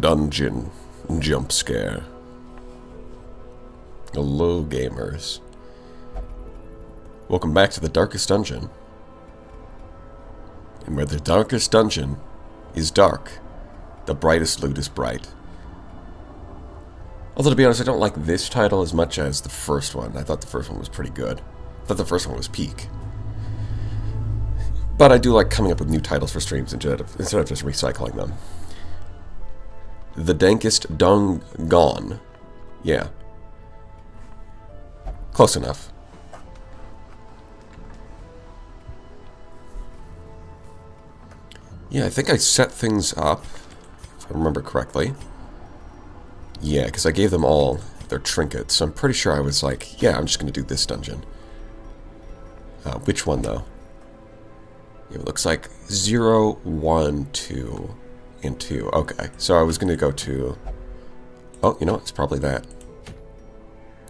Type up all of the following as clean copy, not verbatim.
dungeon jump scare. Hello, gamers. Welcome back to the Darkest Dungeon. And where the darkest dungeon is dark, the brightest loot is bright. Although, to be honest, I don't like this title as much as the first one. I thought the first one was pretty good. I thought the first one was peak. But I do like coming up with new titles for streams instead of just recycling them. The Dankest Dung Gone. Yeah. Close enough. Yeah, I think I set things up, if I remember correctly. Yeah, because I gave them all their trinkets, so I'm pretty sure I was like, yeah, I'm just going to do this dungeon. Which one, though? It looks like 0, 1, 2, and 2. Okay, so I was going to go to... Oh, you know, it's probably that.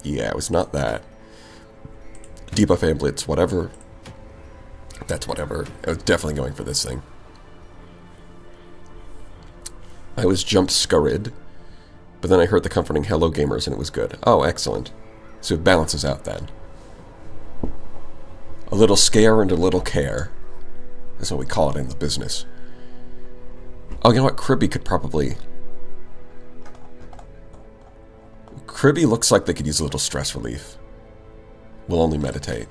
Yeah, it was not that. Debuff and Blitz, whatever. That's whatever. I was definitely going for this thing. I was jump scurried, but then I heard the comforting hello gamers and it was good. Oh, excellent. So it balances out then. A little scare and a little care. That's what we call it in the business. Oh, you know what? Kribby could probably... Kribby looks like they could use a little stress relief. We'll only meditate.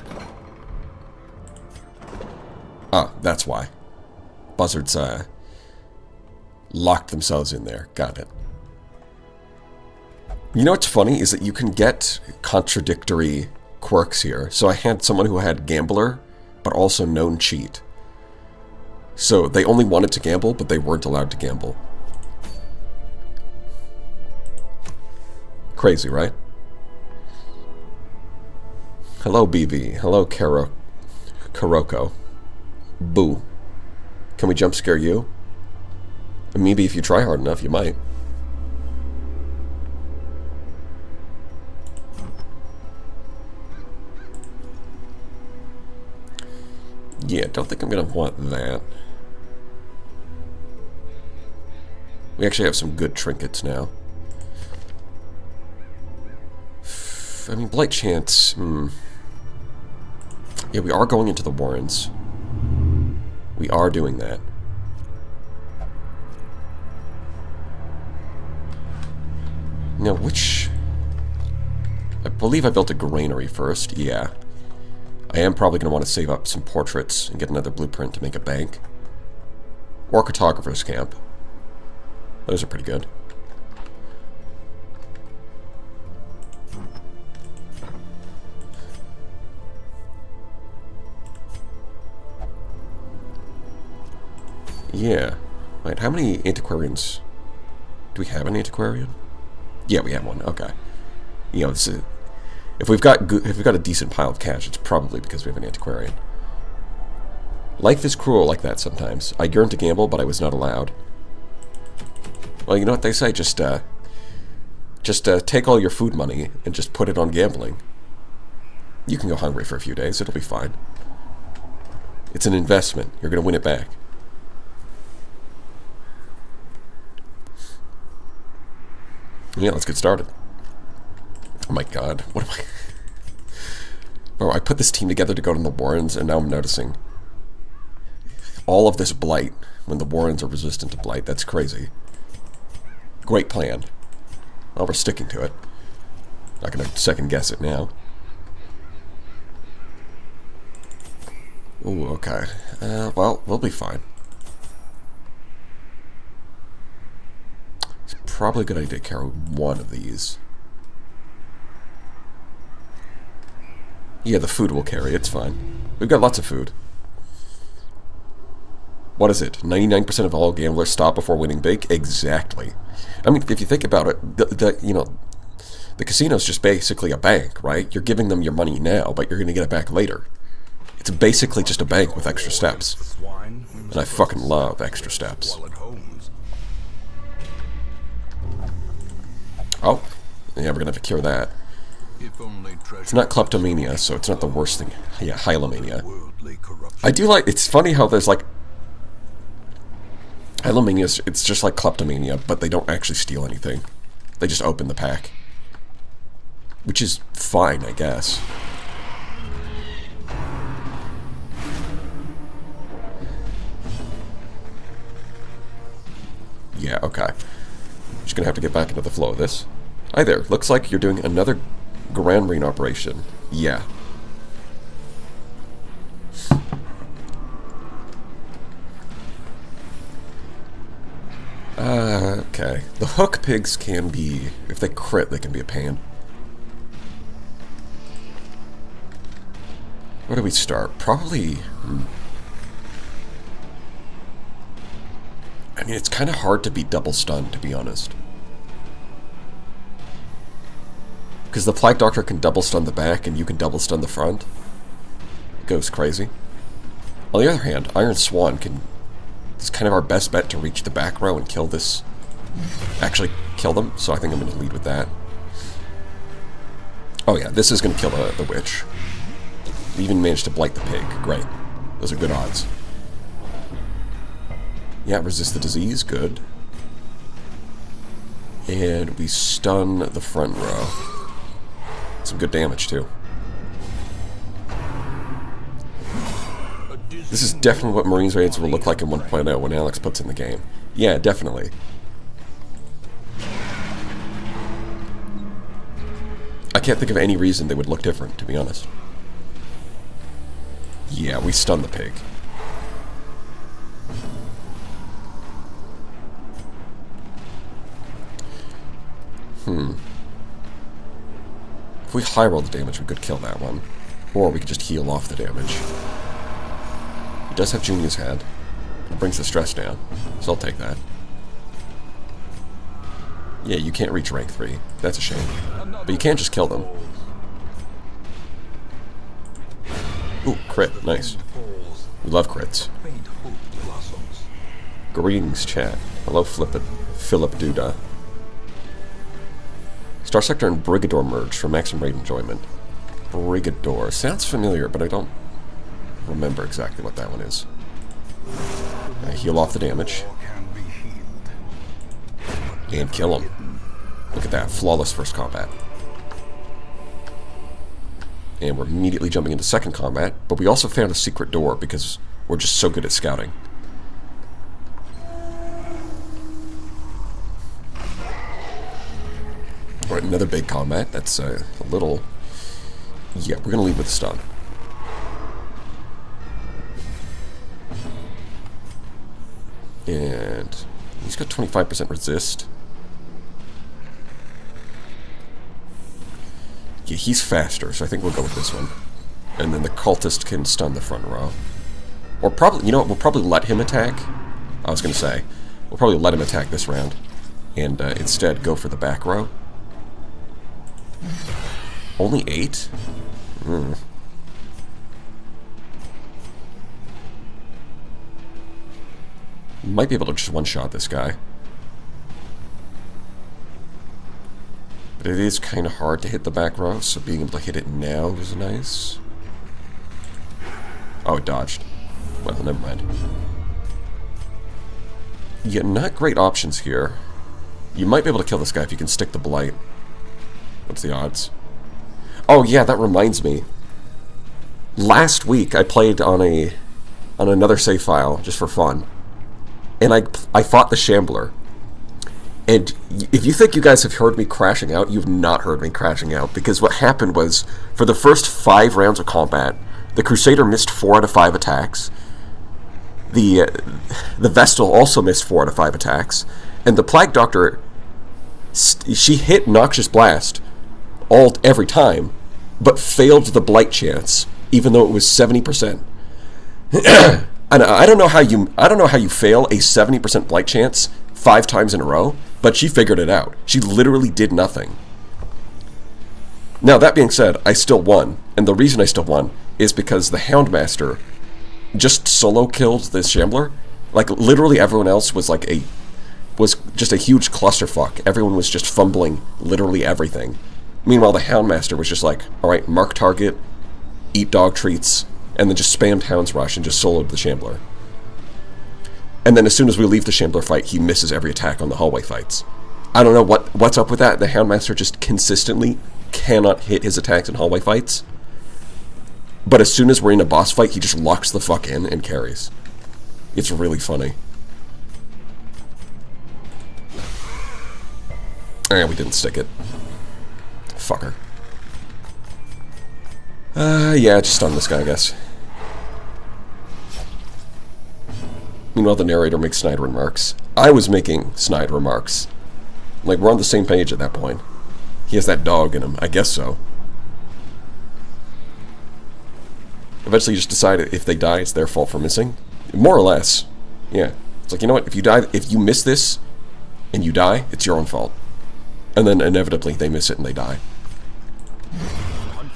Ah, that's why. Buzzards, locked themselves in there. Got it. You know what's funny is that you can get contradictory quirks here. So I had someone who had Gambler, but also known cheat. So they only wanted to gamble, but they weren't allowed to gamble. Crazy, right? Hello, BB. Hello, Karoko. Boo. Can we jump scare you? Maybe if you try hard enough, you might. Yeah, don't think I'm gonna want that. We actually have some good trinkets now. I mean, Blight Chance... Yeah, we are going into the Warrens. We are doing that. Now, which... I believe I built a granary first, yeah. I am probably going to want to save up some portraits and get another blueprint to make a bank. Or cartographer's camp. Those are pretty good. Yeah. Wait, how many antiquarians... Do we have an antiquarian? Yeah, we have one. Okay. You know, if we've got a decent pile of cash, it's probably because we have an antiquarian. Life is cruel like that sometimes. I yearned to gamble, but I was not allowed. Well, you know what they say? Just take all your food money and just put it on gambling. You can go hungry for a few days. It'll be fine. It's an investment. You're going to win it back. Yeah, let's get started. Oh my god, what am I... Bro, I put this team together to go to the Warrens, and now I'm noticing all of this blight when the Warrens are resistant to blight. That's crazy. Great plan. Well, we're sticking to it. Not gonna second guess it now. Ooh, okay. Well, we'll be fine. It's probably a good idea to carry one of these. Yeah, the food will carry. It's fine. We've got lots of food. What is it? 99% of all gamblers stop before winning big? Exactly. I mean, if you think about it, the casino's just basically a bank, right? You're giving them your money now, but you're going to get it back later. It's basically just a bank with extra steps. And I fucking love extra steps. Oh, yeah, we're going to have to cure that. It's not kleptomania, so it's not the worst thing. Yeah, hylomania. I do like... It's funny how there's like... Hylomania, it's just like kleptomania, but they don't actually steal anything. They just open the pack. Which is fine, I guess. Yeah, okay. Just gonna have to get back into the flow of this. Hi there, looks like you're doing another Grand Marine operation. Yeah. Okay. The hook pigs can be, if they crit, they can be a pain. Where do we start? Probably... I mean, it's kind of hard to be double stunned, to be honest. Because the Plague Doctor can double stun the back, and you can double stun the front. It goes crazy. On the other hand, Iron Swan can... It's kind of our best bet to reach the back row and kill this... Actually, kill them, so I think I'm going to lead with that. Oh yeah, this is going to kill the witch. We even managed to blight the pig. Great. Those are good odds. Yeah, resist the disease. Good. And we stun the front row. Some good damage, too. This is definitely what Marines raids will look like in 1.0 when Alex puts in the game. Yeah, definitely. I can't think of any reason they would look different, to be honest. Yeah, we stun the pig. If we high roll the damage, we could kill that one. Or we could just heal off the damage. It does have Junior's Head. It brings the stress down, so I'll take that. Yeah, you can't reach rank 3. That's a shame. But you can't just kill them. Ooh, crit. Nice. We love crits. Greetings, chat. Hello, Philip Duda. Star Sector and Brigador merge for maximum raid enjoyment. Brigador. Sounds familiar, but I don't remember exactly what that one is. Heal off the damage. And kill him. Look at that. Flawless first combat. And we're immediately jumping into second combat, but we also found a secret door because we're just so good at scouting. Alright, another big combat. That's a little... Yeah, we're going to lead with a stun. And he's got 25% resist. Yeah, he's faster, so I think we'll go with this one. And then the cultist can stun the front row. Or probably, you know what, we'll probably let him attack. I was going to say, we'll probably let him attack this round. And instead go for the back row. Only 8? Might be able to just one-shot this guy. But it is kind of hard to hit the back row, so being able to hit it now is nice. Oh, it dodged. Well, never mind. Yeah, not great options here. You might be able to kill this guy if you can stick the blight. What's the odds? Oh yeah, that reminds me. Last week I played on another save file just for fun, and I fought the Shambler. And if you think you guys have heard me crashing out, you've not heard me crashing out, because what happened was, for the first 5 rounds of combat, the Crusader missed 4 out of 5 attacks. The Vestal also missed 4 out of 5 attacks, and the Plague Doctor, she hit Noxious Blast every time, but failed the blight chance, even though it was 70%. And I don't know how you fail a 70% blight chance 5 times in a row, but she figured it out. She literally did nothing. Now, that being said, I still won, and the reason I still won is because the Houndmaster just solo killed this Shambler. Like, literally everyone else was just a huge clusterfuck. Everyone was just fumbling literally everything. Meanwhile, the Houndmaster was just like, alright, mark target, eat dog treats, and then just spammed Hound's Rush and just soloed the Shambler. And then as soon as we leave the Shambler fight, he misses every attack on the hallway fights. I don't know what's up with that. The Houndmaster just consistently cannot hit his attacks in hallway fights. But as soon as we're in a boss fight, he just locks the fuck in and carries. It's really funny. Alright, we didn't stick it. Fucker. Yeah, just stun this guy, I guess. Meanwhile, the narrator makes snide remarks. I was making snide remarks. Like, we're on the same page at that point. He has that dog in him. I guess so. Eventually you just decide if they die, it's their fault for missing. More or less. Yeah. It's like, you know what? If you miss this, and you die, it's your own fault. And then inevitably they miss it and they die.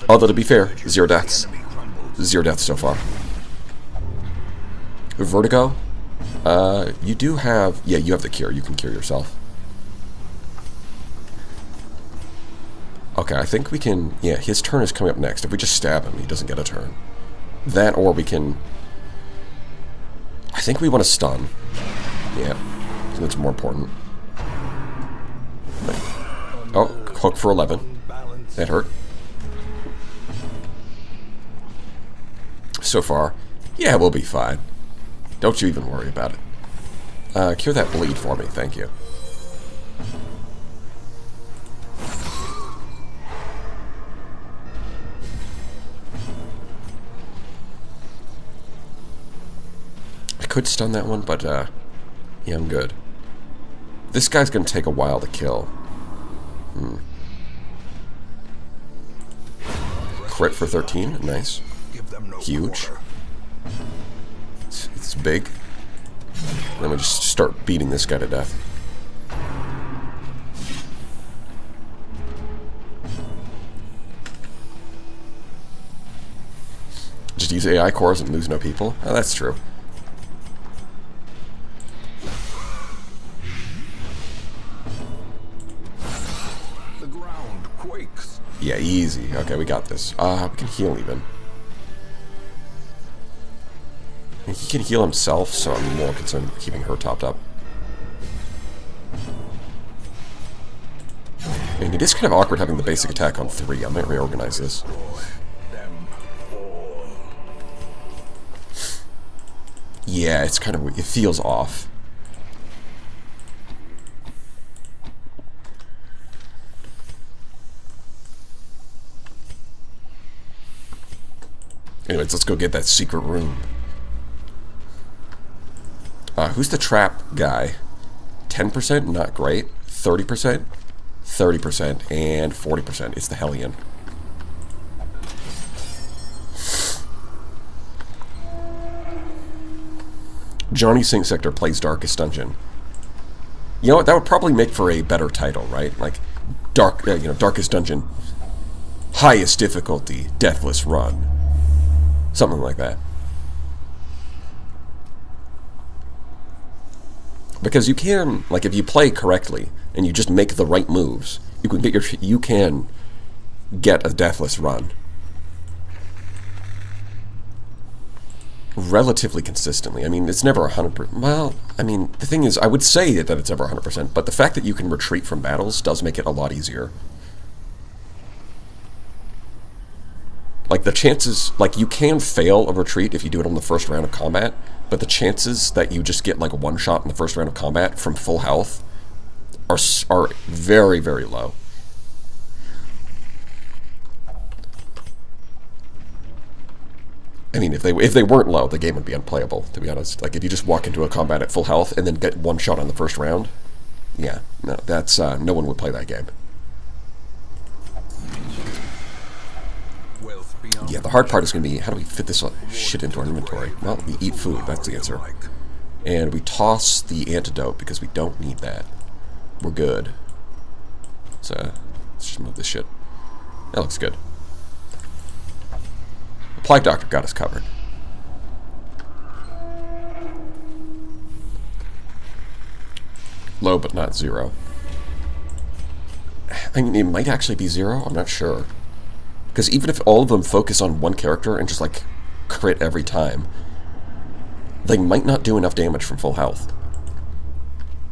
Although to be fair, 0 deaths. 0 deaths so far. Vertigo? You do have... Yeah, you have the cure. You can cure yourself. Okay, I think we can... Yeah, his turn is coming up next. If we just stab him, he doesn't get a turn. That, or we can... I think we want to stun. Yeah, that's more important. Oh, hook for 11. That hurt. So far, yeah, we'll be fine. Don't you even worry about it. Cure that bleed for me, thank you. I could stun that one, but, yeah, I'm good. This guy's gonna take a while to kill. Crit for 13, nice. Huge. It's big. Then we just start beating this guy to death. Just use AI cores and lose no people? Oh, that's true. The ground quakes. Yeah, easy. Okay, we got this. We can heal even. He can heal himself, so I'm more concerned with keeping her topped up. And it is kind of awkward having the basic attack on 3. I might reorganize this. Yeah, it's kind of... It feels off. Anyways, let's go get that secret room. Who's the trap guy? 10%? Not great. 30%? 30%. And 40%. It's the Hellion. Johnny St. Sector plays Darkest Dungeon. You know what? That would probably make for a better title, right? Like, Darkest Dungeon. Highest difficulty. Deathless Run. Something like that. Because you can, like, if you play correctly and you just make the right moves, you can get a deathless run relatively consistently. I mean, it's never 100%. Well, I mean, the thing is, I would say that it's ever 100%, but the fact that you can retreat from battles does make it a lot easier. Like, the chances, like, you can fail a retreat if you do it on the first round of combat, but the chances that you just get, like, a one-shot in the first round of combat from full health are very, very low. I mean, if they weren't low, the game would be unplayable, to be honest. Like, if you just walk into a combat at full health and then get one shot on the first round, yeah, no, that's, no one would play that game. Yeah, the hard part is going to be, how do we fit this shit into our inventory? Well, we eat food, that's the answer. And we toss the antidote, because we don't need that. We're good. So, let's just move this shit. That looks good. The Plague Doctor got us covered. Low, but not 0. I mean, it might actually be 0, I'm not sure. Because even if all of them focus on one character and just, like, crit every time, they might not do enough damage from full health.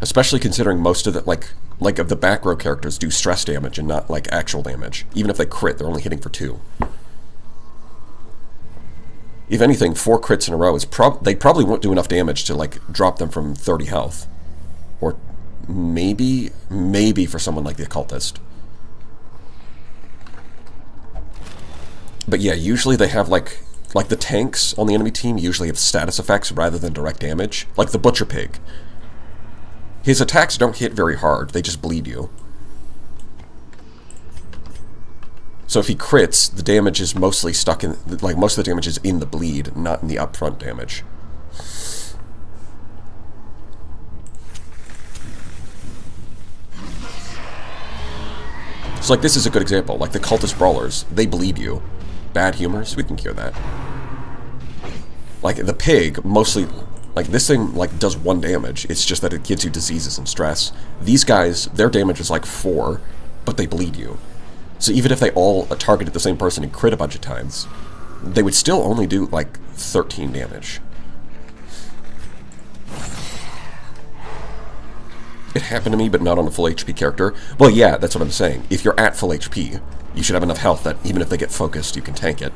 Especially considering most of the, like of the back row characters do stress damage and not, like, actual damage. Even if they crit, they're only hitting for 2. If anything, 4 crits in a row is they probably won't do enough damage to, like, drop them from 30 health. Or maybe for someone like the Occultist. But yeah, usually they have, like the tanks on the enemy team usually have status effects rather than direct damage. Like the Butcher Pig. His attacks don't hit very hard, they just bleed you. So if he crits, the damage is mostly stuck in, like, most of the damage is in the bleed, not in the upfront damage. So, like, this is a good example. Like, the Cultist Brawlers, they bleed you. Bad humors, we can cure that. Like, the Pig, mostly, like, this thing, like, does 1 damage. It's just that it gives you diseases and stress. These guys, their damage is, like, 4, but they bleed you. So even if they all targeted the same person and crit a bunch of times, they would still only do, like, 13 damage. It happened to me, but not on a full HP character. Well, yeah, that's what I'm saying. If you're at full HP, you should have enough health that even if they get focused, you can tank it.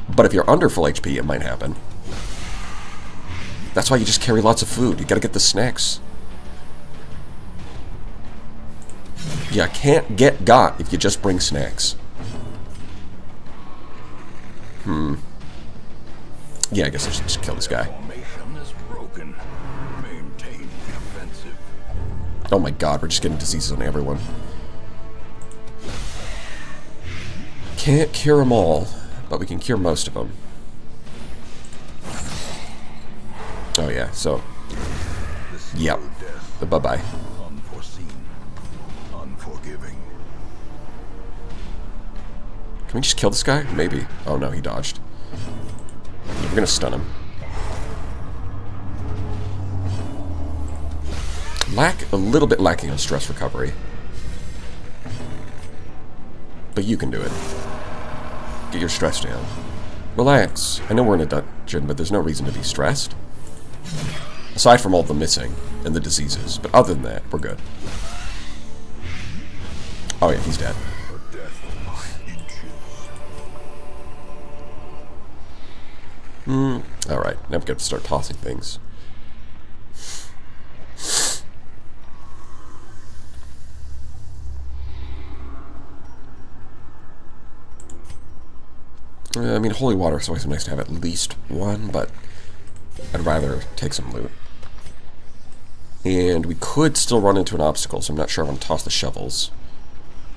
But if you're under full HP, it might happen. That's why you just carry lots of food. You gotta get the snacks. You can't get got if you just bring snacks. Yeah, I guess I should just kill this guy. Formation is broken. Maintain the offensive. Oh my god, we're just getting diseases on everyone. Can't cure them all, but we can cure most of them. Oh yeah, so... Yep. Bye-bye. Unforeseen. Unforgiving. Can we just kill this guy? Maybe. Oh no, he dodged. We're gonna stun him. A little bit lacking on stress recovery. But you can do it. Get your stress down. Relax. I know we're in a dungeon, but there's no reason to be stressed. Aside from all the missing and the diseases. But other than that, we're good. Oh yeah, he's dead. A death by inches. Alright, now we got to start tossing things. I mean, holy water is always nice to have at least one, but I'd rather take some loot. And we could still run into an obstacle, so I'm not sure I want to toss the shovels.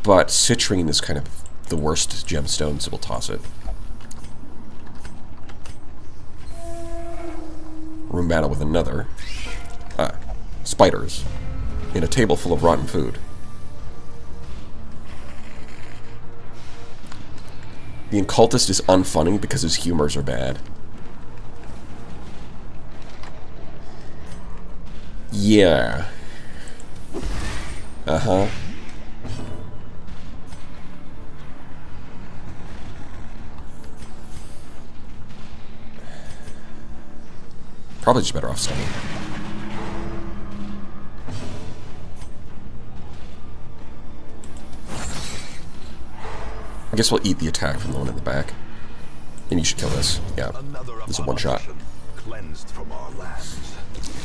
But citrine is kind of the worst gemstone, so we'll toss it. Room battle with another. Spiders. In a table full of rotten food. The Occultist is unfunny because his humors are bad. Yeah. Uh-huh. Probably just better off stunning. I guess we'll eat the attack from the one in the back. And you should kill this. Yeah. This is a one-shot. Cleansed from our lands.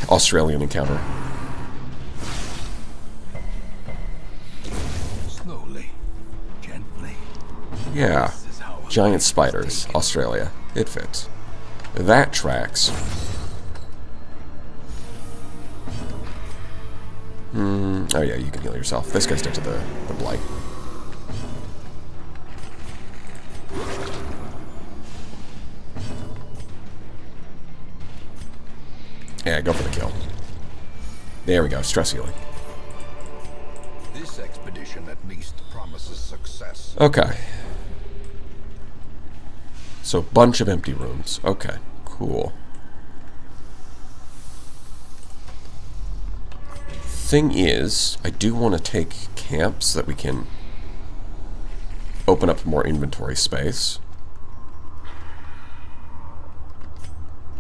Australian encounter. Slowly. Gently. Yeah. This is how Giant spiders. Australia. It fits. That tracks. Oh yeah, you can heal yourself. This guy's dead to the blight. Yeah, go for the kill. There we go, stress healing. This expedition at least promises success. Okay. So, bunch of empty rooms. Okay, cool. Thing is, I do want to take camps so that we can open up more inventory space.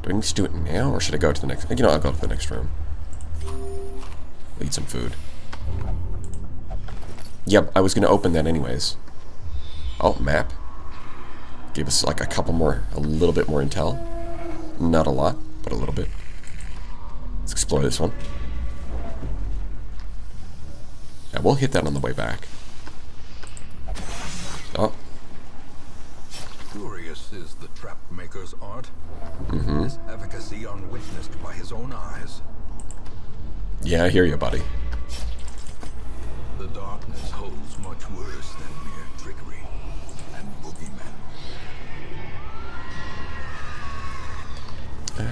Do I need to do it now, or should I go to the next... You know, I'll go to the next room. Eat some food. Yep, I was going to open that anyways. Oh, map. Gave us like a little bit more intel. Not a lot, but a little bit. Let's explore this one. Yeah, we'll hit that on the way back. Oh. Curious is the trap maker's art. His efficacy unwitnessed by his own eyes. Yeah, I hear you, buddy. The darkness holds much worse than mere trickery and boogeymen.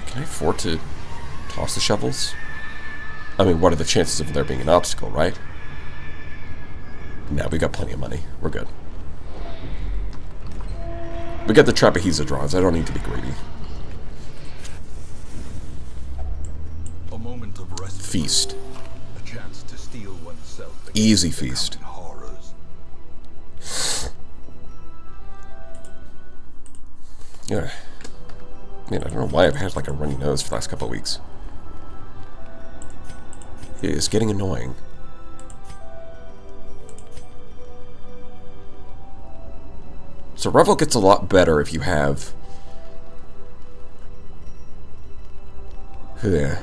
Can I afford to toss the shovels? I mean, what are the chances of there being an obstacle, right? Nah, we got plenty of money. We're good. We got the trapezoid drawings. I don't need to be greedy. A moment of rest. Feast. A chance to steel oneself. Easy feast. Horrors. Yeah. Man, I don't know why I've had like a runny nose for the last couple of weeks. It is getting annoying. So Revel gets a lot better if you have... It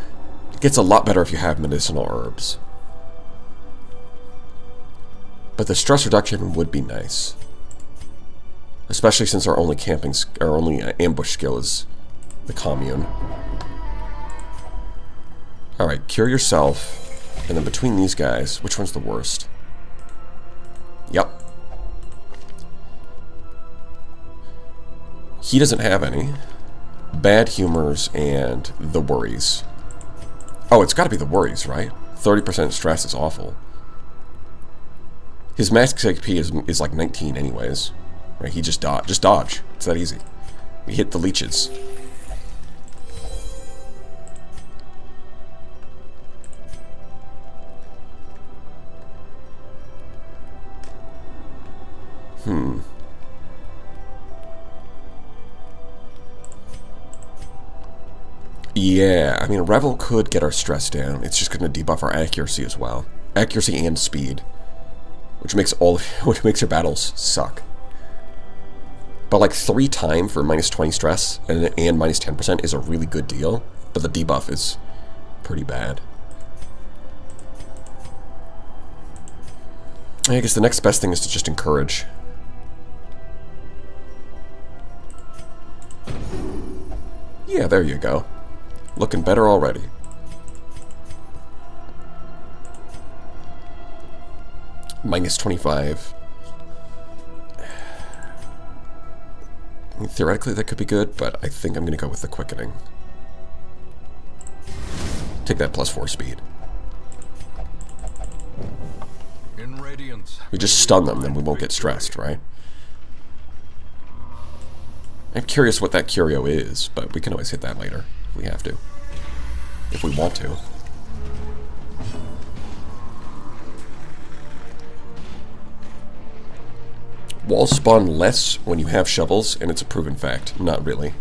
gets a lot better if you have medicinal herbs. But the stress reduction would be nice. Especially since our only ambush skill is the commune. Alright, cure yourself. And then between these guys, which one's the worst? Yep. He doesn't have any. Bad humors and the worries. Oh, it's got to be the worries, right? 30% stress is awful. His max XP is like 19 anyways. Right? He just dodge. It's that easy. We hit the leeches. Yeah, I mean, Revel could get our stress down. It's just going to debuff our accuracy as well. Accuracy and speed. Which makes your battles suck. But like 3 time for minus 20 stress and minus 10% is a really good deal. But the debuff is pretty bad. I guess the next best thing is to just encourage. Yeah, there you go. Looking better already. Minus 25. I mean, theoretically that could be good, but I think I'm going to go with the quickening. Take that plus 4 speed. In Radiance, We just stun them, then we won't get stressed, right? I'm curious what that curio is, but we can always hit that later if we have to. If we want to. Walls spawn less when you have shovels, and it's a proven fact. Not really.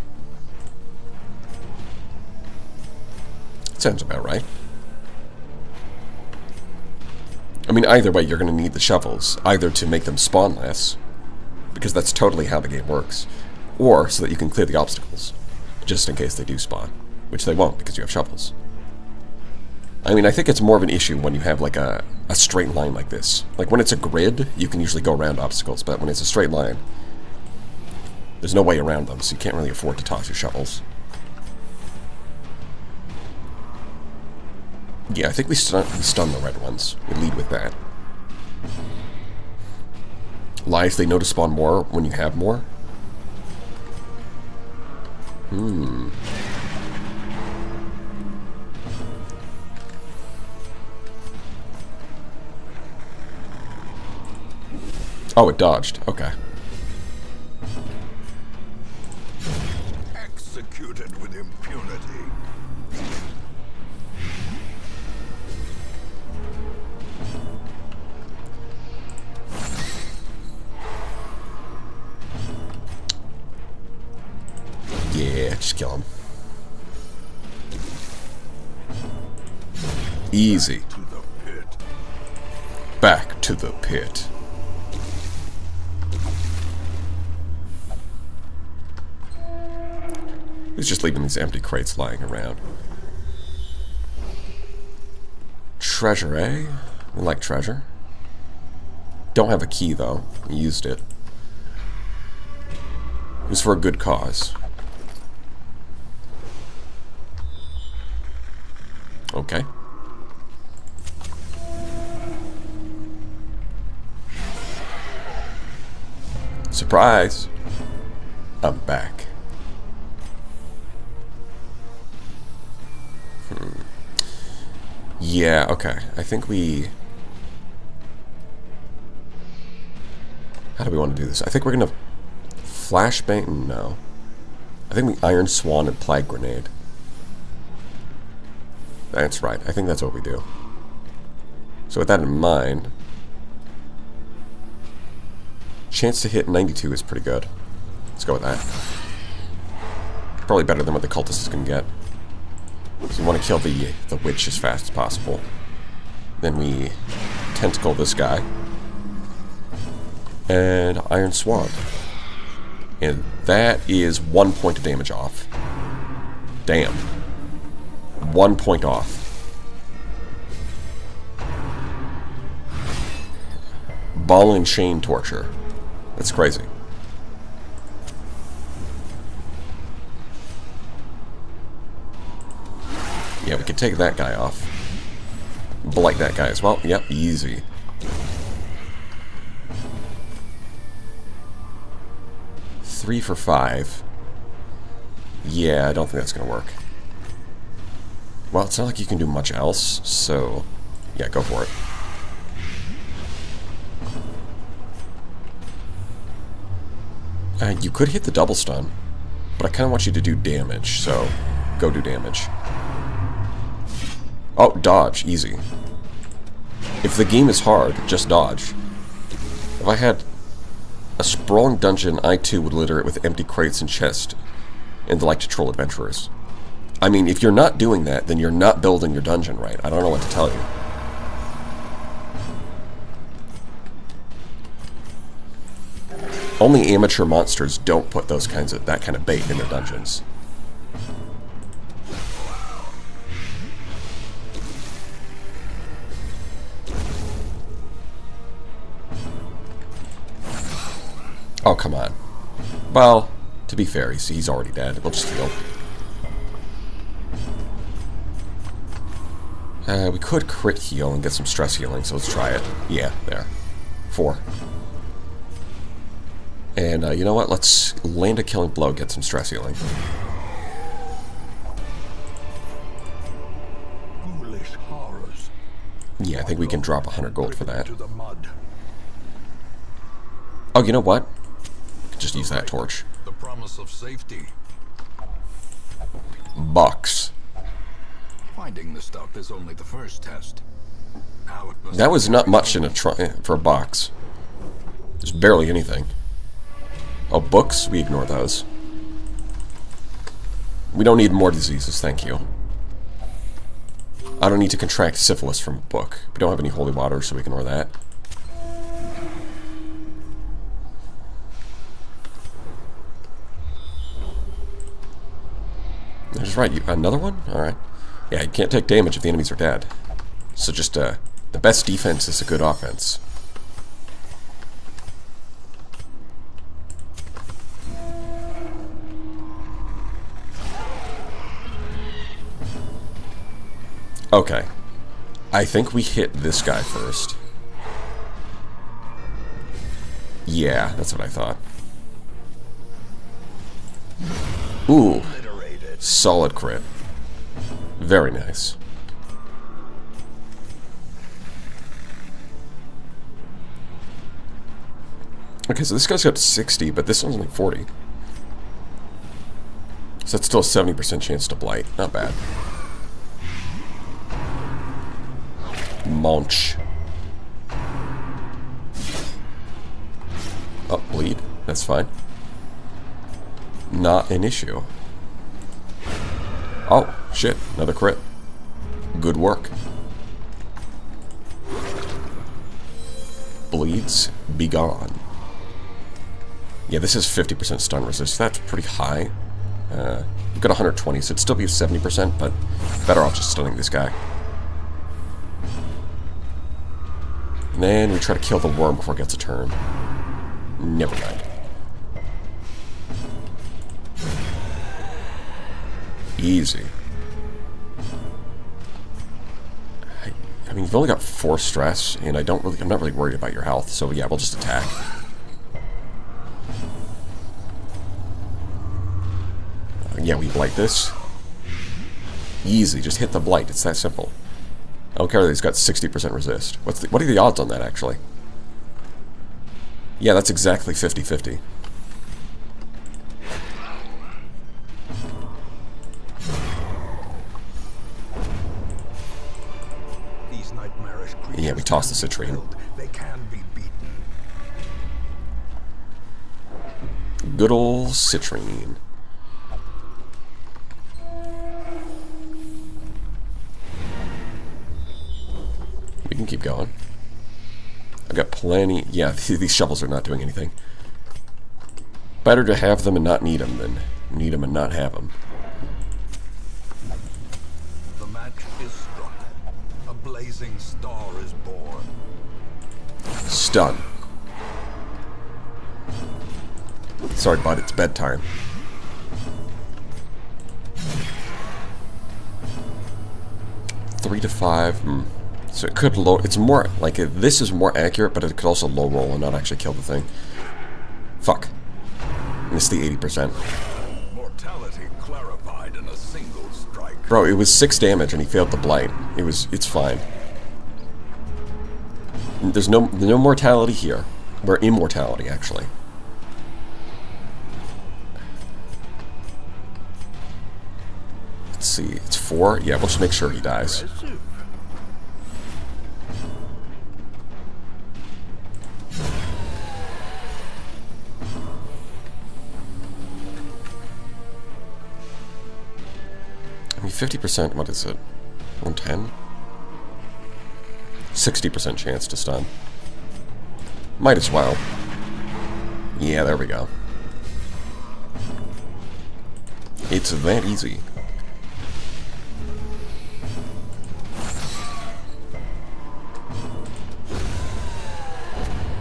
Sounds about right. I mean, either way, you're going to need the shovels. Either to make them spawn less, because that's totally how the game works, or so that you can clear the obstacles, just in case they do spawn. Which they won't, because you have shovels. I mean, I think it's more of an issue when you have, like, a straight line like this. Like, when it's a grid, you can usually go around obstacles, but when it's a straight line, there's no way around them, so you can't really afford to toss your shovels. Yeah, I think we stun the red ones. We lead with that. Lies, they know to spawn more when you have more? Oh, it dodged. Okay. executed with impunity. Yeah, just kill him. Easy. To the pit. Back to the pit. He's just leaving these empty crates lying around. Treasure, eh? I like treasure. Don't have a key, though. I used it. It was for a good cause. Okay. Surprise! I'm back. Yeah, okay. I think we... How do we want to do this? I think we're going to flashbang... No. I think we Iron Swan and Plague Grenade. That's right. I think that's what we do. So with that in mind... Chance to hit 92 is pretty good. Let's go with that. Probably better than what the cultists can get. So you want to kill the witch as fast as possible. Then we tentacle this guy. And Iron Swan. And that is 1 point of damage off. Damn. 1 point off. Ball and chain torture. That's crazy. Yeah, we could take that guy off. Blight that guy as well. Yep, easy. Three for 5. Yeah, I don't think that's going to work. Well, it's not like you can do much else, so... Yeah, go for it. You could hit the double stun, but I kind of want you to do damage, so go do damage. Oh, dodge. Easy. If the game is hard, just dodge. If I had a sprawling dungeon, I too would litter it with empty crates and chests, and like to troll adventurers. I mean, if you're not doing that, then you're not building your dungeon right. I don't know what to tell you. Only amateur monsters don't put that kind of bait in their dungeons. Oh, come on. Well, to be fair, he's already dead. We'll just heal. We could crit heal and get some stress healing, so let's try it. Yeah, there. 4. And you know what? Let's land a killing blow, get some stress healing. Foolish horrors. Yeah, I think we can drop 100 gold for that. To the mud. Oh, you know what? Just use that torch. The promise of safety. Box. Finding the stuff is only the first test. Now it must That was not much in for a box. There's barely anything. Oh, books? We ignore those. We don't need more diseases, thank you. I don't need to contract syphilis from a book. We don't have any holy water, so we ignore that. That's right, another one? Alright. Yeah, you can't take damage if the enemies are dead. So just, the best defense is a good offense. Okay. I think we hit this guy first. Yeah, that's what I thought. Ooh. Solid crit. Very nice. Okay, so this guy's got 60, but this one's only 40. So that's still a 70% chance to blight. Not bad. Munch. Oh, bleed. That's fine. Not an issue. Oh, shit. Another crit. Good work. bleeds, be gone. Yeah, this is 50% stun resist. That's pretty high. We've got 120, so it'd still be 70%, but better off just stunning this guy. And then we try to kill the worm before it gets a turn. Never mind. Easy. I mean, you've only got 4 stress, and I'm not really worried about your health, so yeah, we'll just attack. Yeah, we blight this. Easy, just hit the blight, it's that simple. I don't care that he's got 60% resist. What are the odds on that, actually? Yeah, that's exactly 50-50. These nightmarish creatures, Yeah, we toss the citrine. they can be beaten. Good ol' citrine. We can keep going. I've got plenty. Yeah, these shovels are not doing anything. Better to have them and not need them than need them and not have them. The match is struck. A blazing star is born. Stun. Sorry, bud, it's bedtime. Three to 5. So it could low. It's more like this is more accurate, but it could also low roll and not actually kill the thing. Fuck. Missed the 80%. Mortality clarified in a single strike. Bro, it was 6 damage and he failed the blight. It's fine. There's no mortality here. We're immortality, actually. Let's see. It's 4. Yeah, we'll just make sure he dies. I mean, 50%, what is it? 110? 60% chance to stun. Might as well. Yeah, there we go. It's that easy.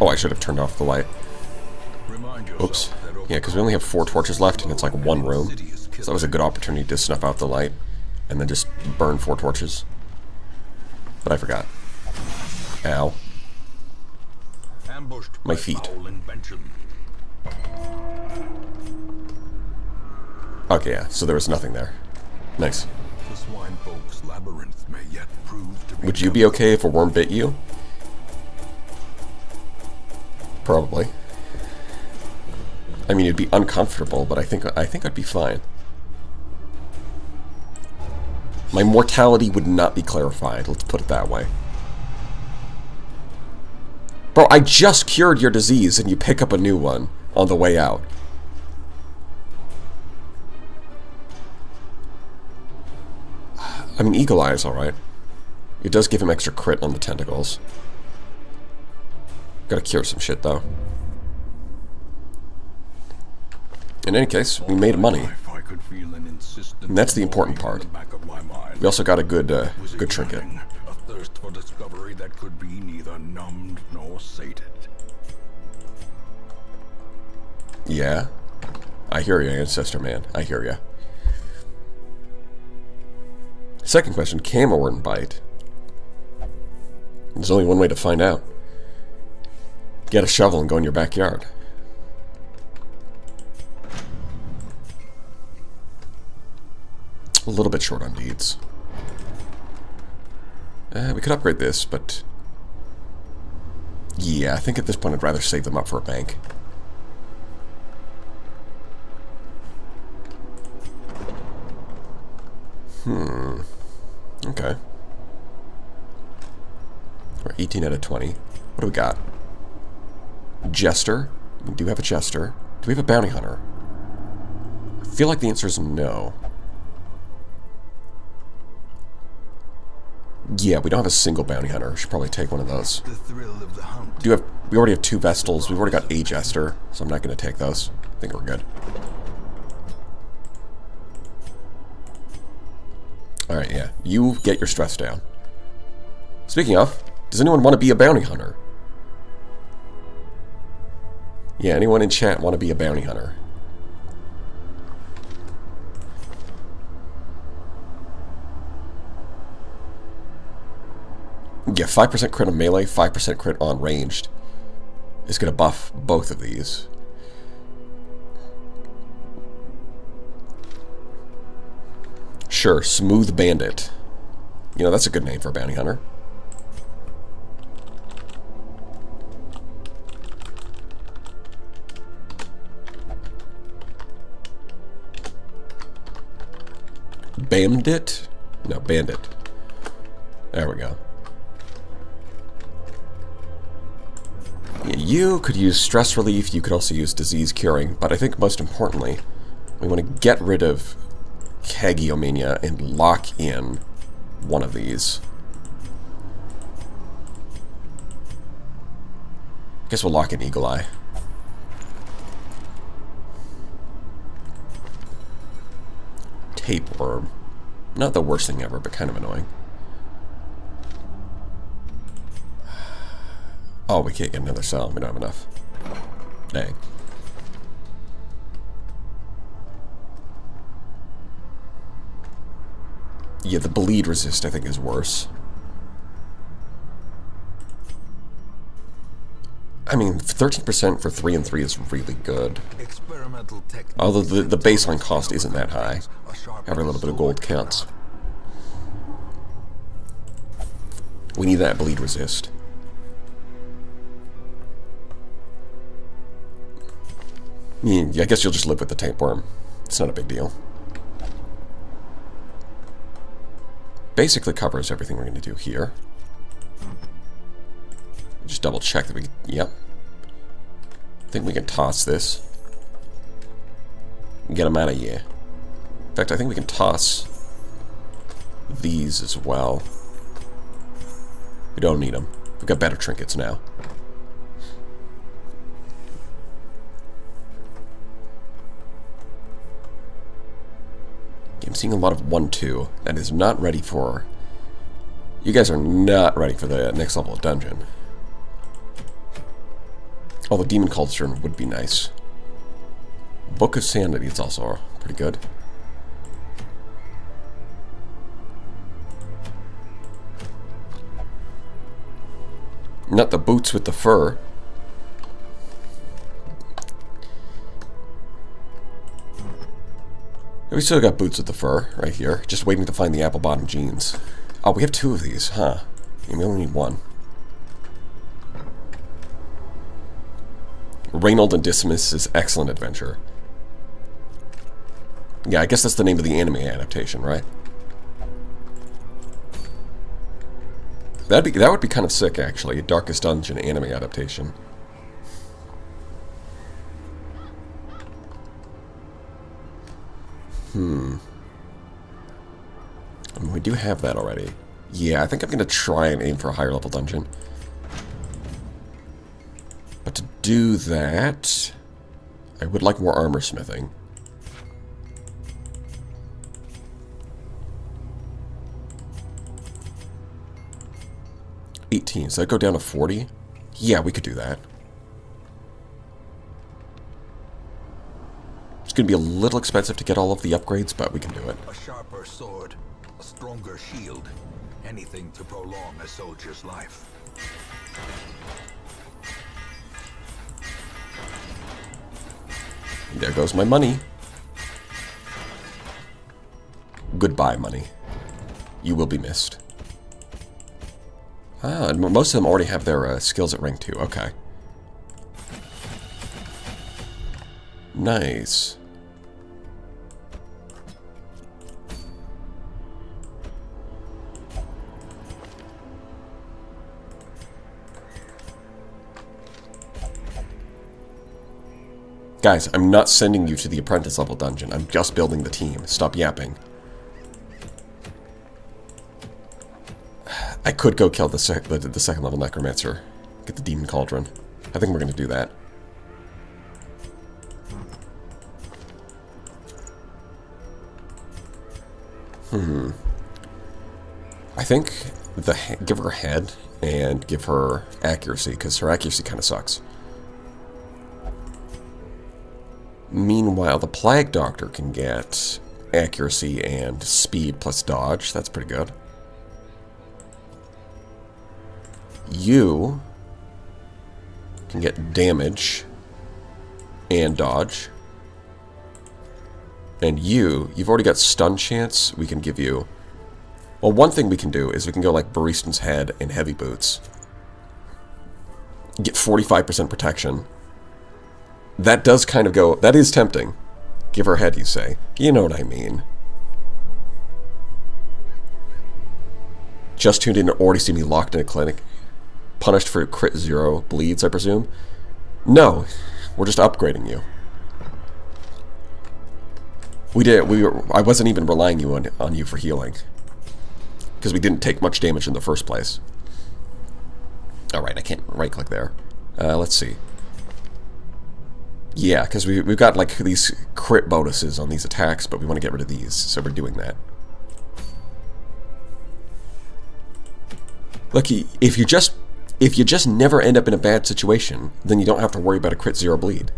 Oh, I should have turned off the light. Oops. Yeah, because we only have 4 torches left, and it's like 1 room. So that was a good opportunity to snuff out the light, and then just burn 4 torches. But I forgot. Ow. My feet. Okay, yeah, so there was nothing there. Nice. The swine folk's labyrinth may yet prove to be. Would you be okay if a worm bit you? Probably. I mean, it'd be uncomfortable, but I think I'd be fine. My mortality would not be clarified, let's put it that way. Bro, I just cured your disease and you pick up a new one on the way out. I mean, Eagle Eye is alright. It does give him extra crit on the tentacles. Gotta cure some shit, though. In any case, we made money. And that's the important part. We also got a good trinket. A thirst for discovery that could be neither numbed nor sated. Yeah. I hear you, Ancestor Man. I hear you. Second question, can a worm bite? There's only one way to find out. Get a shovel and go in your backyard. A little bit short on deeds. We could upgrade this, but... yeah, I think at this point I'd rather save them up for a bank. Okay. We're 18 out of 20. What do we got? Jester. We do have a Jester. Do we have a Bounty Hunter? I feel like the answer is no. Yeah, we don't have a single bounty hunter. Should probably take one of those. The thrill of the hunt. We already have 2 Vestals. We've already got a Jester, so I'm not going to take those. I think we're good. Alright, yeah. You get your stress down. Speaking of, does anyone want to be a bounty hunter? Yeah, anyone in chat want to be a bounty hunter? Yeah, 5% crit on melee, 5% crit on ranged. It's going to buff both of these. Sure, Smooth Bandit. You know, that's a good name for a bounty hunter. Bandit? No, Bandit. There we go. Yeah, you could use stress relief, you could also use disease curing, but I think most importantly, we want to get rid of Hagiomania and lock in one of these. Guess we'll lock in Eagle Eye. Tapeworm. Not the worst thing ever, but kind of annoying. Oh, we can't get another cell. We don't have enough. Dang. Yeah, the bleed resist, I think, is worse. I mean, 13% for 3 and 3 is really good. Although the baseline cost isn't that high. Every little bit of gold counts. We need that bleed resist. Yeah, I guess you'll just live with the tapeworm. It's not a big deal. Basically covers everything we're going to do here. Just double check that we... Yep. I think we can toss this. Get them out of here. In fact, I think we can toss these as well. We don't need them. We've got better trinkets now. I'm seeing a lot of 1-2. That is not ready for... You guys are not ready for the next level of dungeon. Although Demon Cauldron would be nice. Book of Sanity is also pretty good. Not the boots with the fur. We still got boots with the fur right here. Just waiting to find the apple bottom jeans. Oh, we have 2 of these, huh? And we only need 1. Reynold and Dismas' Excellent Adventure. Yeah, I guess that's the name of the anime adaptation, right? That would be kind of sick, actually. Darkest Dungeon anime adaptation. I mean, we do have that already. Yeah, I think I'm going to try and aim for a higher level dungeon. But to do that, I would like more armor smithing. $18. So that go down to 40? Yeah, we could do that. It's going to be a little expensive to get all of the upgrades, but we can do it. A sharper sword, a stronger shield, anything to prolong a soldier's life. There goes my money. Goodbye, money. You will be missed. Ah, and most of them already have their skills at rank 2. Okay. Nice. Guys, I'm not sending you to the apprentice level dungeon. I'm just building the team. Stop yapping. I could go kill the second level Necromancer. Get the Demon Cauldron. I think we're going to do that. I think give her head and give her accuracy, because her accuracy kind of sucks. Meanwhile, the Plague Doctor can get accuracy and speed plus dodge. That's pretty good. You can get damage and dodge. And you've already got stun chance. We can give you... Well, one thing we can do is we can go like Baristan's Head and Heavy Boots. Get 45% protection. That does kind of go... That is tempting. Give her head, you say. You know what I mean. Just tuned in to already see me locked in a clinic. Punished for crit 0 bleeds, I presume? No. We're just upgrading you. I wasn't even relying on you for healing. Because we didn't take much damage in the first place. Alright, I can't right-click there. Let's see. Yeah, because we've got like these crit bonuses on these attacks, but we want to get rid of these, so we're doing that. Look, if you just never end up in a bad situation, then you don't have to worry about a crit 0 bleed.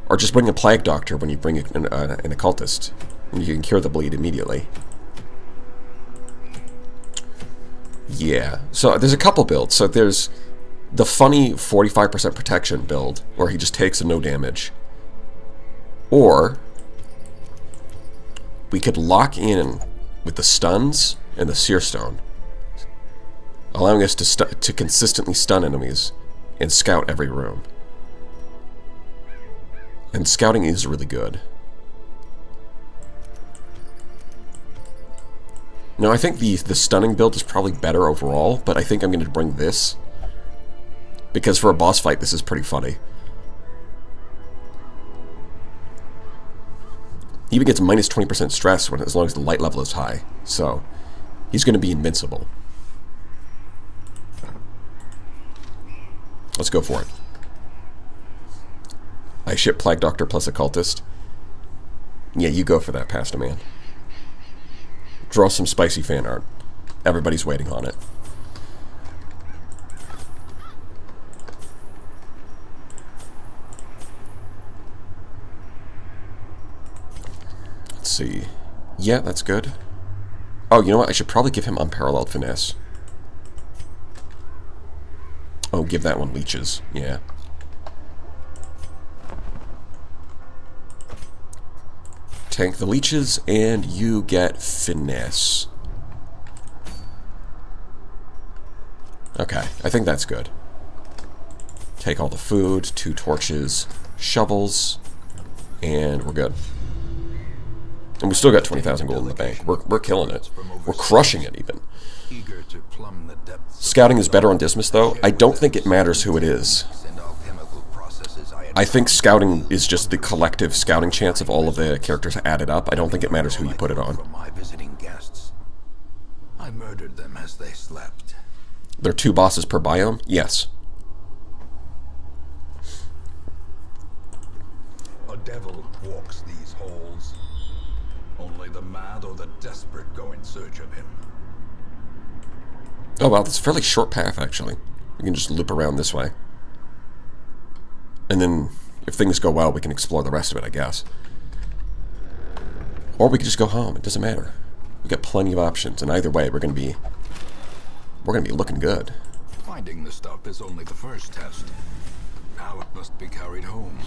Or just bring a Plague Doctor when you bring an Occultist, and you can cure the bleed immediately. Yeah, so there's a couple builds. So there's the funny 45% protection build, where he just takes no damage. Or we could lock in with the stuns and the Seer Stone, allowing us to consistently stun enemies and scout every room. And scouting is really good. Now, I think the stunning build is probably better overall, but I think I'm going to bring this, because for a boss fight, this is pretty funny. He even gets minus 20% stress as long as the light level is high, so he's going to be invincible. Let's go for it. I ship Plague Doctor plus Occultist. Yeah, you go for that, Pasta Man. Draw some spicy fan art. Everybody's waiting on it. Let's see. Yeah, that's good. Oh, you know what? I should probably give him Unparalleled Finesse. Oh, give that one leeches. Yeah. Tank the leeches, and you get finesse. Okay, I think that's good. Take all the food, 2 torches, shovels, and we're good. And we still got 20,000 gold in the bank. We're killing it. We're crushing it, even. Scouting is better on Dismas, though. I don't think it matters who it is. I think scouting is just the collective scouting chance of all of the characters added up. I don't think it matters who you put it on. I murdered them as they slept. There are 2 bosses per biome? Yes. A devil walks these halls. Only the mad or the desperate go in search of him. Oh wow, that's a fairly short path, actually. We can just loop around this way. And then, if things go well, we can explore the rest of it, I guess. Or we could just go home. It doesn't matter. We've got plenty of options, and either way, we're gonna be looking good. Finding the stuff is only the first test. Now it must be carried home.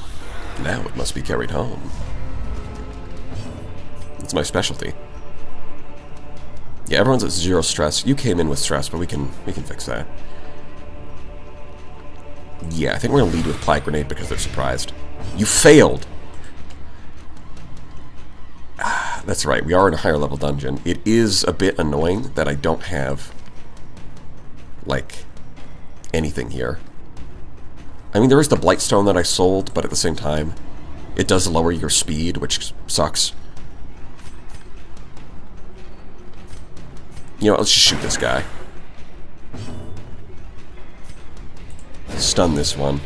Now it must be carried home. It's my specialty. Yeah, everyone's at 0 stress. You came in with stress, but we can fix that. Yeah, I think we're going to lead with Plague Grenade because they're surprised. You failed! Ah, that's right, we are in a higher level dungeon. It is a bit annoying that I don't have, like, anything here. I mean, there is the Blightstone that I sold, but at the same time, it does lower your speed, which sucks. You know, let's just shoot this guy. Stun this one.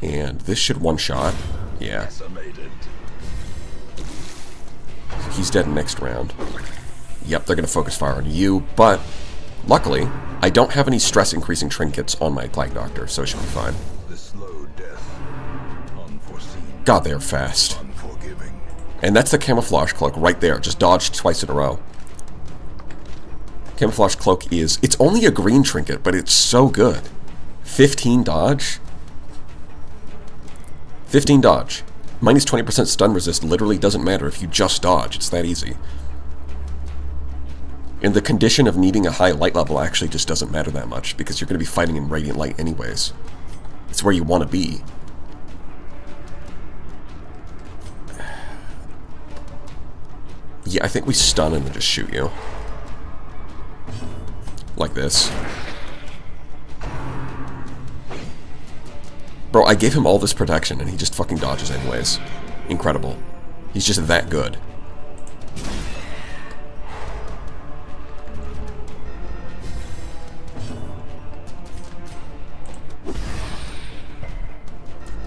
And this should one-shot. Yeah. He's dead next round. Yep, they're going to focus fire on you, but luckily, I don't have any stress-increasing trinkets on my Plague Doctor, so it should be fine. The slow death, unforeseen, God, they are fast. unforgiving. And that's the Camouflage Cloak right there. Just dodged twice in a row. Camouflage Cloak is... It's only a green trinket, but it's so good. 15 dodge? 15 dodge. Minus 20% stun resist literally doesn't matter if you just dodge. It's that easy. And the condition of needing a high light level actually just doesn't matter that much, because you're going to be fighting in Radiant Light anyways. It's where you want to be. Yeah, I think we stun and then just shoot you. Like this. Bro, I gave him all this protection and he just fucking dodges anyways. Incredible. He's just that good.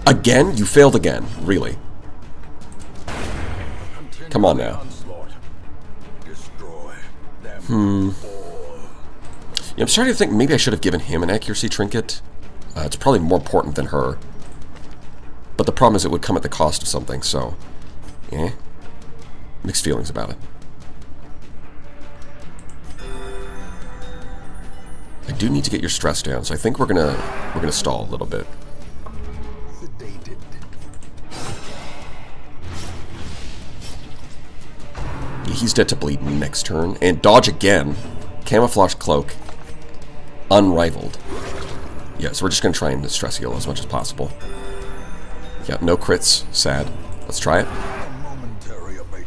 Again? You failed again. Really. Come on now. Yeah, I'm starting to think maybe I should have given him an accuracy trinket. It's probably more important than her. But the problem is it would come at the cost of something, so... yeah. Mixed feelings about it. I do need to get your stress down, so I think we're gonna stall a little bit. Sedated. He's dead to bleed next turn. And dodge again. Camouflage Cloak. Unrivaled. Yeah, so we're just going to try and stress heal as much as possible. Yeah, no crits. Sad. Let's try it.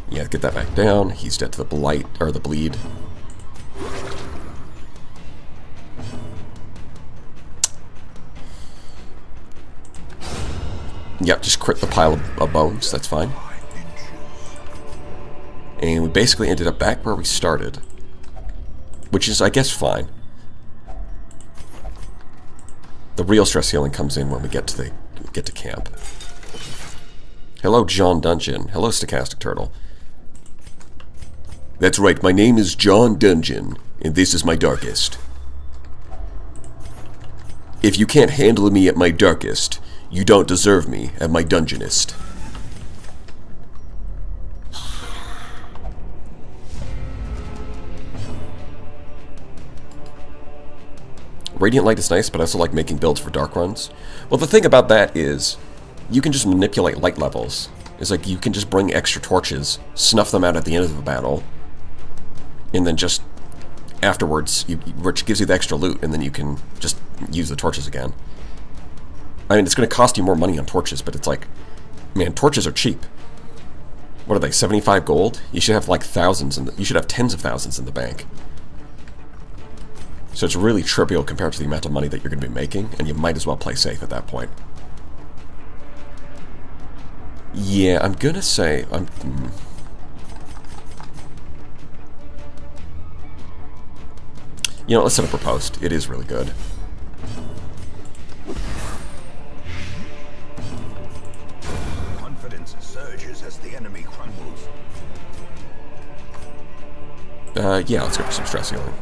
Yeah, get that back down. He's dead to the blight, or the bleed. Yep, just crit the pile of bones. That's fine. And we basically ended up back where we started. Which is, I guess, fine. The real stress healing comes in when we get to camp. Hello, John Dungeon. Hello, Stochastic Turtle. That's right, my name is John Dungeon, and this is my darkest. If you can't handle me at my darkest, you don't deserve me at my dungeonest. Radiant Light is nice, but I also like making builds for dark runs. Well, the thing about that is, you can just manipulate light levels. It's like you can just bring extra torches, snuff them out at the end of the battle, and then just afterwards, which gives you the extra loot, and then you can just use the torches again. I mean, it's going to cost you more money on torches, but it's like, man, torches are cheap. What are they, 75 gold? You should have like thousands, you should have tens of thousands in the bank. So it's really trivial compared to the amount of money that you're going to be making, and you might as well play safe at that point. Yeah, I'm going to say... You know, let's set up a post. It is really good. Confidence surges as the enemy crumbles. Yeah, let's go for some stress healing.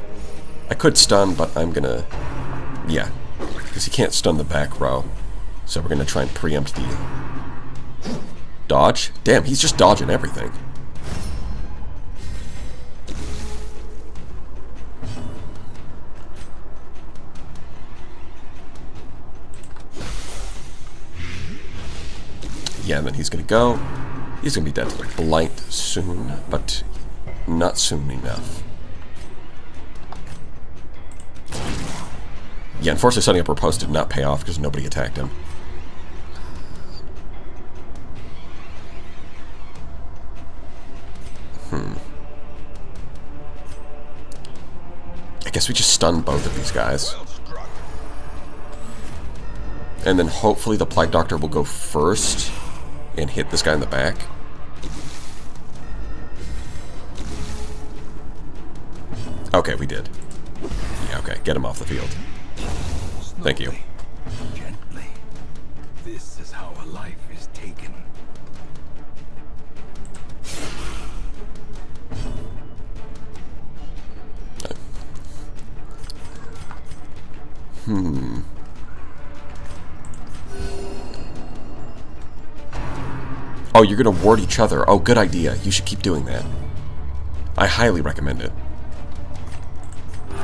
I could stun, but I'm gonna... yeah, because he can't stun the back row. So we're gonna try and preempt the... dodge? Damn, he's just dodging everything. Yeah, and then he's gonna go. He's gonna be dead to the blight soon, but not soon enough. Yeah, unfortunately setting up our post did not pay off because nobody attacked him. I guess we just stun both of these guys. And then hopefully the Plague Doctor will go first and hit this guy in the back. Okay, we did. Yeah, okay. Get him off the field. Thank you. Gently. This is how a life is taken. Oh, you're gonna ward each other. Oh, good idea. You should keep doing that. I highly recommend it.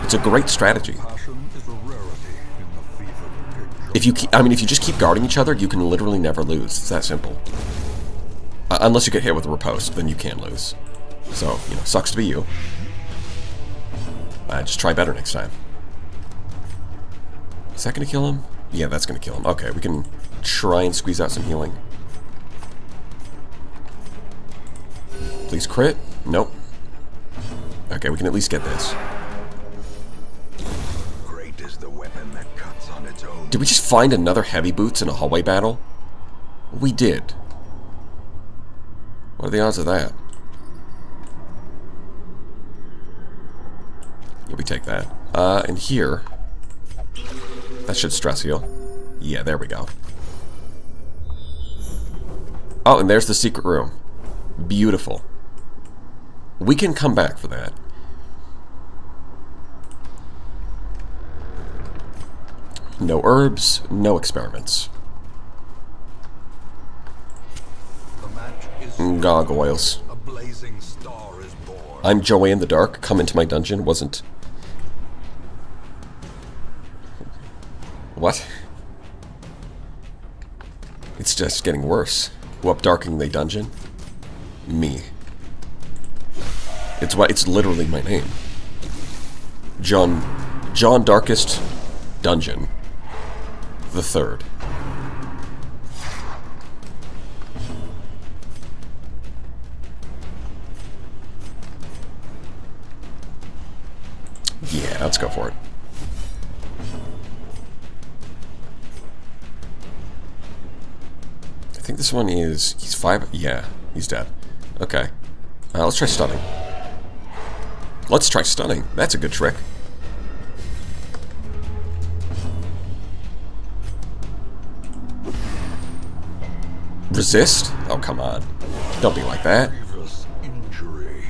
It's a great strategy. Passion is a rarity in the fevered pitch. If you keep, I mean, if you just keep guarding each other, you can literally never lose. It's that simple. Unless you get hit with a riposte, then you can lose. So, you know, sucks to be you. Just try better next time. Is that gonna kill him? Yeah, that's gonna kill him. Okay, we can try and squeeze out some healing. Please crit. Nope. Okay, we can at least get this. Great is the weapon that cuts on its own. Did we just find another heavy boots in a hallway battle? We did. What are the odds of that? Yeah, we take that. And here... That should stress heal. Yeah, there we go. Oh, and there's the secret room. Beautiful. We can come back for that. No herbs, no experiments. The match is Gargoyles. a blazing star is born. I'm Joanne the Dark. Come into my dungeon. Wasn't... What? It's just getting worse. Who up darking the dungeon? Me. It's literally my name. John Darkest Dungeon the Third. Yeah, let's go for it. I think this one is... He's 5... Yeah, he's dead. Okay. Let's try stunning. Let's try stunning. That's a good trick. Resist? Oh, come on. Don't be like that. Grievous injury.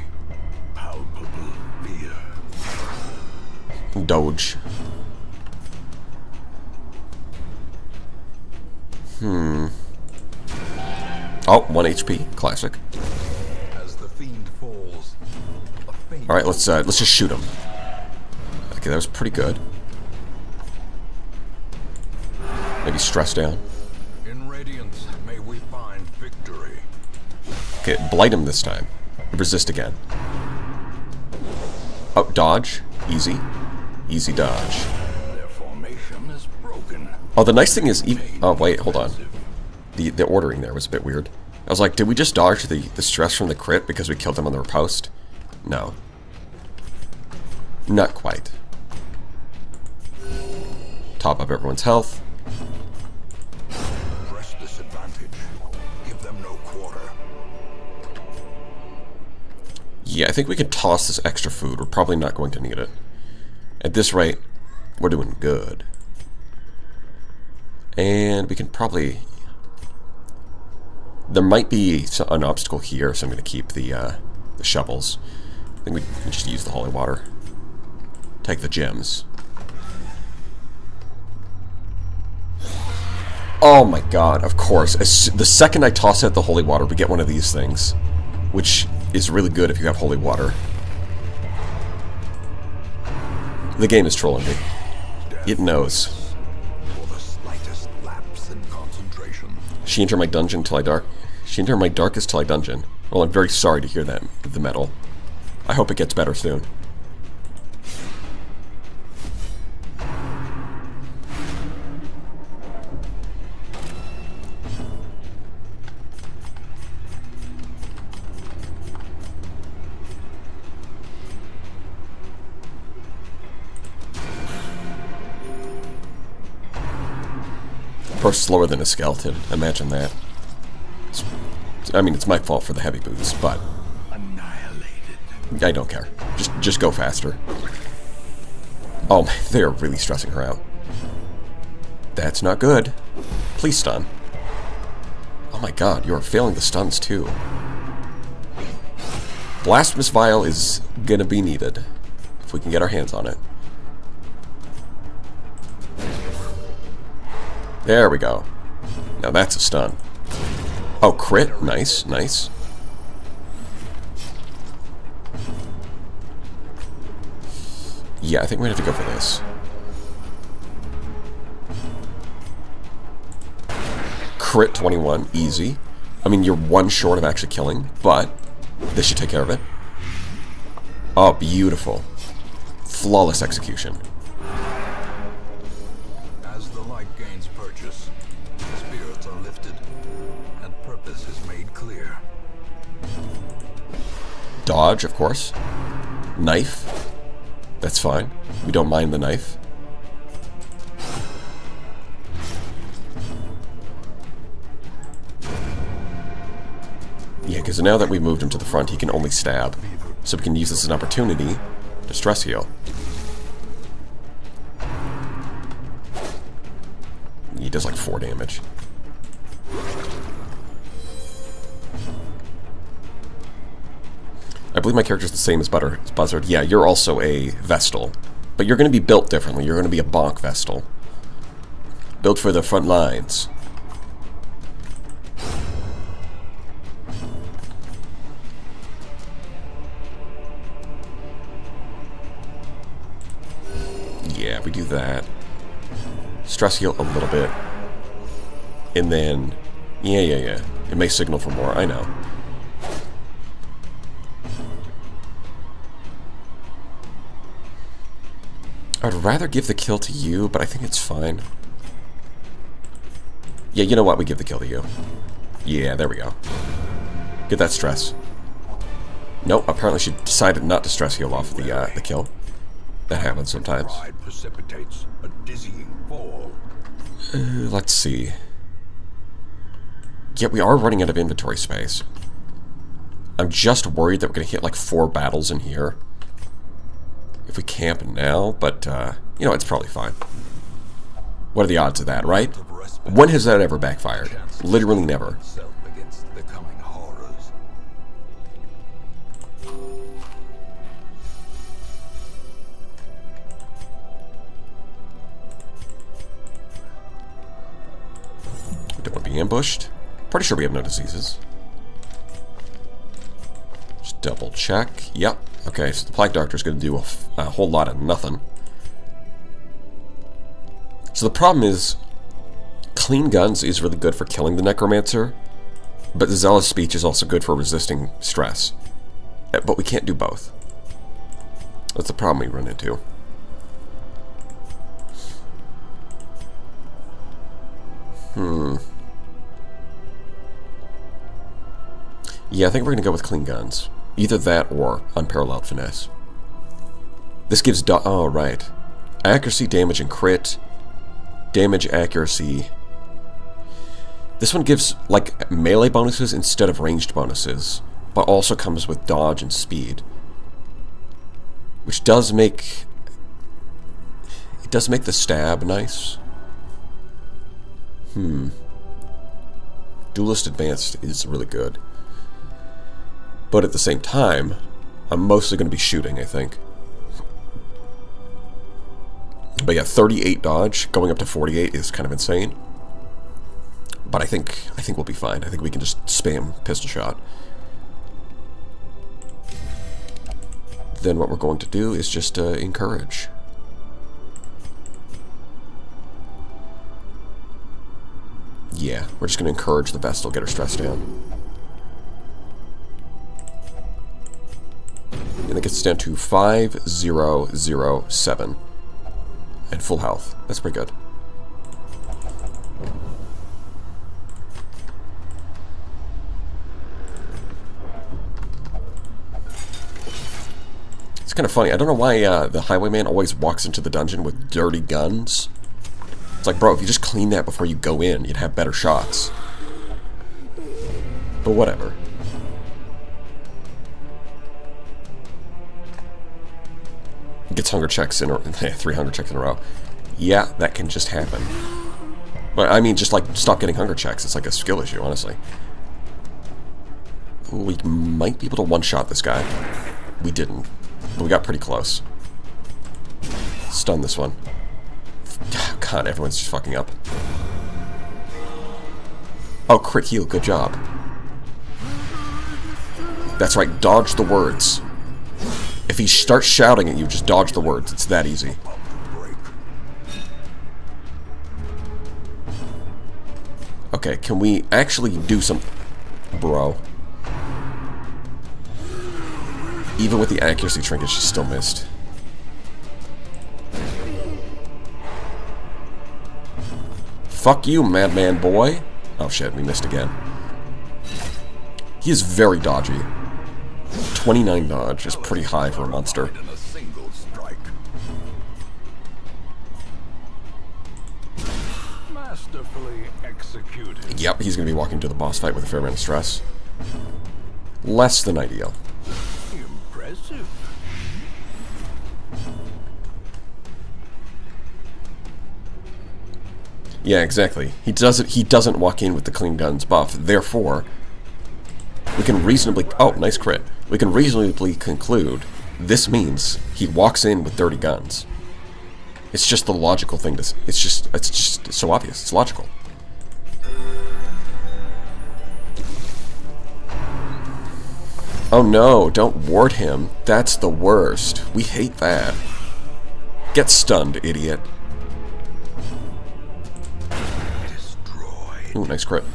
Palpable fear. Doge. Oh, 1 HP. Classic. As the fiend falls, a faint Alright, let's just shoot him. Okay, that was pretty good. Maybe stress down. in radiance may we find victory. Okay, blight him this time. Resist again. Oh, dodge. Easy. Easy dodge. Their formation is broken. Oh, the nice thing is... Oh, wait, hold on. The ordering there was a bit weird. I was like, did we just dodge the stress from the crit because we killed them on the riposte? No. Not quite. Top up everyone's health. Press this advantage. Give them no quarter. Yeah, I think we can toss this extra food. We're probably not going to need it. At this rate, we're doing good. And we can probably... There might be an obstacle here, so I'm going to keep the shovels. I think we can just use the holy water. Take the gems. Oh my god, of course. The second I toss out the holy water, we get one of these things. Which is really good if you have holy water. The game is trolling me. It knows. For the slightest lapse in concentration. She entered my dungeon till I dark. She entered my darkest till I dungeon. Well, I'm very sorry to hear that, the metal. I hope it gets better soon. Of course, slower than a skeleton. Imagine that. I mean, it's my fault for the heavy boots, but... Annihilated. I don't care. Just go faster. Oh, man, they're really stressing her out. That's not good. Please stun. Oh my god, you are failing the stuns too. Blasphemous Vial is gonna be needed if we can get our hands on it. There we go. Now that's a stun. Oh, crit. Nice, nice. Yeah, I think we're gonna have to go for this. Crit 21, easy. I mean, you're one short of actually killing, but this should take care of it. Oh, beautiful. Flawless execution. As the light gains purchase, spirits are lifted, and purpose is made clear. Dodge, of course. Knife. That's fine. We don't mind the knife. Yeah, because now that we've moved him to the front, he can only stab. So we can use this as an opportunity to stress heal. He does like 4 damage. I believe my character's the same as Buzzard. Yeah, you're also a Vestal. But you're going to be built differently. You're going to be a Bonk Vestal. Built for the front lines. Yeah, we do that. Stress heal a little bit. And then... Yeah. It may signal for more, I know. I'd rather give the kill to you, but I think it's fine. Yeah, you know what? We give the kill to you. Yeah, there we go. Get that stress. Nope, apparently she decided not to stress heal off the kill. That happens sometimes. Pride precipitates a dizzying fall. Let's see. Yeah, we are running out of inventory space. I'm just worried that we're going to hit like 4 battles in here. If we camp now, but, you know, it's probably fine. What are the odds of that, right? When has that ever backfired? Literally never. Against the coming horrors. Don't want to be ambushed. Pretty sure we have no diseases. Just double check. Yep. Okay, so the Plague Doctor is going to do a whole lot of nothing. So the problem is, Clean Guns is really good for killing the Necromancer, but the Zealous Speech is also good for resisting stress. But we can't do both. That's the problem we run into. Yeah, I think we're going to go with Clean Guns. Either that or Unparalleled Finesse. This gives... oh, right. Accuracy, damage, and crit. Damage, accuracy. This one gives, like, melee bonuses instead of ranged bonuses. But also comes with dodge and speed. Which does make... It does make the stab nice. Duelist Advanced is really good. But at the same time, I'm mostly going to be shooting, I think. But yeah, 38 dodge, going up to 48 is kind of insane. But I think we'll be fine. I think we can just spam pistol shot. Then what we're going to do is just encourage. Yeah, we're just going to encourage the Vestal, get her stressed down. And it gets down to 5007. And full health. That's pretty good. It's kind of funny. I don't know why the Highwayman always walks into the dungeon with dirty guns. It's like, bro, if you just clean that before you go in, you'd have better shots. But whatever. gets hunger checks in 3 hunger checks in a row. Yeah, that can just happen. But I mean, just like stop getting hunger checks. It's like a skill issue, honestly. We might be able to one-shot this guy. We didn't. But we got pretty close. Stun this one. God, everyone's just fucking up. Oh, crit heal. Good job. That's right. Dodge the words. If he starts shouting at you, just dodge the words. It's that easy. Okay, can we actually do something? Bro. Even with the accuracy trinket, she still missed. Fuck you, madman boy. Oh shit, we missed again. He is very dodgy. 29 dodge is pretty high for a monster. Yep, he's going to be walking to the boss fight with a fair amount of stress. Less than ideal. Impressive. Yeah, exactly. He doesn't walk in with the clean guns buff. Therefore, we can reasonably... Oh, nice crit. We can reasonably conclude this means he walks in with dirty guns. It's just the logical thing to... It's just so obvious. It's logical. Oh no, don't ward him. That's the worst. We hate that. Get stunned, idiot. Destroyed. Ooh, nice crit.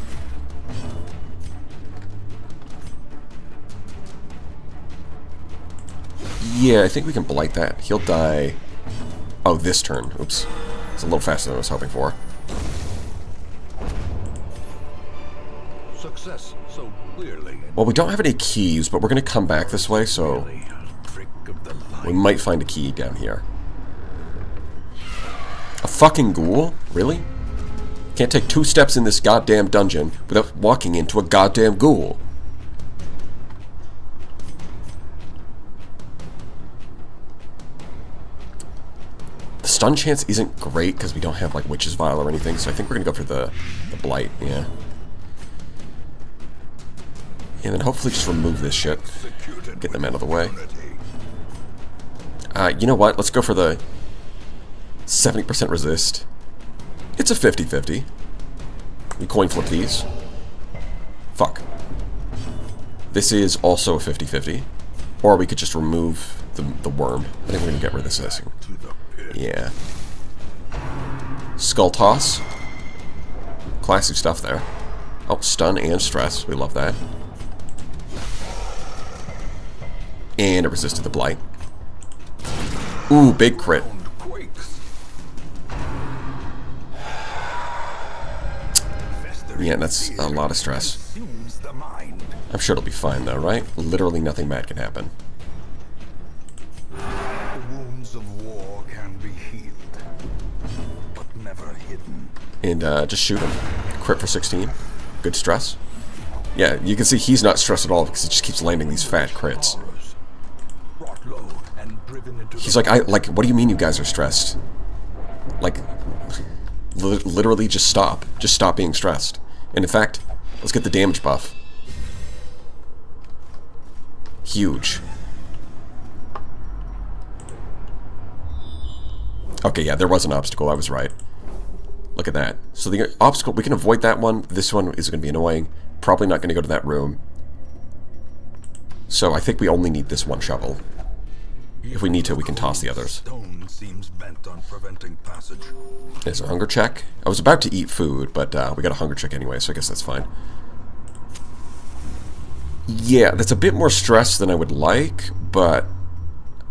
Yeah, I think we can blight that. He'll die... Oh, this turn. Oops. It's a little faster than I was hoping for. Success so clearly. Well, we don't have any keys, but we're going to come back this way, so we might find a key down here. A fucking ghoul? Really? Can't take 2 steps in this goddamn dungeon without walking into a goddamn ghoul. The stun chance isn't great because we don't have like Witch's Vial or anything, so I think we're going to go for the blight, yeah. And then hopefully just remove this shit. Get them out of the way. You know what? Let's go for the 70% resist. It's a 50-50. We coin flip these. Fuck. This is also a 50-50. Or we could just remove the worm. I think we're going to get rid of this. Yeah. Skull Toss. Classic stuff there. Oh, stun and stress. We love that. And it resisted the blight. Ooh, big crit. Yeah, that's a lot of stress. I'm sure it'll be fine though, right? Literally nothing bad can happen. The wounds of war can be healed, but never hidden. And just shoot him. Crit for 16. Good stress. Yeah, you can see he's not stressed at all because he just keeps landing these fat crits. He's like, what do you mean you guys are stressed? Like, literally just stop. Just stop being stressed. And in fact, let's get the damage buff. Huge. Okay, yeah, there was an obstacle. I was right. Look at that. So the obstacle, we can avoid that one. This one is going to be annoying. Probably not going to go to that room. So I think we only need this one shovel. If we need to, we can toss the others. Stone seems bent on preventing passage. There's a hunger check. I was about to eat food, but we got a hunger check anyway, so I guess that's fine. Yeah, that's a bit more stress than I would like, but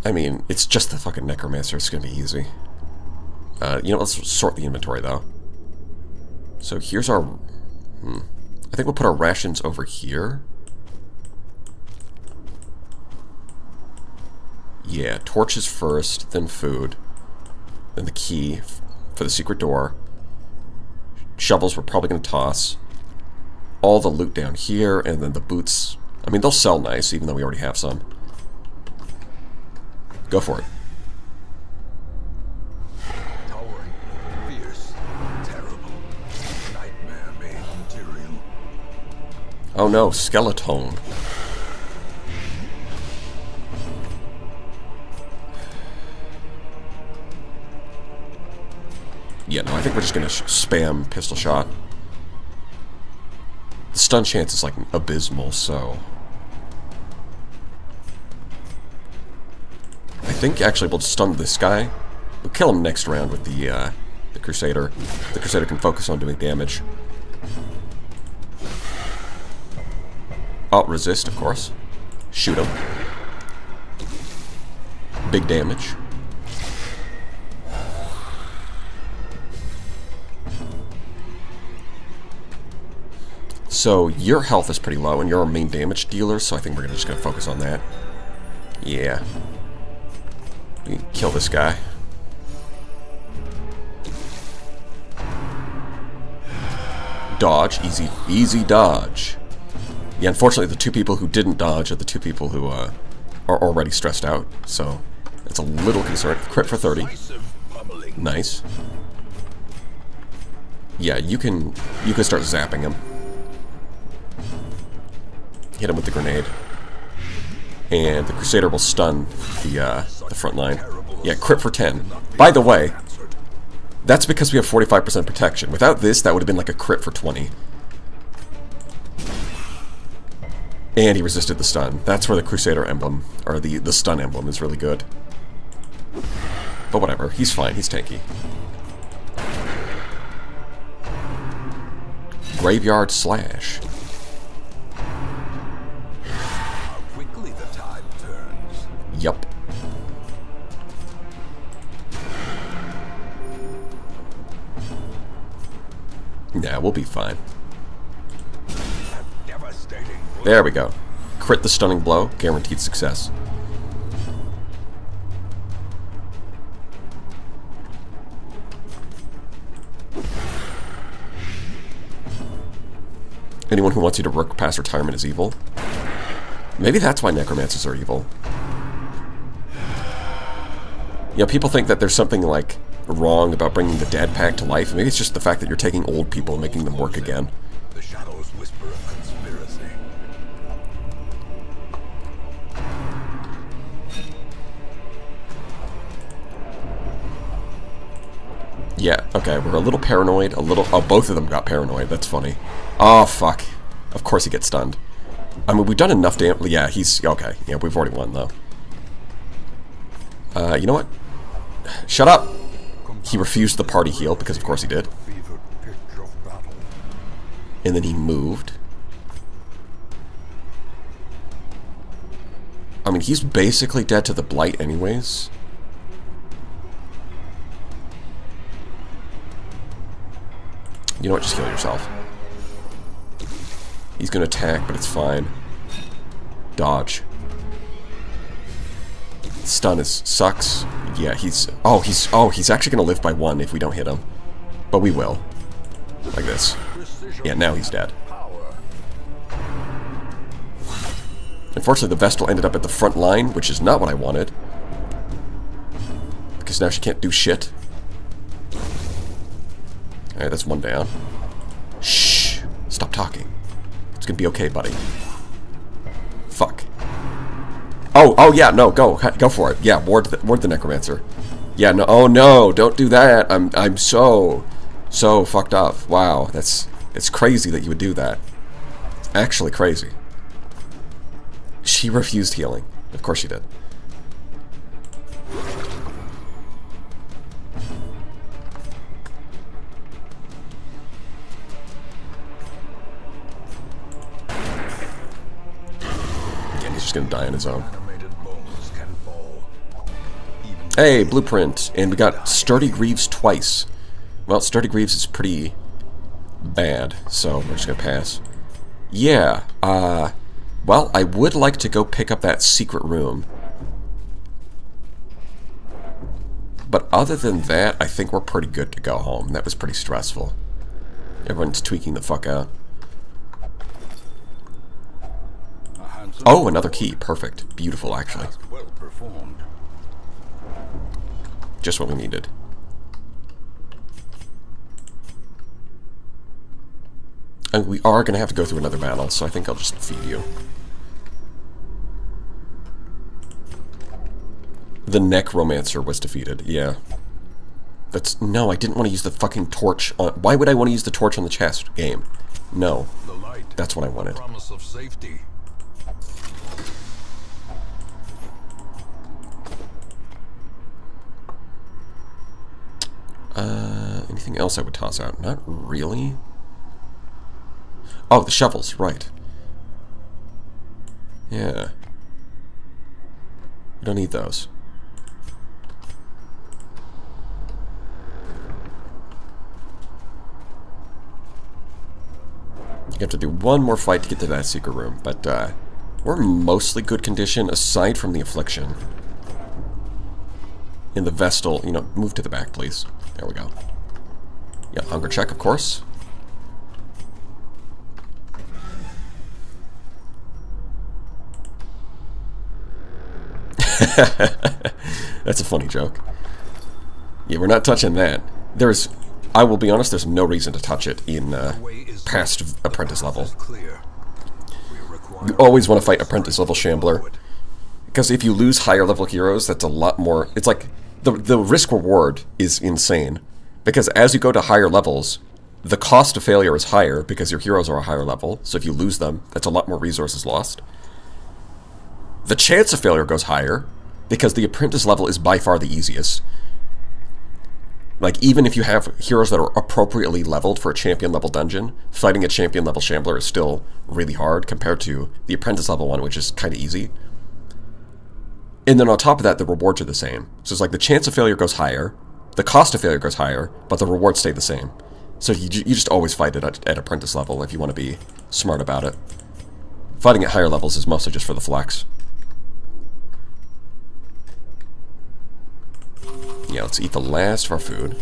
I mean, it's just the fucking Necromancer. It's gonna be easy. You know, let's sort the inventory though. So here's our... I think we'll put our rations over here. Yeah, torches first, then food, then the key for the secret door. Shovels we're probably going to toss. All the loot down here, and then the boots. I mean, they'll sell nice, even though we already have some. Go for it. Oh no, skeleton. Yeah, no, I think we're just gonna spam pistol shot. The stun chance is like abysmal, so I think actually we'll stun this guy. We'll kill him next round with the Crusader. The Crusader can focus on doing damage. Oh, resist, of course. Shoot him. Big damage. So, your health is pretty low, and you're our main damage dealer, so I think we're just gonna focus on that. Yeah. We can kill this guy. Dodge. Easy dodge. Yeah, unfortunately, the two people who didn't dodge are the two people who are already stressed out, so it's a little concerning. Crit for 30. Nice. Yeah, you can start zapping him. Hit him with the grenade. And the Crusader will stun the front line. Yeah, crit for 10. By the way, that's because we have 45% protection. Without this, that would have been like a crit for 20. And he resisted the stun. That's where the Crusader emblem, or the stun emblem, is really good. But whatever, he's fine, he's tanky. Graveyard Slash. How quickly the tide turns. Yup. Nah, we'll be fine. Devastating. There we go. Crit the stunning blow, guaranteed success. Anyone who wants you to work past retirement is evil. Maybe that's why necromancers are evil. You know, people think that there's something like wrong about bringing the dead back to life. Maybe it's just the fact that you're taking old people and making them work again. The shadows whisper a conspiracy. Yeah, okay, we're a little paranoid, oh, both of them got paranoid, that's funny. Oh, fuck. Of course he gets stunned. I mean, we've done enough damage. Yeah, he's, okay, yeah, we've already won, though. You know what? Shut up! He refused the party heal, because of course he did. And then he moved. I mean, he's basically dead to the blight anyways. You know what, just heal yourself. He's gonna attack, but it's fine. Dodge. Stun sucks. Yeah, he's actually gonna live by 1 if we don't hit him. But we will. Like this. Yeah, now he's dead. Unfortunately, the Vestal ended up at the front line, which is not what I wanted. Because now she can't do shit. Alright, that's 1 down. Shh! Stop talking. It's gonna be okay, buddy. Fuck. Oh yeah, no, go for it. Yeah, ward the Necromancer. Yeah, no, oh no, don't do that. I'm so fucked up. Wow, it's crazy that you would do that. It's actually crazy. She refused healing. Of course she did. He's gonna die on his own. Hey, blueprint, and we got Sturdy Greaves twice. Well, Sturdy Greaves is pretty bad, so we're just gonna pass. Yeah, well, I would like to go pick up that secret room. But other than that, I think we're pretty good to go home. That was pretty stressful. Everyone's tweaking the fuck out. Oh, another key. Perfect. Beautiful, actually. Well performed. Just what we needed. And we are going to have to go through another battle, so I think I'll just feed you. The Necromancer was defeated, yeah. No, I didn't want to use the fucking torch on... Why would I want to use the torch on the chest game? No. The light. That's what I wanted. Promise of safety. Anything else I would toss out? Not really. Oh, the shovels, right. Yeah. We don't need those. You have to do one more fight to get to that secret room, but we're mostly good condition aside from the affliction. In the Vestal, you know, move to the back, please. There we go. Yeah, hunger check, of course. That's a funny joke. Yeah, we're not touching that. I will be honest, there's no reason to touch it in past apprentice level. You always want to fight apprentice level Shambler. Because if you lose higher level heroes, that's a lot more... It's like, the risk reward is insane. Because as you go to higher levels, the cost of failure is higher because your heroes are a higher level. So if you lose them, that's a lot more resources lost. The chance of failure goes higher because the apprentice level is by far the easiest. Like, even if you have heroes that are appropriately leveled for a champion level dungeon, fighting a champion level Shambler is still really hard compared to the apprentice level one, which is kind of easy. And then on top of that, the rewards are the same. So it's like the chance of failure goes higher, the cost of failure goes higher, but the rewards stay the same. So you just always fight it at apprentice level if you want to be smart about it. Fighting at higher levels is mostly just for the flex. Yeah, let's eat the last of our food.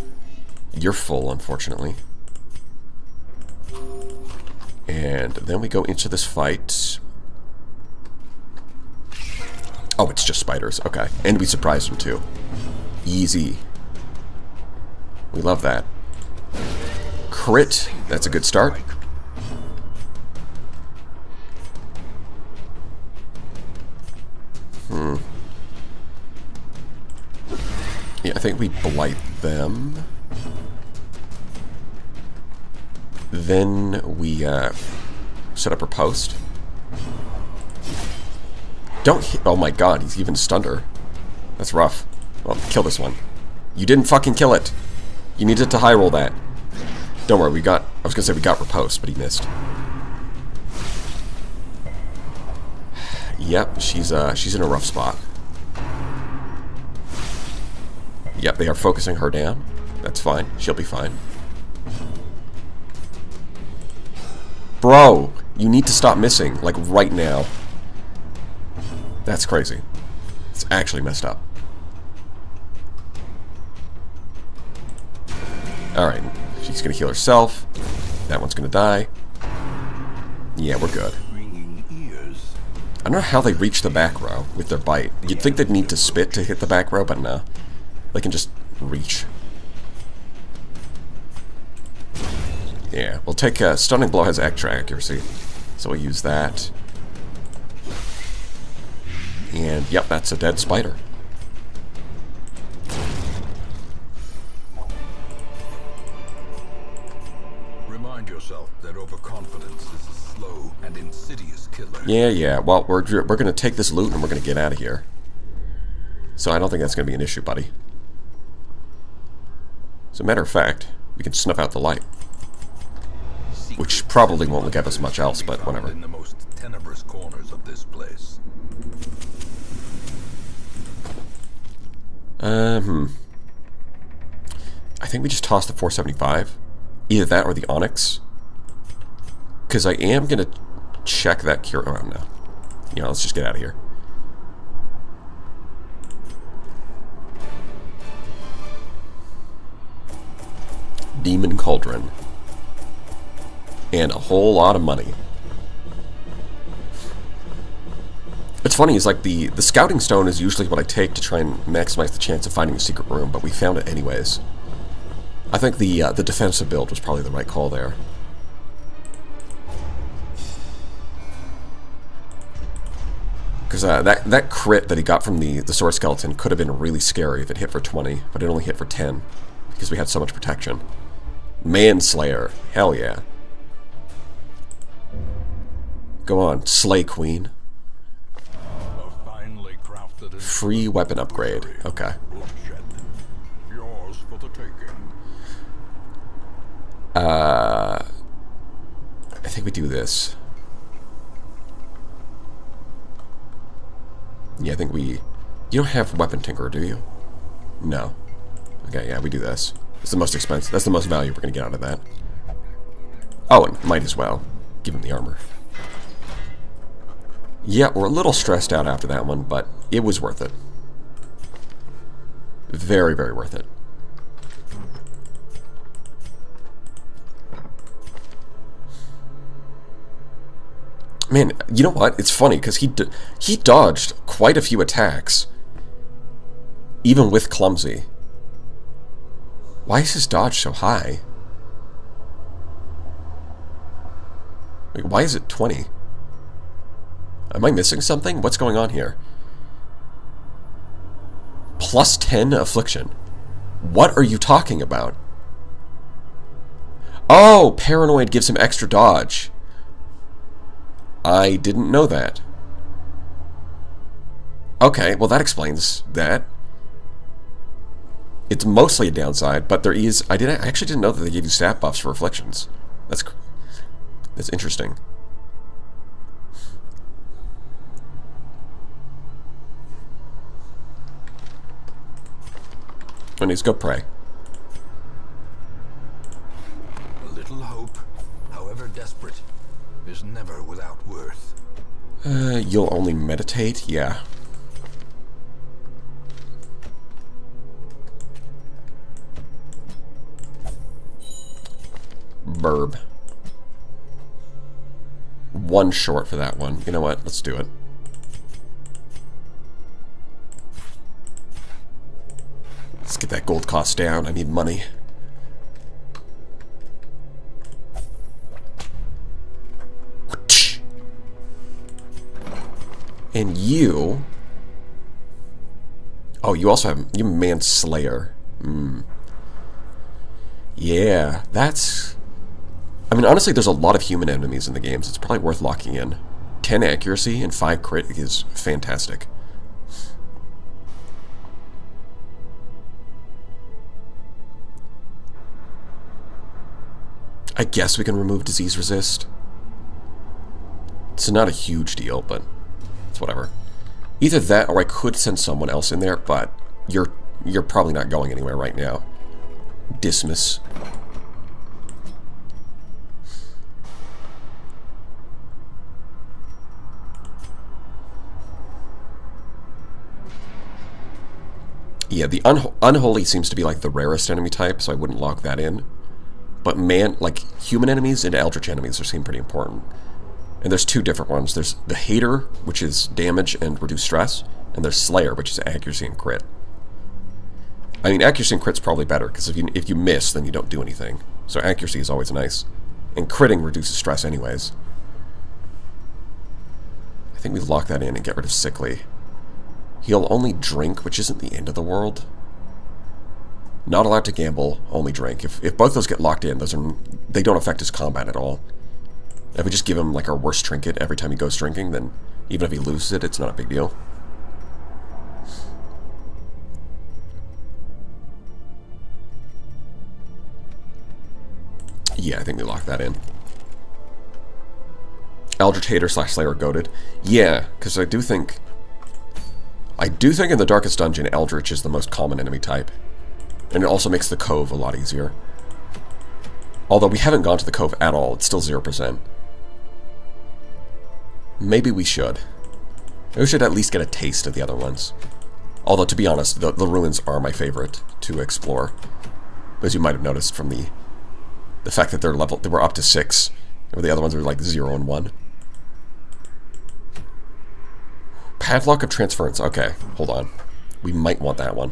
You're full, unfortunately. And then we go into this fight. Oh, it's just spiders. Okay. And we surprised them, too. Easy. We love that. Crit. That's a good start. Yeah, I think we blight them. Then we set up our post. Don't hit. Oh my god, he's even stunned her. That's rough. Well, kill this one. You didn't fucking kill it. You needed to high roll that. Don't worry, I was gonna say we got riposte, but he missed. Yep, she's in a rough spot. Yep, they are focusing her down. That's fine. She'll be fine. Bro, you need to stop missing, like, right now. That's crazy. It's actually messed up. Alright, she's gonna heal herself. That one's gonna die. Yeah, we're good. I don't know how they reach the back row with their bite. You'd think they'd need to spit to hit the back row, but no. They can just reach. Yeah, we'll take Stunning Blow has extra accuracy, so we'll use that. And yep, that's a dead spider. Remind yourself that overconfidence is a slow and insidious killer. Yeah. Well, we're gonna take this loot and we're gonna get out of here. So I don't think that's gonna be an issue, buddy. As a matter of fact, we can snuff out the light. Which probably won't give us much else, but whatever. In the most tenebrous corners of this place. I think we just toss the 475. Either that or the Onyx. Because I am going to check that cure. Oh, no. You know, let's just get out of here. Demon Cauldron. And a whole lot of money. It's funny, it's like the Scouting Stone is usually what I take to try and maximize the chance of finding a secret room, but we found it anyways. I think the defensive build was probably the right call there. Because that crit that he got from the sword skeleton could have been really scary if it hit for 20, but it only hit for 10 because we had so much protection. Manslayer, hell yeah. Go on, slay queen. A finely crafted and Free weapon upgrade. Okay. bloodshed. Yours for the taking. I think we do this. Yeah, I think we... You don't have weapon tinker, do you? No. Okay, yeah, we do this. It's the most expensive. That's the most value we're going to get out of that. Oh, and might as well give him the armor. Yeah, we're a little stressed out after that one, but it was worth it. Very, very worth it. Man, you know what? It's funny, because he dodged quite a few attacks. Even with Clumsy. Why is his dodge so high? Like, why is it 20? Am I missing something? What's going on here? Plus 10 affliction. What are you talking about? Oh, paranoid gives him extra dodge. I didn't know that. Okay, well that explains that. It's mostly a downside, but there is... I actually didn't know that they gave you stat buffs for afflictions. That's interesting. Anyways, go pray. A little hope, however desperate, is never without worth. You'll only meditate? Yeah. Burb. One short for that one. You know what? Let's do it. Let's get that gold cost down. I need money. And you... Oh, you also have... You Manslayer. Yeah, that's... I mean, honestly, there's a lot of human enemies in the games. It's probably worth locking in. 10 accuracy and 5 crit is fantastic. I guess we can remove disease resist. It's not a huge deal, but it's whatever. Either that, or I could send someone else in there, but you're probably not going anywhere right now. Dismiss. Yeah, the Unholy seems to be like the rarest enemy type, so I wouldn't lock that in. But like human enemies and Eldritch enemies seem pretty important. And there's two different ones. There's the Hater, which is damage and reduce stress, and there's Slayer, which is accuracy and crit. I mean, accuracy and crit's probably better, because if you miss, then you don't do anything. So accuracy is always nice. And critting reduces stress anyways. I think we lock that in and get rid of Sickly. He'll only drink, which isn't the end of the world. Not allowed to gamble, only drink. If both those get locked in, they don't affect his combat at all. If we just give him like our worst trinket every time he goes drinking, then even if he loses it, it's not a big deal. Yeah, I think we lock that in. Eldritch Hater / Slayer Goated. Yeah, because I do think in the Darkest Dungeon, Eldritch is the most common enemy type. And it also makes the Cove a lot easier. Although we haven't gone to the Cove at all, it's still 0%. Maybe we should. Maybe we should at least get a taste of the other ones. Although, to be honest, the ruins are my favorite to explore. As you might have noticed from the fact that they were up to 6, or the other ones were like 0 and 1. Padlock of Transference. Okay, hold on. We might want that one.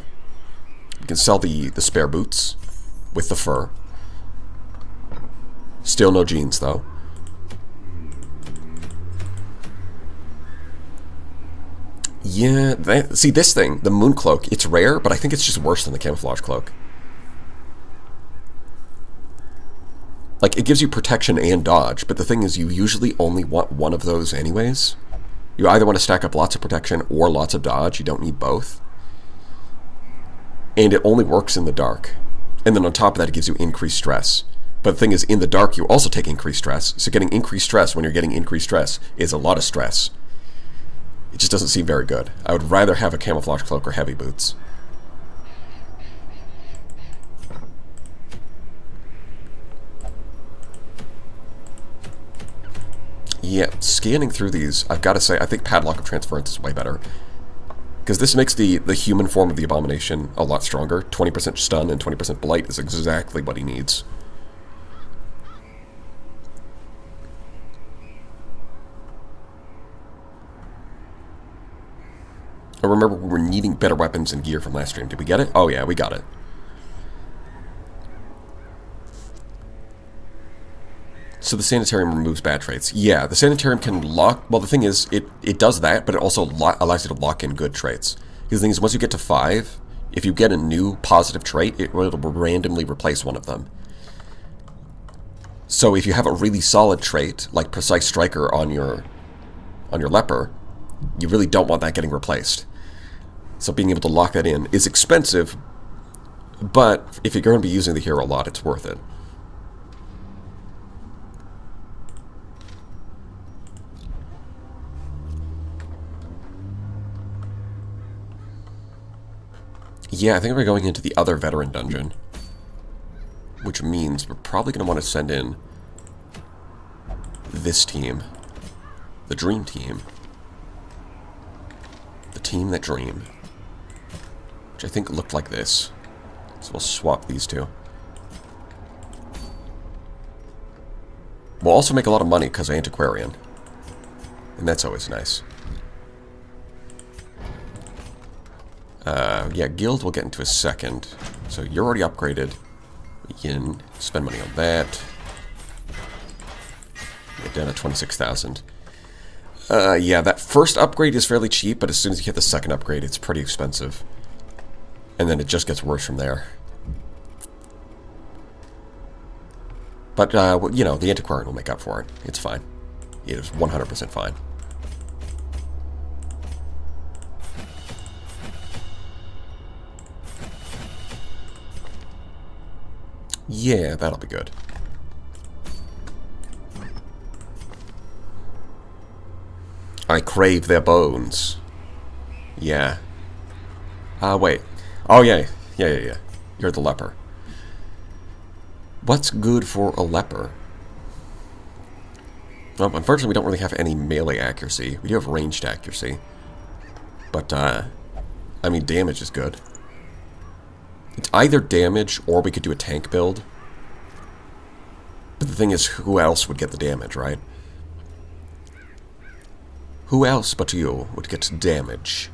We can sell the spare boots with the fur. Still no jeans, though. Yeah, see this thing, the Moon Cloak, it's rare, but I think it's just worse than the Camouflage Cloak. Like, it gives you protection and dodge, but the thing is you usually only want one of those anyways. You either want to stack up lots of protection or lots of dodge. You don't need both. And it only works in the dark. And then on top of that, it gives you increased stress. But the thing is, in the dark, you also take increased stress. So getting increased stress when you're getting increased stress is a lot of stress. It just doesn't seem very good. I would rather have a Camouflage Cloak or Heavy Boots. Yeah, scanning through these, I've got to say, I think Padlock of Transference is way better. Because this makes the human form of the Abomination a lot stronger. 20% stun and 20% blight is exactly what he needs. I remember we were needing better weapons and gear from last stream. Did we get it? Oh yeah, we got it. So the Sanitarium removes bad traits. Yeah, the Sanitarium can lock... Well, the thing is, it does that, but it also allows you to lock in good traits. Because the thing is, once you get to 5, if you get a new positive trait, it will randomly replace one of them. So if you have a really solid trait, like Precise Striker on your Leper, you really don't want that getting replaced. So being able to lock that in is expensive, but if you're going to be using the hero a lot, it's worth it. Yeah, I think we're going into the other veteran dungeon, which means we're probably going to want to send in this team, the Dream Team, the team that dream, which I think looked like this. So we'll swap these two. We'll also make a lot of money because of Antiquarian, and that's always nice. Yeah, Guild we'll get into a second. So you're already upgraded. We can spend money on that. Get down to 26,000. Yeah, that first upgrade is fairly cheap, but as soon as you hit the second upgrade, it's pretty expensive. And then it just gets worse from there. But, you know, the Antiquarian will make up for it. It's fine. It is 100% fine. Yeah, that'll be good. I crave their bones. Yeah. Wait. Oh, yeah. Yeah. You're the leper. What's good for a leper? Well, unfortunately, we don't really have any melee accuracy. We do have ranged accuracy. But, I mean, damage is good. It's either damage, or we could do a tank build. But the thing is, who else would get the damage, right? Who else but you would get damage?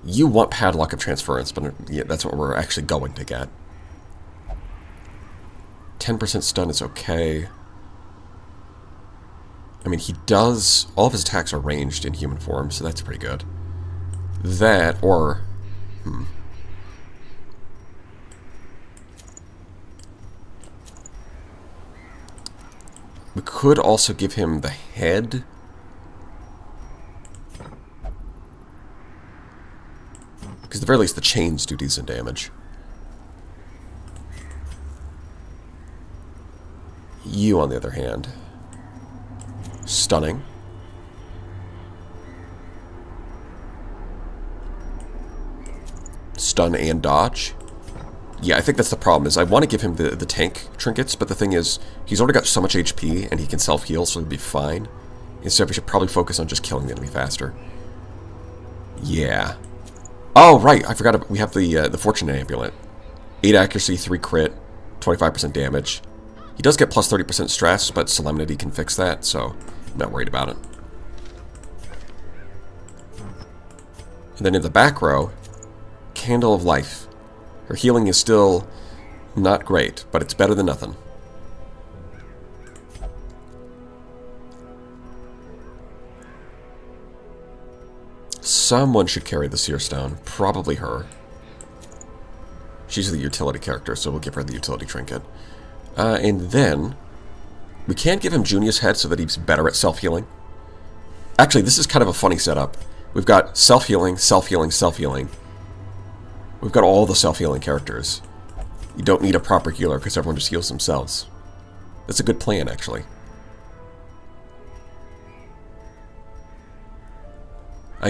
You want Padlock of Transference, but yeah, that's what we're actually going to get. 10% stun is okay. I mean, he does... All of his attacks are ranged in human form, so that's pretty good. That, or... We could also give him the head. Because at the very least, the chains do decent damage. You, on the other hand, stunning. Stun and dodge. Yeah, I think that's the problem, is I want to give him the tank trinkets, but the thing is, he's already got so much HP, and he can self-heal, so he'll be fine. Instead, we should probably focus on just killing the enemy faster. Yeah. Oh, right, I forgot, we have the Fortune Amulet. 8 accuracy, 3 crit, 25% damage. He does get plus 30% stress, but Solemnity can fix that, so I'm not worried about it. And then in the back row, Candle of Life. Her healing is still not great, but it's better than nothing. Someone should carry the Seer Stone. Probably her. She's the utility character, so we'll give her the utility trinket. And then, we can give him Junia's head so that he's better at self-healing. Actually, this is kind of a funny setup. We've got self-healing, self-healing, self-healing. We've got all the self-healing characters. You don't need a proper healer because everyone just heals themselves. That's a good plan, actually.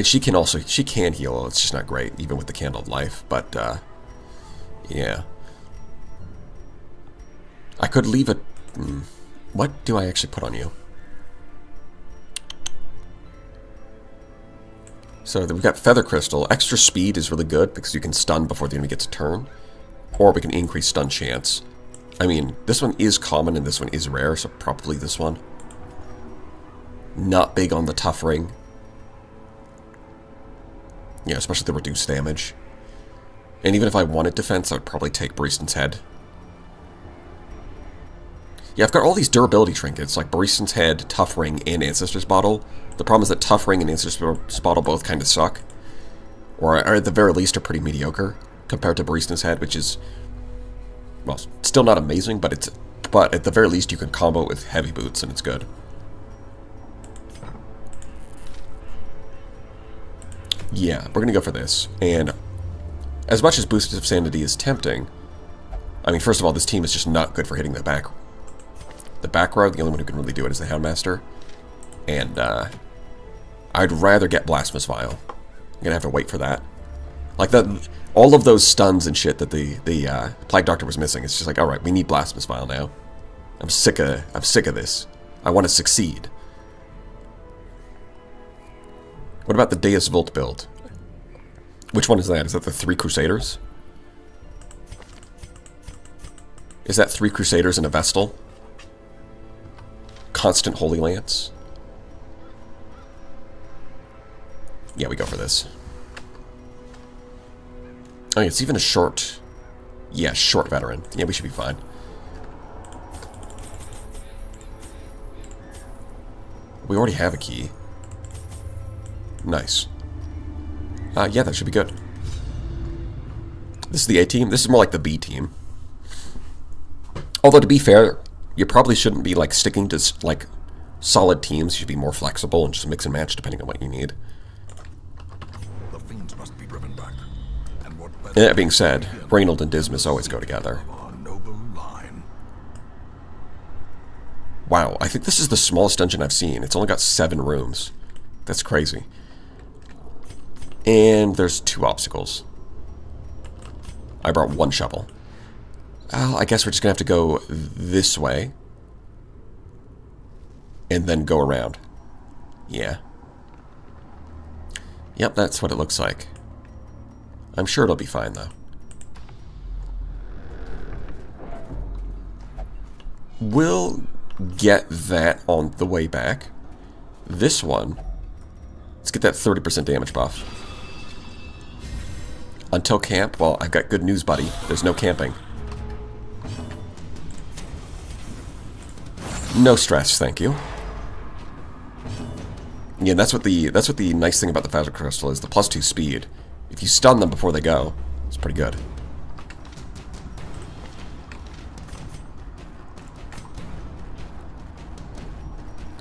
She can heal. It's just not great, even with the Candle of Life. But, yeah. I could leave it... What do I actually put on you? So we've got Feather Crystal. Extra speed is really good because you can stun before the enemy gets a turn. Or we can increase stun chance. I mean, this one is common and this one is rare, so probably this one. Not big on the tough ring. Yeah, especially the reduced damage. And even if I wanted defense, I would probably take Bariston's head. Yeah, I've got all these durability trinkets, like Bariston's head, Tough Ring, and Ancestor's Bottle. The problem is that Tough Ring and Ancestor's Bottle both kind of suck. Or at the very least are pretty mediocre, compared to Bariston's head, which is... well, still not amazing, but at the very least you can combo it with Heavy Boots, and it's good. Yeah, we're gonna go for this. And as much as Boost of Sanity is tempting, I mean, first of all, this team is just not good for hitting the back row. The only one who can really do it is the Houndmaster. And I'd rather get Blasphemous Vial. I'm gonna have to wait for that. Like all of those stuns and shit that the Plague Doctor was missing. It's just like, all right, we need Blasphemous Vial now. I'm sick of this. I want to succeed. What about the Deus Vult build? Which one is that? Is that the 3 Crusaders? Is that 3 Crusaders and a Vestal? Constant Holy Lance? Yeah, we go for this. Oh, it's even a short... yeah, short veteran. Yeah, we should be fine. We already have a key. Nice. Yeah, that should be good. This is the A team. This is more like the B team. Although, to be fair, you probably shouldn't be, like, sticking to, like, solid teams. You should be more flexible and just mix and match depending on what you need. The fiends must be driven back. And what better... That being said, Reynold and Dismas always go together. Our noble line. Wow, I think this is the smallest dungeon I've seen. It's only got 7 rooms. That's crazy. And there's 2 obstacles. I brought 1 shovel. Well, I guess we're just going to have to go this way. And then go around. Yeah. Yep, that's what it looks like. I'm sure it'll be fine, though. We'll get that on the way back. This one, let's get that 30% damage buff. Until camp, well, I've got good news, buddy. There's no camping. No stress, thank you. Yeah, that's what the nice thing about the Feather Crystal is, the +2 speed. If you stun them before they go, it's pretty good.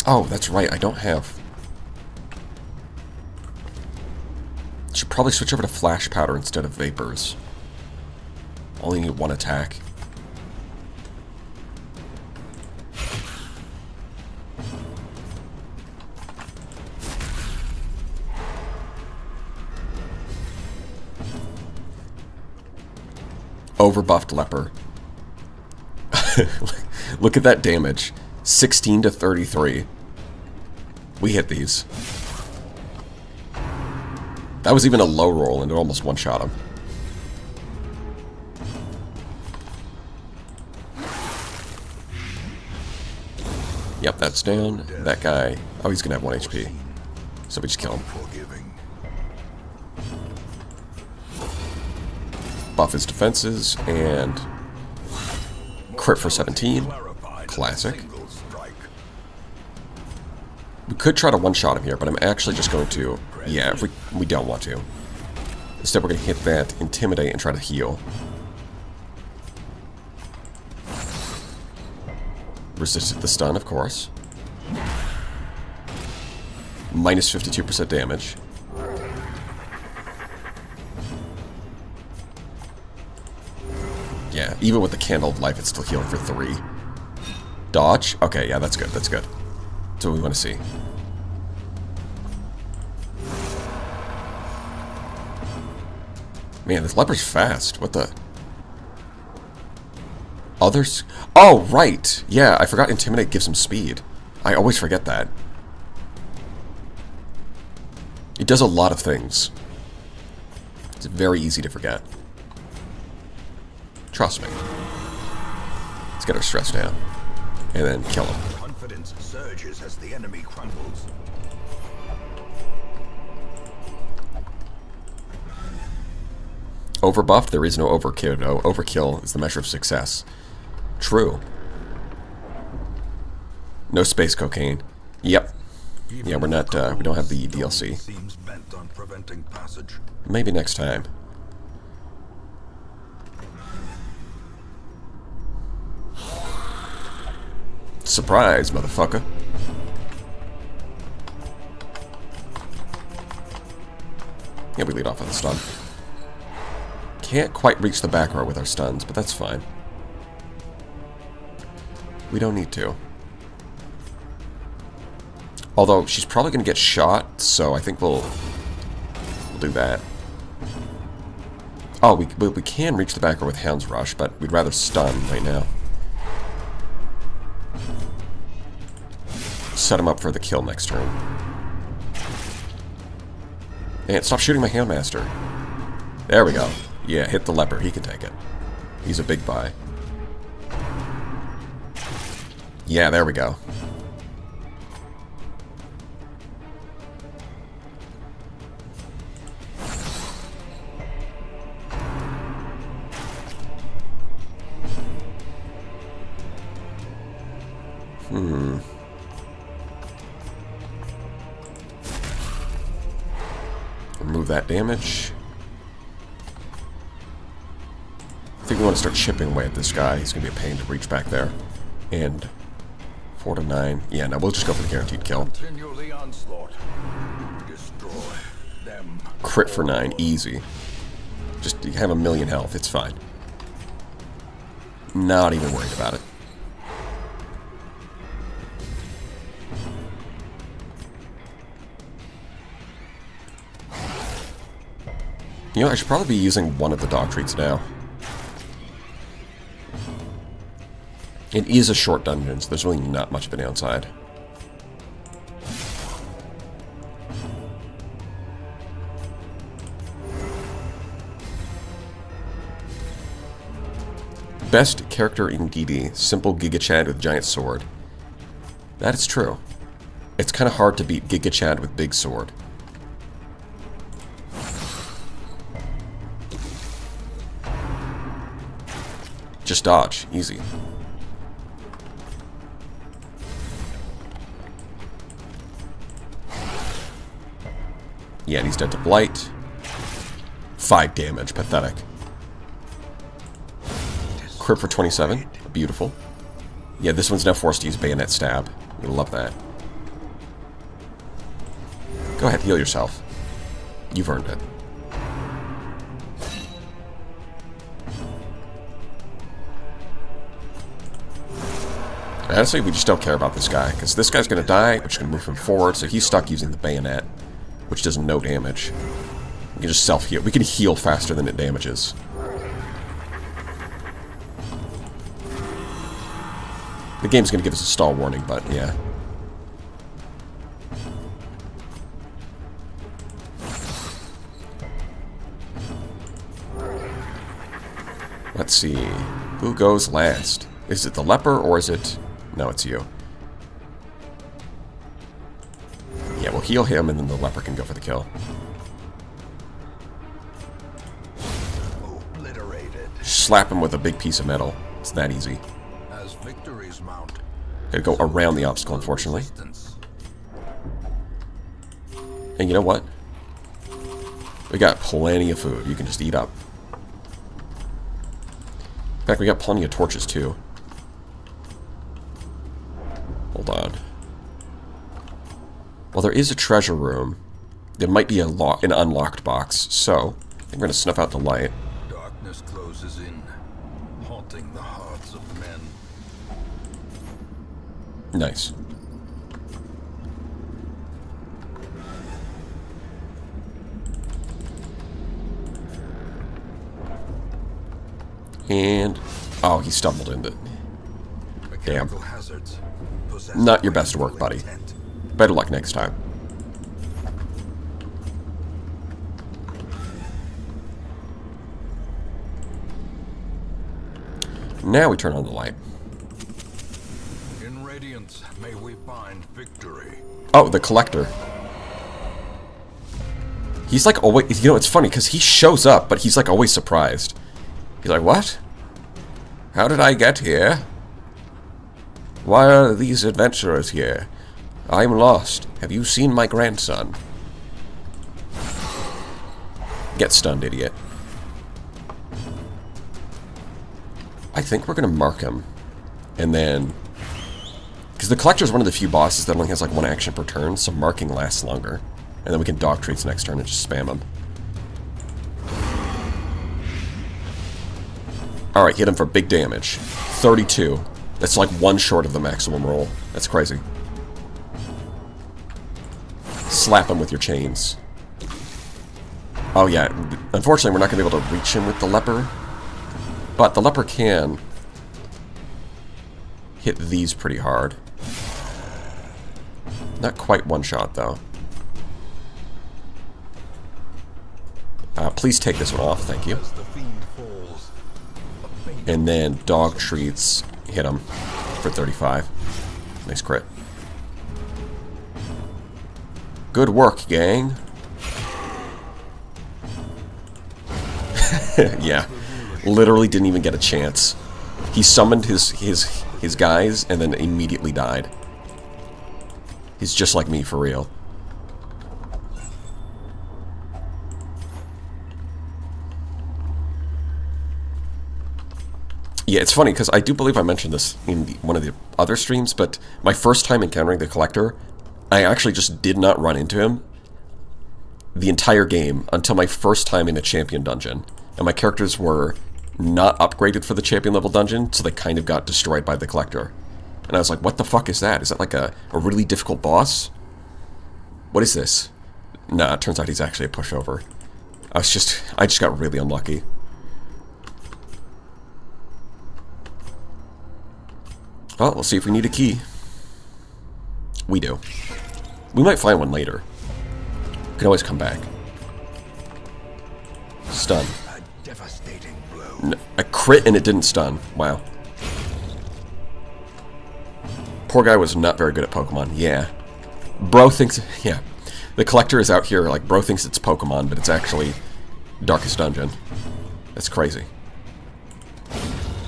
Oh, that's right, I don't have... should probably switch over to Flash Powder instead of Vapors. Only need 1 attack. Overbuffed Leper. Look at that damage. 16 to 33. We hit these. That was even a low roll, and it almost one-shot him. Yep, that's down. That guy... oh, he's gonna have 1 HP. So we just kill him. Buff his defenses, and... crit for 17. Classic. We could try to one-shot him here, but I'm actually just going to... Yeah, if we don't want to. Instead, we're going to hit that, intimidate, and try to heal. Resisted the stun, of course. Minus 52% damage. Yeah, even with the Candle of Life, it's still healing for 3. Dodge? Okay, yeah, that's good, that's good. That's what we want to see. Man, this leper's fast. What the... Others? Oh, right! Yeah, I forgot Intimidate gives him speed. I always forget that. It does a lot of things. It's very easy to forget. Trust me. Let's get our stress down. And then kill him. Confidence surges as the enemy crumbles. Overbuffed, there is no overkill. No, overkill is the measure of success. True. No space cocaine. Yep. Yeah, we're not. We don't have the DLC. Seems bent on preventing passage. Maybe next time. Surprise, motherfucker. Yeah, we lead off with a stun. Can't quite reach the back row with our stuns, but that's fine. We don't need to. Although, she's probably going to get shot, so I think we'll do that. Oh, we can reach the back row with Hound's Rush, but we'd rather stun right now. Set him up for the kill next turn. And stop shooting my Houndmaster. There we go. Yeah, hit the leper. He can take it. He's a big buy. Yeah, there we go. Remove that damage. I think we want to start chipping away at this guy. He's going to be a pain to reach back there. And 4 to 9. Yeah, no, we'll just go for the guaranteed kill. Continue the onslaught. Destroy them. Crit for 9, easy. Just you have 1,000,000 health, it's fine. Not even worried about it. You know, I should probably be using one of the dog treats now. It is a short dungeon, so there's really not much of a downside. Best character in DD, simple Giga Chad with giant sword. That is true. It's kind of hard to beat Giga Chad with big sword. Just dodge, easy. Yeah, and he's dead to Blight. 5 damage, pathetic. Crit for 27, beautiful. Yeah, this one's now forced to use Bayonet Stab. We love that. Go ahead, heal yourself. You've earned it. Honestly, we just don't care about this guy, because this guy's going to die, which is going to move him forward, so he's stuck using the bayonet, which does no damage. We can just self-heal. We can heal faster than it damages. The game's going to give us a stall warning, but yeah. Let's see. Who goes last? Is it the leper, or is it... No, it's you. Yeah, we'll heal him, and then the leper can go for the kill. Obliterated. Slap him with a big piece of metal. It's that easy. As victories mount. Gotta go around the obstacle, unfortunately. Resistance. And you know what? We got plenty of food. You can just eat up. In fact, we got plenty of torches, too. Hold on. Well, there is a treasure room. There might be an unlocked box, so I think we're going to snuff out the light. Darkness closes in, haunting the hearts of men. Nice. And... oh, he stumbled into it. Damn. Hazards Not your best work, buddy. Better luck next time. Now we turn on the light. In Radiance, may we find victory. Oh, the Collector. He's like always... you know, it's funny, because he shows up, but he's like always surprised. He's like, what? How did I get here? Why are these adventurers here? I'm lost. Have you seen my grandson? Get stunned, idiot. I think we're going to mark him. And then... because the Collector is one of the few bosses that only has like one action per turn, so marking lasts longer. And then we can dog treats next turn and just spam him. Alright, hit him for big damage. 32. That's like one short of the maximum roll. That's crazy. Slap him with your chains. Oh yeah, unfortunately we're not going to be able to reach him with the leper. But the leper can hit these pretty hard. Not quite one shot though. Please take this one off, thank you. And then dog treats, hit him for 35. Nice crit. Good work, gang. Yeah, literally didn't even get a chance. He summoned his guys and then immediately died. He's just like me for real. Yeah, it's funny, because I do believe I mentioned this in one of the other streams, but my first time encountering the Collector, I actually just did not run into him the entire game until my first time in a champion dungeon. And my characters were not upgraded for the champion level dungeon, so they kind of got destroyed by the Collector. And I was like, what the fuck is that? Is that like a really difficult boss? What is this? Nah, it turns out he's actually a pushover. I just got really unlucky. Well, we'll see if we need a key. We do. We might find one later. We can always come back. Stun. A devastating blow. No, a crit and it didn't stun. Wow. Poor guy was not very good at Pokemon. Yeah. Bro thinks... yeah. The Collector is out here, like, bro thinks it's Pokemon, but it's actually Darkest Dungeon. That's crazy.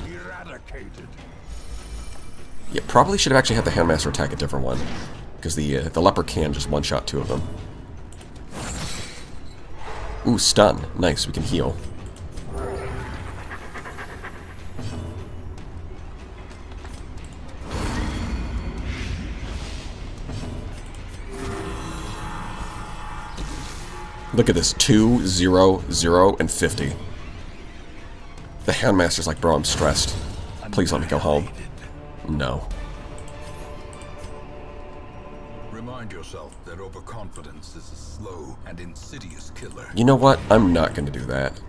Eradicated. Yeah, probably should have actually had the Handmaster attack a different one. Because the leper can just one-shot two of them. Ooh, stun. Nice, we can heal. Look at this. 2, 0, 0, and 50. The Handmaster's like, bro, I'm stressed. Please let me go home. No. Remind yourself that overconfidence is a slow and insidious killer. You know what? I'm not going to do that.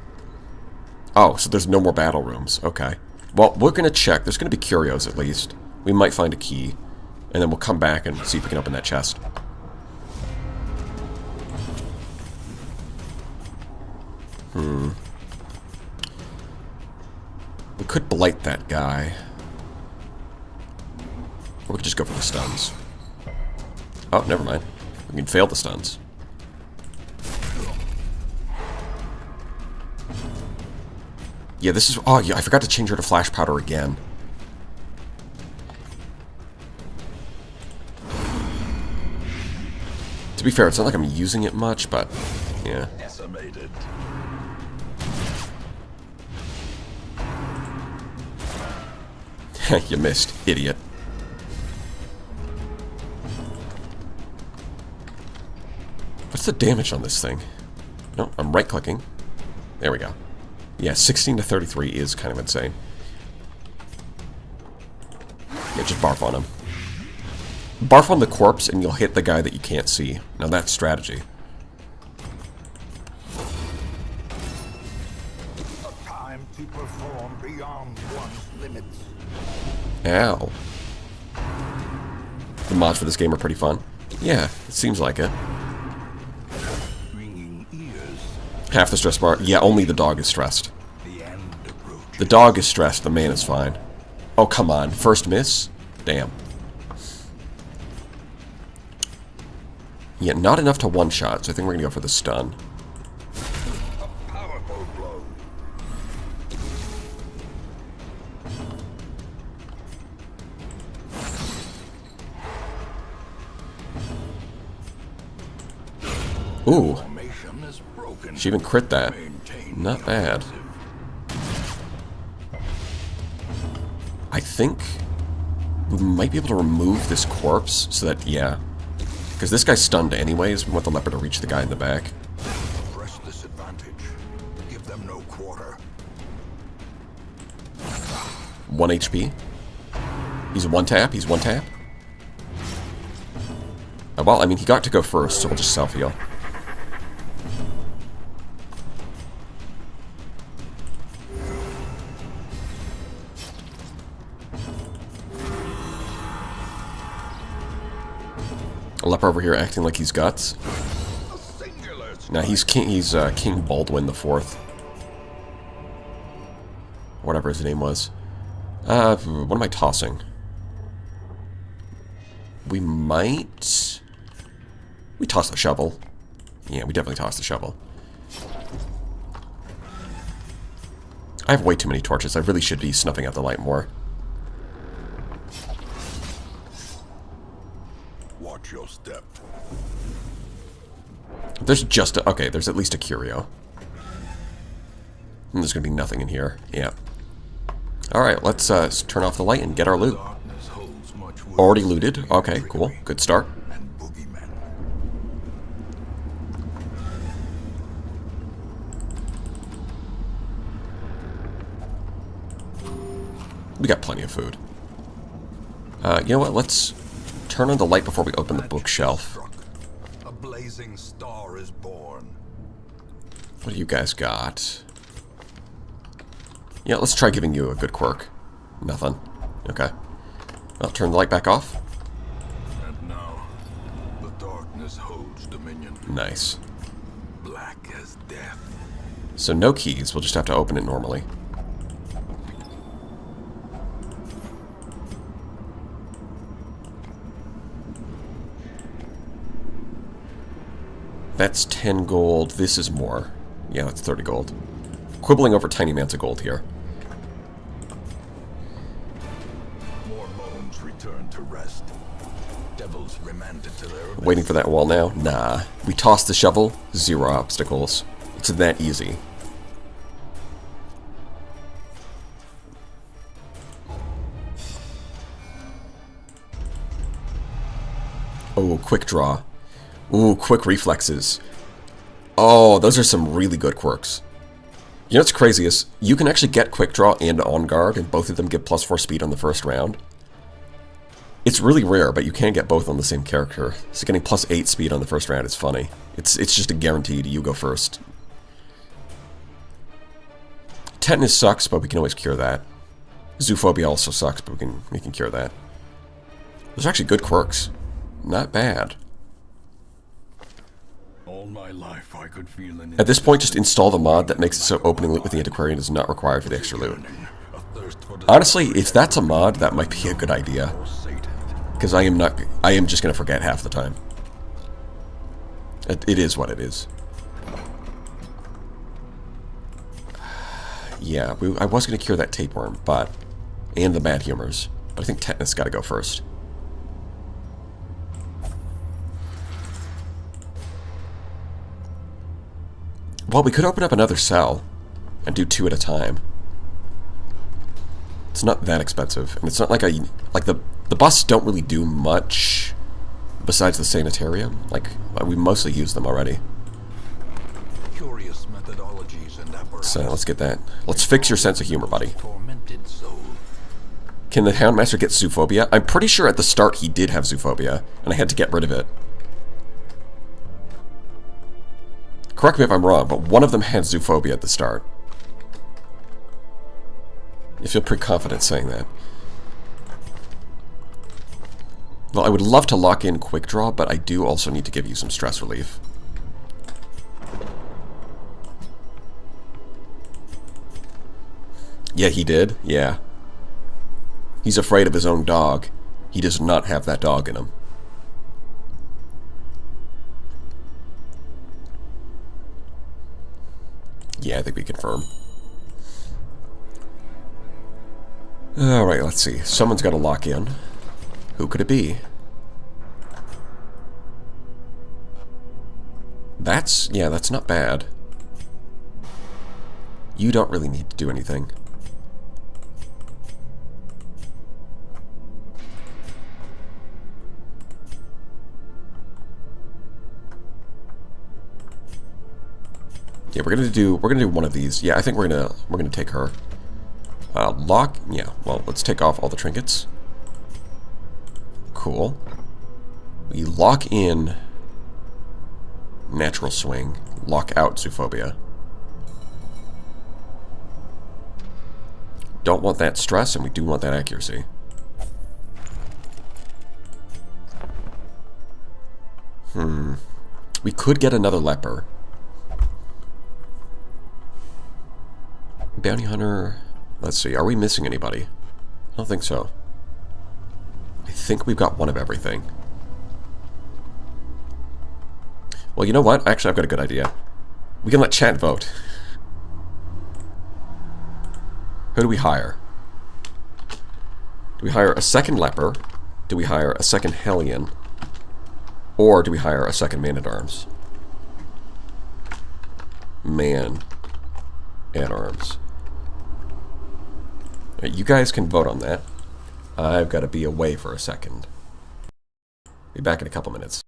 Oh, so there's no more battle rooms. Okay. Well, we're going to check. There's going to be curios at least. We might find a key. And then we'll come back and see if we can open that chest. We could blight that guy. Or we could just go for the stuns. Oh, never mind. We can fail the stuns. Yeah, this is... oh, yeah, I forgot to change her to Flash Powder again. To To be fair, it's not like I'm using it much, but yeah. Decimated. You missed, idiot. What's the damage on this thing? No, I'm right-clicking. There we go. Yeah, 16 to 33 is kind of insane. Yeah, just barf on him. Barf on the corpse and you'll hit the guy that you can't see. Now that's strategy. A time to perform beyond one's limits. Ow. The mods for this game are pretty fun. Yeah, it seems like it. Ringing ears. Half the stress bar. Yeah, only the dog is stressed. The end approach. The dog is stressed, the man is fine. Oh, come on. First miss? Damn. Yeah, not enough to one-shot, so I think we're gonna go for the stun. A powerful blow. Ooh, Formation is broken. she even crit that. Maintain Not the bad. offensive. I think we might be able to remove this corpse so that, yeah. Because this guy's stunned anyways. We want the leopard to reach the guy in the back. Press this advantage. Give them no quarter. 1 HP. He's one tap. He's one tap. Well, I mean, he got to go first, so we'll just self-heal. A leper over here acting like he's guts. A singular Now he's King. He's King Baldwin the Fourth. Whatever his name was. What am I tossing? We might. We toss the shovel. Yeah, we definitely toss the shovel. I have way too many torches. I really should be snuffing out the light more. Watch your step. There's just a, okay, there's at least a curio. And there's gonna be nothing in here. Yeah. Alright, let's turn off the light and get our loot. Darkness holds much worse Already looted. than Okay, trickery cool. Good start. And boogeymen. We got plenty of food. You know what? Let's turn on the light before we open the bookshelf. Struck. A blazing star is born. What do you guys got? Yeah, let's try giving you a good quirk. Nothing. Okay. I'll turn the light back off. And now, the darkness holds dominion. Nice. Black as death. So no keys. We'll just have to open it normally. That's 10 gold. This is more. Yeah, that's 30 gold. Quibbling over tiny amounts of gold here. More bones return to rest. Devils remanded to their abyss. Waiting for that wall now? Nah. We toss the shovel, 0 obstacles. It's that easy. Oh, quick draw. Ooh, quick reflexes. Oh, those are some really good quirks. You know what's crazy is you can actually get quick draw and on guard, and both of them give +4 speed on the first round. It's really rare, but you can get both on the same character. So getting +8 speed on the first round is funny. It's just a guaranteed you go first. Tetanus sucks, but we can always cure that. Zoophobia also sucks, but we can cure that. Those are actually good quirks. Not bad. All my life I could feel an At this point, just install the mod that makes it so opening loot with the Antiquarian is not required for the extra loot. a thirst for Honestly, if that's a mod, that might be a good idea. Satan. Because I am just going to forget half the time. It is what it is. Yeah, I was going to cure that tapeworm, but... And the bad humors. But I think tetanus got to go first. Well, we could open up another cell and do 2 at a time. It's not that expensive, and it's not like the busts don't really do much besides the sanitarium. Like, we mostly use them already. Curious methodologies and apparatus. So let's get that. Let's fix your sense of humor, buddy. Tormented soul. Can the Houndmaster get zoophobia? I'm pretty sure at the start he did have zoophobia, and I had to get rid of it. Correct me if I'm wrong, but one of them had zoophobia at the start. I feel pretty confident saying that. Well, I would love to lock in Quick Draw, but I do also need to give you some stress relief. Yeah, he did? Yeah. He's afraid of his own dog. He does not have that dog in him. Yeah, I think we confirm. Alright, let's see. Someone's got to lock in. Who could it be? Yeah, that's not bad. You don't really need to do anything. Yeah, we're gonna do one of these. Yeah, I think we're gonna take her. Lock. Yeah. Well, let's take off all the trinkets. Cool. We lock in Natural Swing. Lock out Zoophobia. Don't want that stress, and we do want that accuracy. We could get another leper. Bounty Hunter. Let's see. Are we missing anybody? I don't think so. I think we've got one of everything. Well, you know what? Actually, I've got a good idea. We can let chat vote. Who do we hire? Do we hire a second leper? Do we hire a second Hellion? Or do we hire a second Man-at-Arms? Man-at-Arms. You guys can vote on that. I've got to be away for a second. Be back in a couple minutes.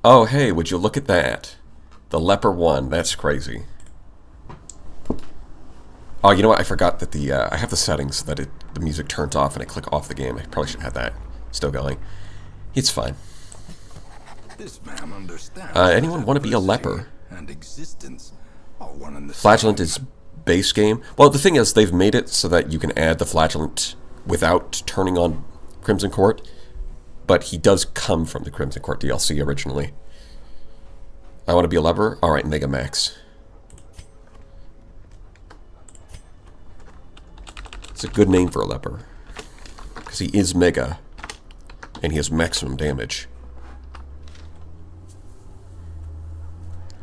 Oh, hey, would you look at that? The Leper 1. That's crazy. Oh, you know what? I forgot that I have the settings so that the music turns off and I click off the game. I probably should have that still going. It's fine. This man understands. Anyone want to be a leper? And existence are one and the Flagellant same. is base game. Well, the thing is, they've made it so that you can add the Flagellant without turning on Crimson Court, but he does come from the Crimson Court DLC originally. I want to be a leper? Alright, Mega Max. It's a good name for a leper, because he is Mega, and he has maximum damage.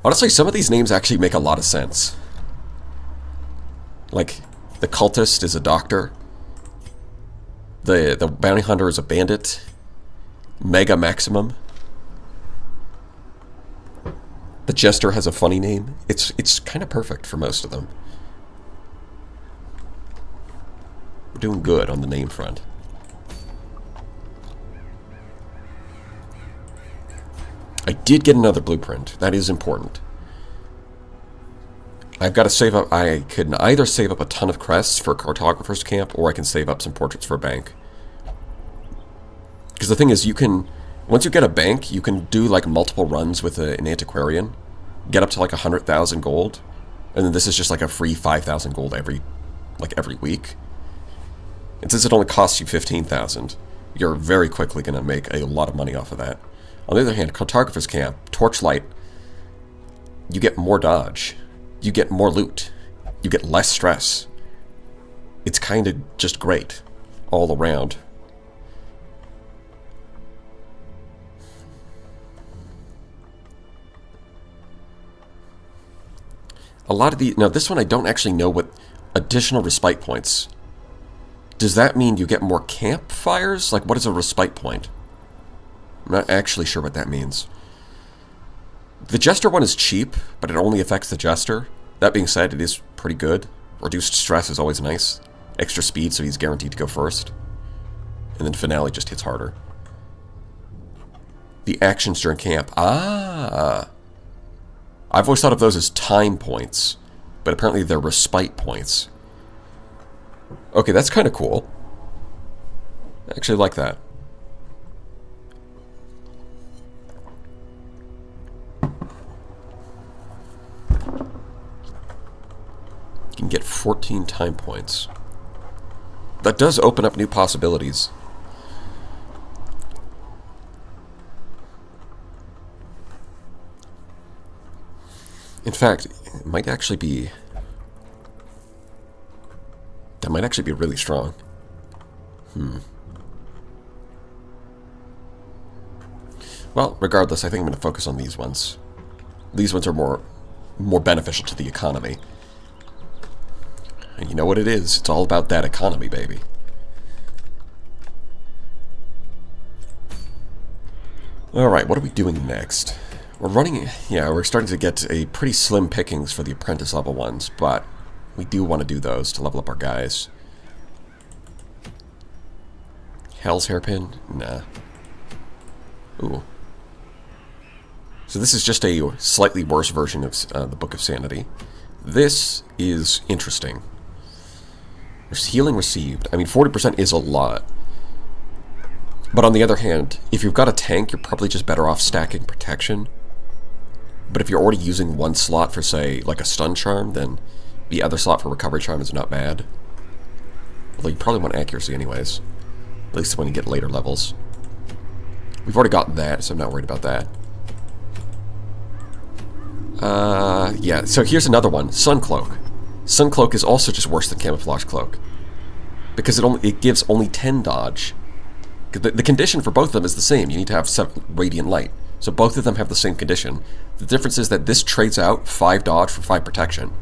Honestly, some of these names actually make a lot of sense. Like, the Cultist is a doctor. The Bounty Hunter is a bandit. Mega Maximum. The Jester has a funny name. It's kind of perfect for most of them. We're doing good on the name front. I did get another blueprint. That is important. I've got to save up. I can either save up a ton of crests for Cartographer's Camp, or I can save up some portraits for a bank. Because the thing is, you can, once you get a bank, you can do like multiple runs with an antiquarian, get up to like 100,000 gold, and then this is just like a free 5,000 gold every week. And since it only costs you 15,000, you're very quickly going to make a lot of money off of that. On the other hand, Cartographer's Camp, Torchlight, you get more dodge. You get more loot. You get less stress. It's kind of just great all around. A lot of the... Now, this one I don't actually know what additional respite points. Does that mean you get more campfires? Like, what is a respite point? I'm not actually sure what that means. The Jester one is cheap, but it only affects the Jester. That being said, it is pretty good. Reduced stress is always nice. Extra speed, so he's guaranteed to go first. And then Finale just hits harder. The actions during camp. Ah! I've always thought of those as time points, but apparently they're respite points. Okay, that's kind of cool. I actually like that. You can get 14 time points. That does open up new possibilities. In fact, it might actually be... That might actually be really strong. Well, regardless, I think I'm going to focus on these ones. These ones are more beneficial to the economy. And you know what it is? It's all about that economy, baby. Alright, what are we doing next? We're running... Yeah, we're starting to get a pretty slim pickings for the apprentice level ones, but we do want to do those to level up our guys. Hell's Hairpin? Nah. Ooh. So this is just a slightly worse version of the Book of Sanity. This is interesting. There's healing received. I mean, 40% is a lot. But on the other hand, if you've got a tank, you're probably just better off stacking protection. But if you're already using one slot for, say, like a stun charm, then the other slot for recovery charm is not bad. Although you probably want accuracy anyways. At least when you get later levels. We've already got that, so I'm not worried about that. Yeah, so here's another one. Sun Cloak. Sun Cloak is also just worse than Camouflage Cloak. Because it gives only 10 dodge. The condition for both of them is the same. You need to have 7 Radiant Light. So both of them have the same condition. The difference is that this trades out 5 dodge for 5 protection.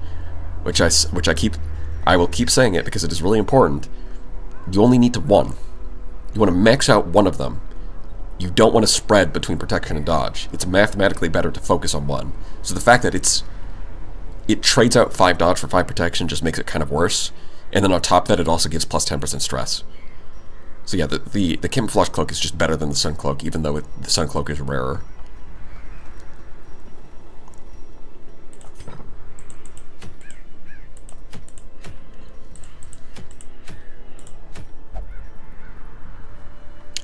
I will keep saying it because it is really important. You only need to 1. You want to max out one of them. You don't want to spread between protection and dodge. It's mathematically better to focus on one. So the fact that it trades out 5 dodge for 5 protection just makes it kind of worse. And then on top of that, it also gives plus 10% stress. So yeah, the Camouflage Cloak is just better than the Sun Cloak, even though the Sun Cloak is rarer.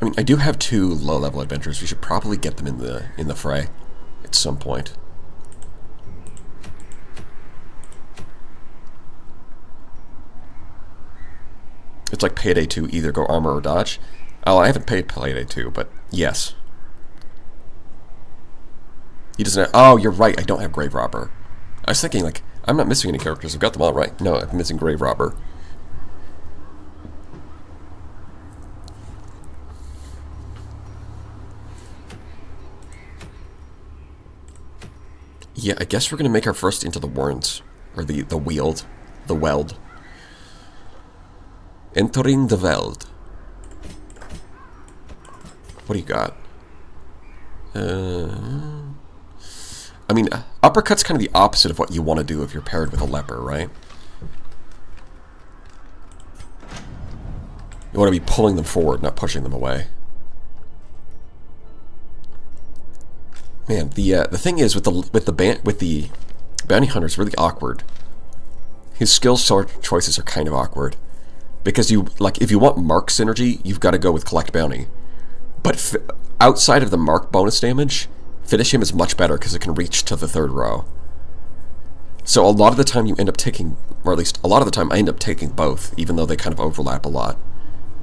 mean, I do have 2 low-level adventurers. We should probably get them in the fray at some point. It's like Payday 2, either go armor or dodge. Oh, I haven't paid Payday 2, but yes. He doesn't have, oh, you're right, I don't have Grave Robber. I was thinking, like, I'm not missing any characters. I've got them all right. No, I'm missing Grave Robber. Yeah, I guess we're going to make our first into the Warrens. Or the Weald. The Weld. Entering the Veld. What do you got? I mean, uppercut's kind of the opposite of what you want to do if you're paired with a leper, right? You want to be pulling them forward, not pushing them away. Man, the thing is with the bounty hunter is really awkward. His skill choices are kind of awkward. Because if you want mark synergy, you've got to go with collect bounty. But outside of the mark bonus damage, finish him is much better because it can reach to the 3rd row. So a lot of the time you end up taking, or at least a lot of the time I end up taking both, even though they kind of overlap a lot.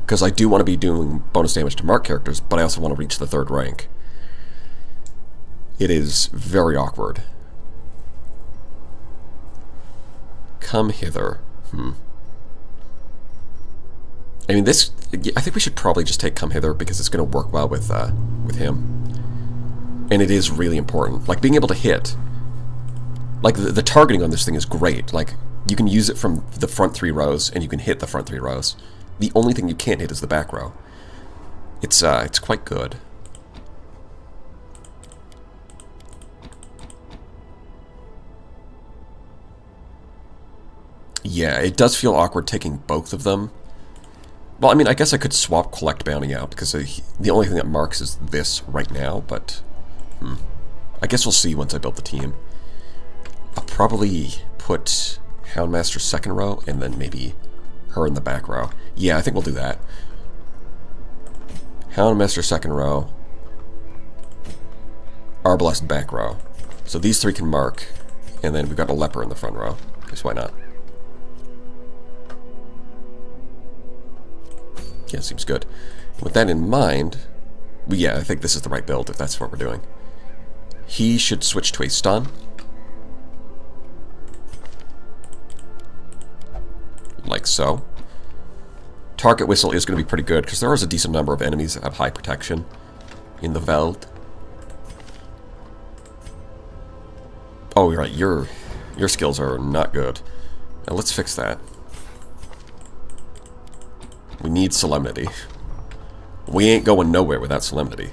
Because I do want to be doing bonus damage to mark characters, but I also want to reach the 3rd rank. It is very awkward. Come hither. I mean, I think we should probably just take Come Hither because it's going to work well with him. And it is really important. Like, being able to hit. Like, the targeting on this thing is great. Like, you can use it from the front 3 rows, and you can hit the front 3 rows. The only thing you can't hit is the back row. It's quite good. Yeah, it does feel awkward taking both of them. Well, I mean, I guess I could swap Collect Bounty out, because the only thing that marks is this right now, but... I guess we'll see once I build the team. I'll probably put Houndmaster 2nd row, and then maybe her in the back row. Yeah, I think we'll do that. Houndmaster 2nd row. Arbalest back row. So these 3 can mark, and then we've got a Leper in the front row. Because why not? Yeah, seems good. With that in mind, yeah, I think this is the right build if that's what we're doing. He should switch to a stun. Like so. Target Whistle is going to be pretty good because there is a decent number of enemies that have high protection in the Veld. Oh, you're right, your skills are not good. Now let's fix that. We need Solemnity. We ain't going nowhere without Solemnity.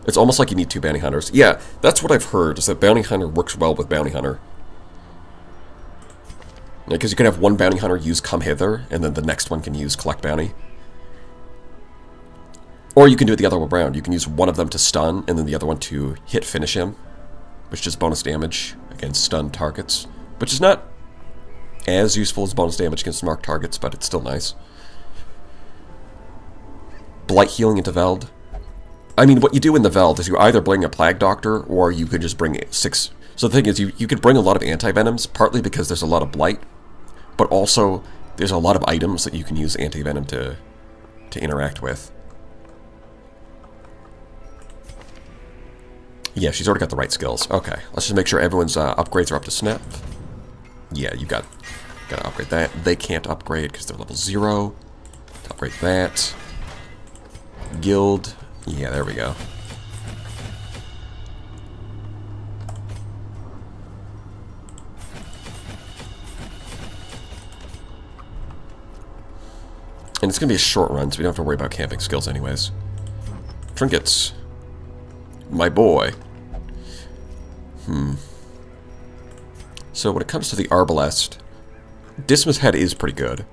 It's almost like you need 2 Bounty Hunters. Yeah, that's what I've heard, is that Bounty Hunter works well with Bounty Hunter. Because you can have one Bounty Hunter use Come Hither, and then the next one can use Collect Bounty. Or you can do it the other way around. You can use one of them to stun, and then the other one to hit finish him, which is bonus damage against stunned targets. Which is not as useful as bonus damage against marked targets, but it's still nice. Blight healing into Veld. I mean, what you do in the Veld is you either bring a Plague Doctor, or you could just bring 6... So the thing is, you could bring a lot of anti-venoms, partly because there's a lot of Blight, but also there's a lot of items that you can use anti-venom to interact with. Yeah, she's already got the right skills. Okay, let's just make sure everyone's upgrades are up to snuff. Yeah, you gotta upgrade that. They can't upgrade because they're level 0. Upgrade that. Guild. Yeah, there we go. And it's going to be a short run, so we don't have to worry about camping skills anyways. Trinkets. My boy. So when it comes to the Arbalest, Disma's Head is pretty good.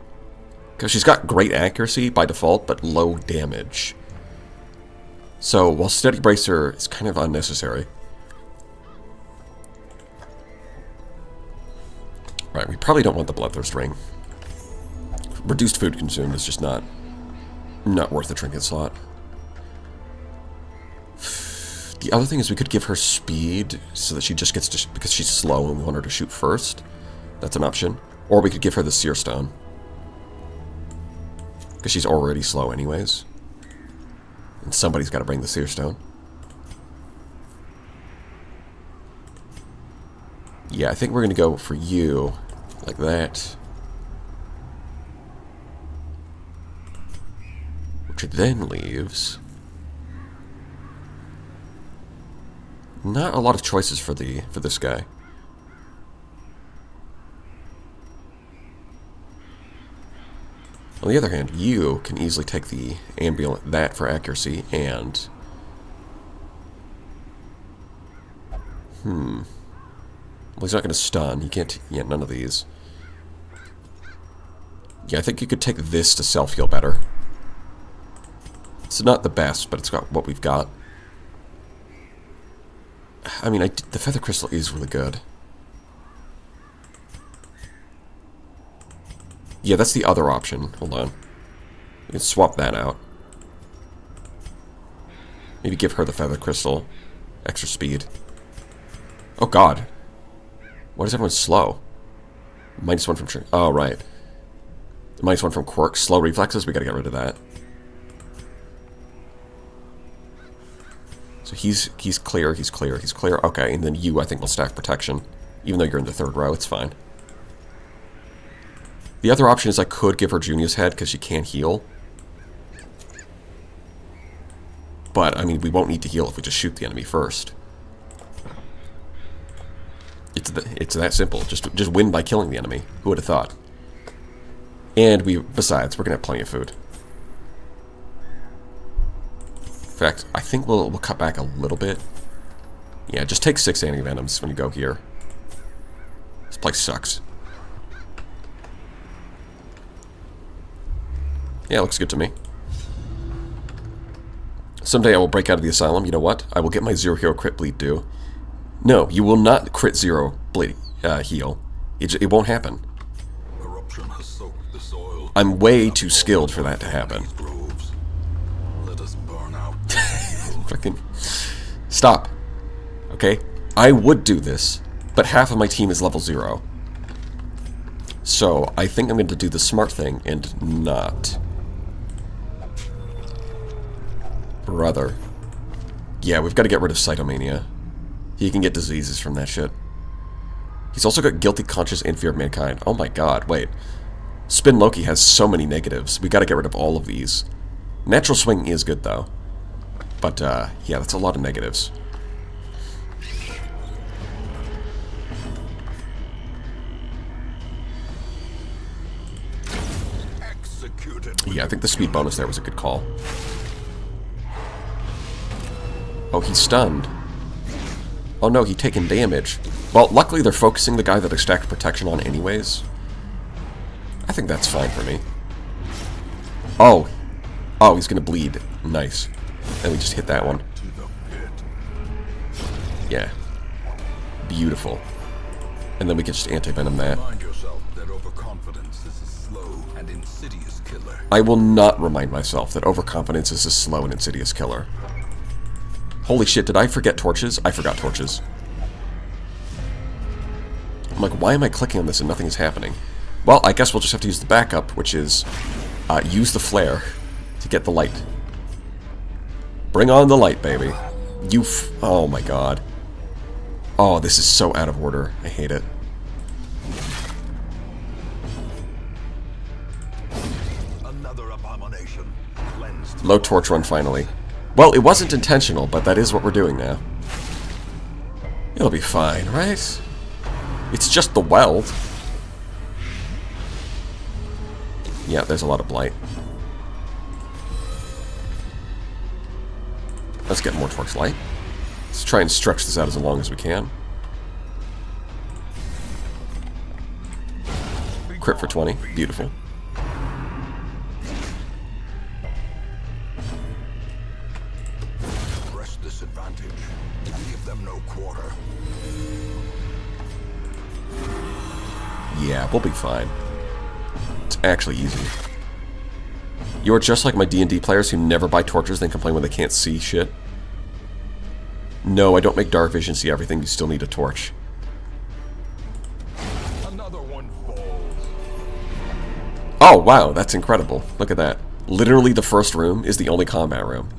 Because she's got great accuracy by default, but low damage. So, while Steady Bracer is kind of unnecessary. Right, we probably don't want the Bloodthirst Ring. Reduced food consumed is just not worth the trinket slot. The other thing is we could give her speed so that she just gets to... because she's slow and we want her to shoot first. That's an option. Or we could give her the Seer Stone. Because she's already slow anyways. And somebody's got to bring the Seer Stone. Yeah, I think we're going to go for you. Like that. Which then leaves... not a lot of choices for this guy. On the other hand, you can easily take the ambulance, that for accuracy, and... well, he's not going to stun. He can't... yeah, none of these. Yeah, I think you could take this to self-heal better. It's not the best, but it's got what we've got. I mean, the Feather Crystal is really good. Yeah, that's the other option. Hold on. We can swap that out. Maybe give her the Feather Crystal. Extra speed. Oh, God. Why is everyone slow? -1 from... oh, right. -1 from quirks. Slow reflexes. We gotta get rid of that. So he's clear, he's clear, he's clear. Okay, and then you, I think, will stack protection. Even though you're in the third row, it's fine. The other option is I could give her Junia's head because she can't heal. But, I mean, we won't need to heal if we just shoot the enemy first. It's that simple. Just win by killing the enemy. Who would have thought? And besides, we're going to have plenty of food. In fact, I think we'll cut back a little bit. Yeah, just take 6 anti-venoms when you go here. This place sucks. Yeah, looks good to me. Someday I will break out of the asylum. You know what? I will get my 0 hero crit bleed due. No, you will not crit 0 bleed heal. It won't happen. Corruption has soaked the soil. I'm way too skilled for that to happen. Let us burn out. Fucking stop. Okay? I would do this, but half of my team is level 0. So, I think I'm going to do the smart thing and not. Brother. Yeah, we've got to get rid of Cytomania. He can get diseases from that shit. He's also got Guilty Conscience and Fear of Mankind. Oh my god, wait. Spin Loki has so many negatives. We got to get rid of all of these. Natural Swing is good, though. But, yeah, that's a lot of negatives. Yeah, I think the speed bonus there was a good call. Oh, he's stunned. Oh no, he's taken damage. Well, luckily they're focusing the guy that I stacked protection on anyways. I think that's fine for me. Oh. Oh, he's gonna bleed. Nice. And we just hit that one. Yeah. Beautiful. And then we can just anti-venom that. Remind yourself that overconfidence is a slow and insidious killer. I will not remind myself that overconfidence is a slow and insidious killer. Holy shit, did I forget torches? I forgot torches. I'm like, why am I clicking on this and nothing is happening? Well, I guess we'll just have to use the backup, which is use the flare to get the light. Bring on the light, baby. Oh my god. Oh, this is so out of order. I hate it. Another abomination. Cleansed. Low torch run finally. Well, it wasn't intentional, but that is what we're doing now. It'll be fine, right? It's just the weld. Yeah, there's a lot of blight. Let's get more Torch Light. Let's try and stretch this out as long as we can. Crit for 20. Beautiful. Press this advantage and give them no quarter. Yeah, we'll be fine. It's actually easy. You are just like my D&D players who never buy torches then complain when they can't see shit. No, I don't make dark vision see everything. You still need a torch. Another one falls. Oh, wow, that's incredible. Look at that. Literally the first room is the only combat room.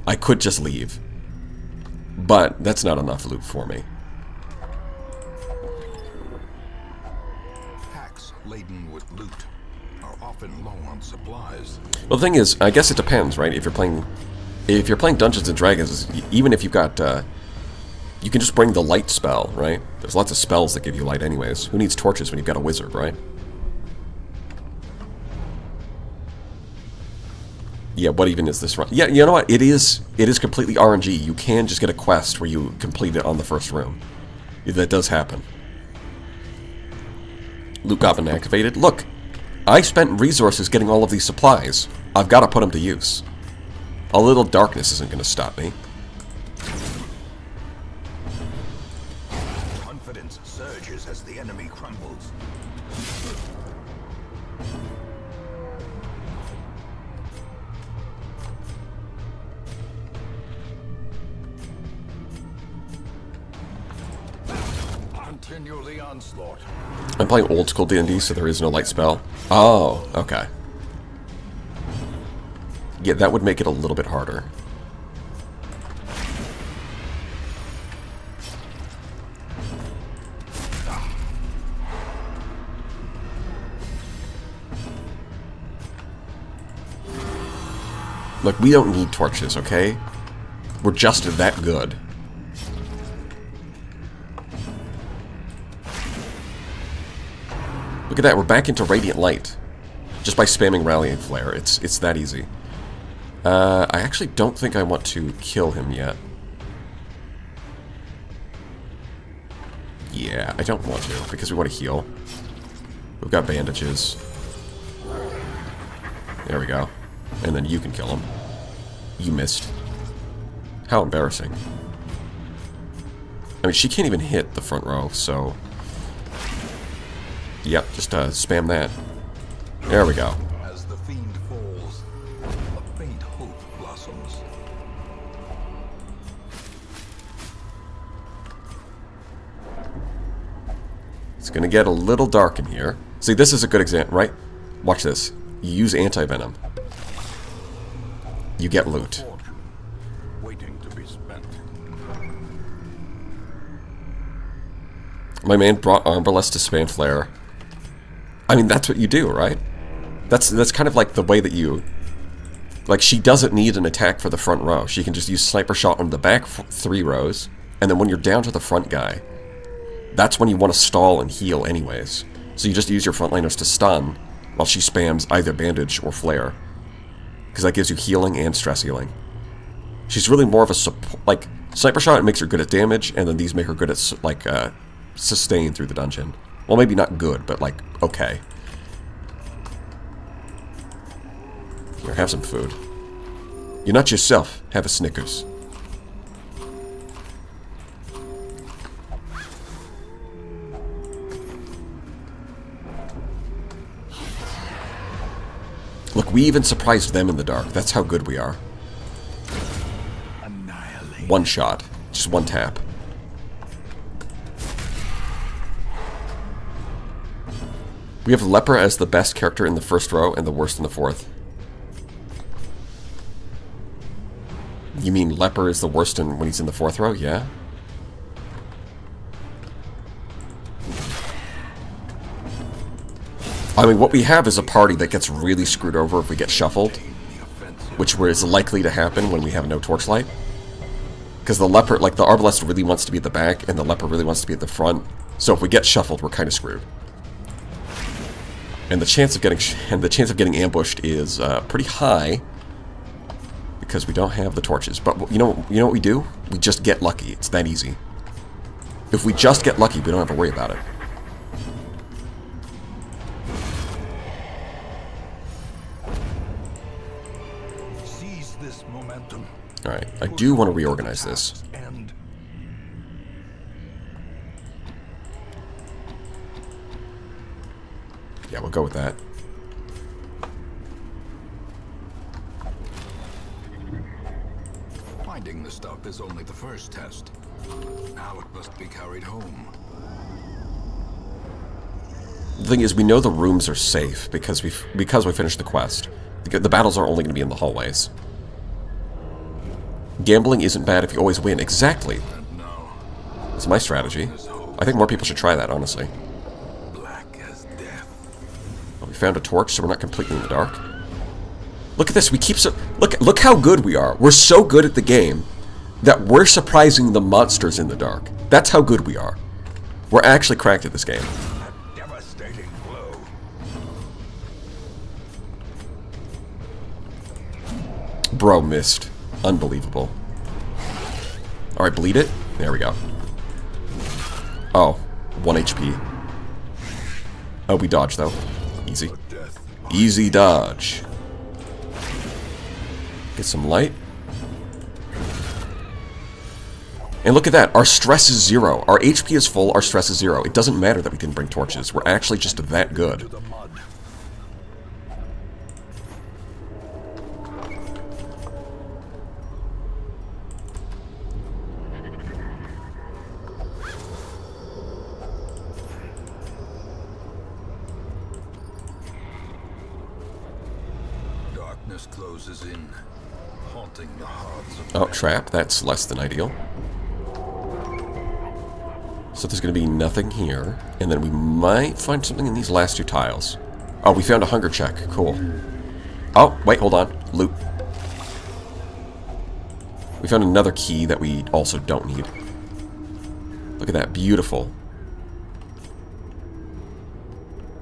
I could just leave. But that's not enough loot for me. Packs laden with loot are often low on supplies. Well, the thing is, I guess it depends, right? If you're playing Dungeons and Dragons, even if you've got, you can just bring the light spell, right? There's lots of spells that give you light anyways. Who needs torches when you've got a wizard, right? Yeah, what even is this run? Yeah, you know what? It is completely RNG. You can just get a quest where you complete it on the first room. That does happen. Loot Goblin activated. Look, I spent resources getting all of these supplies. I've got to put them to use. A little darkness isn't going to stop me. Confidence surges as the enemy crumbles. Continue the onslaught. I'm playing old school D&D, so there is no light spell. Oh, okay. Yeah, that would make it a little bit harder. Look, we don't need torches, okay? We're just that good. Look at that, we're back into Radiant Light. Just by spamming Rallying Flare. It's that easy. I actually don't think I want to kill him yet. Yeah, I don't want to, because we want to heal. We've got bandages. There we go. And then you can kill him. You missed. How embarrassing. I mean, she can't even hit the front row, so... Yep, just spam that. There we go. As the fiend falls, a faint hope blossoms. It's gonna get a little dark in here. See, this is a good example, right? Watch this. You use anti-venom. You get loot. Fortune, waiting to be spent. My man brought Armorless to spam flare. I mean, that's what you do, right? That's kind of like the way that you... Like, she doesn't need an attack for the front row. She can just use Sniper Shot on the back 3 rows, and then when you're down to the front guy, that's when you want to stall and heal anyways. So you just use your frontliners to stun, while she spams either Bandage or Flare. Because that gives you healing and stress healing. She's really more of a support... Like, Sniper Shot makes her good at damage, and then these make her good at, like, sustain through the dungeon. Well, maybe not good, but, like, okay. Here, have some food. You're not yourself. Have a Snickers. Look, we even surprised them in the dark. That's how good we are. Annihilate. One shot. Just one tap. We have Leper as the best character in the first row and the worst in the fourth. You mean Leper is the worst when he's in the fourth row? Yeah. I mean, what we have is a party that gets really screwed over if we get shuffled, which is likely to happen when we have no torchlight. Because the Leper, like, the Arbalest really wants to be at the back, and the Leper really wants to be at the front. So if we get shuffled, we're kind of screwed. And the chance of getting ambushed is pretty high because we don't have the torches. But you know what we do? We just get lucky. It's that easy. If we just get lucky, we don't have to worry about it. Seize this momentum. All right, I do want to reorganize this. And Yeah, we'll go with that. my Finding the stuff is only the first test. Now it must be carried home. The thing is, we know the rooms are safe because we finished the quest. The battles are only going to be in the hallways. Gambling isn't bad if you always win. Exactly. And now, It's my strategy. I think more people should try that, honestly. black as death. Well, we found a torch, so we're not completely in the dark. Look at this. We keep look how good we are. We're so good at the game that we're surprising the monsters in the dark. That's how good we are. We're actually cracked at this game. A devastating blow. Bro missed. Unbelievable. Alright, bleed it. There we go. Oh, 1 HP. Oh, we dodge though. Easy. Death. Easy dodge. Get some light. And look at that. Our stress is 0. Our HP is full. Our stress is 0. It doesn't matter that we didn't bring torches. We're actually just that good. The mud. Darkness closes in, haunting the hearts of Oh, trap. That's less than ideal. So there's going to be nothing here. And then we might find something in these last 2 tiles. Oh, we found a hunger check. Cool. Oh, wait, hold on. Loot. We found another key that we also don't need. Look at that. Beautiful.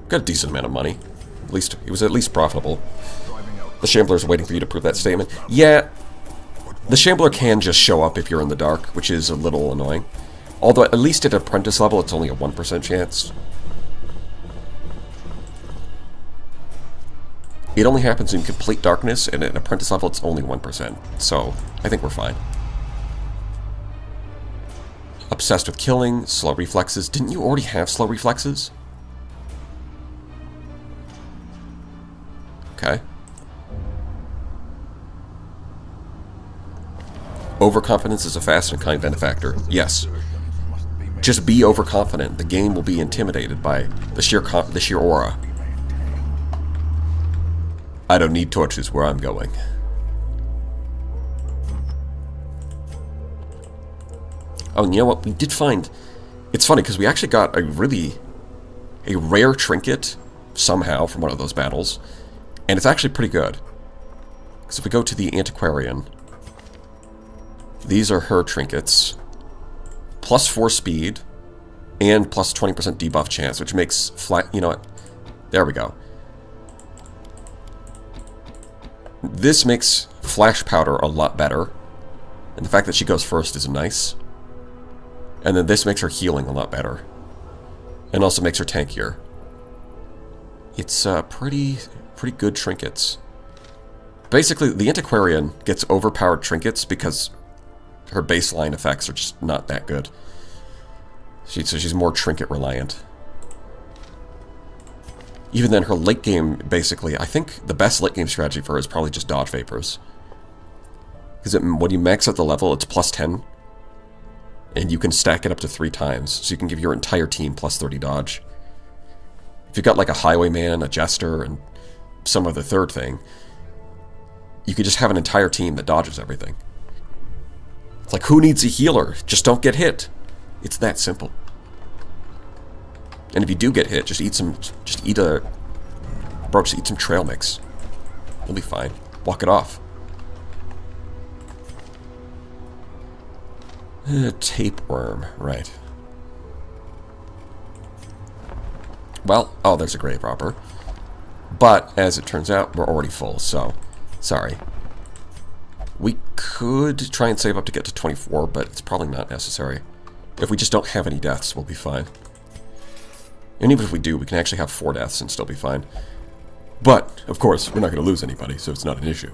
Got a decent amount of money. At least, it was at least profitable. driving out. The Shambler's waiting for you to prove that statement. Yeah, the Shambler can just show up if you're in the dark, which is a little annoying. Although, at least at apprentice level, it's only a 1% chance. It only happens in complete darkness, and at apprentice level, it's only 1%. So, I think we're fine. Obsessed with killing, slow reflexes. Didn't you already have slow reflexes? Okay. Overconfidence is a fast and kind benefactor. Yes. Must be made. Just be overconfident. The game will be intimidated by the sheer aura. I don't need torches where I'm going. Oh, and you know what? We did find... It's funny, because we actually got a rare trinket, somehow, from one of those battles. And it's actually pretty good. Because if we go to the Antiquarian... These are her trinkets. Plus 4 speed. And plus 20% debuff chance, which makes flat... You know what? There we go. This makes Flash Powder a lot better. And the fact that she goes first is nice. And then this makes her healing a lot better. And also makes her tankier. It's pretty good trinkets. Basically, the Antiquarian gets overpowered trinkets because her baseline effects are just not that good. So she's more trinket reliant. Even then, her late game, basically, I think the best late game strategy for her is probably just dodge vapors. Because when you max out the level, it's plus 10. And you can stack it up to 3 times. So you can give your entire team plus 30 dodge. If you've got like a highwayman, a jester, and some other third thing, you could just have an entire team that dodges everything. It's like, who needs a healer? Just don't get hit. It's that simple. And if you do get hit, just eat some trail mix. You'll be fine. Walk it off. Tapeworm, right. Well, oh, there's a grave robber. But, as it turns out, we're already full, so... Sorry. We could try and save up to get to 24, but it's probably not necessary. If we just don't have any deaths, we'll be fine. And even if we do, we can actually have 4 deaths and still be fine. But, of course, we're not going to lose anybody, so it's not an issue.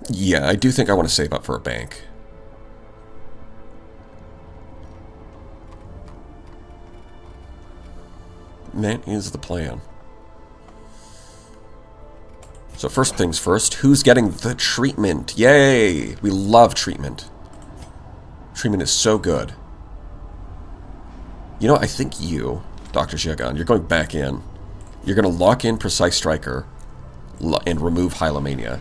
Yeah, I do think I want to save up for a bank. That is the plan. So first things first, who's getting the treatment? Yay! We love treatment. Treatment is so good. You know, I think you, Dr. Xiaogan, you're going back in. You're going to lock in Precise Striker and remove Hylomania.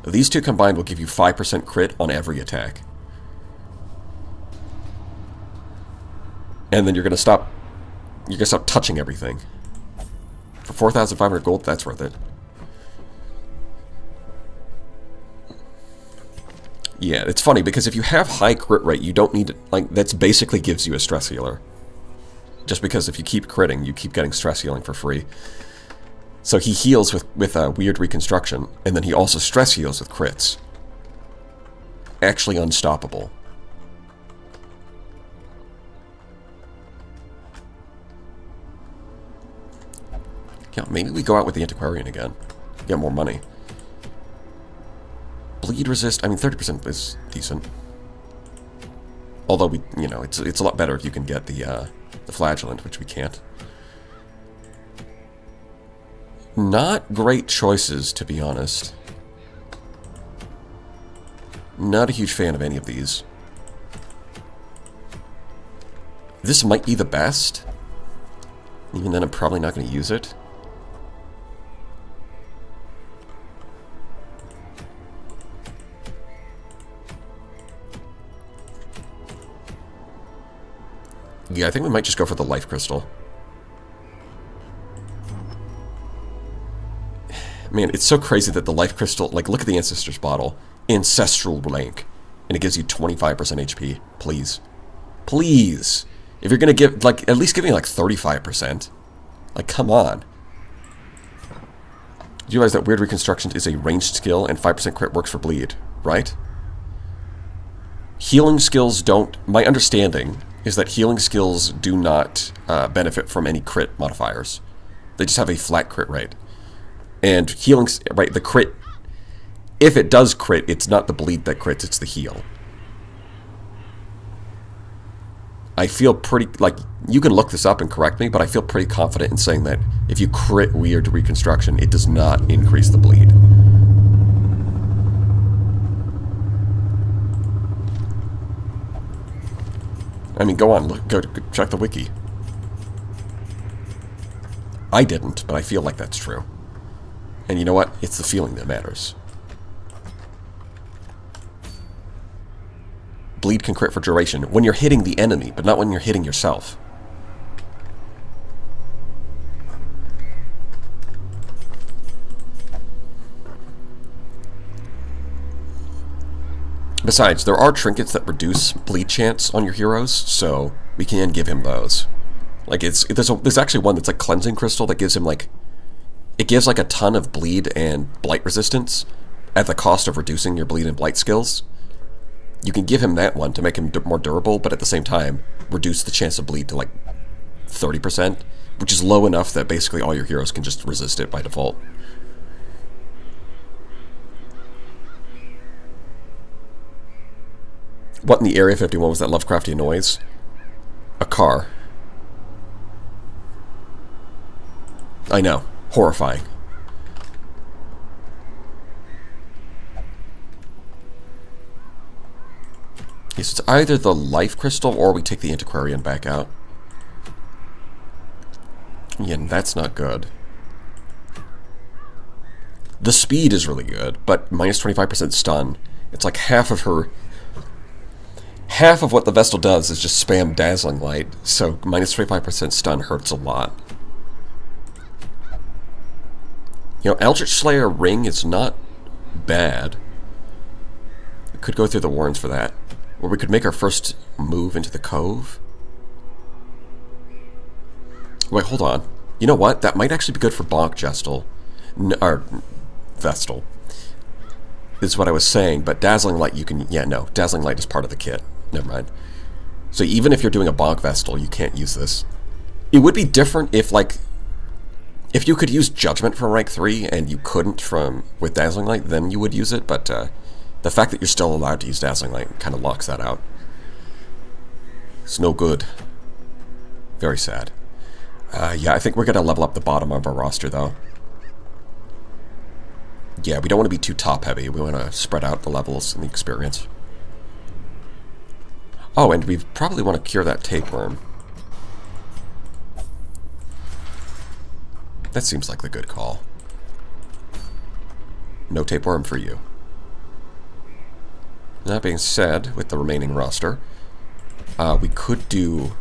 These two combined will give you 5% crit on every attack. And then you're going to stop touching everything. For 4,500 gold, that's worth it. Yeah, it's funny because if you have high crit rate, you don't need to, like, that's basically gives you a stress healer. Just because if you keep critting, you keep getting stress healing for free. So he heals with a weird reconstruction, and then he also stress heals with crits. Actually unstoppable. Yeah, maybe we go out with the Antiquarian again. Get more money. Bleed resist, I mean 30% is decent. Although we, you know, it's a lot better if you can get the Flagellant, which we can't. Not great choices, to be honest. Not a huge fan of any of these. This might be the best. Even then, I'm probably not going to use it. Yeah, I think we might just go for the Life Crystal. Man, it's so crazy that the Life Crystal... Like, look at the Ancestor's Bottle. Ancestral rank. And it gives you 25% HP. Please. Please! If you're gonna give... Like, at least give me, like, 35%. Like, come on. Do you realize that Weird Reconstruction is a ranged skill and 5% crit works for bleed, right? Healing skills don't... My understanding is that healing skills do not benefit from any crit modifiers. They just have a flat crit rate. And healing... Right, the crit... If it does crit, it's not the bleed that crits, it's the heal. I feel pretty... Like, you can look this up and correct me, but I feel pretty confident in saying that if you crit Weird Reconstruction, it does not increase the bleed. I mean, go on, look, go check the wiki. I didn't, but I feel like that's true. And you know what? It's the feeling that matters. Bleed can crit for duration when you're hitting the enemy, but not when you're hitting yourself. Besides, there are trinkets that reduce bleed chance on your heroes, so we can give him those. Like, there's actually one that's like Cleansing Crystal that gives him, like... It gives, like, a ton of bleed and blight resistance at the cost of reducing your bleed and blight skills. You can give him that one to make him more durable, but at the same time, reduce the chance of bleed to, like, 30%, which is low enough that basically all your heroes can just resist it by default. What in the Area 51 was that Lovecraftian noise? A car. I know. Horrifying. Yes, it's either the Life Crystal or we take the Antiquarian back out. Yeah, and that's not good. The speed is really good, but minus 25% stun. It's like half of her... Half of what the Vestal does is just spam Dazzling Light, so minus 25% stun hurts a lot. You know, Eldritch Slayer Ring is not bad. We could go through the warrens for that. Or we could make our first move into the Cove. Wait, hold on. You know what? That might actually be good for Bonk Gestal. Or Vestal. Is what I was saying, but Dazzling Light you can... Yeah, no. Dazzling Light is part of the kit. Never mind. So even if you're doing a Bonk Vestal, you can't use this. It would be different if, like... If you could use Judgment from rank 3 and you couldn't with Dazzling Light, then you would use it, but the fact that you're still allowed to use Dazzling Light kind of locks that out. It's no good. Very sad. Yeah, I think we're going to level up the bottom of our roster, though. Yeah, we don't want to be too top-heavy. We want to spread out the levels and the experience. Oh, and we probably want to cure that tapeworm. That seems like the good call. No tapeworm for you. That being said, with the remaining roster, we could do...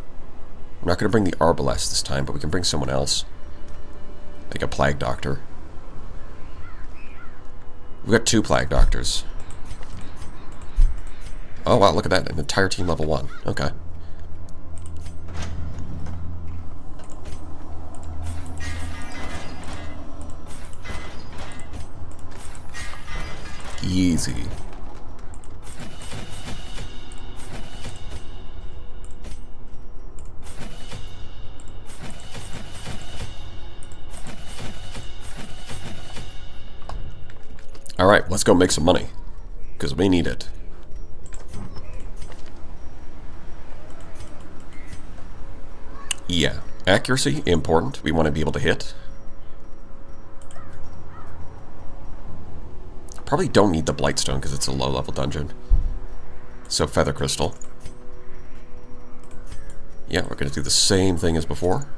I'm not going to bring the Arbalest this time, but we can bring someone else. Like a Plague Doctor. We've got 2 Plague Doctors. Oh wow, look at that. An entire team level 1. Okay. Easy. Alright, let's go make some money. Because we need it. Yeah. Accuracy, important. We want to be able to hit. Probably don't need the Blightstone because it's a low-level dungeon. So, Feather Crystal. Yeah, we're going to do the same thing as before.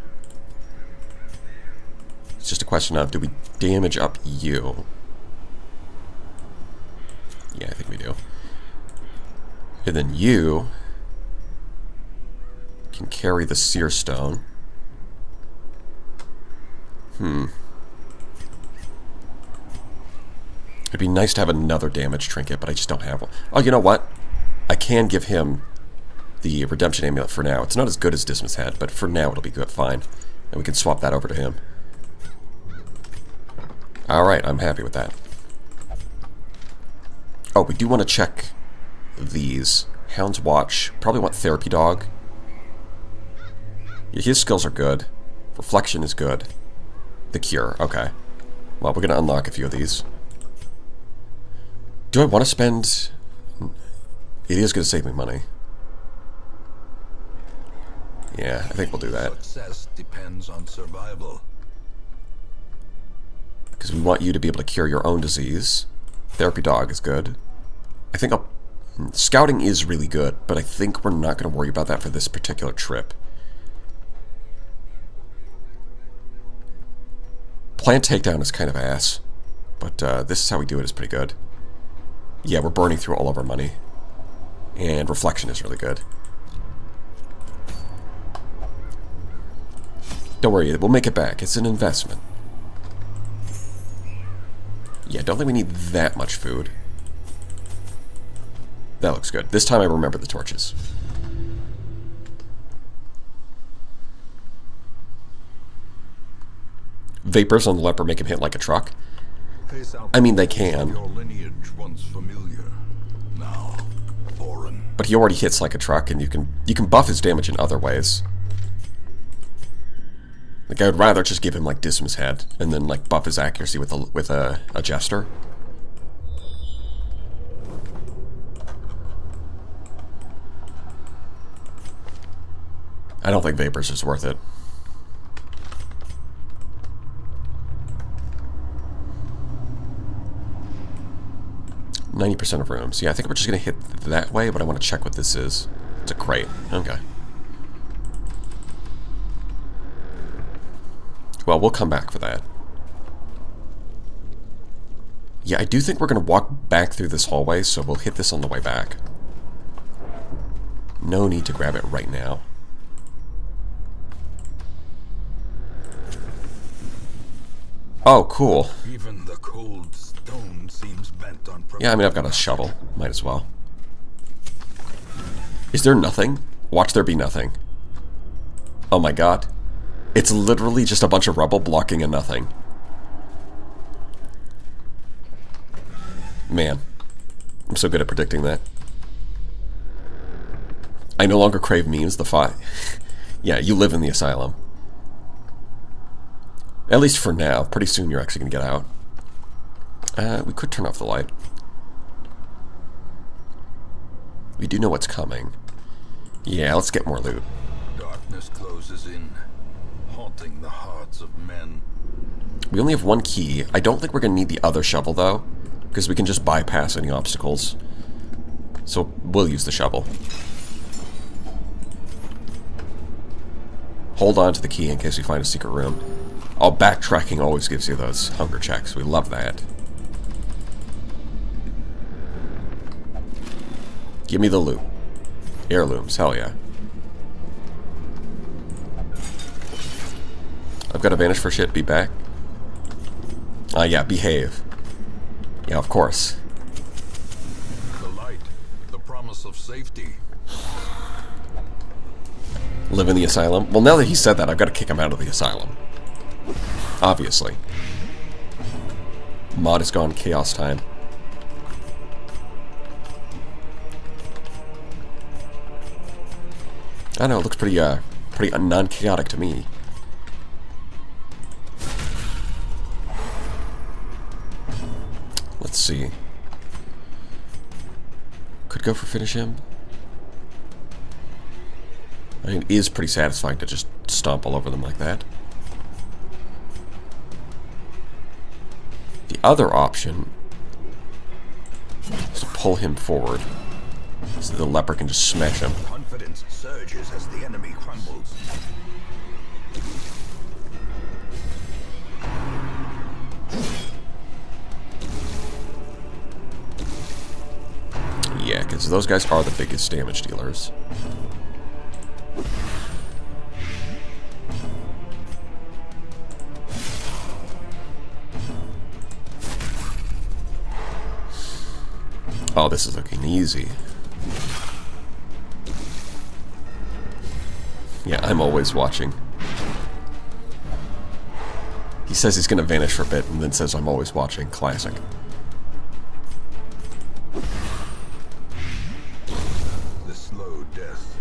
It's just a question of, do we damage up you? Yeah, I think we do. And then you can carry the Seer Stone. It'd be nice to have another damage trinket, but I just don't have one. Oh, you know what? I can give him the Redemption Amulet for now. It's not as good as Dismas had, but for now it'll be good, fine. And we can swap that over to him. Alright, I'm happy with that. Oh, we do want to check these. Hound's Watch. Probably want Therapy Dog. Yeah, his skills are good. Reflection is good. The Cure, okay. Well, we're going to unlock a few of these. Do I want to spend... It is going to save me money. Yeah, I think we'll do that. Success depends on survival. Because we want you to be able to cure your own disease. Therapy Dog is good. I think Scouting is really good, but I think we're not going to worry about that for this particular trip. Plant Takedown is kind of ass, but this is how we do it is pretty good. Yeah, we're burning through all of our money. And Reflection is really good. Don't worry, we'll make it back. It's an investment. Yeah, don't think we need that much food. That looks good. This time I remember the torches. Vapors on the leper make him hit like a truck. I mean, they can. Your lineage once familiar, now foreign. But he already hits like a truck, and you can buff his damage in other ways. Like, I would rather just give him, like, Dismas Head, and then, like, buff his accuracy with a Jester. I don't think Vapors is worth it. %of rooms. Yeah, I think we're just going to hit that way, but I want to check what this is. It's a crate. Okay. Well, we'll come back for that. Yeah, I do think we're going to walk back through this hallway, so we'll hit this on the way back. No need to grab it right now. Oh, cool. Even the cold stone seems bent on. Yeah, I mean, I've got a shovel. Might as well. Is there nothing? Watch there be nothing. Oh my god. It's literally just a bunch of rubble blocking a nothing. Man. I'm so good at predicting that. I no longer crave memes, the fight. Yeah, you live in the asylum. At least for now. Pretty soon you're actually going to get out. We could turn off the light. We do know what's coming. Yeah, let's get more loot. Darkness closes in, haunting the hearts of men. We only have one key. I don't think we're going to need the other shovel, though, because we can just bypass any obstacles. So we'll use the shovel. Hold on to the key in case we find a secret room. Oh, backtracking always gives you those hunger checks. We love that. Give me the loot. Heirlooms, hell yeah. I've got to vanish for shit, be back. Yeah, behave. Yeah, of course. The light, the promise of safety. Live in the asylum? Well, now that he said that, I've got to kick him out of the asylum. Obviously. Mod is gone, chaos time. I don't know, it looks pretty non-chaotic to me. Let's see. Could go for finish him. I mean, it is pretty satisfying to just stomp all over them like that. The other option is to pull him forward so the leper can just smash him. Confidence surges as the enemy crumbles. Yeah, because those guys are the biggest damage dealers. Oh, this is looking easy. Yeah, I'm always watching. He says he's gonna vanish for a bit and then says I'm always watching. Classic. The slow death.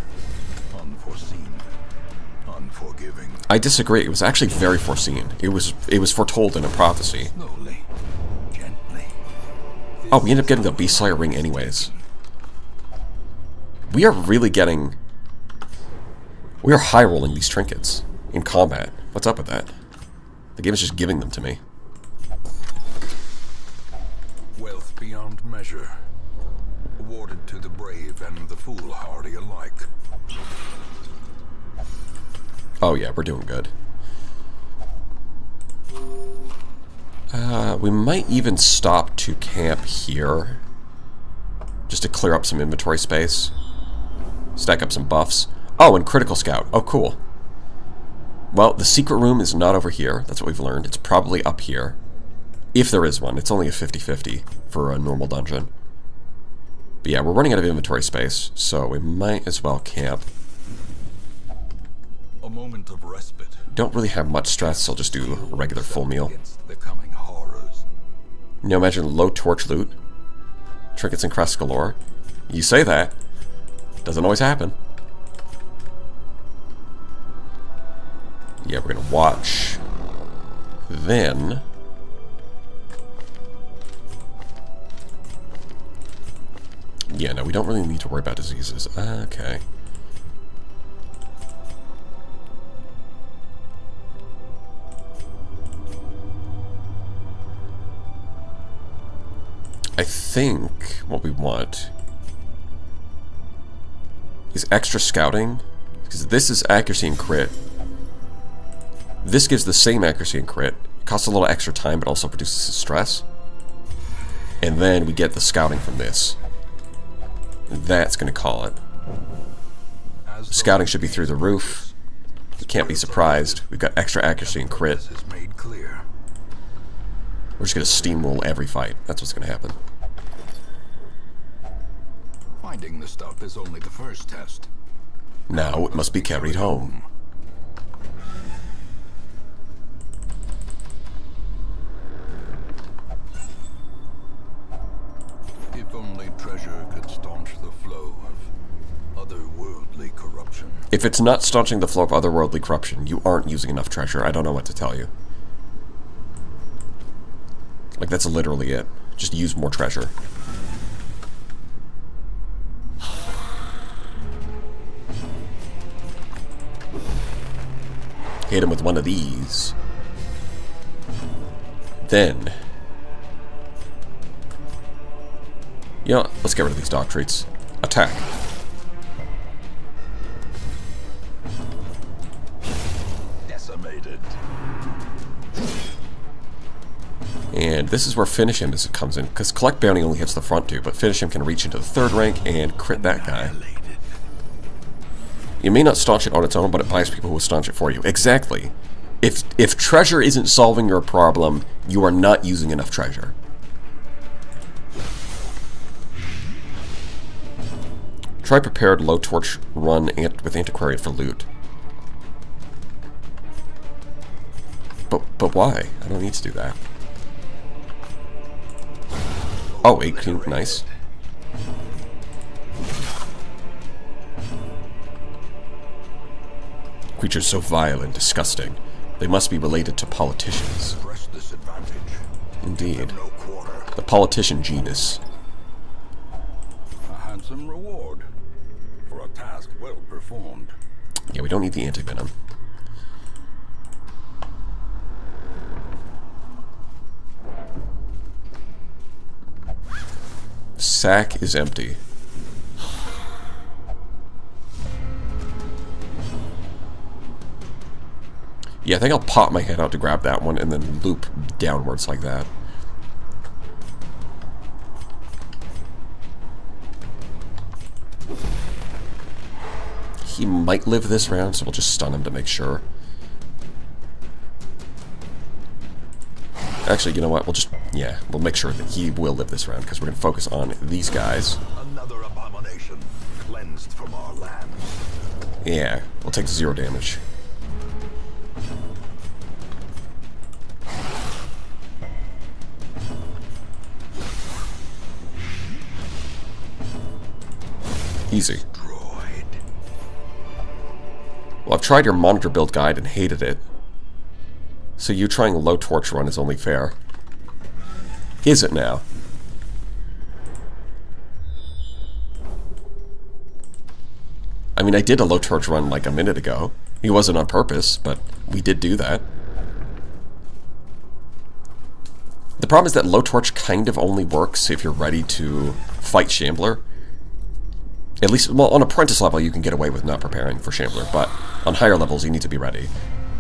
Unforeseen. Unforgiving. I disagree. It was actually very foreseen. It was foretold in a prophecy. Slowly. Gently. Oh, we ended up getting the Beast Slayer ring anyways. We are really getting... We are high-rolling these trinkets in combat. What's up with that? The game is just giving them to me. Wealth beyond measure. Awarded to the brave and the foolhardy alike. Oh yeah, we're doing good. We might even stop to camp here. Just to clear up some inventory space. Stack up some buffs. Oh, and Critical Scout. Oh, cool. Well, the secret room is not over here. That's what we've learned. It's probably up here. If there is one. It's only a 50-50 for a normal dungeon. But yeah, we're running out of inventory space, so we might as well camp. A moment of respite. Don't really have much stress, so I'll just do a regular full meal. Against the coming horrors. You know, imagine low torch loot. Trinkets and crests galore. You say that. Doesn't always happen. Yeah, we're gonna watch. Then... Yeah, no, we don't really need to worry about diseases. Okay. I think what we want is extra scouting, because this is accuracy and crit. This gives the same accuracy and crit. It costs a little extra time, but also produces stress. And then we get the scouting from this. And that's going to call it. Scouting should be through the roof. You can't be surprised. We've got extra accuracy and crit. This is made clear. We're just going to steamroll every fight. That's what's going to happen. Finding the stuff is only the first test. Now it must be carried home. If only treasure could staunch the flow of otherworldly corruption. If it's not staunching the flow of otherworldly corruption, you aren't using enough treasure. I don't know what to tell you. Like, that's literally it. Just use more treasure. Hit him with one of these. Then... You know, let's get rid of these dog treats. Attack. Decimated. And this is where Finish Him comes in, because Collect Bounty only hits the front two, but Finish Him can reach into the 3rd rank and crit that guy. You may not staunch it on its own, but it buys people who will staunch it for you. Exactly. If treasure isn't solving your problem, you are not using enough treasure. Try Prepared Low Torch Run with Antiquariate for loot. But why? I don't need to do that. Oh, 18, nice. Creatures so vile and disgusting. They must be related to politicians. Press this advantage. Indeed. No quarter. The politician genus. A handsome reward for a task well performed. Yeah, we don't need the anti-venom. Sack is empty. Yeah, I think I'll pop my head out to grab that one and then loop downwards like that. He might live this round, so we'll just stun him to make sure. Actually, you know what? We'll make sure that he will live this round, because we're going to focus on these guys. Another abomination cleansed from our lands. Yeah, we'll take 0 damage. Easy. Well, I've tried your monitor build guide and hated it. So you trying a low torch run is only fair. Is it now? I mean, I did a low torch run like a minute ago. It wasn't on purpose, but we did do that. The problem is that low torch kind of only works if you're ready to fight Shambler. At least, well, on apprentice level you can get away with not preparing for Shambler, but on higher levels you need to be ready.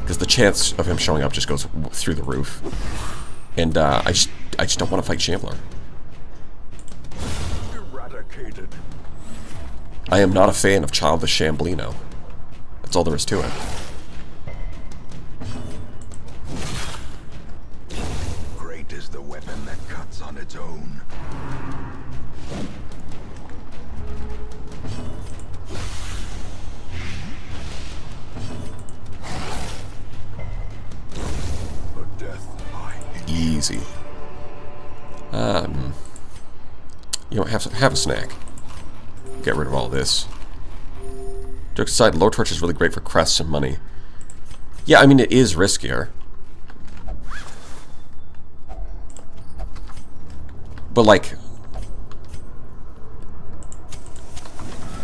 Because the chance of him showing up just goes through the roof. And I just don't want to fight Shambler. Eradicated. I am not a fan of Childish Shamblino. That's all there is to it. Great is the weapon that cuts on its own. Easy. You know, have a snack. Get rid of all this. Jokes aside, low torch is really great for crests and money. Yeah, I mean, it is riskier. But, like...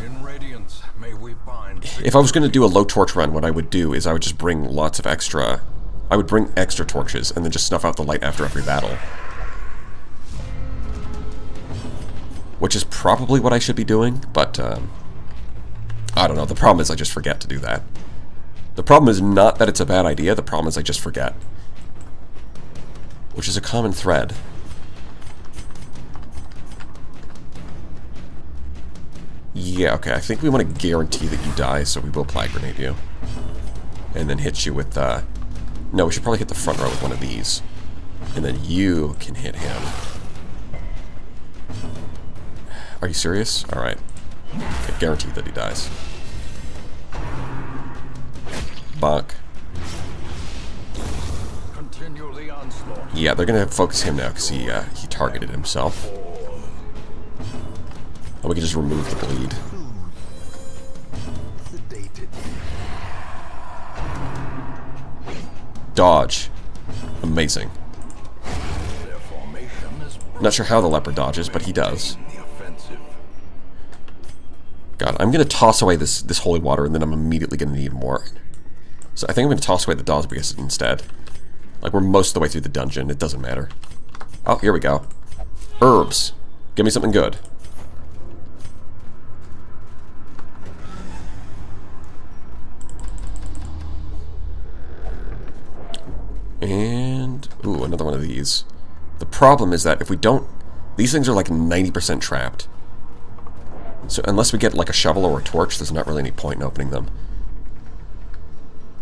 In Radiance, may we find... If I was going to do a low torch run, what I would do is I would just bring lots of extra... I would bring extra torches and then just snuff out the light after every battle. Which is probably what I should be doing, but I don't know. The problem is I just forget to do that. The problem is not that it's a bad idea, the problem is I just forget. Which is a common thread. Yeah, okay, I think we want to guarantee that you die, so we will Plague Grenade you. And then hit you with, no, we should probably hit the front row with one of these. And then you can hit him. Are you serious? Alright. Okay, guarantee that he dies. Bonk. Continue the onslaught. Yeah, they're gonna focus him now because he targeted himself. And we can just remove the bleed. Sedated. Dodge. Amazing. Their formation is Not sure how the leopard dodges, but he does. the offensive. God, I'm gonna toss away this holy water and then I'm immediately gonna need more. So I think I'm gonna toss away the Dosbeus instead. Like, we're most of the way through the dungeon. It doesn't matter. Oh, here we go. Herbs. Give me something good. And... ooh, another one of these. The problem is that if we don't... these things are like 90% trapped. So unless we get like a shovel or a torch, there's not really any point in opening them.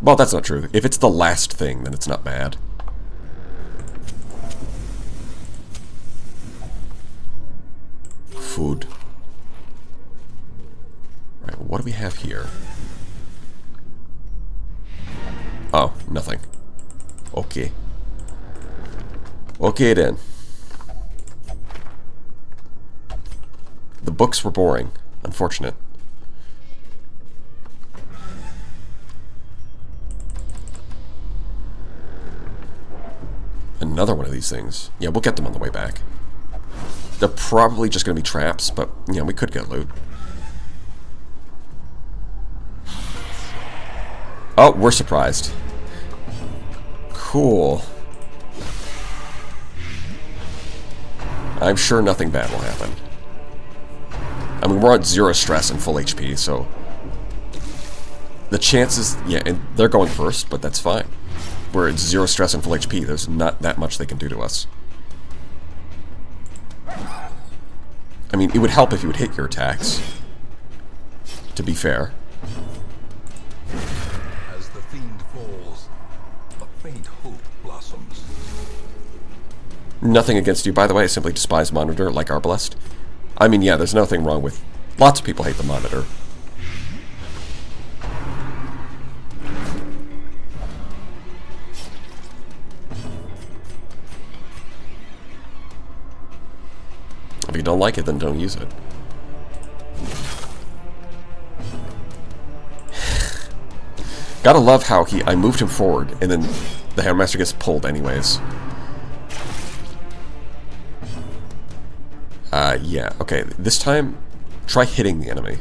Well, that's not true. If it's the last thing, then it's not bad. Food. Right, what do we have here? Oh, nothing. Okay. Okay then. The books were boring. Unfortunate. Another one of these things. Yeah, we'll get them on the way back. They're probably just going to be traps, but, you know, we could get loot. Oh, we're surprised. Cool. I'm sure nothing bad will happen. I mean, we're at 0 stress and full HP, so... the chances... yeah, and they're going first, but that's fine. We're at 0 stress and full HP. There's not that much they can do to us. I mean, it would help if you would hit your attacks. To be fair. As the fiend falls, a faint hope blossoms. Nothing against you, by the way. I simply despise Monitor, like Arbalest. I mean, yeah, there's nothing wrong with... lots of people hate the Monitor. If you don't like it, then don't use it. Gotta love how I moved him forward, and then the Hammermaster gets pulled anyways. Yeah, okay. This time, try hitting the enemy.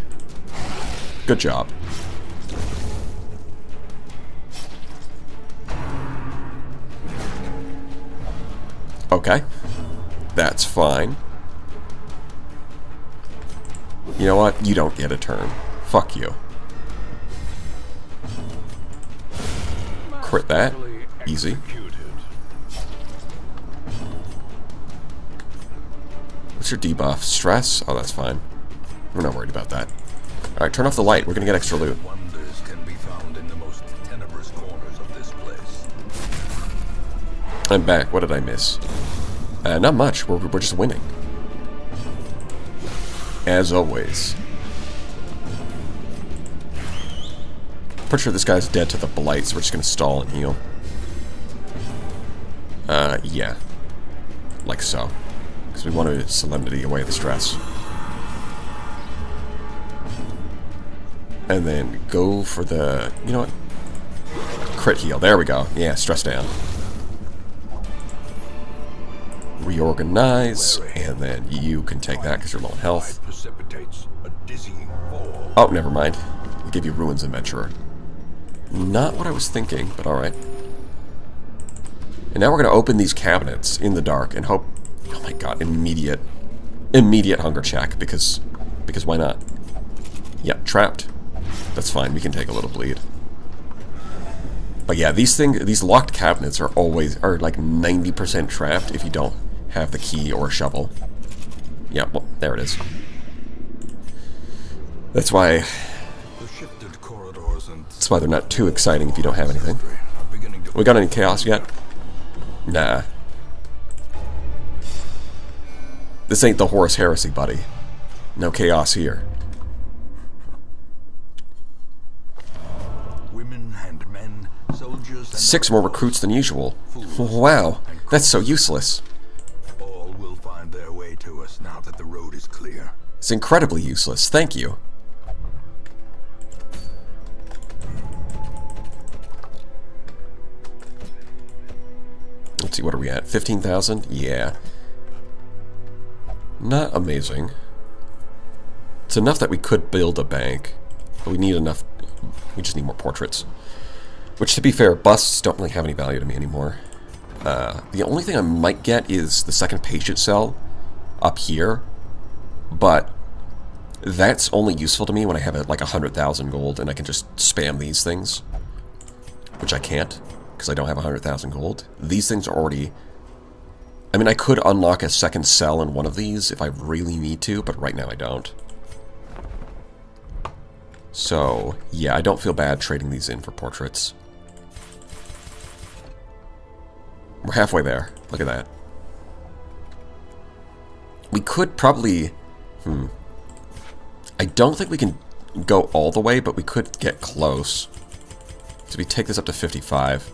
Good job. Okay. That's fine. You know what? You don't get a turn. Fuck you. Crit that. Easy. What's your debuff? Stress? Oh, that's fine. We're not worried about that. Alright, turn off the light. We're gonna get extra loot. Wonders can be found in the most tenebrous corners of this place. I'm back. What did I miss? Not much. We're just winning. As always. Pretty sure this guy's dead to the blight, so we're just gonna stall and heal. Yeah. Like so. Because we want to Solemnity away the stress. And then go for the... you know what? Crit heal. There we go. Yeah, stress down. Reorganize, and then you can take that because you're low on health. Precipitates a dizzying fall. Oh, never mind. I'll give you Ruins Adventurer. Not what I was thinking, but alright. And now we're going to open these cabinets in the dark and hope... oh my god, immediate hunger check, because why not? Yep, trapped. That's fine, we can take a little bleed. But yeah, these locked cabinets are like 90% trapped if you don't have the key or a shovel. Yeah, well, there it is. That's why The shifted corridors and they're not too exciting if you don't have anything. are beginning to We got any chaos yet? Nah. This ain't the Horus Heresy, buddy. No chaos here. women and men, soldiers and 6 more recruits than usual. Wow, that's so useless. all will find their way to us now that the road is clear. It's incredibly useless. Thank you. Let's see, what are we at? 15,000? Yeah. Not amazing. It's enough that we could build a bank, but we need enough... we just need more portraits. Which, to be fair, busts don't really have any value to me anymore. The only thing I might get is the second patient cell up here, but that's only useful to me when I have like 100,000 gold and I can just spam these things, which I can't because I don't have 100,000 gold. These things are already... I mean, I could unlock a second cell in one of these if I really need to, but right now I don't. So, yeah, I don't feel bad trading these in for portraits. We're halfway there. Look at that. We could probably... I don't think we can go all the way, but we could get close. So we take this up to 55.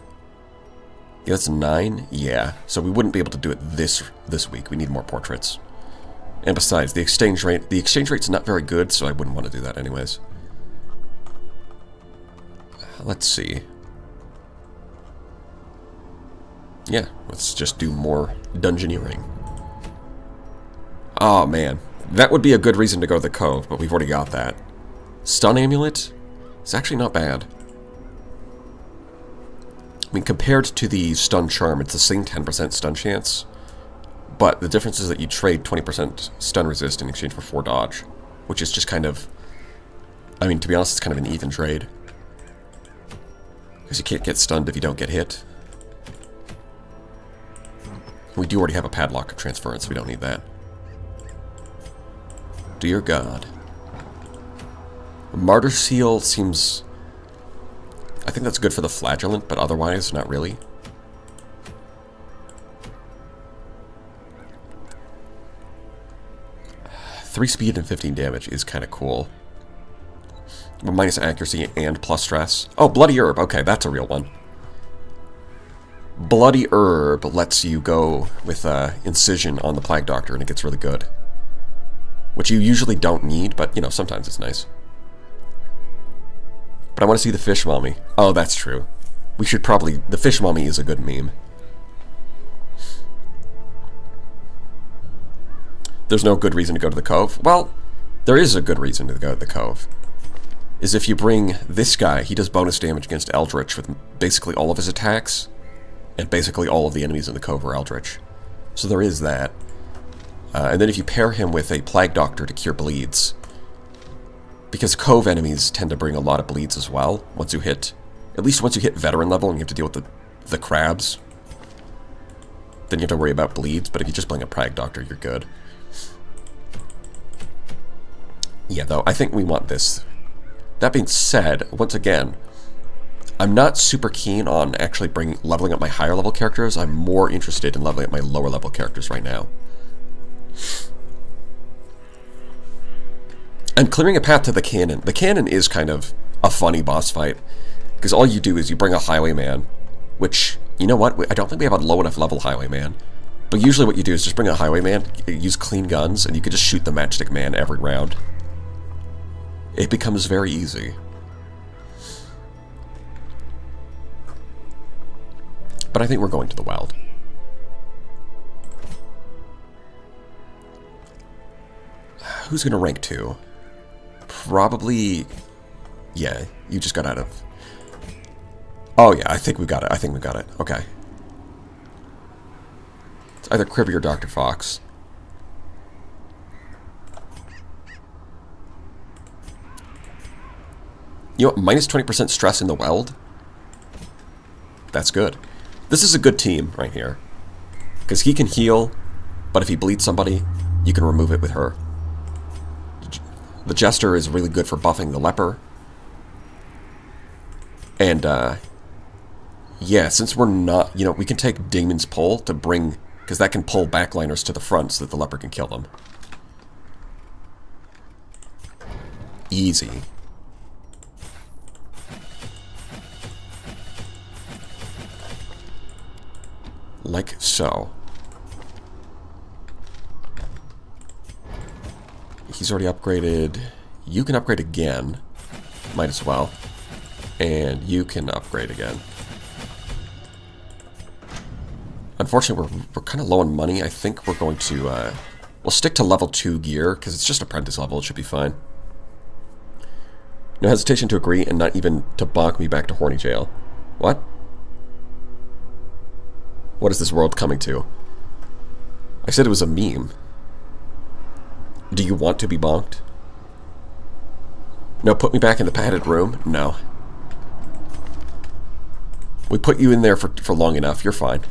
Yeah, that's 9? Yeah. So we wouldn't be able to do it this week. We need more portraits. And besides, the exchange rate's not very good, so I wouldn't want to do that anyways. Let's see. Yeah, let's just do more dungeoneering. Oh, man. That would be a good reason to go to the Cove, but we've already got that. Stun Amulet? It's actually not bad. I mean, compared to the Stun Charm, it's the same 10% stun chance, but the difference is that you trade 20% stun resist in exchange for 4 dodge, which is just kind of... I mean, to be honest, it's kind of an even trade. Because you can't get stunned if you don't get hit. We do already have a padlock of transference, so we don't need that. Dear God. Martyr Seal seems... I think that's good for the Flagellant, but otherwise, not really. Three speed and 15 damage is kind of cool. But minus accuracy and plus stress. Oh, Bloody Herb. Okay, that's a real one. Bloody Herb lets you go with Incision on the Plague Doctor, and it gets really good. Which you usually don't need, but, you know, sometimes it's nice. But I want to see the Fish Mummy. Oh, that's true. We should probably... The Fish Mummy is a good meme. There's no good reason to go to the Cove. Well, there is a good reason to go to the Cove. Is if you bring this guy, he does bonus damage against Eldritch with basically all of his attacks. And basically all of the enemies in the Cove are Eldritch. So there is that. And then if you pair him with a Plague Doctor to cure bleeds, because Cove enemies tend to bring a lot of bleeds as well, once you hit, at least once you hit veteran level and you have to deal with the crabs, then you have to worry about bleeds, but if you just bring a Plague Doctor, you're good. Yeah, though, I think we want this. That being said, once again, I'm not super keen on actually leveling up my higher level characters. I'm more interested in leveling up my lower level characters right now. And clearing a path to the cannon. The cannon is kind of a funny boss fight, because all you do is you bring a Highwayman, which, you know what, I don't think we have a low enough level Highwayman, but usually what you do is just bring a Highwayman, use clean guns, and you can just shoot the Matchstick Man every round. It becomes very easy. But I think we're going to the Wild. Who's going to rank 2? Probably... Yeah, you just got out of... Oh yeah, I think we got it. I think we got it. Okay. It's either Kribby or Dr. Fox. You know what? Minus 20% stress in the Weld? That's good. This is a good team right here. Because he can heal, but if he bleeds somebody, you can remove it with her. The Jester is really good for buffing the Leper. And, yeah, since we're not... You know, we can take Damon's Pull to bring... Because that can pull backliners to the front so that the Leper can kill them. Easy. Like so. He's already upgraded. You can upgrade again. Might as well. And you can upgrade again. Unfortunately, we're kind of low on money. I think we're going to... we'll stick to level 2 gear, because it's just apprentice level. It should be fine. No hesitation to agree, and not even to bonk me back to Horny Jail. What? What is this world coming to? I said it was a meme. Do you want to be bonked? No, put me back in the padded room? No. We put you in there for long enough. You're fine.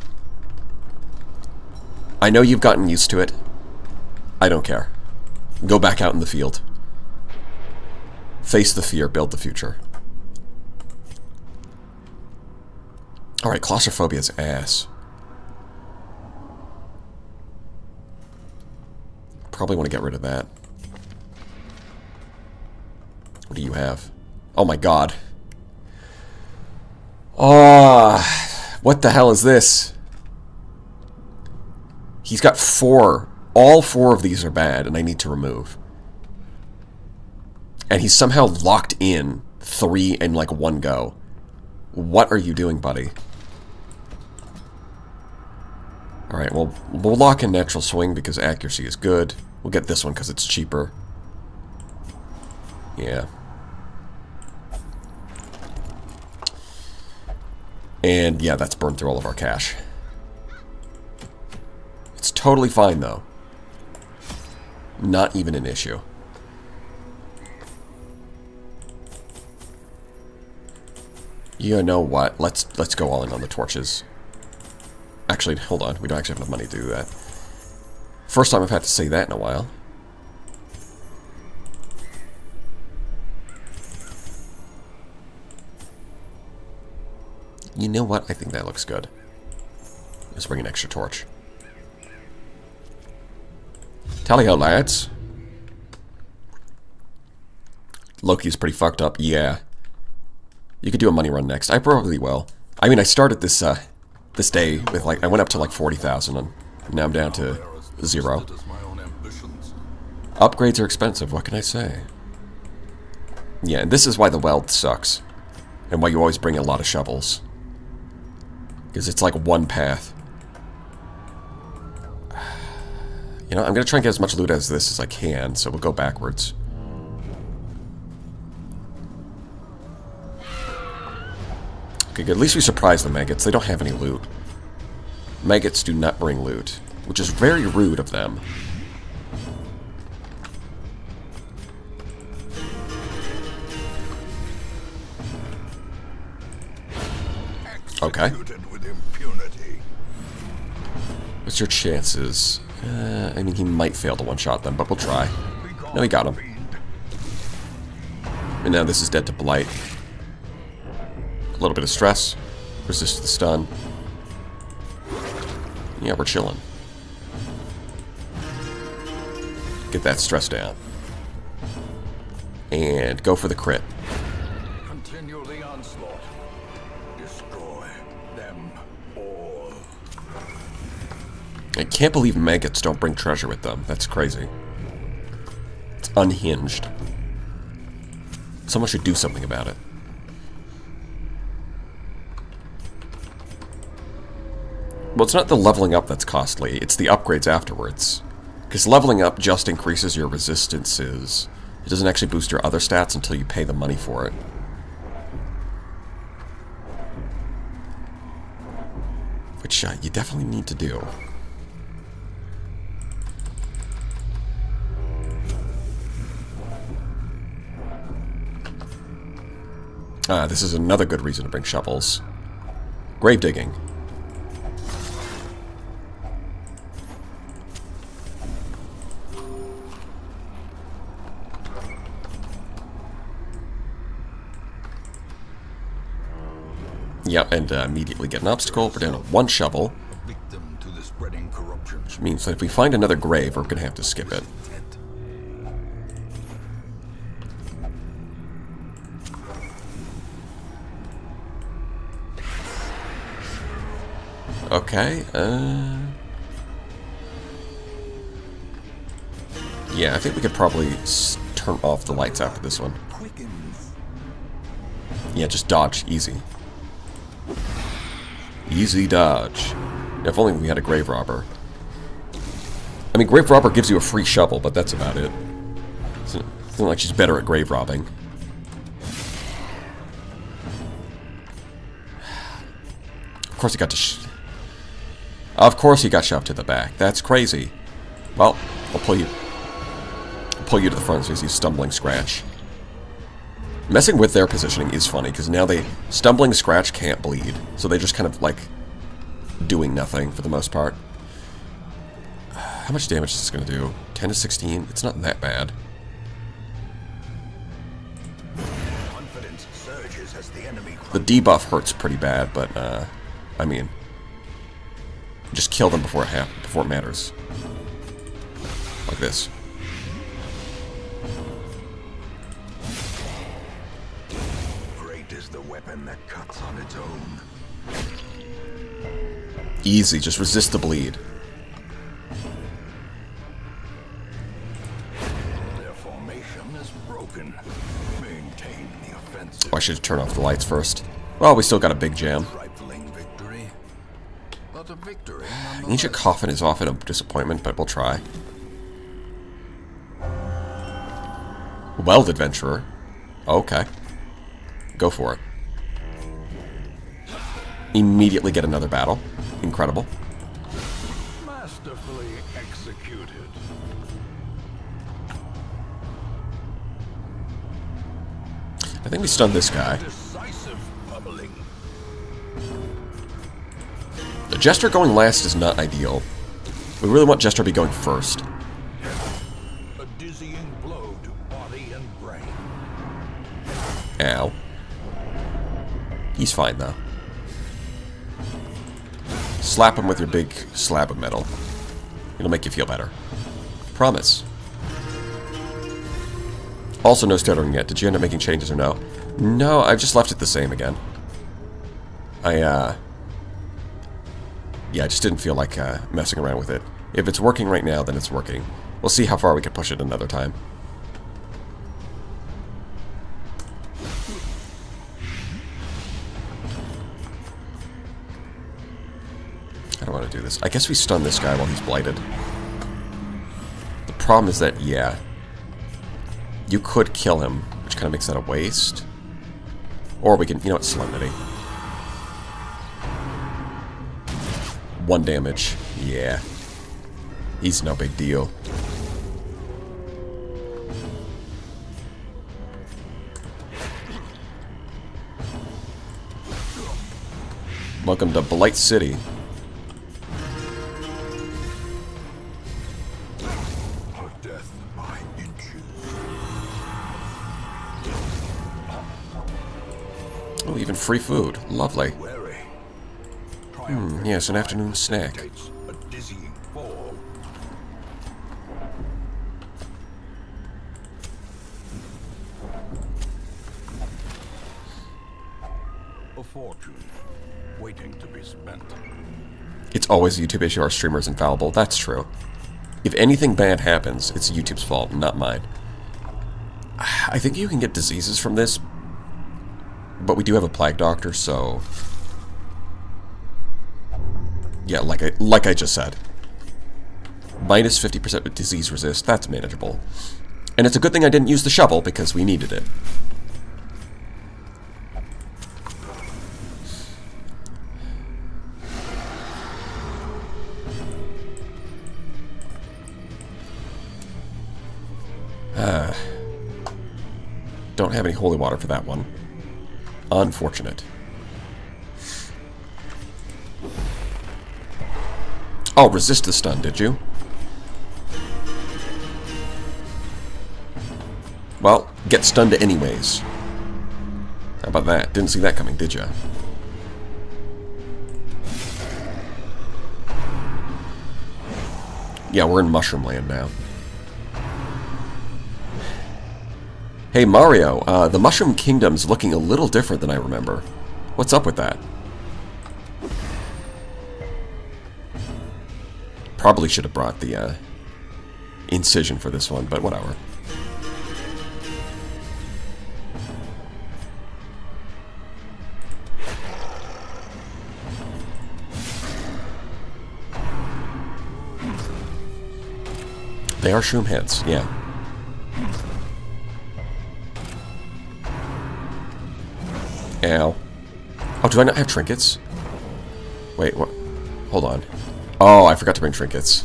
I know you've gotten used to it. I don't care. Go back out in the field. Face the fear, build the future. Alright, claustrophobia's ass. Probably want to get rid of that. What do you have? Oh my god. Oh, what the hell is this? He's got 4. All 4 of these are bad, and I need to remove. And he's somehow locked in 3 in like one go. What are you doing, buddy? Alright, well, we'll lock in Natural Swing because accuracy is good. We'll get this one because it's cheaper. Yeah. And yeah, that's burned through all of our cash. It's totally fine, though. Not even an issue. You know what? Let's go all in on the torches. Actually, hold on. We don't actually have enough money to do that. First time I've had to say that in a while. You know what? I think that looks good. Let's bring an extra torch. Tally-ho, lads. Loki's pretty fucked up. Yeah. You could do a money run next. I probably will. I mean, I started this this day with like I went up to like 40,000, and now I'm down to 0. Upgrades are expensive. What can I say? Yeah, and this is why the weld sucks, and why you always bring a lot of shovels, because it's like one path. You know, I'm gonna try and get as much loot as this as I can, so we'll go backwards. Okay, good. At least we surprised the maggots. They don't have any loot. Maggots do not bring loot, which is very rude of them. Okay. What's your chances? I mean, he might fail to one-shot them, but we'll try. No, he got him. And now this is dead to Blight. A little bit of stress. Resist the stun. Yeah, we're chilling. Get that stress down. And go for the crit. Continue the onslaught. Destroy them all. I can't believe maggots don't bring treasure with them. That's crazy. It's unhinged. Someone should do something about it. Well, it's not the leveling up that's costly, it's the upgrades afterwards. Because leveling up just increases your resistances. It doesn't actually boost your other stats until you pay the money for it. Which you definitely need to do. This is another good reason to bring shovels. Grave digging. Yep, and immediately get an obstacle. We're down to 1 shovel. A victim to the spreading corruption. Which means that if we find another grave, we're going to have to skip it. Okay, yeah, I think we could probably turn off the lights after this one. Yeah, just dodge. Easy. Easy dodge. If only we had a grave robber. I mean, grave robber gives you a free shovel, but that's about it. It's not like she's better at grave robbing. Of course, he got to. Of course he got shoved to the back. That's crazy. Well, I'll pull you to the front so you see Stumbling Scratch. Messing with their positioning is funny, because now Stumbling Scratch can't bleed. So they just kind of, like, doing nothing for the most part. How much damage is this going to do? 10 to 16? It's not that bad. Confidence surges as the enemy The debuff hurts pretty bad, but, I mean, just kill them before it matters. Like this. Great is the weapon that cuts on its own. Easy, just resist the bleed. Their formation is broken. Maintain the offensive. Oh, I should turn off the lights first. Well, we still got a big jam. Trifling victory. But a victory Ancient Coffin is often a disappointment, but we'll try. Weld Adventurer. Okay. Go for it. Immediately get another battle. Incredible. masterfully executed. I think we stunned this guy. Decisive pummeling. The Jester going last is not ideal. We really want Jester to be going first. A dizzying blow to body and brain. Ow. He's fine, though. Slap him with your big slab of metal. It'll make you feel better. Promise. Also, no stuttering yet. Did you end up making changes or no? No, I've just left it the same again. Yeah, I just didn't feel like messing around with it. If it's working right now, then it's working. We'll see how far we can push it another time. I don't want to do this. I guess we stun this guy while he's blighted. The problem is that, yeah, you could kill him, which kind of makes that a waste. Or we can, you know what, Solemnity. 1 damage. Yeah. He's no big deal. Welcome to Blight City. A death by inches. Oh, even free food. Lovely. Wary. Yes, an afternoon snack. Takes a dizzying fall. A fortune waiting to be spent. It's always a YouTube issue. Our streamer's infallible. That's true. If anything bad happens, it's YouTube's fault, not mine. I think you can get diseases from this, but we do have a plague doctor, so yeah, like I just said, minus 50% with disease resist. That's manageable, and it's a good thing I didn't use the shovel because we needed it. Don't have any holy water for that one. Unfortunate. Oh, resist the stun, did you? Well, get stunned anyways. How about that? Didn't see that coming, did ya? Yeah, we're in Mushroom Land now. Hey Mario, the Mushroom Kingdom's looking a little different than I remember. What's up with that? Probably should have brought the incision for this one, but whatever. They are shroom heads, yeah. Ow. Oh, do I not have trinkets? Wait, what? Hold on. Oh, I forgot to bring trinkets.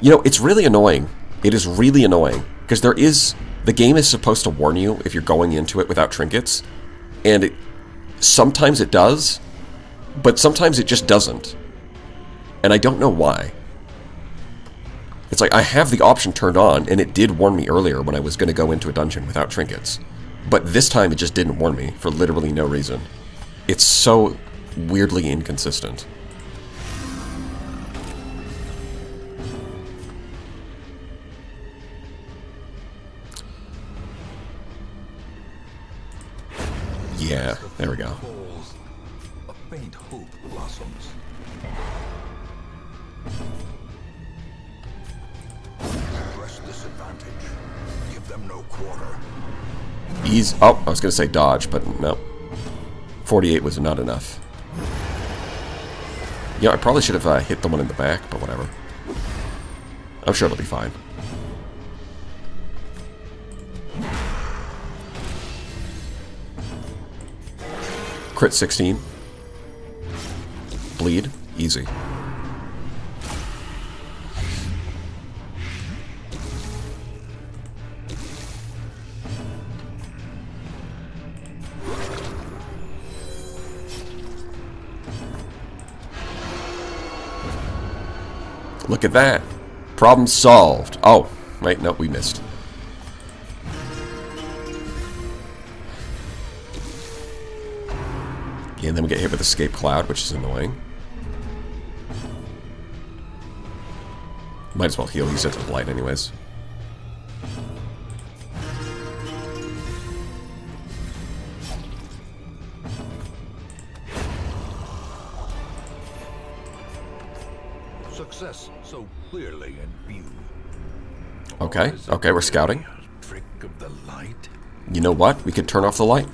You know, it's really annoying. It is really annoying. Because the game is supposed to warn you if you're going into it without trinkets. And sometimes it does, but sometimes it just doesn't. And I don't know why. It's like I have the option turned on, and it did warn me earlier when I was going to go into a dungeon without trinkets. But this time it just didn't warn me for literally no reason. It's so weirdly inconsistent. Yeah, there we go. Falls, a faint hope blossoms. Press this advantage. Give them no quarter. Ease. Oh, I was going to say dodge, but no. 48 was not enough. Yeah, I probably should have hit the one in the back, but whatever. I'm sure it'll be fine. Crit 16. Bleed. Easy. Look at that. Problem solved. Oh, wait, no, we missed. Yeah, and then we get hit with Escape Cloud, which is annoying. Might as well heal. Use it to the light anyways. Success so clearly in view. Okay, okay, we're scouting. Trick of the light. You know what? We could turn off the light.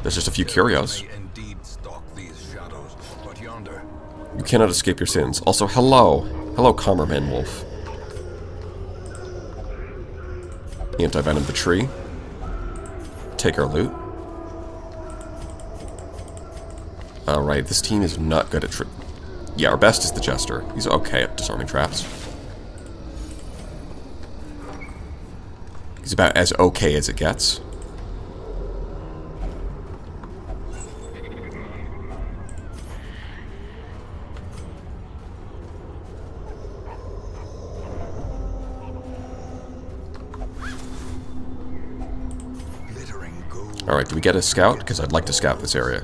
There's just a few curios. May indeed stalk these shadows, but yonder, You cannot escape your sins. Also, hello. Hello, Commerman Wolf. Anti-venom the tree. Take our loot. Alright, this team is not good at yeah, our best is the Jester. He's okay at disarming traps. He's about as okay as it gets. glittering gold. Alright, do we get a scout? Because I'd like to scout this area.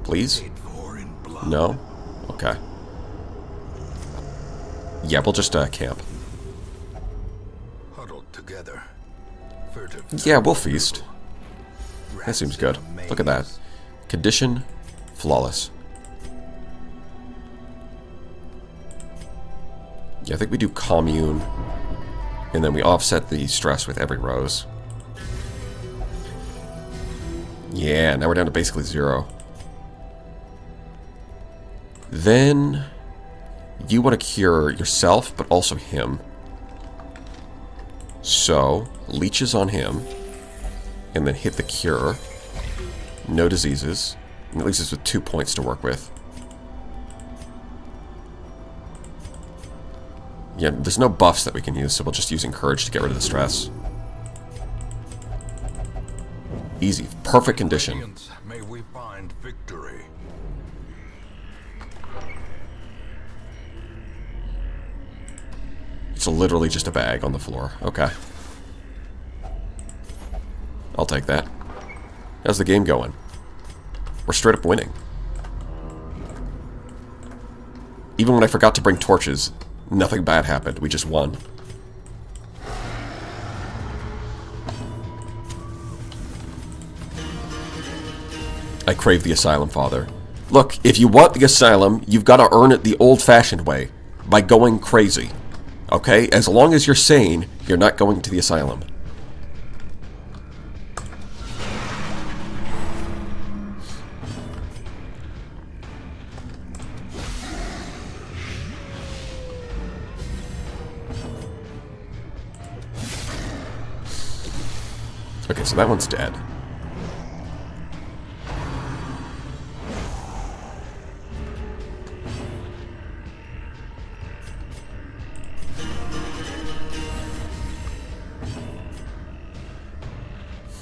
Please? Paid for in blood. No? Okay. Yeah, we'll just camp. Huddled together. Furtive. Yeah, we'll feast. That Rats seems good. in a Look at that. maze. Condition, flawless. Yeah, I think we do commune, and then we offset the stress with every rose. Yeah, now we're down to basically 0. Then you want to cure yourself, but also him. So, leeches on him, and then hit the cure. No diseases. And at least it's with 2 points to work with. Yeah, there's no buffs that we can use, so we'll just use Encourage to get rid of the stress. Easy. Perfect condition. Radiance, may we find victory. It's literally just a bag on the floor. Okay. I'll take that. How's the game going? We're straight up winning. Even when I forgot to bring torches, nothing bad happened. We just won. I crave the Asylum, Father. Look, if you want the Asylum, you've got to earn it the old-fashioned way, by going crazy. Okay? As long as you're sane, you're not going to the Asylum. Okay, so that one's dead.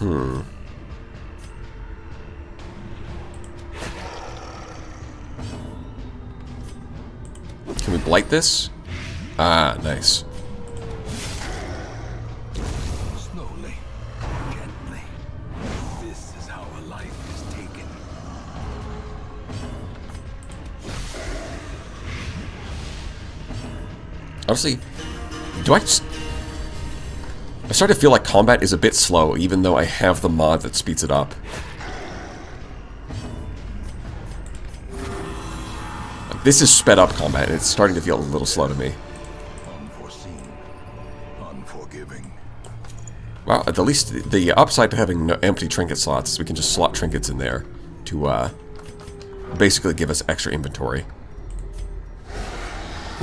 Can we blight this? Ah, nice. Slowly, gently. This is how a life is taken. Honestly, do I just... I start to feel like combat is a bit slow, even though I have the mod that speeds it up. Like, this is sped up combat, and it's starting to feel a little slow to me. Unforeseen, unforgiving. Well, at the least, the upside to having no empty trinket slots is we can just slot trinkets in there to basically give us extra inventory.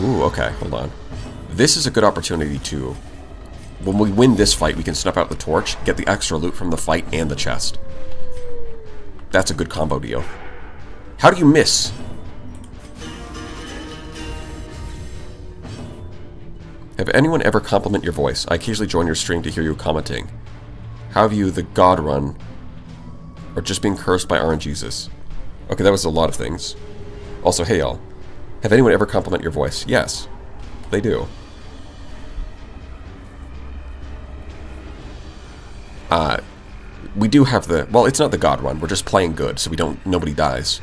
Ooh, okay, hold on. This is a good opportunity to... When we win this fight, we can snap out the torch, get the extra loot from the fight and the chest. That's a good combo deal. How do you miss? Have anyone ever compliment your voice? I occasionally join your stream to hear you commenting. How have you the God run? Or just being cursed by RNGesus? Okay, that was a lot of things. Also, hey y'all. Have anyone ever compliment your voice? Yes, they do. We do have the... Well, it's not the God run. We're just playing good, so we don't... Nobody dies.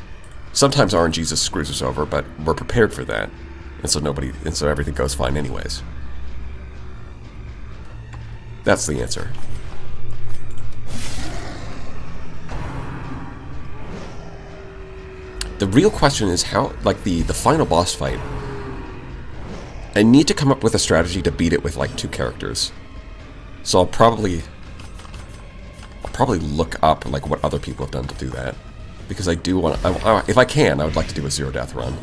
Sometimes RNGesus screws us over, but we're prepared for that. And so nobody... And so everything goes fine anyways. That's the answer. The real question is how... Like, the final boss fight... I need to come up with a strategy to beat it with, like, 2 characters. So I'll probably look up like what other people have done to do that, because I do want. If I can, I would like to do a 0 death run.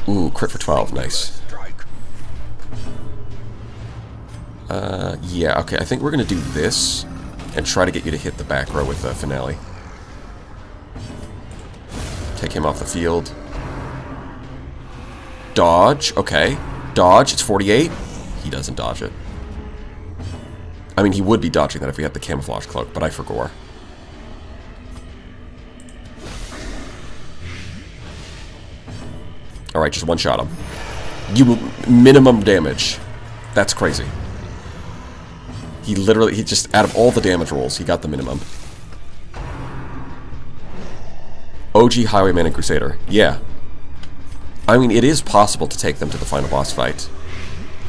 Ooh, crit for 12, nice. Yeah, okay. I think we're gonna do this and try to get you to hit the back row with the finale. Take him off the field. Dodge, okay. Dodge, it's 48. He doesn't dodge it. I mean, he would be dodging that if we had the camouflage cloak, but I forgot. Alright, just one-shot him. You minimum damage. That's crazy. He just, out of all the damage rolls, he got the minimum. OG Highwayman and Crusader. Yeah. I mean, it is possible to take them to the final boss fight.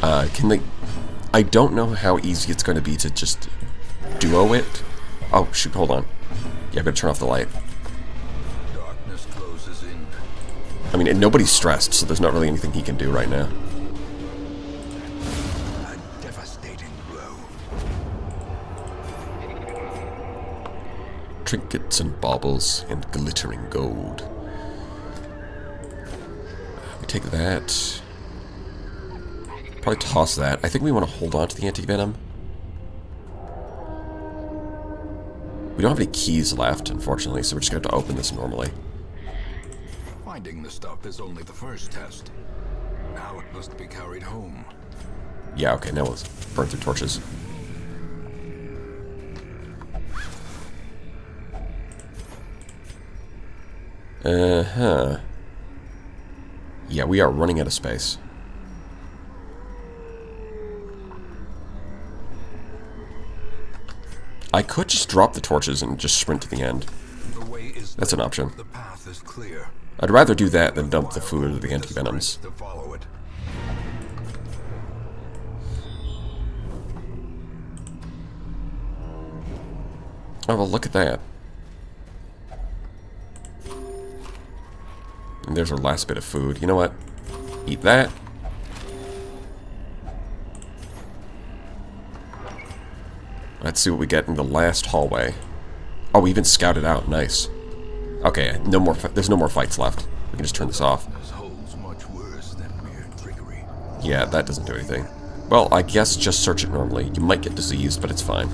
Can they... I don't know how easy it's going to be to just duo it. Oh, shoot, hold on. Yeah, I better turn off the light. Darkness closes in. I mean, and nobody's stressed, so there's not really anything he can do right now. A devastating blow. Trinkets and baubles and glittering gold. We take that. Probably toss that. I think we want to hold on to the anti-venom. We don't have any keys left, unfortunately, so we're just going to have to open this normally. Finding the stuff is only the first test. Now it must be carried home. Yeah, okay, now let's burn through torches. Uh-huh. Yeah, we are running out of space. I could just drop the torches and just sprint to the end. The way is That's an option. The path is clear. I'd rather do that than dump the food or the anti-venoms. To follow it. Oh, well, look at that. And there's our last bit of food. You know what? Eat that. Let's see what we get in the last hallway. Oh, we even scouted out. Nice. Okay, no more. There's no more fights left. We can just turn this off. This holds much worse than mere trickery. Yeah, that doesn't do anything. Well, I guess just search it normally. You might get diseased, but it's fine.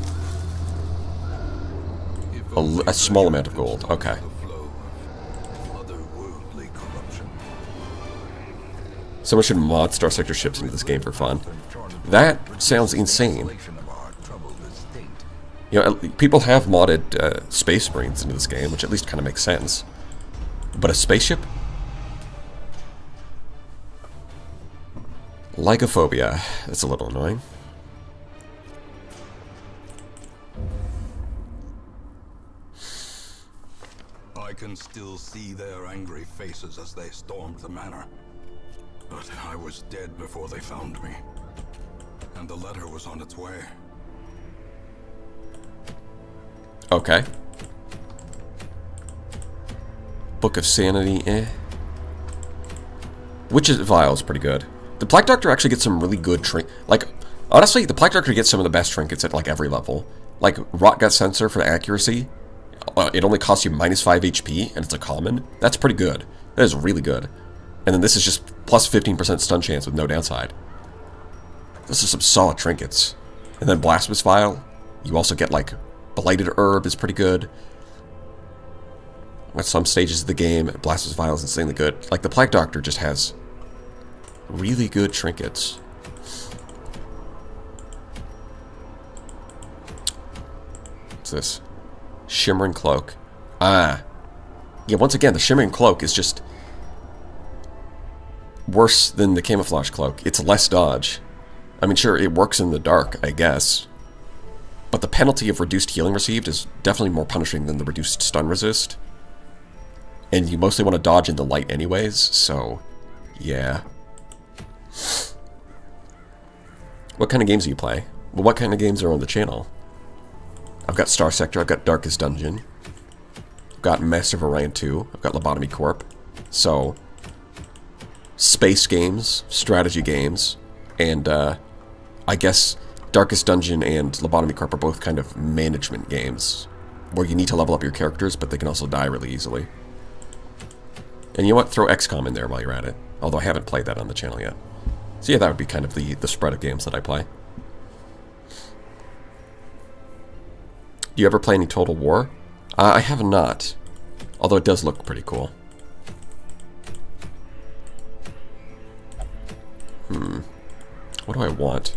A small amount of gold. Okay. The flow of otherworldly corruption. Someone should mod Star Sector ships into this game for fun. That sounds insane. Isolation of our troubled estate. You know, people have modded Space Marines into this game, which at least kind of makes sense. But a spaceship? Lycophobia. That's a little annoying. I can still see their angry faces as they stormed the manor. But I was dead before they found me. And the letter was on its way. Okay. Book of Sanity, eh. Witch's Vial is pretty good. The Black Doctor actually gets some really good like, honestly, the Black Doctor gets some of the best trinkets at, like, every level. Like, Rot Gut Sensor for the accuracy. It only costs you minus 5 HP, and it's a common. That's pretty good. That is really good. And then this is just plus 15% stun chance with no downside. This is some solid trinkets. And then Blasphemous Vial. You also get, like, Blighted Herb is pretty good. At some stages of the game, Blasphemous Vial is insanely good. Like, the Black Doctor just has really good trinkets. What's this? Shimmering Cloak. Ah. Yeah, once again, the Shimmering Cloak is just worse than the Camouflage Cloak. It's less dodge. I mean, sure, it works in the dark, I guess. But the penalty of reduced healing received is definitely more punishing than the reduced stun resist. And you mostly want to dodge in the light anyways, so yeah. What kind of games do you play? Well, what kind of games are on the channel? I've got Star Sector, I've got Darkest Dungeon, I've got Master of Orion 2, I've got Lobotomy Corp. So, space games, strategy games, and I guess Darkest Dungeon and Lobotomy Corp are both kind of management games, where you need to level up your characters, but they can also die really easily. And you know what? Throw XCOM in there while you're at it, although I haven't played that on the channel yet. So yeah, that would be kind of the spread of games that I play. Do you ever play any Total War? I have not, although it does look pretty cool. What do I want?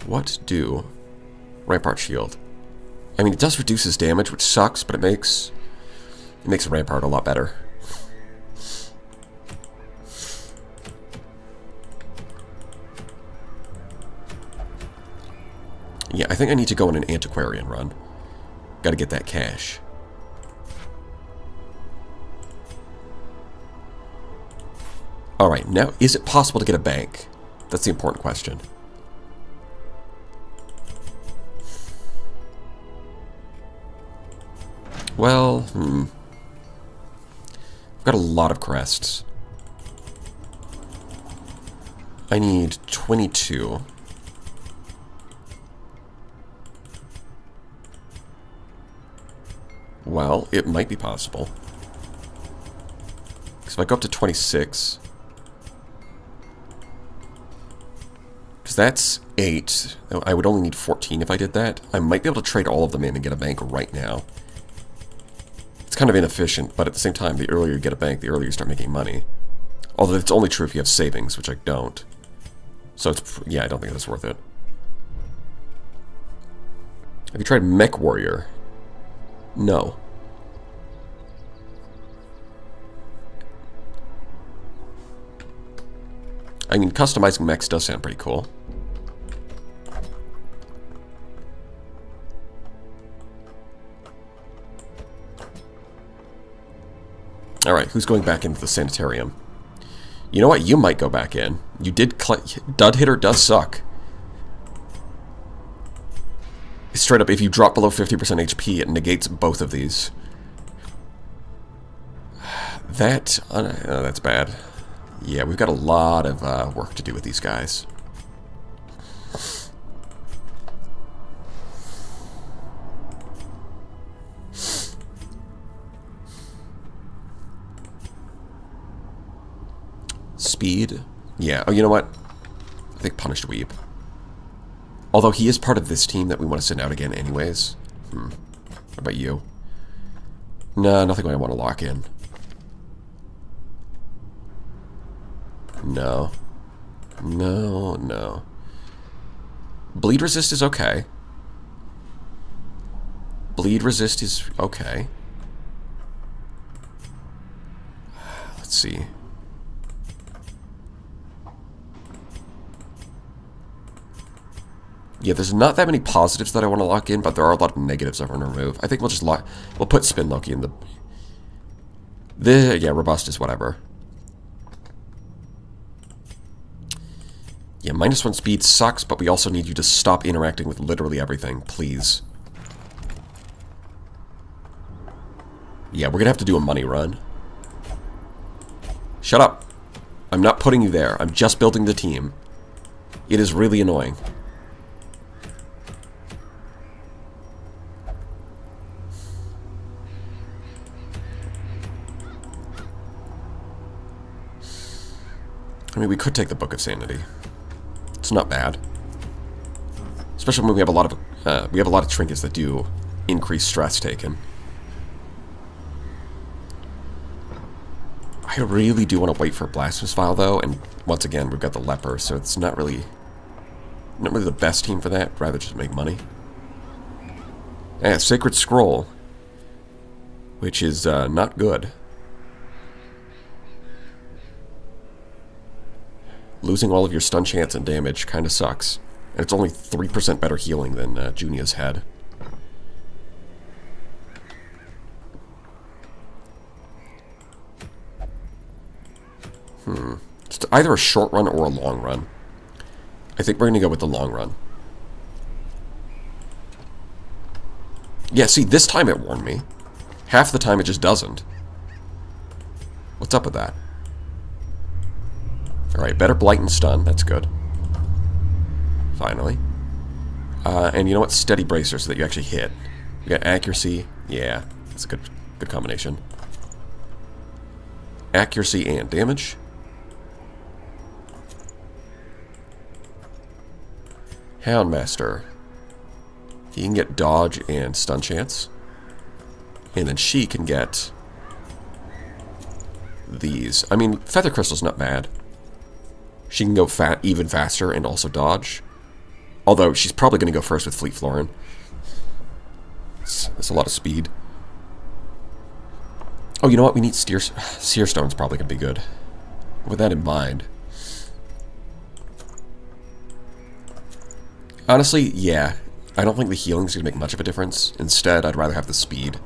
What do Rampart Shield? I mean, it does reduce his damage, which sucks, but it makes Rampart a lot better. Yeah, I think I need to go on an Antiquarian run. Gotta get that cash. Alright, now, is it possible to get a bank? That's the important question. Well, I've got a lot of crests. I need 22. Well, it might be possible. Because if I go up to 26... Because that's 8. I would only need 14 if I did that. I might be able to trade all of them in and get a bank right now. It's kind of inefficient, but at the same time, the earlier you get a bank, the earlier you start making money. Although it's only true if you have savings, which I don't. So, yeah, I don't think that's worth it. Have you tried Mech Warrior? No. I mean, customizing mechs does sound pretty cool. Alright, who's going back into the sanitarium? You know what? You might go back in. You did Dud Hitter does suck. Straight up, if you drop below 50% HP, it negates both of these. That... oh, that's bad. Yeah, we've got a lot of work to do with these guys. Speed? Yeah. Oh, you know what? I think Punished Weeb. Although he is part of this team that we want to send out again anyways. What about you? No, nothing I want to lock in. No. No, no. Bleed resist is okay. Bleed resist is okay. Let's see. Yeah, there's not that many positives that I want to lock in, but there are a lot of negatives I want to remove. I think we'll just we'll put Spin Loki in yeah, Robust is whatever. Yeah, -1 speed sucks, but we also need you to stop interacting with literally everything, please. Yeah, we're gonna have to do a money run. Shut up. I'm not putting you there. I'm just building the team. It is really annoying. I mean, we could take the Book of Sanity. It's not bad, especially when we have a lot of trinkets that do increase stress taken. I really do want to wait for Blasphemous Vial though, and once again we've got the Leper, so it's not really the best team for that. I'd rather just make money. Sacred Scroll, which is not good. Losing all of your stun chance and damage kind of sucks. And it's only 3% better healing than Junia's head. It's either a short run or a long run. I think we're going to go with the long run. Yeah, see, this time it warned me. Half the time it just doesn't. What's up with that? Alright, better Blight and Stun. That's good. Finally. And you know what? Steady Bracer so that you actually hit. You got Accuracy. Yeah, that's a good combination. Accuracy and damage. Houndmaster. He can get Dodge and Stun Chance. And then she can get these. I mean, Feather Crystal's not bad. She can go even faster and also dodge. Although, she's probably going to go first with Fleet Florin. That's a lot of speed. Oh, you know what? We need Seer Stone's probably going to be good. With that in mind. Honestly, yeah. I don't think the healing's going to make much of a difference. Instead, I'd rather have the speed.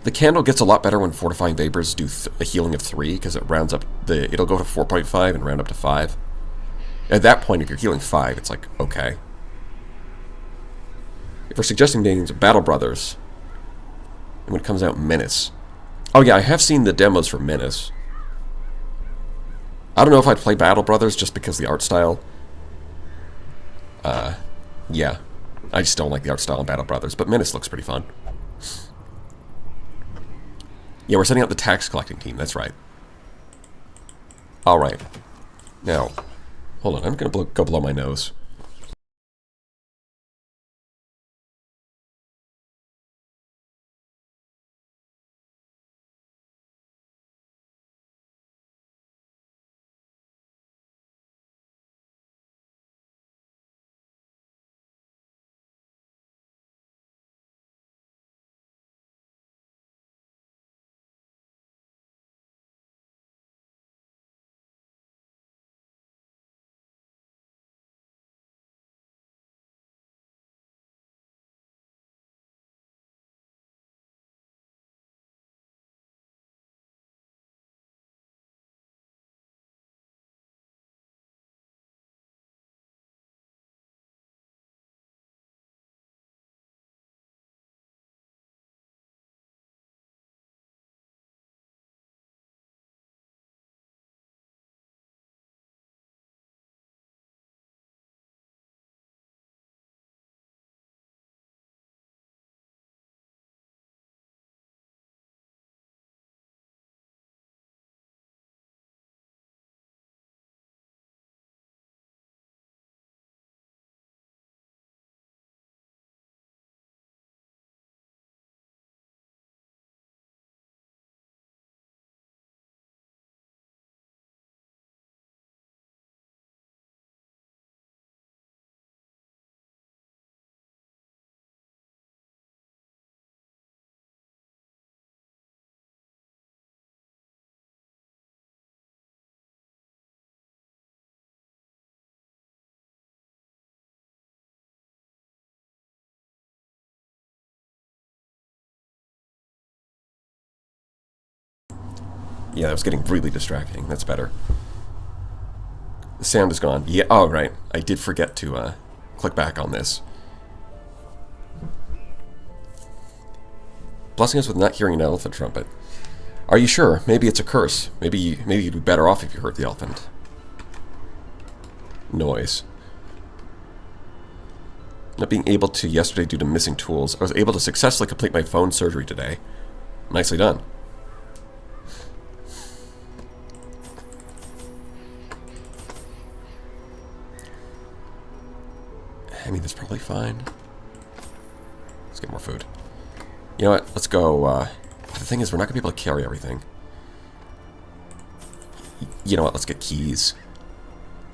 The candle gets a lot better when Fortifying Vapors do a healing of 3, because it rounds up it'll go to 4.5 and round up to 5. At that point, if you're healing 5, it's like, okay. If we're suggesting names, Battle Brothers, and when it comes out, Menace. Oh yeah, I have seen the demos for Menace. I don't know if I'd play Battle Brothers just because the art style. Yeah. I just don't like the art style in Battle Brothers, but Menace looks pretty fun. Yeah, we're setting up the tax collecting team, that's right. Alright. Now, hold on, I'm going to go blow my nose. Yeah, that was getting really distracting. That's better. The sound is gone. Yeah, oh, right. I did forget to click back on this. Blessing us with not hearing an elephant trumpet. Are you sure? Maybe it's a curse. Maybe you'd be better off if you heard the elephant noise. Not being able to yesterday due to missing tools. I was able to successfully complete my phone surgery today. Nicely done. I mean, that's probably fine. Let's get more food. You know what? Let's go. The thing is, we're not going to be able to carry everything. You know what? Let's get keys.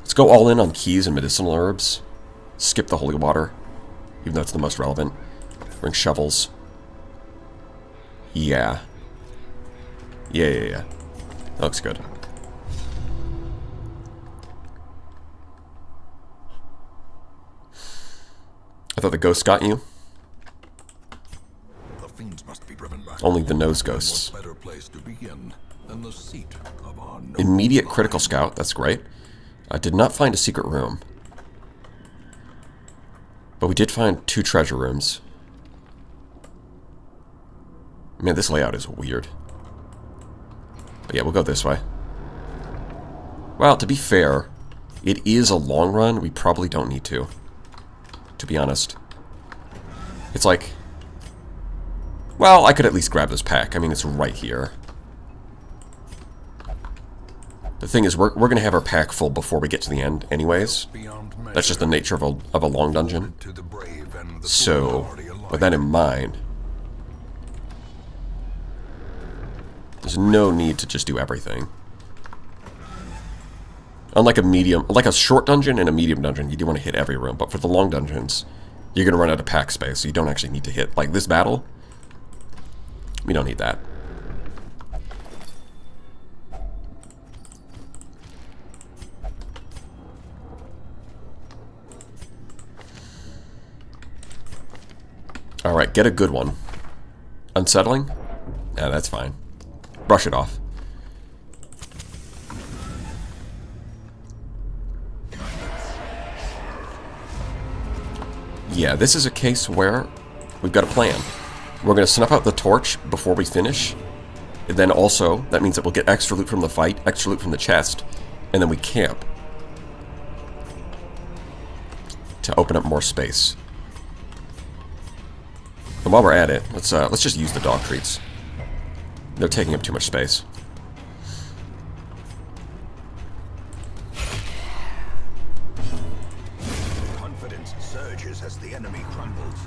Let's go all in on keys and medicinal herbs. Skip the holy water, even though it's the most relevant. Bring shovels. Yeah. Yeah. That looks good. I thought the ghost got you. The fiends must be driven back. Only the nose ghosts. What better place to begin than the seat of our Immediate critical scout. That's great. I did not find a secret room. But we did find 2 treasure rooms. Man, this layout is weird. But yeah, we'll go this way. Well, to be fair, it is a long run. We probably don't need to be honest. It's like... Well, I could at least grab this pack. I mean, it's right here. The thing is, we're going to have our pack full before we get to the end anyways. That's just the nature of a long dungeon. So, with that in mind, there's no need to just do everything. Unlike a short dungeon and a medium dungeon, you do want to hit every room. But for the long dungeons, you're going to run out of pack space, so you don't actually need to hit. Like this battle, we don't need that. Alright, get a good one. Unsettling? Yeah, that's fine. Brush it off. Yeah, this is a case where we've got a plan. We're going to snuff out the torch before we finish. And then also, that means that we'll get extra loot from the fight, extra loot from the chest, and then we camp to open up more space. And while we're at it, let's just use the dog treats. They're taking up too much space. Confidence surges as the enemy crumbles.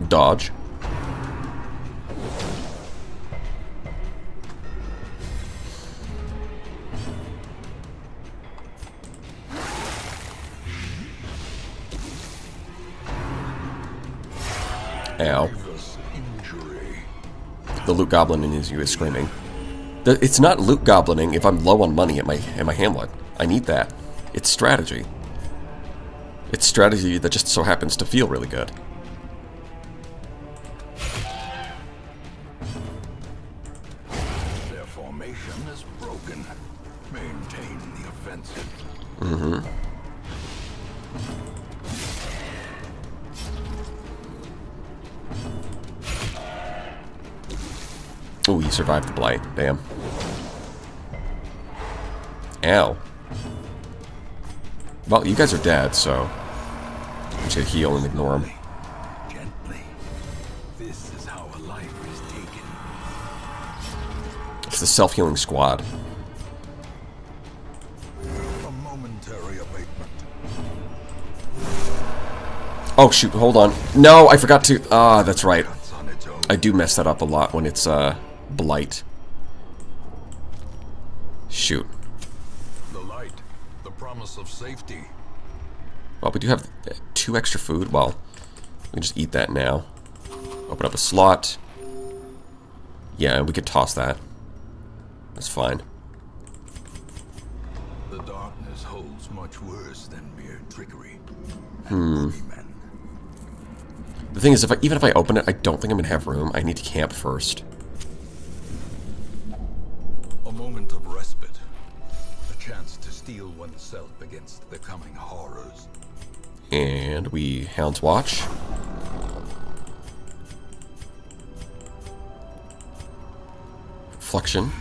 Dodge. Ow. The loot goblin in you is screaming. It's not loot goblining if I'm low on money at my hamlet. I need that. It's strategy. It's strategy that just so happens to feel really good. Their formation is broken. Maintain the offensive. Mm-hmm. Oh, he survived the blight. Damn. Ow. Well, you guys are dead, so I'm just gonna heal and ignore him. Gently. This is how a life is taken. It's the self-healing squad. A momentary abatement. Oh shoot, hold on. No, I forgot to... Ah, that's right. That's on its own. I do mess that up a lot when it's, blight. Shoot. The light, the promise of safety. Well, we do have 2 extra food. Well, we can just eat that now. Open up a slot. Yeah, we could toss that. That's fine. The darkness holds much worse than mere trickery. The thing is, even if I open it, I don't think I'm gonna have room. I need to camp first. steel oneself against the coming horrors. And we Hound's Watch. Flexion.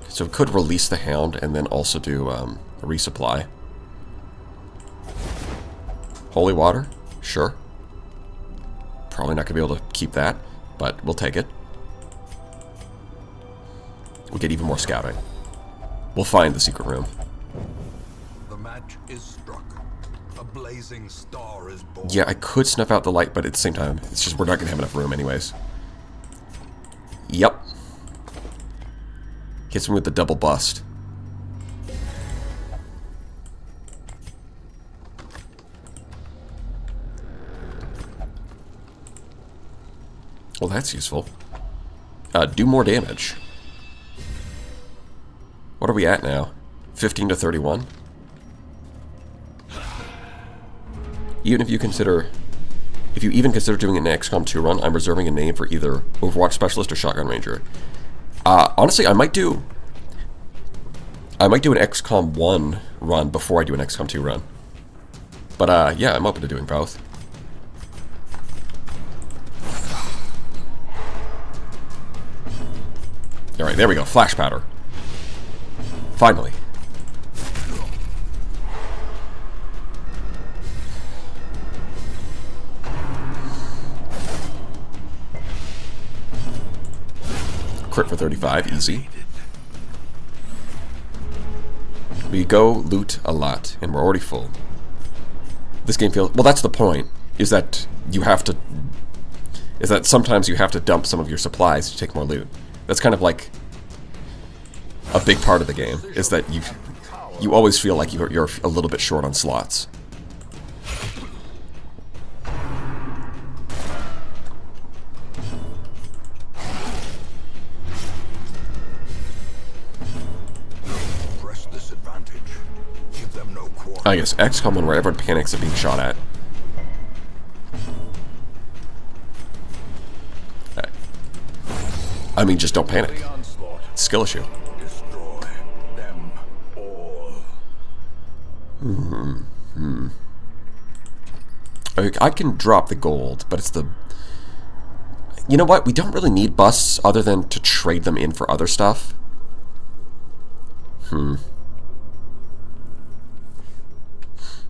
So it could release the Hound and then also do a resupply. Holy Water? Sure. Probably not going to be able to keep that, but we'll take it. We'll get even more scouting. We'll find the secret room. The match is struck. A blazing star is born. Yeah, I could snuff out the light, but at the same time, it's just we're not going to have enough room anyways. Yep. Hits me with the double bust. Well, that's useful. Do more damage. What are we at now? 15 to 31? Even if you consider... If you even consider doing an XCOM 2 run, I'm reserving a name for either Overwatch Specialist or Shotgun Ranger. Honestly, I might do an XCOM 1 run before I do an XCOM 2 run. But, yeah, I'm open to doing both. Alright, there we go. Flash powder. Finally. Crit for 35, easy. We go loot a lot, and we're already full. This game feels... Well, that's the point, is that you have to... Is that sometimes you have to dump some of your supplies to take more loot. That's kind of like a big part of the game, is that you always feel like you're a little bit short on slots. Press this advantage. Give them no quarter. I guess XCOM when everyone panics at being shot at. I mean, just don't panic. The onslaught. Skill issue. Destroy them all. I can drop the gold, but it's the... You know what? We don't really need busts other than to trade them in for other stuff.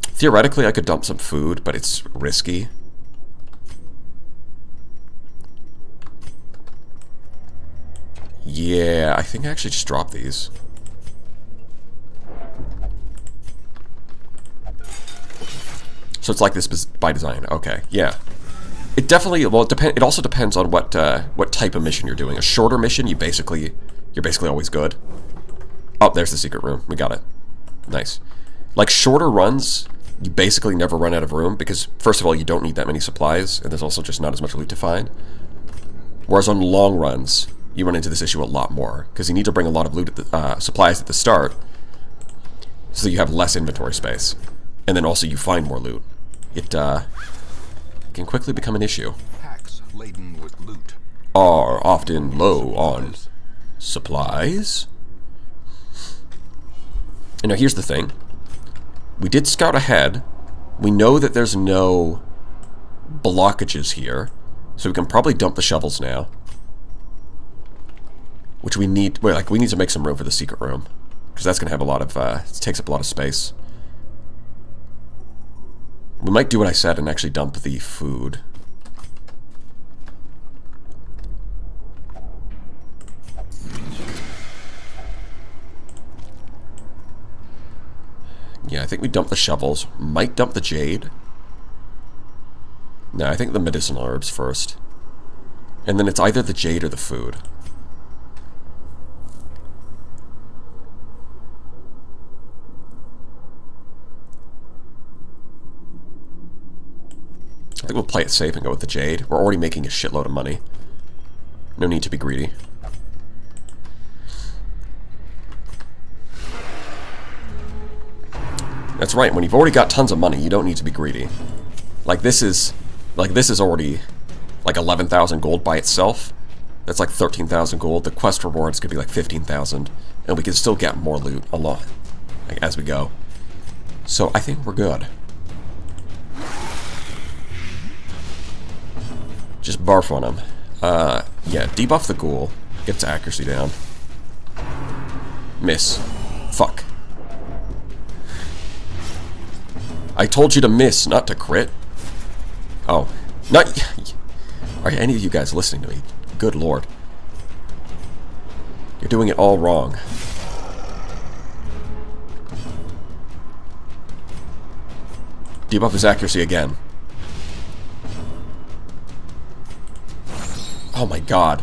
Theoretically, I could dump some food, but it's risky. Yeah, I think I actually just drop these. So it's like this by design. Okay, yeah. It definitely, well, it also depends on what type of mission you're doing. A shorter mission, you're basically always good. Oh, there's the secret room. We got it. Nice. Like shorter runs, you basically never run out of room because first of all, you don't need that many supplies, and there's also just not as much loot to find. Whereas on long runs, you run into this issue a lot more because you need to bring a lot of loot at the, supplies at the start, so you have less inventory space, and then also you find more loot. It can quickly become an issue. Packs laden with loot Are often low on supplies. And now here's the thing. We did scout ahead. We know that there's no blockages here, so we can probably dump the shovels now. Which we need, well, like, we need to make some room for the secret room. Because that's going to have a lot of, it takes up a lot of space. We might do what I said and actually dump the food. Yeah, I think we dump the shovels. Might dump the jade. No, I think the medicinal herbs first. And then it's either the jade or the food. I think we'll play it safe and go with the jade. We're already making a shitload of money. No need to be greedy. That's right, when you've already got tons of money, you don't need to be greedy. Like this is already like 11,000 gold by itself. That's like 13,000 gold. The quest reward's gonna be like 15,000. And we can still get more loot along, like, as we go. So I think we're good. Just barf on him. Yeah, debuff the ghoul. Get its accuracy down. Miss. Fuck. I told you to miss, not to crit. Oh. Not... Are any of you guys listening to me? Good lord. You're doing it all wrong. Debuff his accuracy again. Oh my god.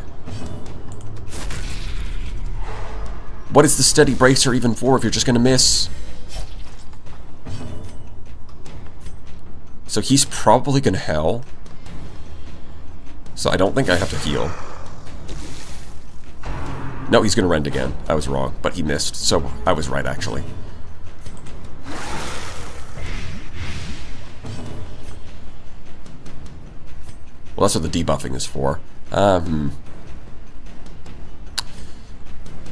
What is the steady bracer even for if you're just gonna miss? So he's probably gonna hell. So I don't think I have to heal. No, he's gonna rend again. I was wrong, but he missed, so I was right actually. Well, that's what the debuffing is for.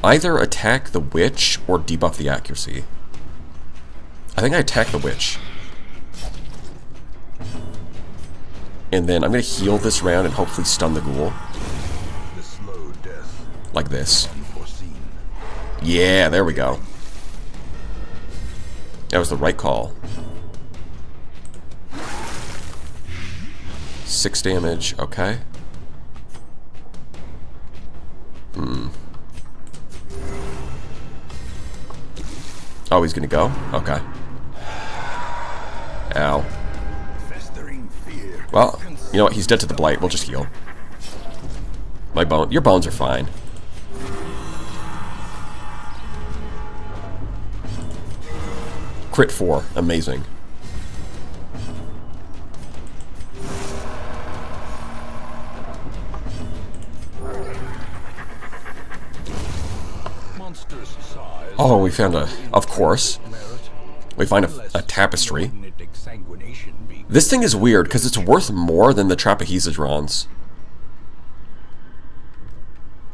Either attack the witch or debuff the accuracy. I think I attack the witch. And then I'm going to heal this round and hopefully stun the ghoul. The slow death Like this. unforeseen. Yeah, there we go. That was the right call. 6 damage, okay. Oh, he's gonna go? Okay. Ow. Festering fear. Well, you know what? He's dead to the blight. We'll just heal. Your bones are fine. Crit 4. Amazing. Monster's size. Oh, we found a... Of course. Merit. We find a tapestry. Inordinate exsanguination be This thing is weird, because it's worth more than the Trapehizodrons.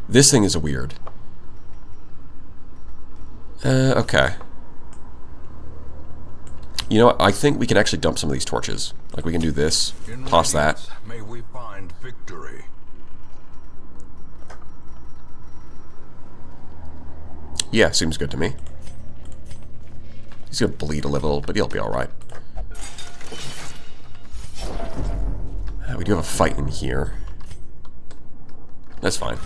This thing is weird. Okay. You know what? I think we can actually dump some of these torches. Like, we can do this. In Toss that. radiance, may we find victory. Yeah, seems good to me. He's gonna bleed a little, but he'll be alright. We do have a fight in here. That's fine.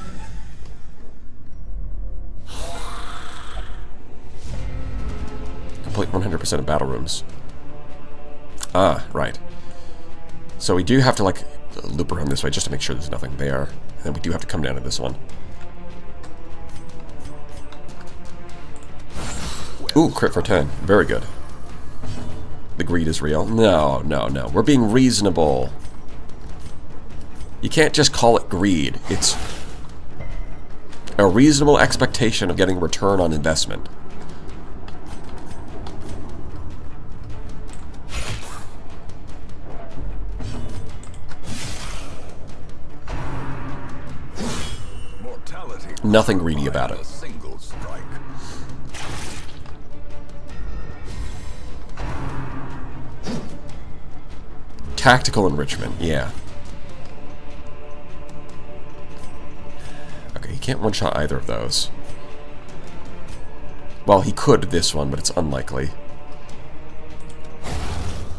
Complete 100% of battle rooms. Ah, right. So we do have to, like, loop around this way just to make sure there's nothing there. And then we do have to come down to this one. Ooh, crit for 10. Very good. The greed is real. No, no, no. We're being reasonable. You can't just call it greed. It's a reasonable expectation of getting return on investment. Mortality. Nothing greedy about A it. single strike. Tactical enrichment, yeah. Okay, he can't one-shot either of those. Well, he could this one, but it's unlikely.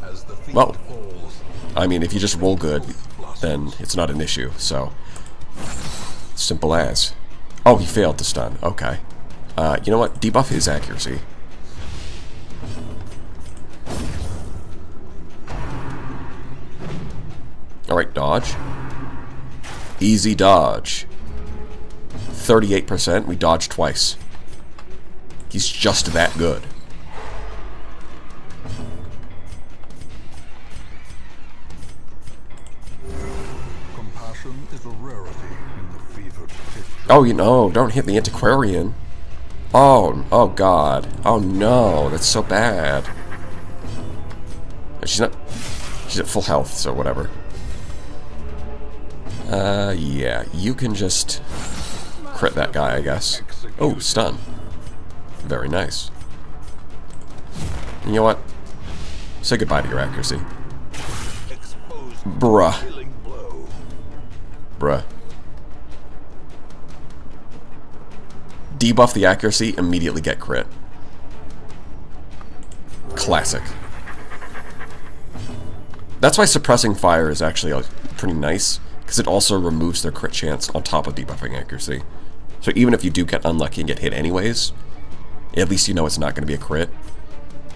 As the field Well, falls, I mean, if you just roll good, then it's not an issue, so... Simple as. Oh, he failed to stun. Okay. You know what? Debuff his accuracy. Alright, dodge. Easy dodge. 38%, we dodged twice. He's just that good. compassion is a rarity in the fevered pit. Oh, you know, don't hit the antiquarian. Oh god. Oh no, that's so bad. She's at full health, so whatever. Yeah, you can just crit that guy, I guess. Oh, stun. Very nice. You know what? Say goodbye to your accuracy. Bruh. Bruh. Debuff the accuracy, immediately get crit. Classic. That's why suppressing fire is actually pretty nice, because it also removes their crit chance on top of debuffing accuracy. So even if you do get unlucky and get hit anyways, at least you know it's not going to be a crit.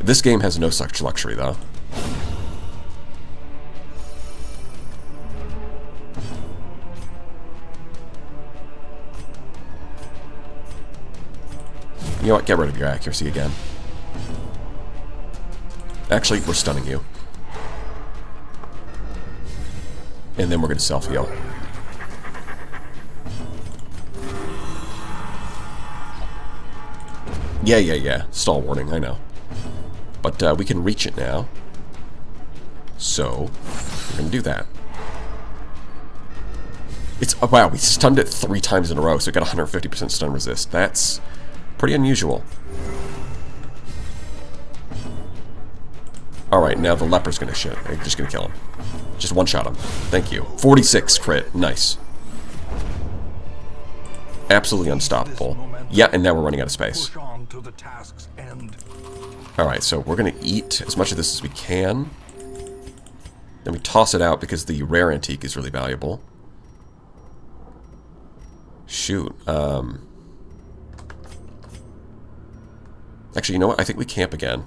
This game has no such luxury, though. You know what? Get rid of your accuracy again. Actually, we're stunning you. And then we're going to self-heal. Yeah. Stall warning, I know. But we can reach it now. So, we're going to do that. It's... Oh, wow, we stunned it 3 times in a row, so we got 150% stun resist. That's pretty unusual. Alright, now the leper's going to shit. I'm just going to kill him. Just one-shot him. Thank you. 46 crit. Nice. Absolutely unstoppable. Yeah, and now we're running out of space. Alright, so we're going to eat as much of this as we can. Then we toss it out because the rare antique is really valuable. Shoot. Actually, you know what? I think we camp again.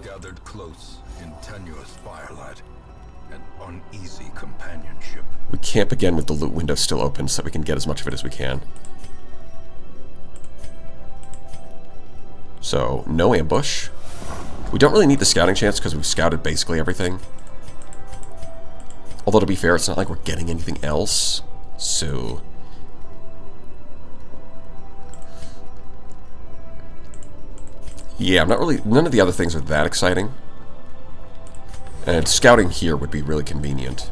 Gathered close in tenuous firelight and uneasy companionship. We camp again with the loot window still open so that we can get as much of it as we can. So, no ambush. We don't really need the scouting chance because we've scouted basically everything. Although, to be fair, it's not like we're getting anything else. So... yeah, I'm not really... none of the other things are that exciting. And scouting here would be really convenient.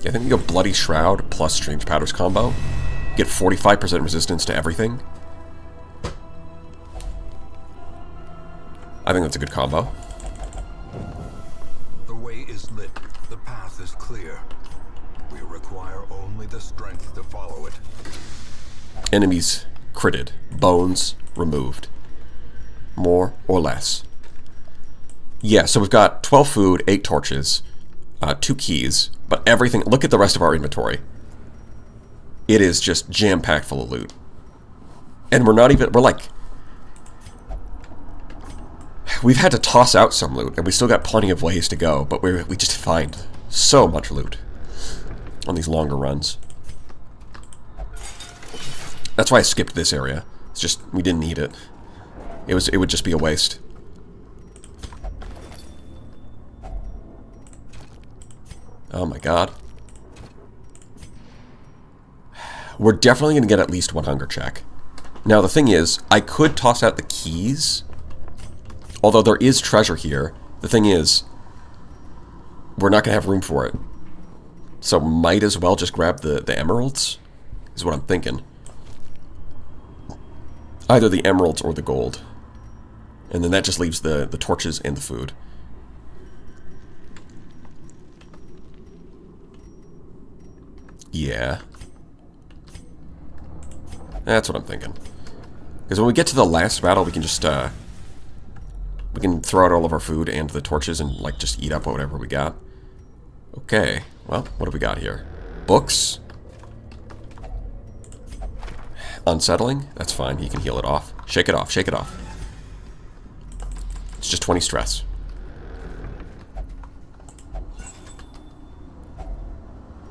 Yeah, I think you go Bloody Shroud plus Strange Powders combo. Get 45% resistance to everything. I think that's a good combo. The way is lit. The path is clear. We require only the strength to follow it. Enemies critted. Bones removed. More or less. Yeah, so we've got 12 food, 8 torches, 2 keys, but everything... look at the rest of our inventory. It is just jam-packed full of loot. And we're not even... we're like... we've had to toss out some loot, and we still got plenty of ways to go, but we just find so much loot on these longer runs. That's why I skipped this area. It's just, we didn't need it. It would just be a waste. Oh my god. We're definitely going to get at least one hunger check. Now the thing is, I could toss out the keys... although there is treasure here, the thing is, we're not going to have room for it. So might as well just grab the emeralds, is what I'm thinking. Either the emeralds or the gold. And then that just leaves the torches and the food. Yeah. That's what I'm thinking. Because when we get to the last battle, we can just, we can throw out all of our food and the torches and, like, just eat up whatever we got. Okay. Well, what have we got here? Books. Unsettling. That's fine. He can heal it off. Shake it off. Shake it off. It's just 20 stress.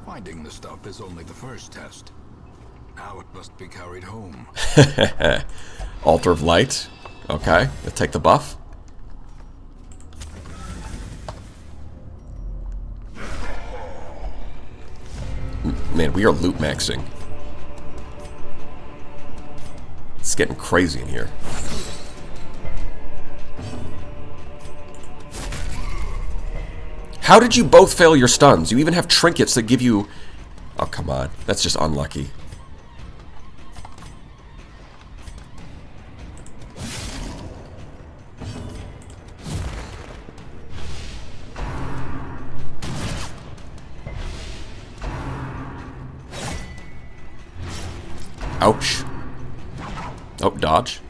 Finding the stuff is only the first test. Now it must be carried home. Altar of Light. Okay. Let's take the buff. Man, we are loot maxing. It's getting crazy in here. How did you both fail your stuns? You even have trinkets that give you... Oh, come on. That's just unlucky. Ouch. Oh, dodge.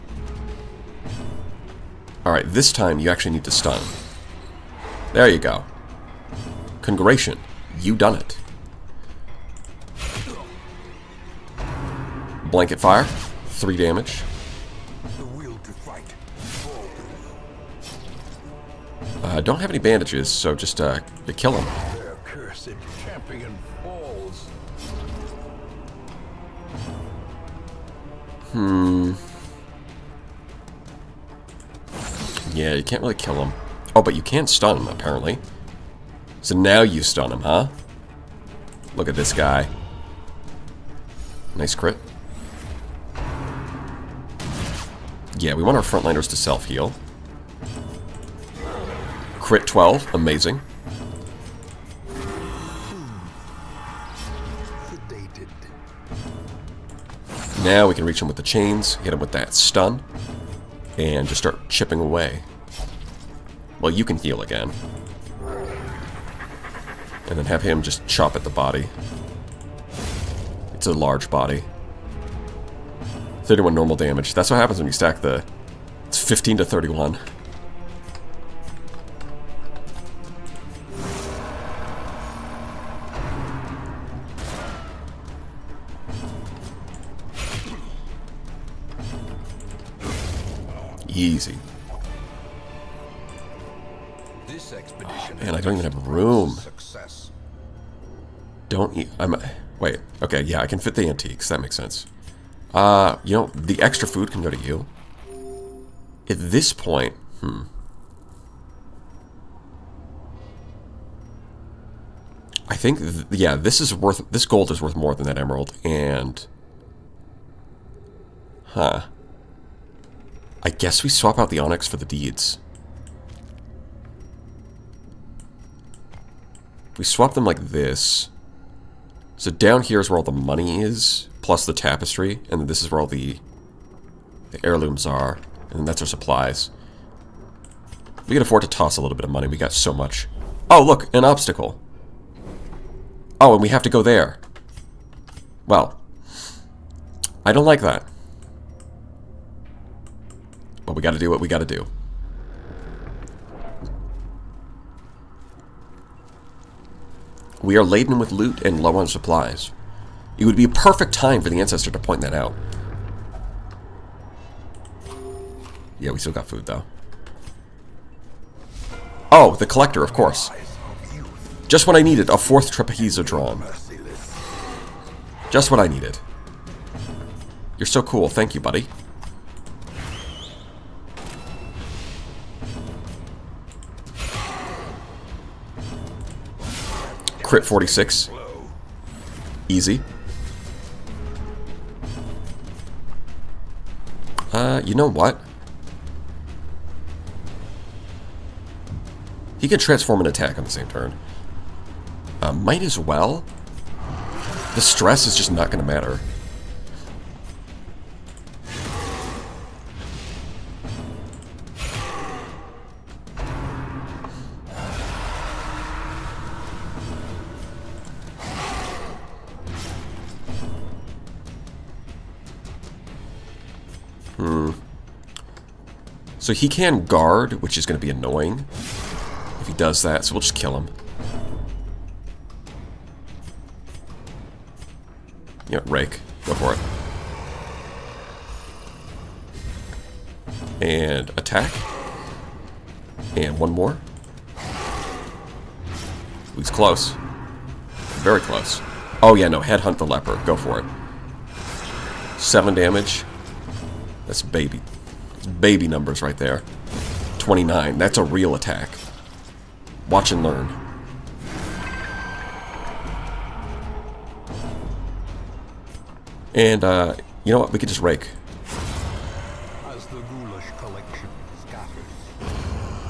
Alright, this time you actually need to stun. There you go. Congratulations. You done it. Blanket fire. 3 damage. The will to fight. Don't have any bandages, so just you kill him. Their cursed champion falls. Yeah, you can't really kill him. Oh, but you can stun him, apparently. So now you stun him, huh? Look at this guy. Nice crit. Yeah, we want our frontliners to self-heal. Crit 12, amazing. Sedated. Now we can reach him with the chains, hit him with that stun, and just start chipping away. Well, you can heal again. And then have him just chop at the body. It's a large body. 31 normal damage. That's what happens when you stack the... It's 15 to 31. Easy. This expedition Man, I don't even have room. Success. Don't eat. Wait. Okay, yeah, I can fit the antiques. That makes sense. You know, the extra food can go to you. At this point, I think, yeah, this gold is worth more than that emerald, and... Huh. I guess we swap out the onyx for the deeds. We swap them like this. So down here is where all the money is, plus the tapestry, and then this is where all the heirlooms are, and then that's our supplies. We can afford to toss a little bit of money. We got so much. Oh, look, an obstacle. Oh, and we have to go there. Well, I don't like that. But we gotta do what we gotta do. We are laden with loot and low on supplies. It would be a perfect time for the Ancestor to point that out. Yeah, we still got food, though. Oh, the Collector, of course. Just what I needed, a 4th Trapezoidron. Just what I needed. You're so cool, thank you, buddy. Crit 46. Easy. You know what? He can transform and attack on the same turn. Might as well. The stress is just not going to matter. So he can guard, which is going to be annoying if he does that, so we'll just kill him. Yeah, rake. Go for it. And attack. And one more. He's close. Very close. Oh yeah, no, headhunt the leper. Go for it. 7 damage. That's baby. That's baby numbers right there. 29. That's a real attack. Watch and learn. And, you know what? We could just rake. As the ghoulish collection scatters,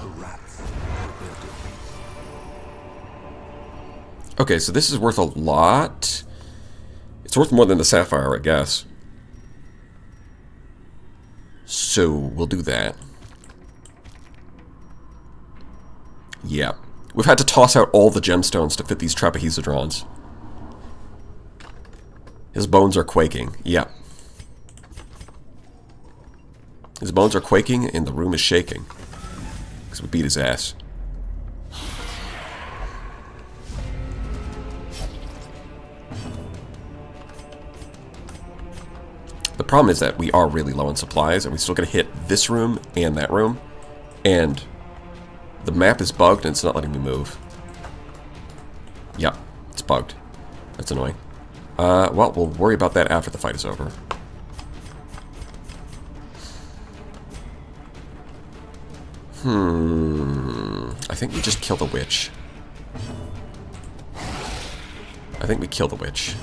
the rats prepare to feast. Okay, so this is worth a lot. It's worth more than the sapphire, I guess. So, we'll do that. Yeah. We've had to toss out all the gemstones to fit these trapezohedrons. His bones are quaking. Yep. His bones are quaking and the room is shaking. Because we beat his ass. The problem is that we are really low on supplies and we still gotta hit this room and that room. And the map is bugged and it's not letting me move. Yep, it's bugged. That's annoying. Well, we'll worry about that after the fight is over. I think we just kill the witch. I think we kill the witch.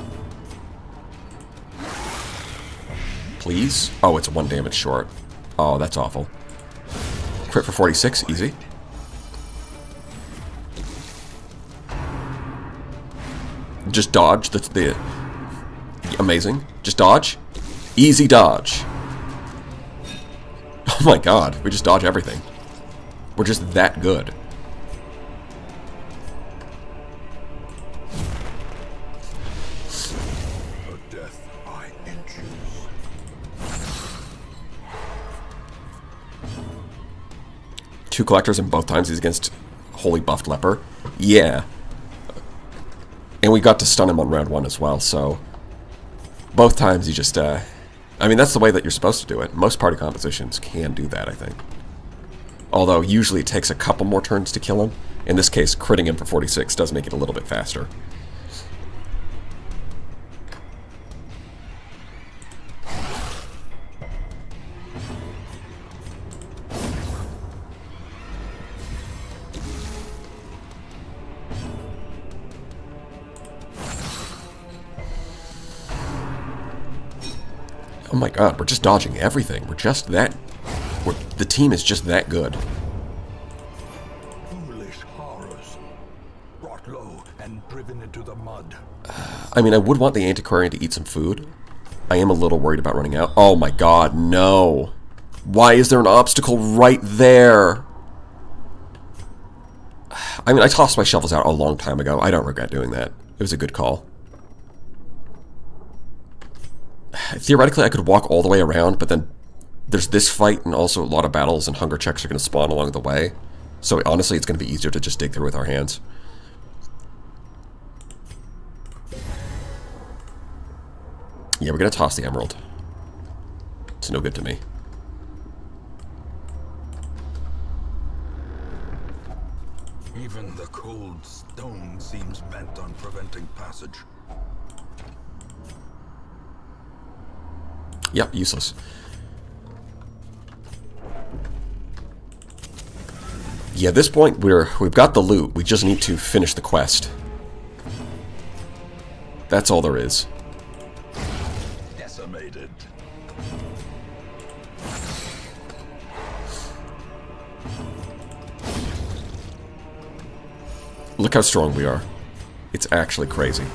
Please? Oh, it's 1 damage short. Oh, that's awful. Crit for 46, easy. Just dodge. That's the amazing. Just dodge. Easy dodge. Oh my god, we just dodge everything. We're just that good. A death by inches. Two collectors and both times he's against Holy Buffed Leper. Yeah. And we got to stun him on round 1 as well, so both times you just, I mean, that's the way that you're supposed to do it. Most party compositions can do that, I think. Although, usually it takes a couple more turns to kill him. In this case, critting him for 46 does make it a little bit faster. Oh my god, we're just dodging everything. We're just that... the team is just that good. Foolish horrors. Brought low and driven into the mud. I mean, I would want the antiquarian to eat some food. I am a little worried about running out. Oh my god, no. Why is there an obstacle right there? I mean, I tossed my shovels out a long time ago. I don't regret doing that. It was a good call. Theoretically, I could walk all the way around, but then there's this fight and also a lot of battles and hunger checks are going to spawn along the way. So honestly, it's going to be easier to just dig through with our hands. Yeah, we're going to toss the emerald. It's no good to me. Even the cold stone seems bent on preventing passage. Yep, useless. Yeah, at this point we've got the loot. We just need to finish the quest. That's all there is. Decimated. Look how strong we are. It's actually crazy.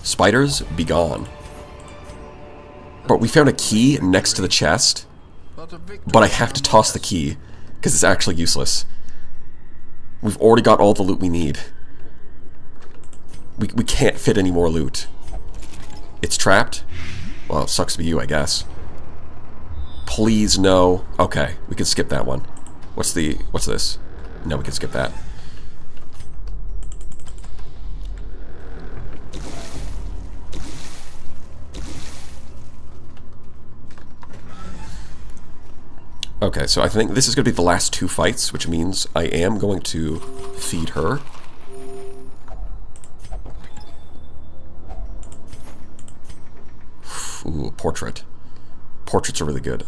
Spiders, be gone. But we found a key next to the chest, but I have to toss the key, because it's actually useless. We've already got all the loot we need. We can't fit any more loot. It's trapped? Well, it sucks to be you, I guess. Please, no. Okay, we can skip that one. What's this? No, we can skip that. Okay, so I think this is going to be the last 2 fights, which means I am going to feed her. Ooh, portrait. Portraits are really good.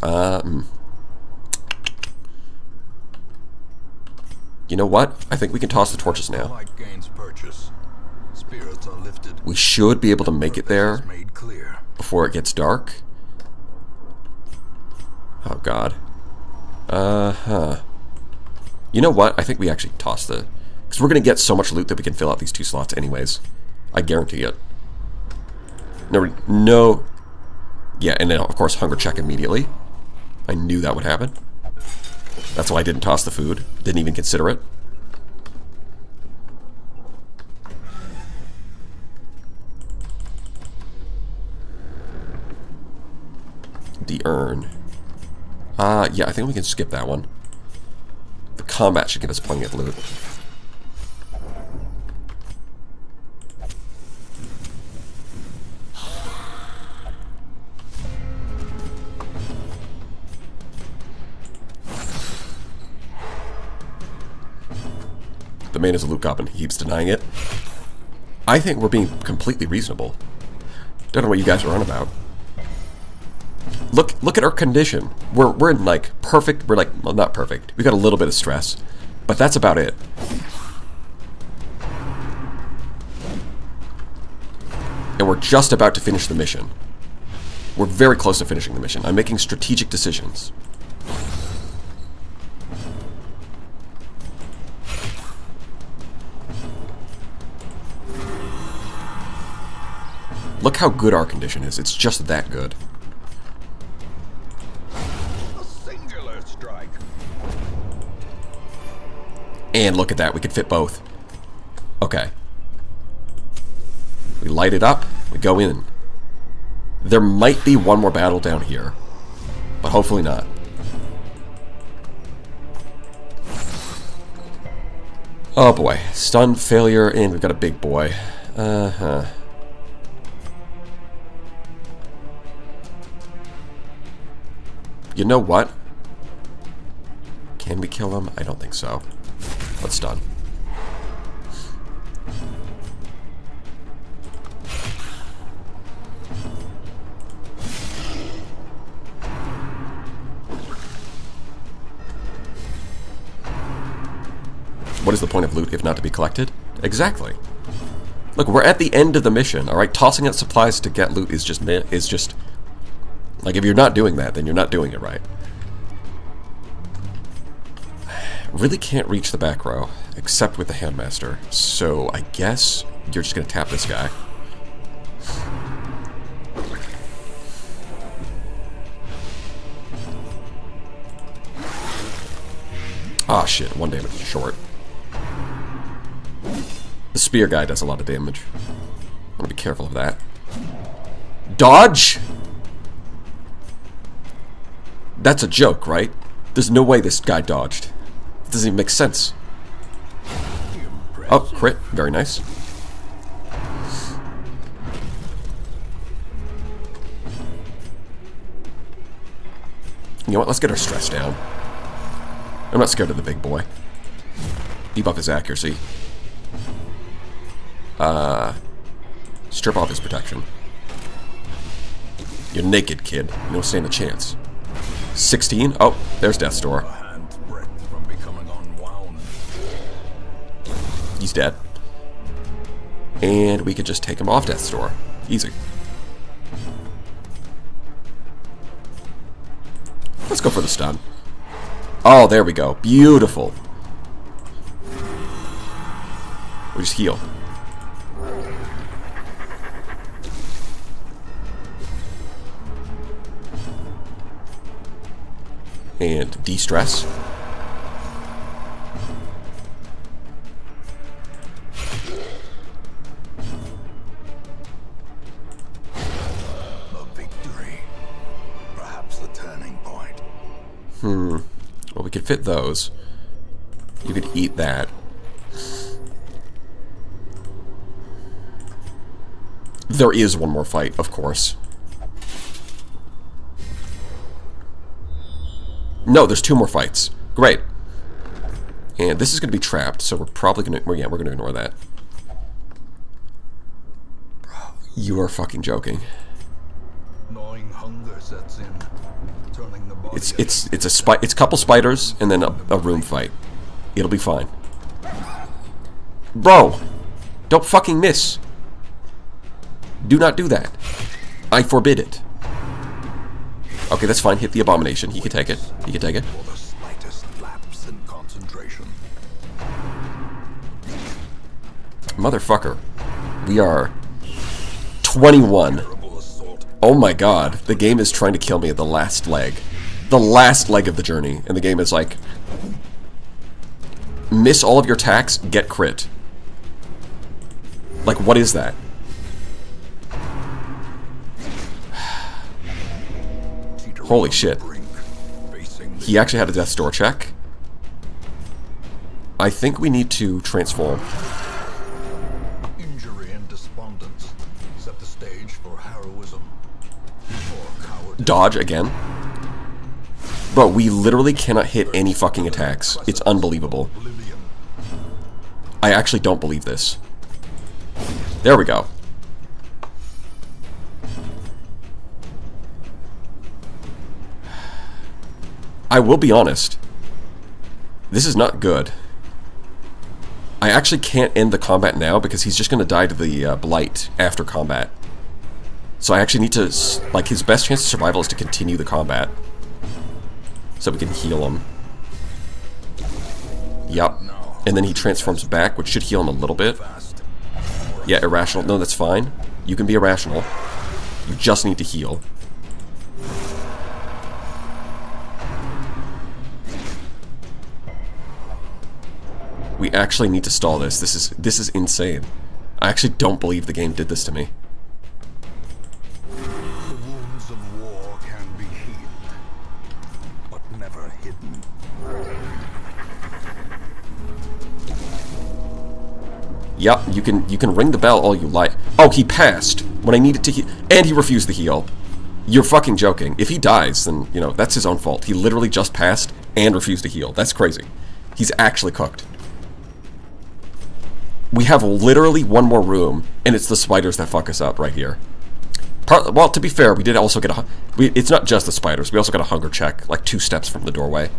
You know what? I think we can toss the torches now. Light gains purchase. Spirits are lifted. We should be able to make it there Purpose is made clear. before it gets dark. Oh, God. You know what? I think we actually toss the... Because we're going to get so much loot that we can fill out these 2 slots anyways. I guarantee it. No. Yeah, and then, of course, hunger check immediately. I knew that would happen. That's why I didn't toss the food. Didn't even consider it. The urn. Yeah, I think we can skip that one. The combat should give us plenty of loot. The man is a loot goblin. He keeps denying it. I think we're being completely reasonable. Don't know what you guys are on about. Look at our condition. We're in like perfect. We're like, well, not perfect. We got a little bit of stress, but that's about it. And we're just about to finish the mission. We're very close to finishing the mission. I'm making strategic decisions. Look how good our condition is. It's just that good. A singular strike. And look at that. We could fit both. Okay. We light it up. We go in. There might be one more battle down here. But hopefully not. Oh boy. Stun, failure, and we've got a big boy. Uh-huh. You know what? Can we kill him? I don't think so. Let's stun. What is the point of loot if not to be collected? Exactly. Look, we're at the end of the mission, alright? Tossing out supplies to get loot is just... Like, if you're not doing that, then you're not doing it right. Really can't reach the back row, except with the Handmaster. So, I guess you're just going to tap this guy. Ah, shit. 1 damage short. The spear guy does a lot of damage. I want to be careful of that. Dodge! That's a joke, right? There's no way this guy dodged. It doesn't even make sense. Oh, crit. Very nice. You know what? Let's get our stress down. I'm not scared of the big boy. Debuff his accuracy. Strip off his protection. You're naked, kid. You don't stand a chance. 16? Oh, there's Death's Door. A hand's breadth from becoming unwound. He's dead. And we could just take him off Death's Door. Easy. Let's go for the stun. Oh, there we go. Beautiful. We just heal. And de-stress. The victory. Perhaps the turning point. Well, we could fit those. You could eat that. There is one more fight, of course. No, there's 2 more fights. Great. And this is going to be trapped, so we're probably going to... Yeah, we're going to ignore that. Bro, you are fucking joking. Gnawing hunger sets in, turning the body. It's a couple spiders and then a room fight. It'll be fine. Bro, don't fucking miss. Do not do that. I forbid it. Okay, that's fine. Hit the abomination. He can take it. He can take it. For the slightest lapse in concentration. Motherfucker. We are 21. Terrible assault. Oh my god. The game is trying to kill me at the last leg. The last leg of the journey. And the game is like, miss all of your attacks, get crit. Like, what is that? Holy shit. Brink, facing the He actually had a death's door check. I think we need to transform. injury and despondence set the stage for heroism or cowardice. Dodge again. Bro, we literally cannot hit any fucking attacks. It's unbelievable. Oblivion. I actually don't believe this. There we go. I will be honest. This is not good. I actually can't end the combat now because he's just going to die to the blight after combat. So I actually need to, like, his best chance of survival is to continue the combat. So we can heal him. Yup. And then he transforms back, which should heal him a little bit. Fast. Yeah, irrational. No, that's fine. You can be irrational. You just need to heal. We actually need to stall this. This is insane. I actually don't believe the game did this to me. The wounds of war can be healed, but never hidden. Yup, you can ring the bell all you like. Oh, he passed when I needed to heal, and he refused to heal. You're fucking joking. If he dies, then, you know, that's his own fault. He literally just passed and refused to heal. That's crazy. He's actually cooked. We have literally one more room, and it's the spiders that fuck us up right here. Well, to be fair, we did also get a... it's not just the spiders. We also got a hunger check, like 2 steps from the doorway.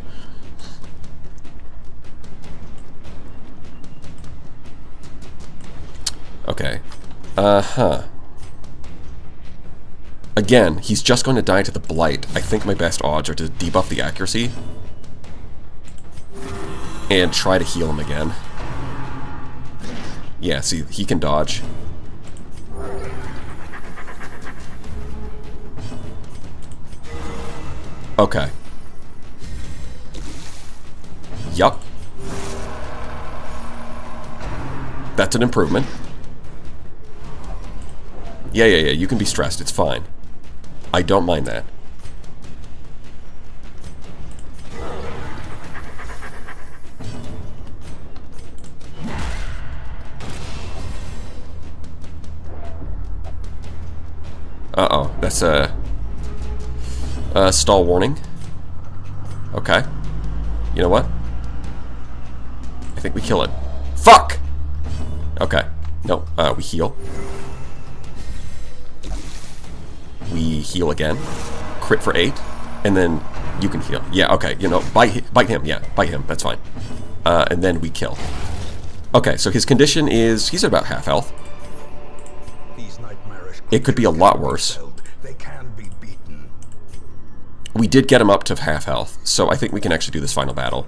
Okay. Uh-huh. Again, he's just going to die to the blight. I think my best odds are to debuff the accuracy and try to heal him again. Yeah, see, he can dodge. Okay. Yup. That's an improvement. Yeah, you can be stressed, it's fine. I don't mind that. Uh-oh, that's a stall warning. Okay. You know what? I think we kill it. Fuck! Okay. No, we heal. We heal again. Crit for 8. And then you can heal. Yeah, okay, you know, bite him. Yeah, bite him. That's fine. And then we kill. Okay, so his condition is... he's at about half health. These nightmarish It could be a lot worse. They can be beaten. We did get him up to half health, so I think we can actually do this final battle.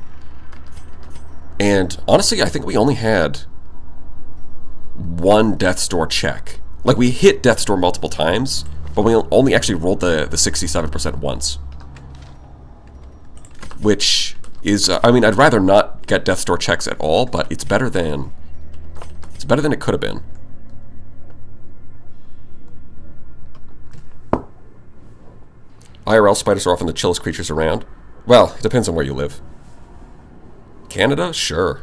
And honestly, I think we only had one Death's Door check. Like, we hit Death's Door multiple times, but we only actually rolled the 67% once. Which is, I mean, I'd rather not get Death's Door checks at all, but it's better than it could have been. IRL spiders are often the chillest creatures around. Well, it depends on where you live. Canada? Sure.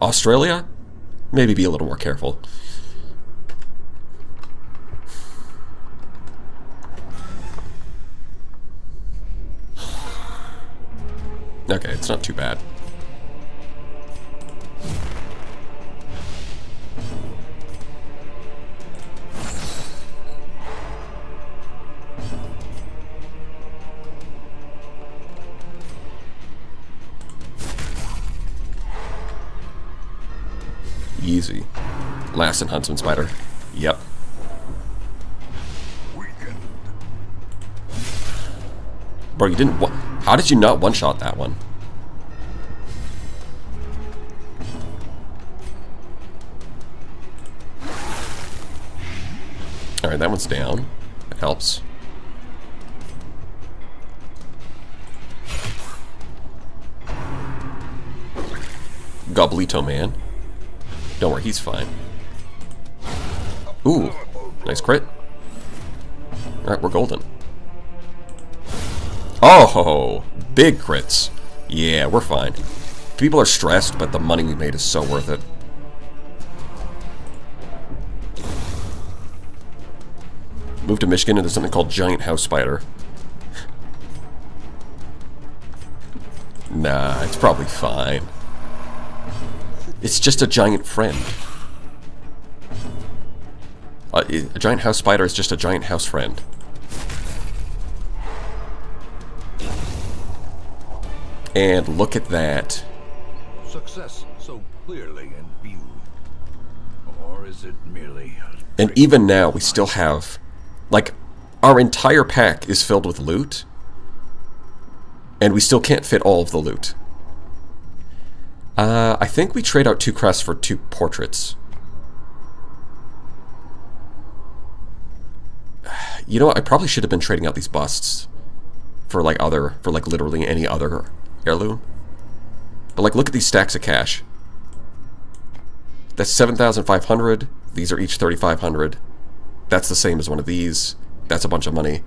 Australia? Maybe be a little more careful. Okay, it's not too bad. easy. Last and Huntsman Spider. Yep. Weakened. Bro, you didn't... How did you not one-shot that one? Alright, that one's down. That helps. Goblito Man. Don't worry, he's fine. Ooh, nice crit. Alright, we're golden. Oh, big crits. Yeah, we're fine. People are stressed, but the money we made is so worth it. Move to Michigan and there's something called Giant House Spider. Nah, it's probably fine. It's just a giant friend. A giant house spider is just a giant house friend. And look at that. Success so clearly in view. Or is it merely a And even now, we still have... Like, our entire pack is filled with loot. And we still can't fit all of the loot. I think we trade out 2 crests for 2 portraits. You know what? I probably should have been trading out these busts for like literally any other heirloom. But like, look at these stacks of cash. That's 7,500. These are each 3,500. That's the same as one of these. That's a bunch of money.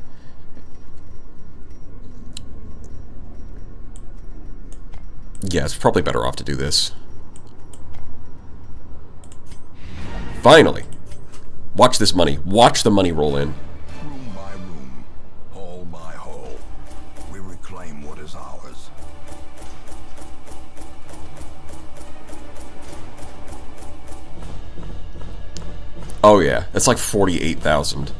Yeah, it's probably better off to do this. Finally! Watch this money. Watch the money roll in. Room by room, hall by hall, we reclaim what is ours. Oh yeah, that's like 48,000.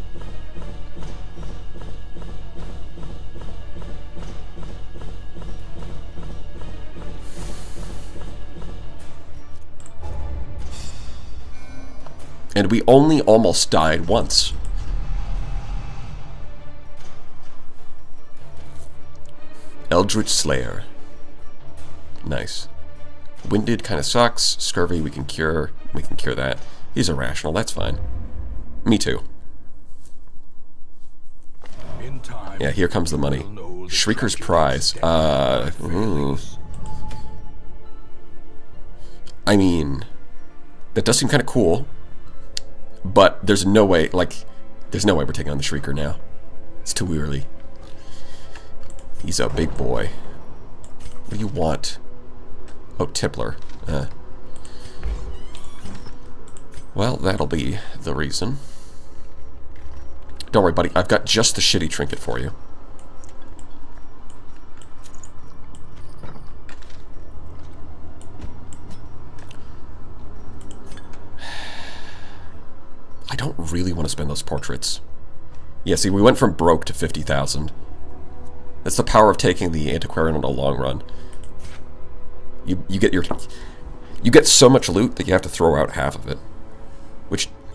And we only almost died once. Eldritch Slayer. Nice. Winded kind of sucks. Scurvy we can cure. We can cure that. He's irrational, that's fine. Me too. In time, Yeah, here comes the money. Shrieker's Prize. I mean, that does seem kind of cool. But there's no way, there's no way we're taking on the Shrieker now. It's too early. He's a big boy. What do you want? Oh, Tippler. Well, that'll be the reason. Don't worry, buddy. I've got just the shitty trinket for you. I don't really want to spend those portraits. Yeah, see, we went from broke to 50,000. That's the power of taking the antiquarian on a long run. You get so much loot that you have to throw out half of it.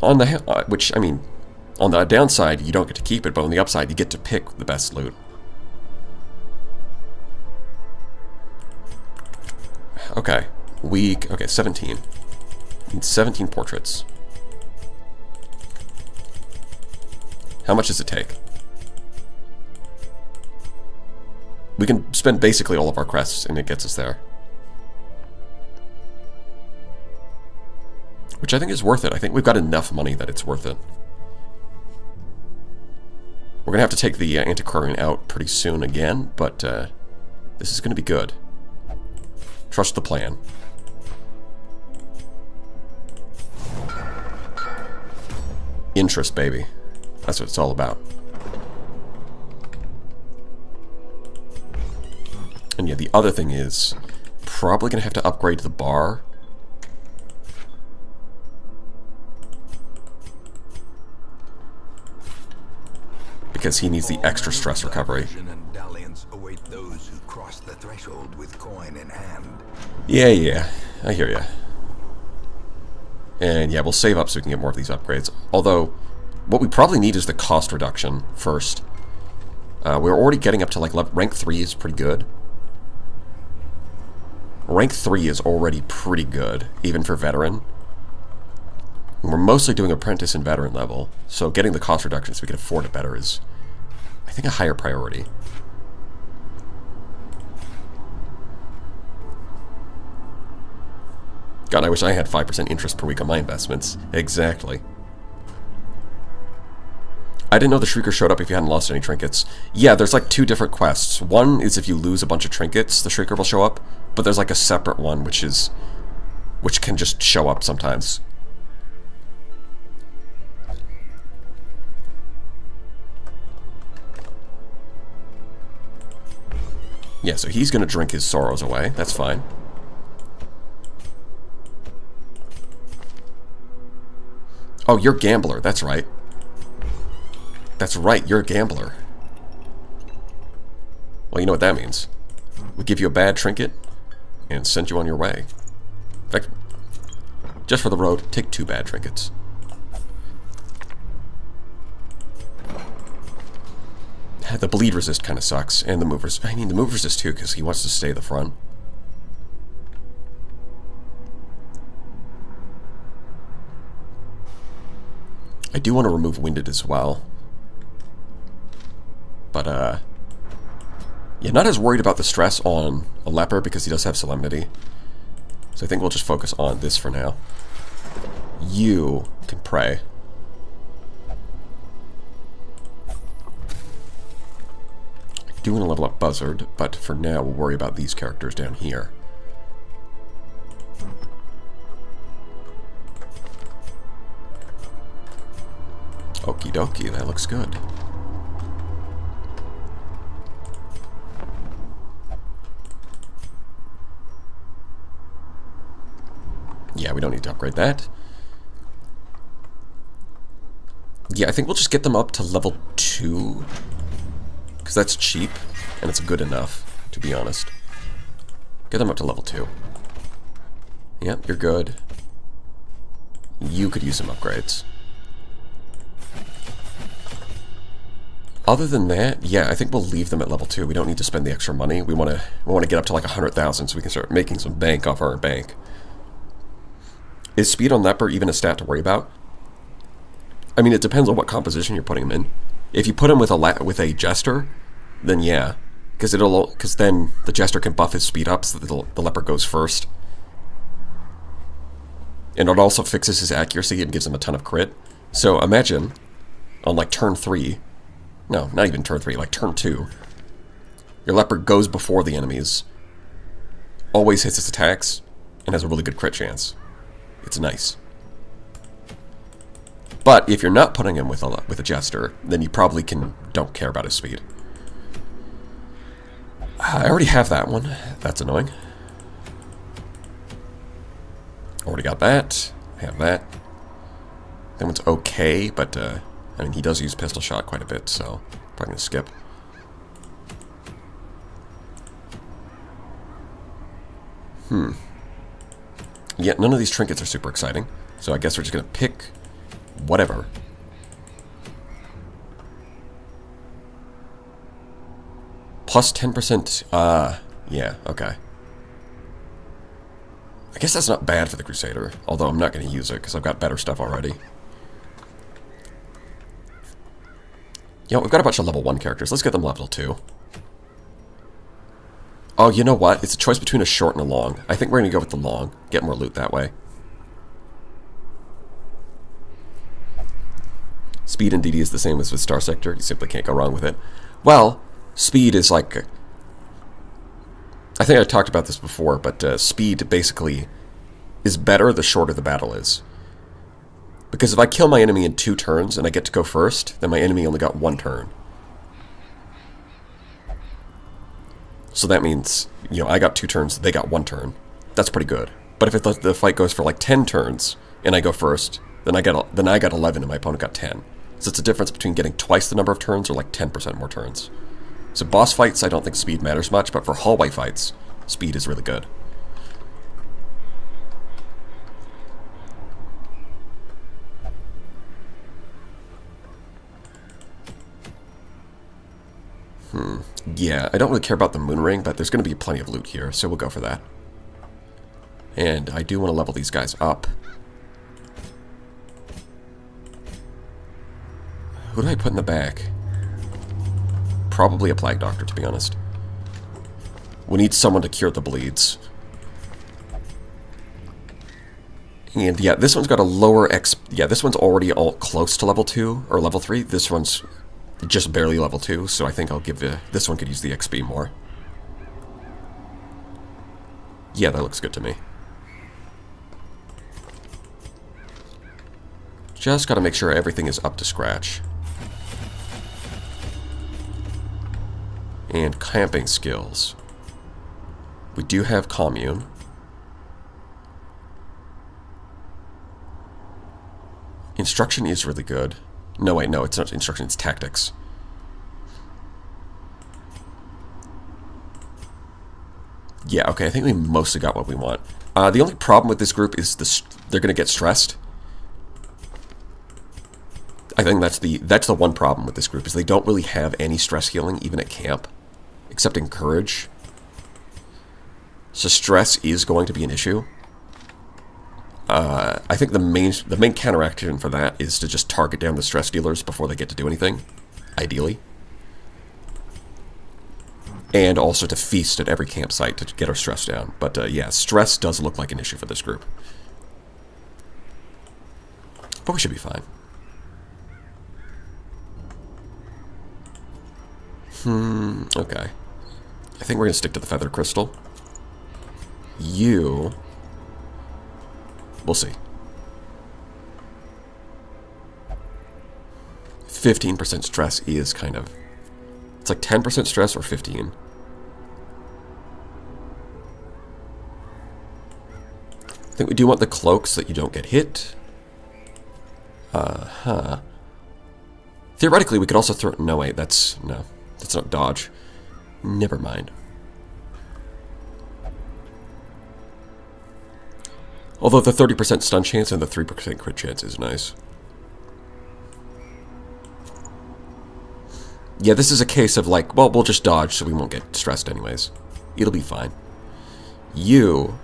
On the downside, you don't get to keep it, but on the upside, you get to pick the best loot. Okay, okay, 17. Need 17 portraits. How much does it take? We can spend basically all of our crests and it gets us there. Which I think is worth it. I think we've got enough money that it's worth it. We're going to have to take the antiquarian out pretty soon again, but this is going to be good. Trust the plan. Interest, baby. That's what it's all about. And yeah, the other thing is probably going to have to upgrade the bar. Because he needs the extra stress recovery. and dalliance await those who cross the threshold with coin in hand. Yeah, I hear ya. And yeah, we'll save up so we can get more of these upgrades. Although, what we probably need is the cost reduction first. We're already getting up to like rank 3 is pretty good. Rank 3 is already pretty good, even for veteran. And we're mostly doing apprentice and veteran level, so getting the cost reduction so we can afford it better is, I think, a higher priority. God, I wish I had 5% interest per week on my investments. Exactly. I didn't know the Shrieker showed up if you hadn't lost any trinkets. Yeah, there's like 2 different quests. One is if you lose a bunch of trinkets, the Shrieker will show up. But there's like a separate one which can just show up sometimes. Yeah, so he's gonna drink his sorrows away. That's fine. Oh, you're a gambler. That's right. That's right, you're a gambler. Well, you know what that means. We give you a bad trinket and send you on your way. In fact, just for the road, take 2 bad trinkets. The bleed resist kind of sucks, and the move resist. I mean, the move resist too, because he wants to stay at the front. I do want to remove winded as well. But, yeah, not as worried about the stress on a leper because he does have solemnity. So I think we'll just focus on this for now. You can pray. I do want to level up Buzzard, but for now we'll worry about these characters down here. Okie dokie, that looks good. Yeah, we don't need to upgrade that. Yeah, I think we'll just get them up to level 2. Because that's cheap, and it's good enough, to be honest. Get them up to level 2. Yep, you're good. You could use some upgrades. Other than that, yeah, I think we'll leave them at level 2. We don't need to spend the extra money. We want to get up to like 100,000 so we can start making some bank off our bank. Is speed on leper even a stat to worry about? I mean, it depends on what composition you're putting him in. If you put him with a jester, then yeah, because then the jester can buff his speed up so that the leper goes first, and it also fixes his accuracy and gives him a ton of crit. So imagine on like turn 3, no, not even turn 3, like turn 2, your leper goes before the enemies, always hits its attacks, and has a really good crit chance. It's nice. But if you're not putting him with a jester, then you probably don't care about his speed. I already have that one. That's annoying. Already got that. I have that. That one's okay, but I mean, he does use pistol shot quite a bit, so probably gonna skip. Yeah, none of these trinkets are super exciting, so I guess we're just gonna pick whatever. Plus 10%, yeah, okay. I guess that's not bad for the Crusader, although I'm not gonna use it because I've got better stuff already. Yeah, we've got a bunch of level 1 characters. Let's get them level 2. Oh, you know what? It's a choice between a short and a long. I think we're going to go with the long. Get more loot that way. Speed in DD is the same as with Star Sector. You simply can't go wrong with it. Well, speed is like... I think I talked about this before, but speed basically is better the shorter the battle is. Because if I kill my enemy in 2 turns and I get to go first, then my enemy only got 1 turn. So that means, you know, I got 2 turns, they got 1 turn. That's pretty good. But if the fight goes for like 10 turns and I go first, then I got 11 and my opponent got 10. So it's a difference between getting twice the number of turns or like 10% more turns. So boss fights, I don't think speed matters much, but for hallway fights, speed is really good. Yeah, I don't really care about the moon ring, but there's going to be plenty of loot here, so we'll go for that. And I do want to level these guys up. Who do I put in the back? Probably a Plague Doctor, to be honest. We need someone to cure the bleeds. And yeah, this one's got a lower yeah, this one's already all close to level 2, or level 3. This one's just barely level 2, so I think I'll give this one could use the XP more. Yeah, that looks good to me. Just gotta make sure everything is up to scratch. And camping skills. We do have commune. Instruction is really good. No, wait, no, it's not instruction, it's tactics. Yeah, okay, I think we mostly got what we want. The only problem with this group is they're going to get stressed. I think that's the one problem with this group, is they don't really have any stress healing, even at camp, except in courage. So stress is going to be an issue. I think the main counteraction for that is to just target down the stress dealers before they get to do anything, ideally. And also to feast at every campsite to get our stress down. But yeah, stress does look like an issue for this group. But we should be fine. Okay. I think we're going to stick to the Feather Crystal. You... We'll see. 15% stress is kind of... It's like 10% stress or 15. I think we do want the cloak so that you don't get hit. Theoretically, we could also throw... No, wait, that's... No, that's not dodge. Never mind. Although the 30% stun chance and the 3% crit chance is nice. Yeah, this is a case of like, well, we'll just dodge so we won't get stressed anyways. It'll be fine. You.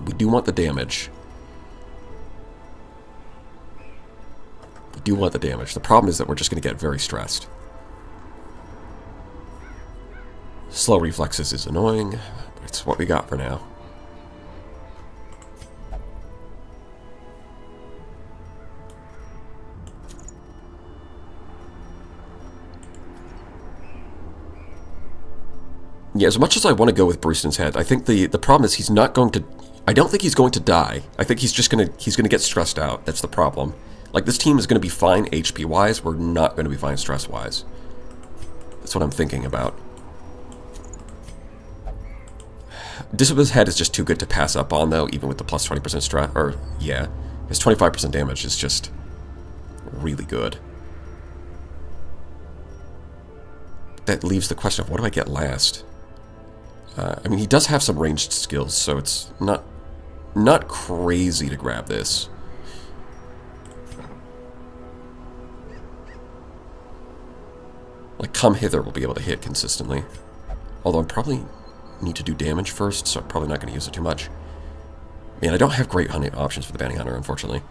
We do want the damage. We do want the damage. The problem is that we're just going to get very stressed. Slow reflexes is annoying, but it's what we got for now. Yeah, as much as I want to go with Brewston's head, I think the problem is he's not going to... I don't think he's going to die. I think he's just gonna get stressed out. That's the problem. Like, this team is going to be fine HP-wise. We're not going to be fine stress-wise. That's what I'm thinking about. Discipline's head is just too good to pass up on, though, even with the plus 20% stress. Or, yeah. His 25% damage is just really good. That leaves the question of what do I get last? I mean, he does have some ranged skills, so it's not crazy to grab this. Like, Come Hither will be able to hit consistently. Although I probably need to do damage first, so I'm probably not going to use it too much. Man, I don't have great hunting options for the Bounty Hunter, unfortunately.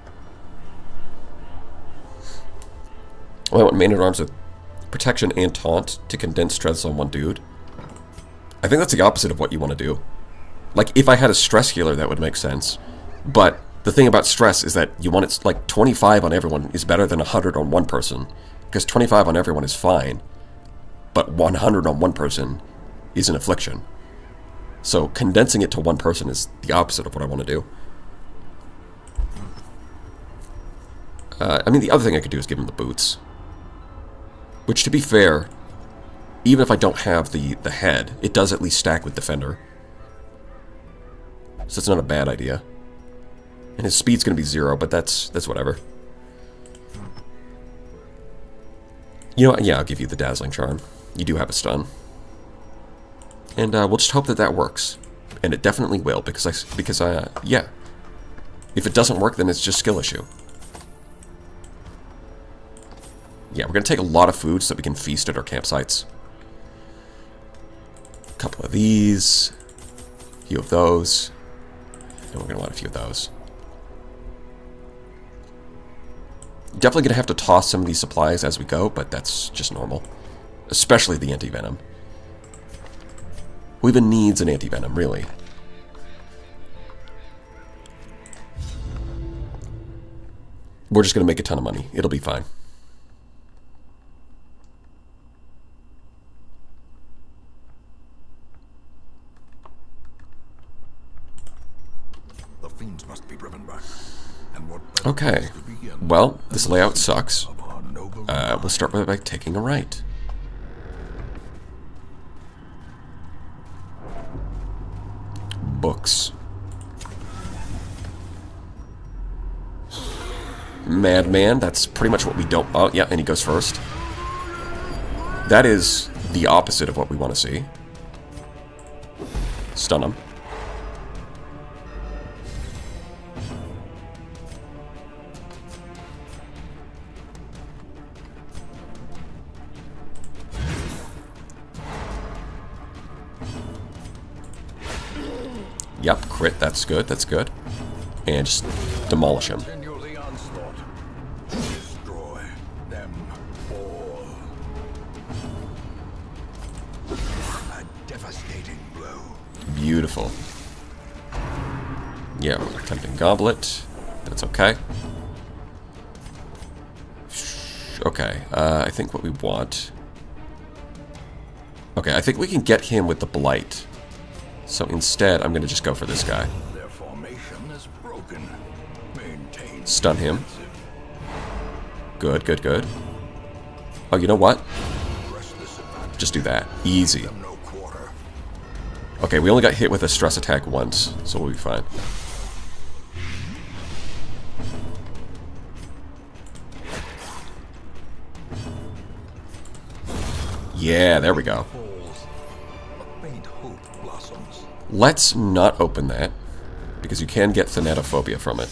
Well, I want Man-at-Arms with protection and taunt to condense stress on one dude. I think that's the opposite of what you want to do. Like, if I had a stress healer, that would make sense. But the thing about stress is that you want it, like, 25 on everyone is better than 100 on one person. Because 25 on everyone is fine. But 100 on one person is an affliction. So condensing it to one person is the opposite of what I want to do. I mean, the other thing I could do is give him the boots. Which, to be fair, even if I don't have the head, it does at least stack with Defender. So it's not a bad idea. And his speed's going to be 0, but that's whatever. You know what? Yeah, I'll give you the Dazzling Charm. You do have a stun. And we'll just hope that that works. And it definitely will, because yeah. If it doesn't work, then it's just skill issue. Yeah, we're going to take a lot of food so that we can feast at our campsites. A couple of these. A few of those. And we're going to want a few of those. Definitely going to have to toss some of these supplies as we go, but that's just normal. Especially the anti-venom. Who even needs an anti-venom, really? We're just going to make a ton of money. It'll be fine. The fiends must be driven back. And what Okay. Well, this layout sucks. We'll start by taking a right. Books. Madman, that's pretty much what we don't... Oh, yeah, and he goes first. That is the opposite of what we want to see. Stun him. Yep, crit, that's good, that's good. And just demolish him. Continue the onslaught. destroy them all. A devastating blow. Beautiful. Yeah, attempting goblet. That's okay. Okay, I think what we want... Okay, I think we can get him with the blight. So instead, I'm going to just go for this guy. Their formation is broken. Maintain. Stun him. Good, good, good. Oh, you know what? Press this advantage. Just do that. Easy. Them no quarter. Okay, we only got hit with a stress attack once, so we'll be fine. Yeah, there we go. Falls. A faint hope blossoms. Let's not open that, because you can get thanatophobia from it.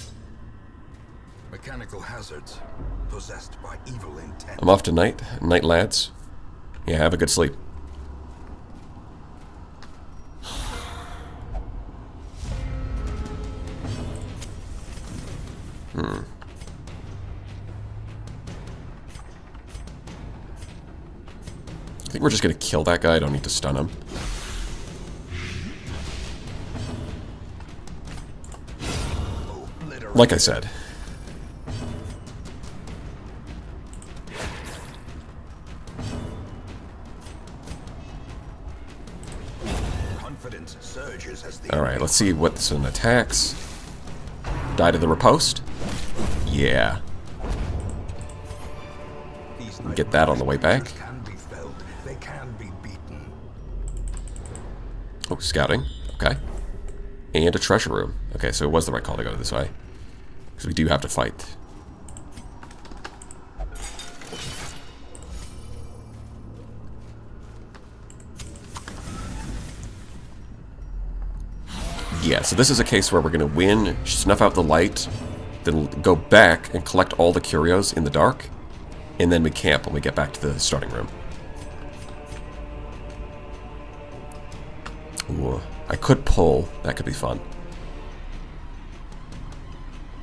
Mechanical hazards. Possessed by evil intent. I'm off tonight, night lads. Yeah, have a good sleep. I think we're just gonna kill that guy. I don't need to stun him. Like I said. Confidence surges as the Alright, let's see what's in attacks. Die to the riposte? Yeah. These Get that on the way back. can be felled. They can be beaten. Oh, scouting. Okay. And a treasure room. Okay, so it was the right call to go this way. Because we do have to fight. Yeah, so this is a case where we're going to win, snuff out the light, then go back and collect all the curios in the dark, and then we camp when we get back to the starting room. Ooh, I could pull. That could be fun.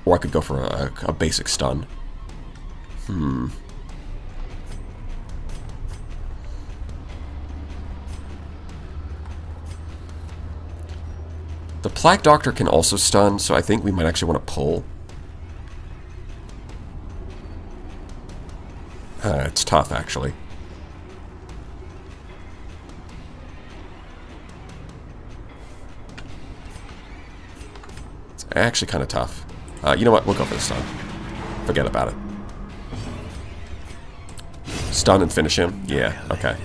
Or I could go for a basic stun. The Plague Doctor can also stun, so I think we might actually want to pull. It's tough, actually. It's actually kind of tough. You know what? We'll go for the stun. Forget about it. Stun and finish him? Yeah, okay.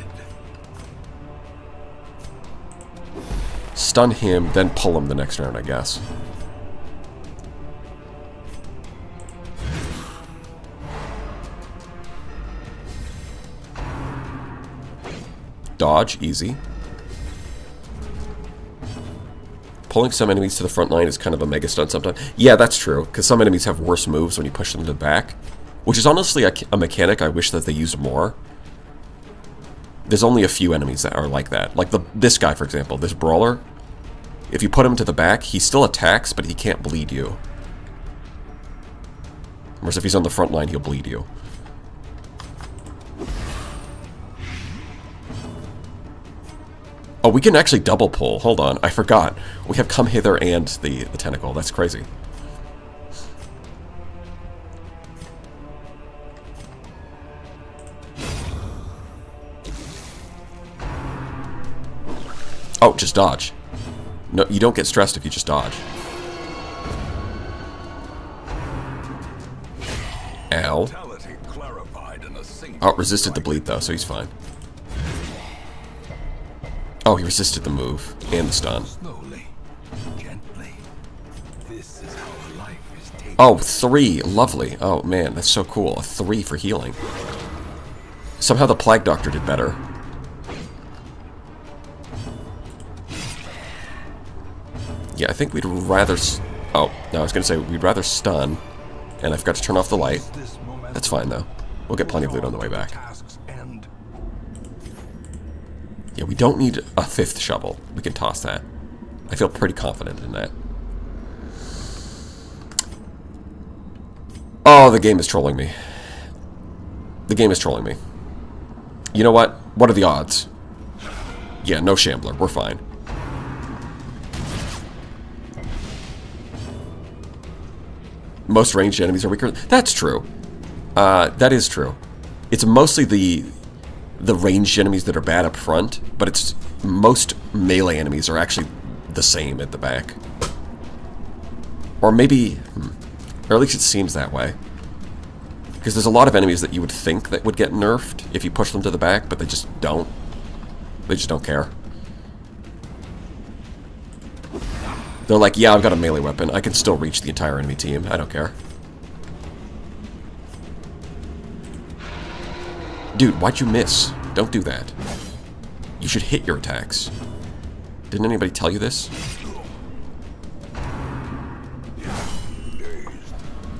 Stun him, then pull him the next round, I guess. Dodge, easy. pulling some enemies to the front line is kind of a mega stun sometimes. Yeah, that's true, because some enemies have worse moves when you push them to the back, which is honestly a mechanic I wish that they used more. There's only a few enemies that are like that. Like this guy, for example, this brawler. If you put him to the back, he still attacks, but he can't bleed you. Whereas if he's on the front line, he'll bleed you. Oh, we can actually double pull. Hold on, I forgot. We have Come Hither and the tentacle. That's crazy. Oh, just dodge. No, you don't get stressed if you just dodge. Ow. Oh, resisted the bleed though, so he's fine. Oh, he resisted the move and the stun. Slowly, gently. This is how life is taken. Oh, 3. Lovely. Oh, man, that's so cool. A 3 for healing. Somehow the Plague Doctor did better. Yeah, I think we'd rather... Oh, no, I was going to say we'd rather stun. And I forgot to turn off the light. That's fine, though. We'll get plenty of loot on the way back. Yeah, we don't need a 5th shovel. We can toss that. I feel pretty confident in that. Oh, the game is trolling me. The game is trolling me. You know what? What are the odds? Yeah, no Shambler. We're fine. Most ranged enemies are weaker. That's true. That is true. It's mostly the ranged enemies that are bad up front, but it's most melee enemies are actually the same at the back. Or maybe, or at least it seems that way. Because there's a lot of enemies that you would think that would get nerfed if you push them to the back, but they just don't. They just don't care. They're like, yeah, I've got a melee weapon. I can still reach the entire enemy team. I don't care. Dude, why'd you miss? Don't do that. You should hit your attacks. Didn't anybody tell you this?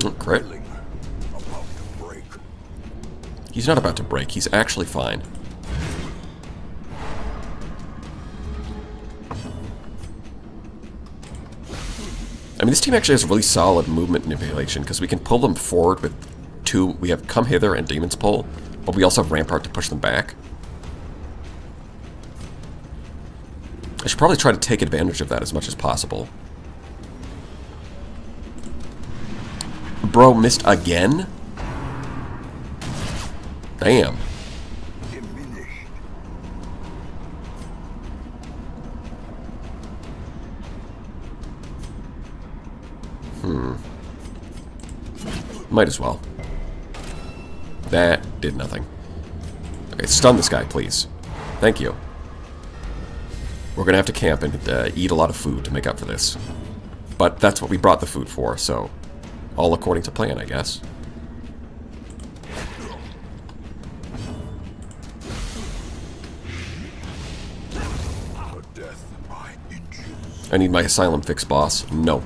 Oh, crit. He's not about to break. He's actually fine. I mean, this team actually has really solid movement manipulation because we can pull them forward with 2. We have Come Hither and Demon's Pull, but we also have Rampart to push them back. I should probably try to take advantage of that as much as possible. Bro missed again? Damn. Might as well. That did nothing. Okay, stun this guy, please. Thank you. We're gonna have to camp and eat a lot of food to make up for this. But that's what we brought the food for, so... all according to plan, I guess. I need my asylum fix, boss. No.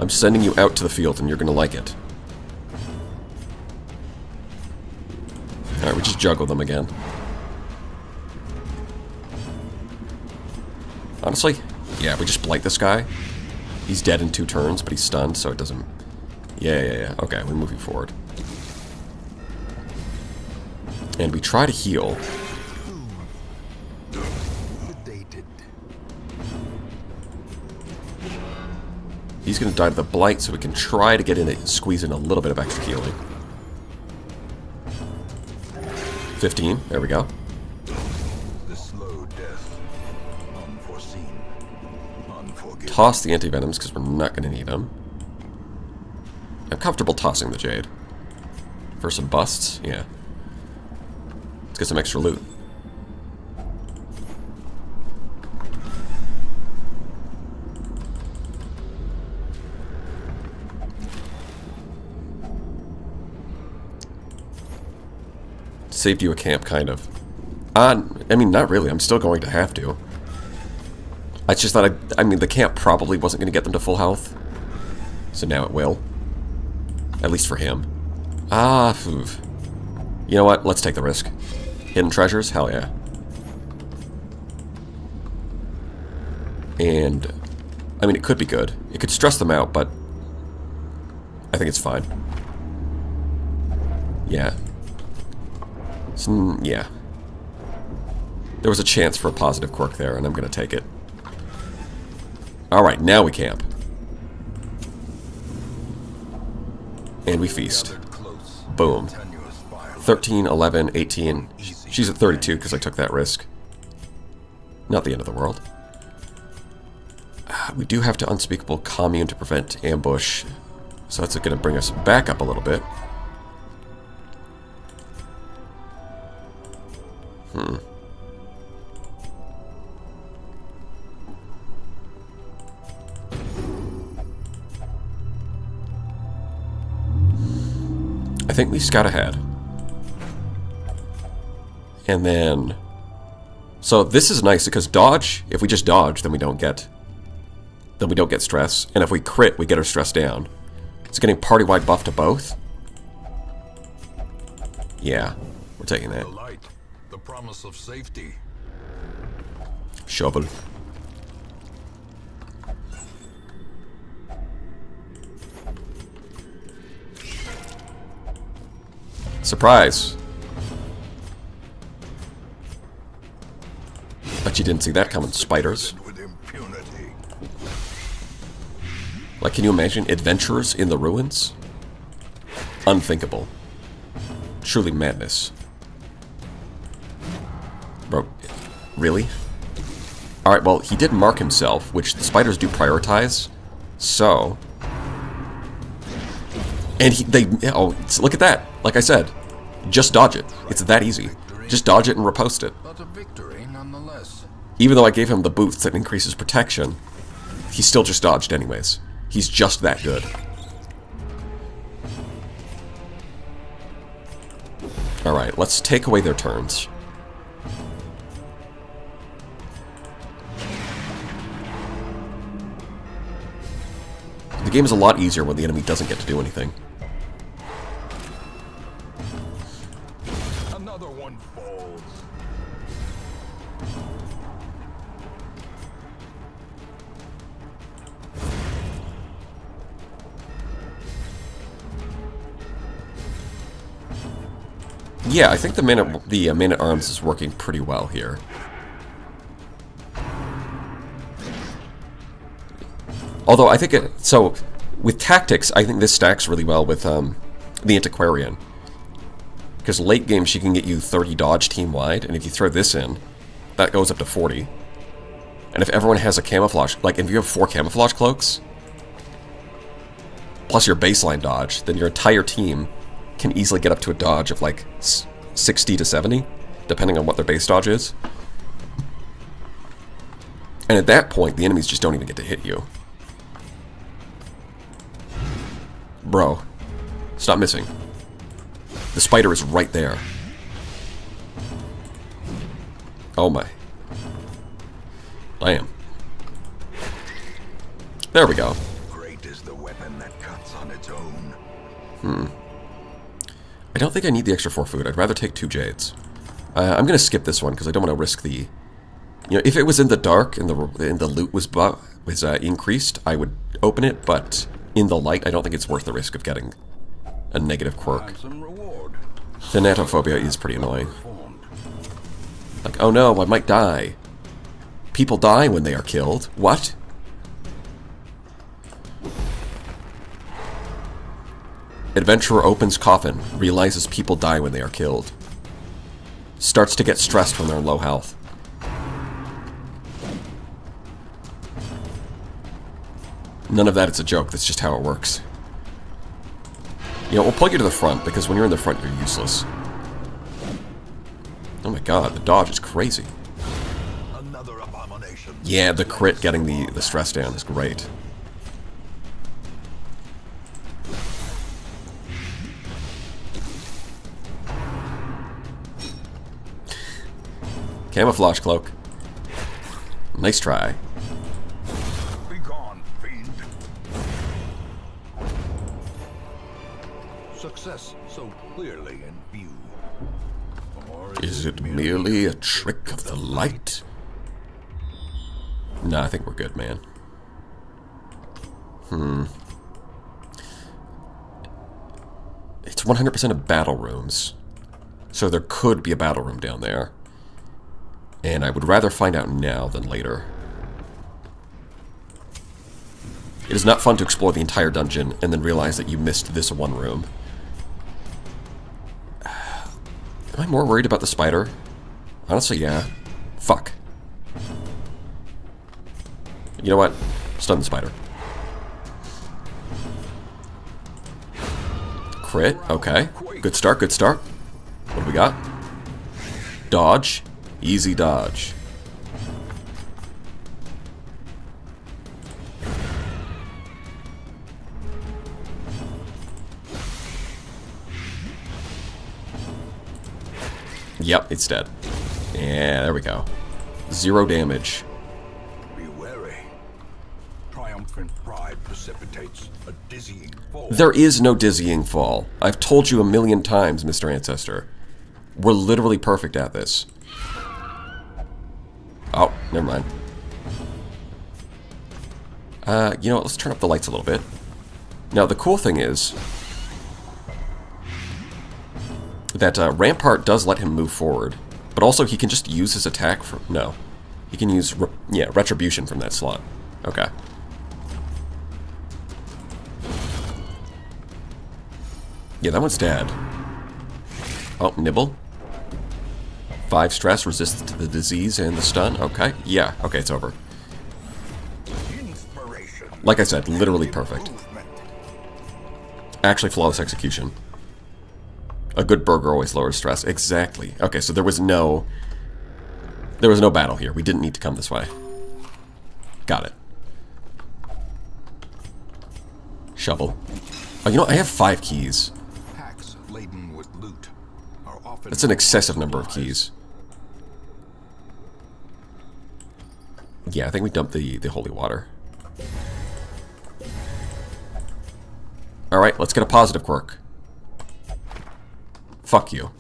I'm sending you out to the field and you're gonna like it. Alright, we just juggle them again. Honestly, yeah, we just blight this guy. He's dead in 2 turns, but he's stunned, so it doesn't... Yeah. Okay, we're moving forward. And we try to heal. He's going to die to the blight, so we can try to get in it, squeeze in a little bit of extra healing. 15, there we go. The slow death, unforeseen, unforgiving. Toss the anti-venoms, because we're not going to need them. I'm comfortable tossing the Jade. For some busts, yeah. Let's get some extra loot. Saved you a camp, kind of. I mean, not really. I'm still going to have to. It's just that I mean, the camp probably wasn't going to get them to full health. So now it will. At least for him. You know what? Let's take the risk. Hidden treasures? Hell yeah. And, I mean, it could be good. It could stress them out, but I think it's fine. Yeah. Yeah. There was a chance for a positive quirk there, and I'm going to take it. Alright, now we camp. And we feast. Boom. 13, 11, 18. She's at 32 because I took that risk. Not the end of the world. We do have to Unspeakable Commune to prevent ambush. So that's going to bring us back up a little bit. I think we scout ahead. And then... So this is nice because dodge, if we just dodge, then we don't get stress. And if we crit, we get our stress down. It's getting party-wide buff to both. Yeah, we're taking that. The light, the promise of safety. Shovel. Surprise! Bet you didn't see that coming, spiders. With impunity. Like, can you imagine adventurers in the ruins? Unthinkable. Truly madness. Bro, really? Alright, well, he did mark himself, which the spiders do prioritize, so... And look at that! Like I said, just dodge it. It's that easy. Just dodge it and repost it. But a victory nonetheless. Even though I gave him the boost that increases protection, he still just dodged anyways. He's just that good. Alright, let's take away their turns. The game is a lot easier when the enemy doesn't get to do anything. Another one falls. Yeah, I think the man-at-arms is working pretty well here. Although I think so with tactics, I think this stacks really well with the Antiquarian. Because late game she can get you 30 dodge team-wide, and if you throw this in, that goes up to 40. And if everyone has a camouflage, like if you have 4 camouflage cloaks, plus your baseline dodge, then your entire team can easily get up to a dodge of like 60 to 70, depending on what their base dodge is. And at that point, the enemies just don't even get to hit you. Bro, stop missing. The spider is right there. Oh my. Damn. There we go. Great is the weapon that cuts on its own. I don't think I need the extra 4 food. I'd rather take 2 jades. I'm gonna skip this one because I don't want to risk the... You know, if it was in the dark and the loot was increased, I would open it, but in the light, I don't think it's worth the risk of getting a negative quirk. Handsome reward. Thanatophobia is pretty annoying. Like, oh no, I might die. People die when they are killed. What? Adventurer opens coffin, realizes people die when they are killed. Starts to get stressed when they're in low health. None of that is a joke, that's just how it works. You know, we'll plug you to the front, because when you're in the front, you're useless. Oh my god, the dodge is crazy. Another abomination. Yeah, the crit getting the stress down is great. Camouflage cloak. Nice try. Be gone, fiend. Success so clearly in view. Or Is it merely a trick of the light? Nah, I think we're good, man. It's 100% of battle rooms. So there could be a battle room down there. And I would rather find out now than later. It is not fun to explore the entire dungeon and then realize that you missed this one room. Am I more worried about the spider? Honestly, yeah. Fuck. You know what? Stun the spider. Crit, okay. Good start, good start. What do we got? Dodge. Easy dodge. Yep, it's dead. Yeah, there we go. 0 damage. be wary. Triumphant pride precipitates a dizzying fall. There is no dizzying fall. I've told you a million times, Mr. Ancestor. We're literally perfect at this. Oh, never mind. You know what, let's turn up the lights a little bit. Now, the cool thing is that Rampart does let him move forward, but also he can just use his attack from... No. He can use, Retribution from that slot. Okay. Yeah, that one's dead. Oh, Nibble. 5 stress, resists to the disease and the stun. Okay, yeah, okay, it's over. Inspiration. Like I said, literally perfect. Actually, flawless execution. A good burger always lowers stress. Exactly. Okay, so there was no battle here. We didn't need to come this way. Got it. Shovel. Oh, you know, I have 5 keys. Packs laden with loot are often... That's an excessive number of keys. Yeah, I think we dumped the holy water. Alright, let's get a positive quirk. Fuck you.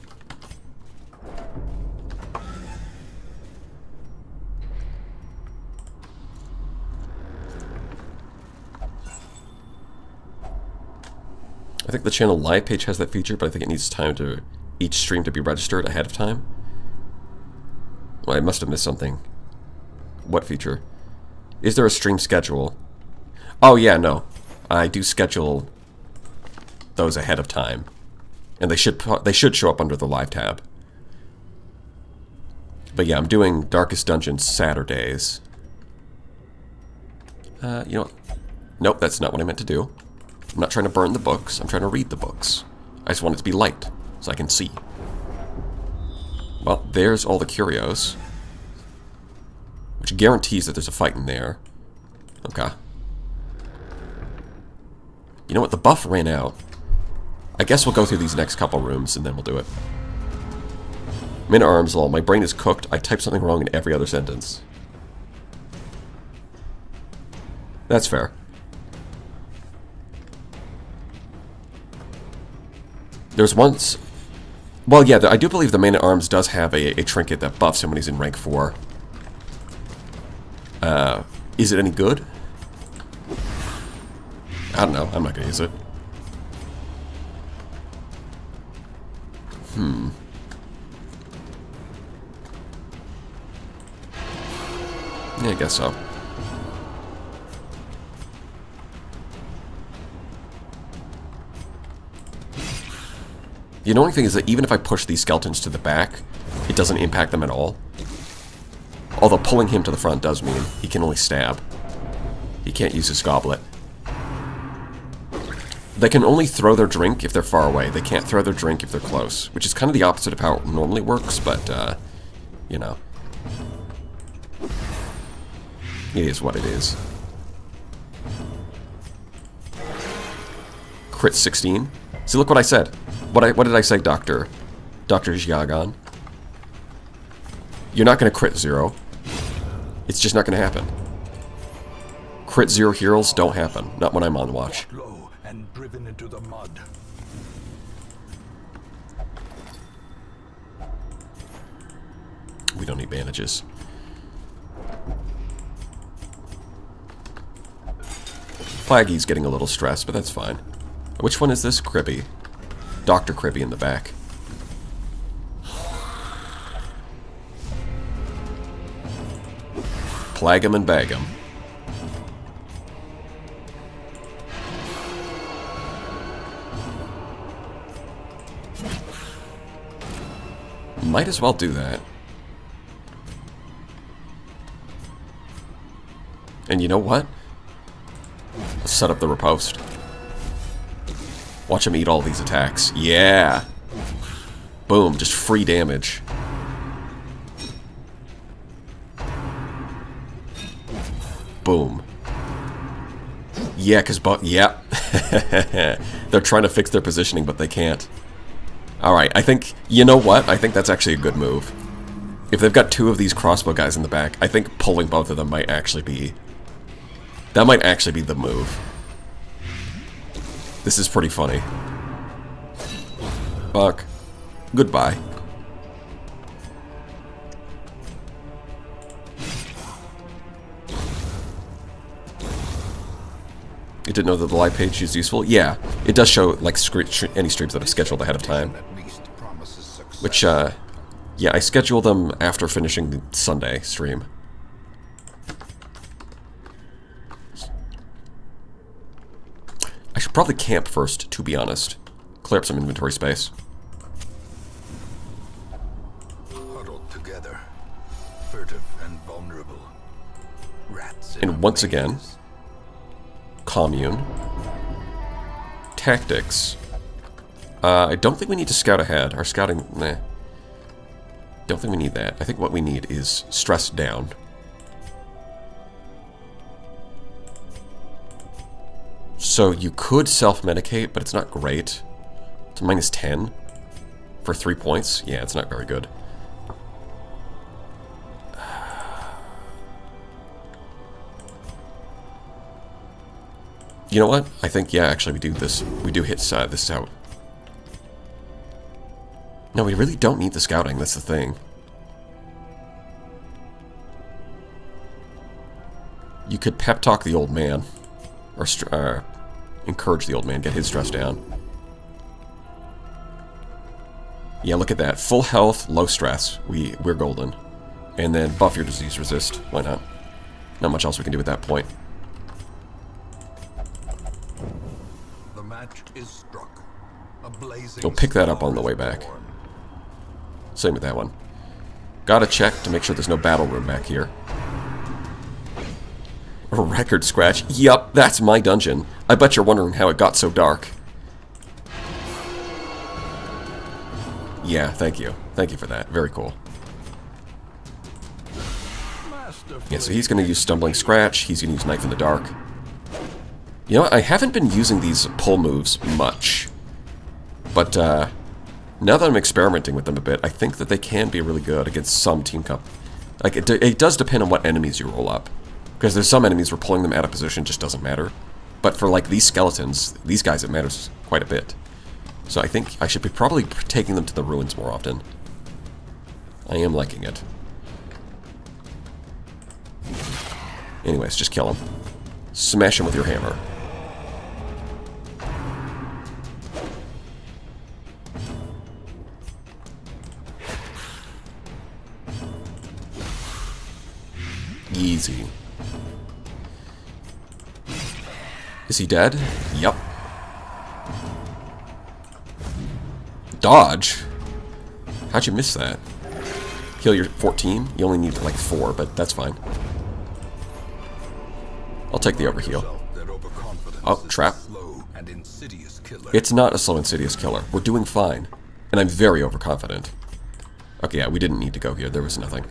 I think the channel live page has that feature, but I think it needs time to each stream to be registered ahead of time. Well, I must have missed something. What feature? Is there a stream schedule? Oh yeah, no. I do schedule those ahead of time. And they should show up under the live tab. But yeah, I'm doing Darkest Dungeon Saturdays. You know what? Nope, that's not what I meant to do. I'm not trying to burn the books. I'm trying to read the books. I just want it to be light, so I can see. Well, there's all the curios. Which guarantees that there's a fight in there. Okay. You know what? The buff ran out. I guess we'll go through these next couple rooms, and then we'll do it. Men-at-Arms lol. My brain is cooked. I type something wrong in every other sentence. That's fair. There's once... Well, yeah, I do believe the Man-at-Arms does have a trinket that buffs him when he's in rank 4. Is it any good? I don't know. I'm not going to use it. Yeah, I guess so. The annoying thing is that even if I push these skeletons to the back, it doesn't impact them at all. Although pulling him to the front does mean he can only stab. He can't use his goblet. They can only throw their drink if they're far away. They can't throw their drink if they're close, which is kind of the opposite of how it normally works, but, you know. It is what it is. Crit 16. See, look what I said. What did I say, Dr. Xiagan? You're not going to crit 0. It's just not going to happen. Crit 0 heroes don't happen. Not when I'm on watch. Low and driven into the mud. We don't need bandages. Flaggy's getting a little stressed, but that's fine. Which one is this? Cribby. Dr. Cribby in the back. Plag him and bag him. Might as well do that. And you know what? Let's set up the riposte. Watch him eat all these attacks. Yeah! Boom, just free damage. Boom. Yeah, because... yeah. They're trying to fix their positioning, but they can't. Alright, I think... You know what? I think that's actually a good move. If they've got 2 of these crossbow guys in the back, I think pulling both of them might actually be... That might actually be the move. This is pretty funny. Fuck. Goodbye. You didn't know that the live page is useful? Yeah, it does show like any streams that I've scheduled ahead of time. Which, yeah, I schedule them after finishing the Sunday stream. I should probably camp first, to be honest. Clear up some inventory space. Huddled together, furtive and vulnerable. Rats in And once again, commune. Tactics. I don't think we need to scout ahead. Our scouting, nah. Don't think we need that. I think what we need is stress down. So you could self-medicate, but it's not great. It's minus 10 for 3 points. Yeah, it's not very good. You know what? I think, yeah, actually we do this. We do hit this out. No, we really don't need the scouting. That's the thing. You could pep talk the old man. Or encourage the old man, get his stress down. Yeah, look at that. Full health, low stress. We're golden. And then buff your disease resist. Why not? Not much else we can do at that point. The match is struck. A blazing We'll pick that up on the star way is back. born. Same with that one. Gotta check to make sure there's no battle room back here. A record scratch. Yup, that's my dungeon. I bet you're wondering how it got so dark. Yeah, thank you. Thank you for that. Very cool. Yeah, so he's going to use Stumbling Scratch. He's going to use Knife in the Dark. You know what? I haven't been using these pull moves much. But now that I'm experimenting with them a bit, I think that they can be really good against some Team Cup. Like, it does depend on what enemies you roll up. Because there's some enemies where pulling them out of position just doesn't matter. But for, like, these skeletons, these guys, it matters quite a bit. So I think I should be probably taking them to the ruins more often. I am liking it. Anyways, just kill him. Smash him with your hammer. Easy. Is he dead? Yup. Dodge? How'd you miss that? Heal your 14? You only need like 4, but that's fine. I'll take the overheal. Oh, trap. It's not a slow, insidious killer. We're doing fine. And I'm very overconfident. Okay, yeah, we didn't need to go here. There was nothing.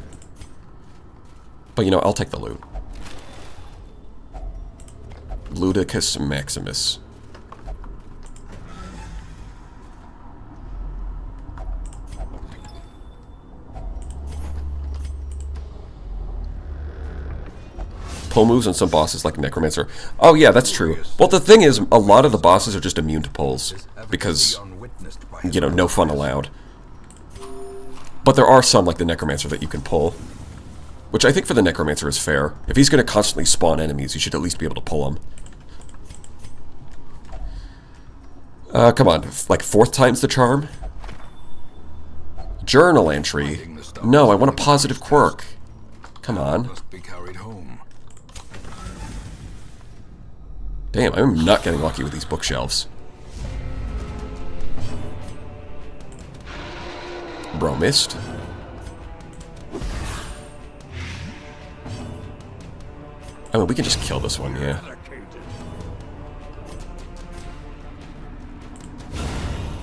But, you know, I'll take the loot. Ludicus Maximus. pull moves on some bosses like Necromancer. Oh yeah, that's true. Well, the thing is, a lot of the bosses are just immune to pulls. Because, you know, no fun allowed. But there are some, like the Necromancer, that you can pull. Which I think for the Necromancer is fair. If he's going to constantly spawn enemies, you should at least be able to pull them. Come on, like 4th time's the charm? Journal entry. No, I want a positive quirk. Come on. Must be carried home. Damn, I'm not getting lucky with these bookshelves. Bro missed. I mean, we can just kill this one, yeah.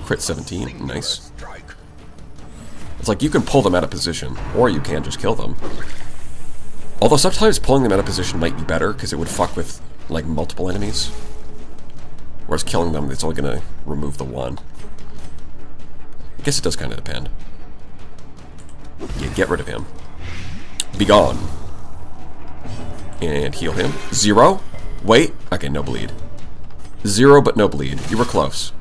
Crit 17, nice. It's like you can pull them out of position, or you can just kill them. Although sometimes pulling them out of position might be better, because it would fuck with, like, multiple enemies. Whereas killing them, it's only going to remove the one. I guess it does kind of depend. Yeah, get rid of him. Be gone. And heal him. 0? Wait. Okay, no bleed. 0, but no bleed. You were close.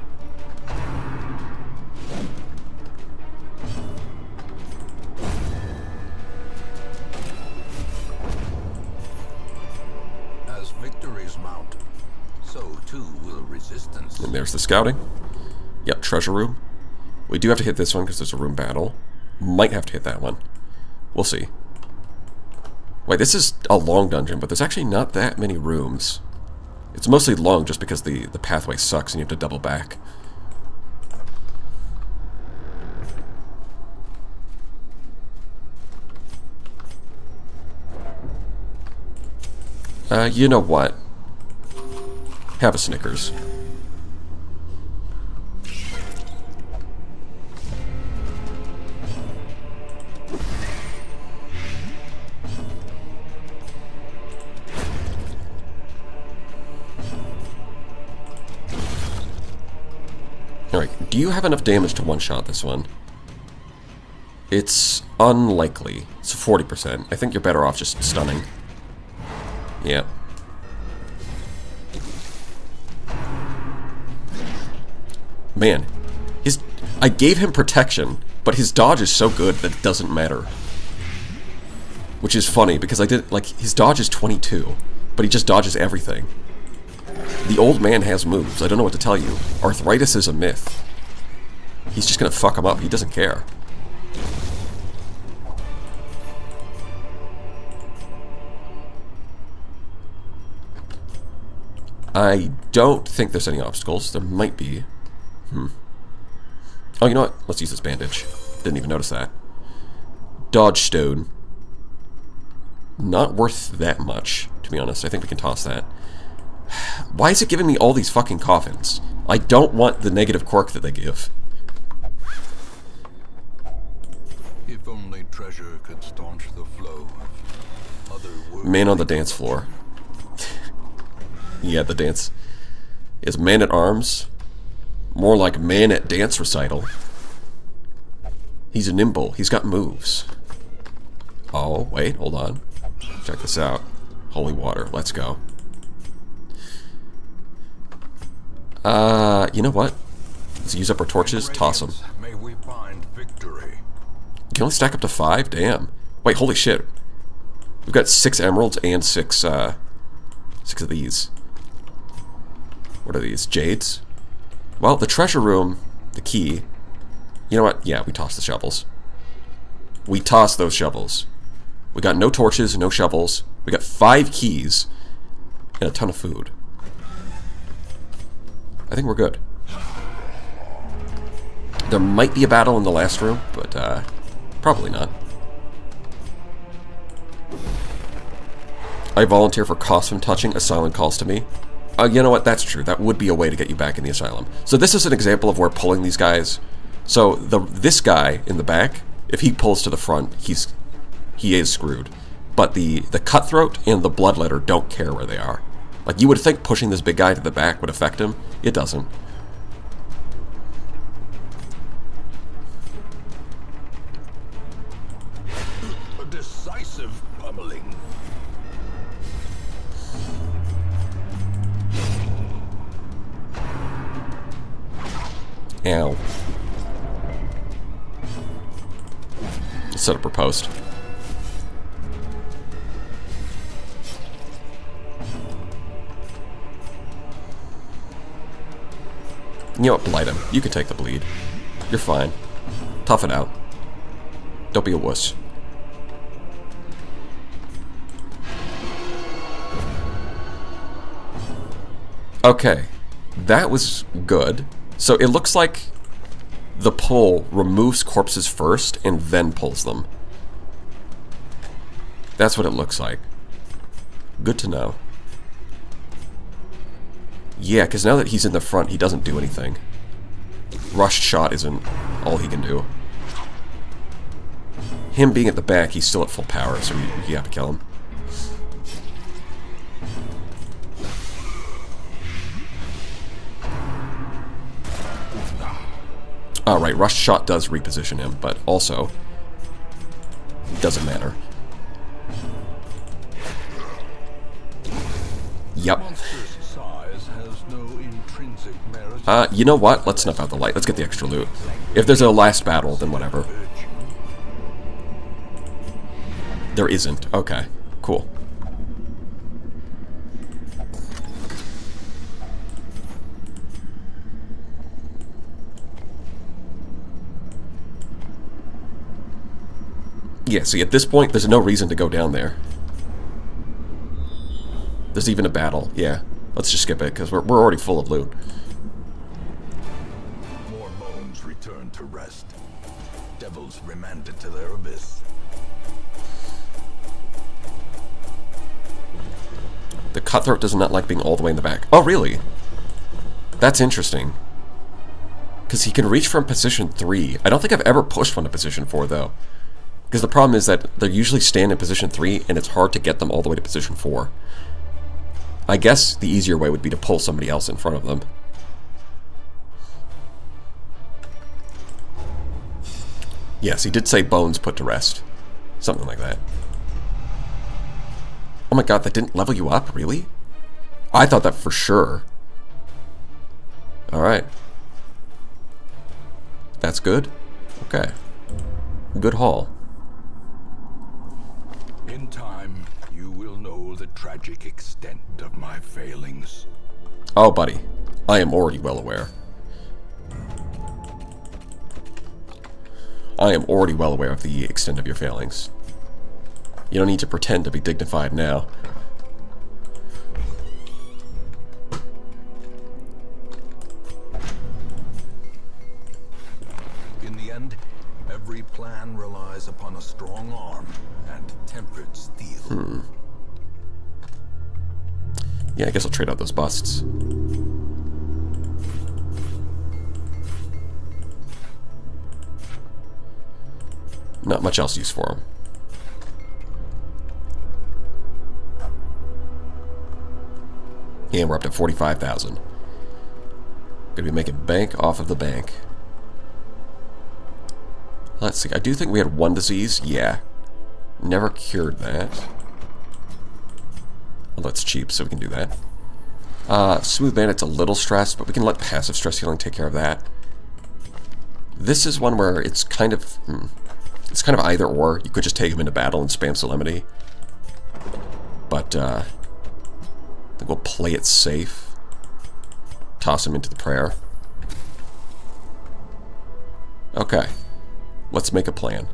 As victories mount, so too will resistance. And there's the scouting. Yep, treasure room. We do have to hit this one because there's a room battle. Might have to hit that one. We'll see. Wait, this is a long dungeon, but there's actually not that many rooms. It's mostly long just because the pathway sucks and you have to double back. You know what? Have a Snickers. Alright, do you have enough damage to one-shot this one? It's unlikely. It's 40%. I think you're better off just stunning. Yeah. Man, I gave him protection, but his dodge is so good that it doesn't matter. Which is funny, because his dodge is 22, but he just dodges everything. The old man has moves. I don't know what to tell you. Arthritis is a myth. He's just gonna fuck him up. He doesn't care. I don't think there's any obstacles. There might be. Oh, you know what? Let's use this bandage. Didn't even notice that. Dodge stone. Not worth that much, to be honest. I think we can toss that. Why is it giving me all these fucking coffins? I don't want the negative quirk that they give. If only treasure could staunch the flow of other worlds. Man on the dance floor. Yeah, the dance is man at arms. More like man at dance recital. He's nimble. He's got moves. Oh, wait, hold on. Check this out. Holy water. Let's go. You know what? Let's use up our torches. Toss them. May we find victory. You can only stack up to 5? Damn. Wait, holy shit. We've got 6 emeralds and 6 of these. What are these? Jades? Well, the treasure room, the key. You know what? Yeah, we toss the shovels. We toss those shovels. We got no torches, no shovels. We got 5 keys and a ton of food. I think we're good. There might be a battle in the last room, but probably not. I volunteer for costume touching. Asylum calls to me. You know what? That's true. That would be a way to get you back in the asylum. So this is an example of where pulling these guys. So this guy in the back, if he pulls to the front, he is screwed. But the cutthroat and the bloodletter don't care where they are. Like, you would think pushing this big guy to the back would affect him. It doesn't. A decisive pummeling. Ow. Let's set up her post. You know what, blight him. You can take the bleed. You're fine. Tough it out. Don't be a wuss. Okay. That was good. So it looks like the pull removes corpses first and then pulls them. That's what it looks like. Good to know. Yeah, because now that he's in the front, he doesn't do anything. Rushed shot isn't all he can do. Him being at the back, he's still at full power, so you have to kill him. Alright, rushed shot does reposition him, but also it doesn't matter. Yep. You know what? Let's snuff out the light. Let's get the extra loot. If there's a last battle, then whatever. There isn't. Okay. Cool. Yeah, see, at this point, there's no reason to go down there. There's even a battle. Yeah. Let's just skip it, because we're already full of loot. More bones returned to rest. Devils remanded to their abyss. The cutthroat does not like being all the way in the back. Oh, really? That's interesting. Because he can reach from position 3. I don't think I've ever pushed one to position 4, though. Because the problem is that they usually stand in position 3, and it's hard to get them all the way to position 4. I guess the easier way would be to pull somebody else in front of them. Yes, he did say bones put to rest. Something like that. Oh my god, that didn't level you up? Really? I thought that for sure. Alright. That's good. Okay. Good haul. In time, you will know the tragic extent of my failings. Oh, buddy. I am already well aware. I am already well aware of the extent of your failings. You don't need to pretend to be dignified now. In the end, every plan relies upon a strong arm and tempered steel. Yeah, I guess I'll trade out those busts. Not much else use for them. And we're up to 45,000. Gonna be making bank off of the bank. Let's see, I do think we had one disease. Yeah. Never cured that. Well, that's cheap, so we can do that. Smooth Bandit's a little stressed, but we can let passive stress healing take care of that. This is one where it's kind of... it's kind of either or. You could just take him into battle and spam Solemnity. But, I think we'll play it safe. Toss him into the prayer. Okay. Let's make a plan.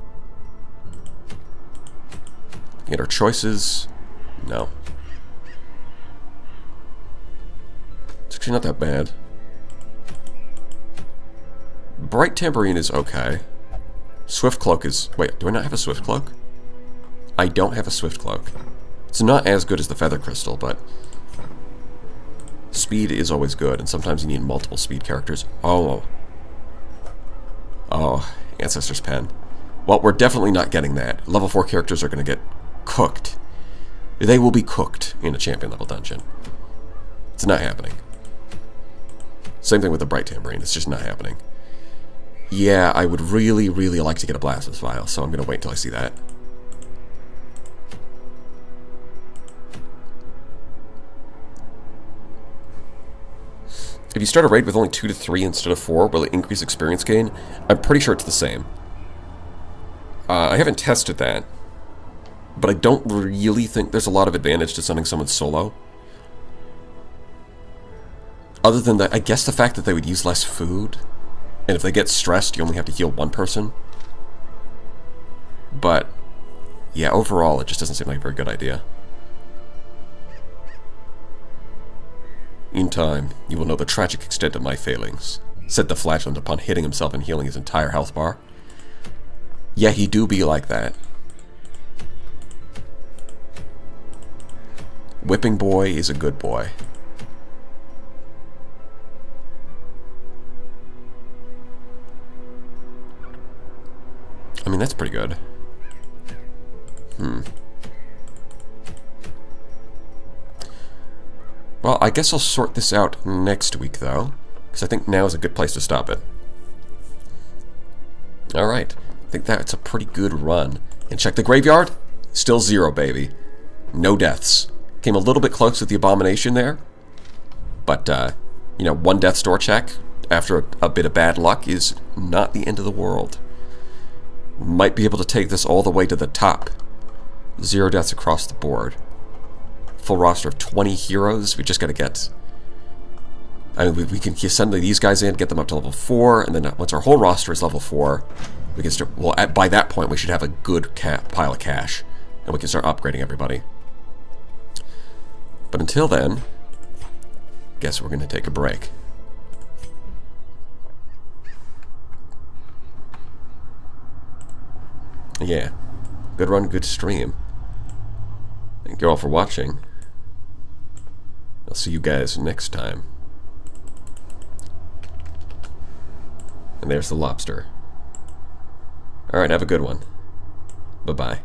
Get our choices. No. It's actually not that bad. Bright Tambourine is okay. Swift Cloak is... Wait, do I not have a Swift Cloak? I don't have a Swift Cloak. It's not as good as the Feather Crystal, but... Speed is always good, and sometimes you need multiple speed characters. Oh. Oh, Ancestor's Pen. Well, we're definitely not getting that. Level 4 characters are going to get cooked. They will be cooked in a champion level dungeon. It's not happening. Same thing with the Bright Tambourine. It's just not happening. Yeah, I would really, really like to get a Blasphemous Vial, so I'm going to wait until I see that. If you start a raid with only 2 to 3 instead of 4, will it increase experience gain? I'm pretty sure it's the same. I haven't tested that, but I don't really think there's a lot of advantage to sending someone solo. Other than that, I guess the fact that they would use less food, and if they get stressed, you only have to heal one person. But, yeah, overall, it just doesn't seem like a very good idea. In time, you will know the tragic extent of my failings, said the flatulent upon hitting himself and healing his entire health bar. Yeah, he do be like that. Whipping boy is a good boy. I mean, that's pretty good. Well, I guess I'll sort this out next week, though, because I think now is a good place to stop it. Alright, I think that's a pretty good run. And check the graveyard. Still 0, baby. No deaths. Came a little bit close with the Abomination there. But, you know, 1 death store check after a bit of bad luck is not the end of the world. Might be able to take this all the way to the top. 0 deaths across the board. Full roster of 20 heroes. We just gotta get... I mean, we can send these guys in, get them up to level 4, and then once our whole roster is level 4, we can start... Well, by that point, we should have a good pile of cash, and we can start upgrading everybody. But until then, guess we're gonna take a break. Yeah, good run, good stream. Thank you all for watching. I'll see you guys next time. And there's the lobster. Alright, have a good one. Bye-bye.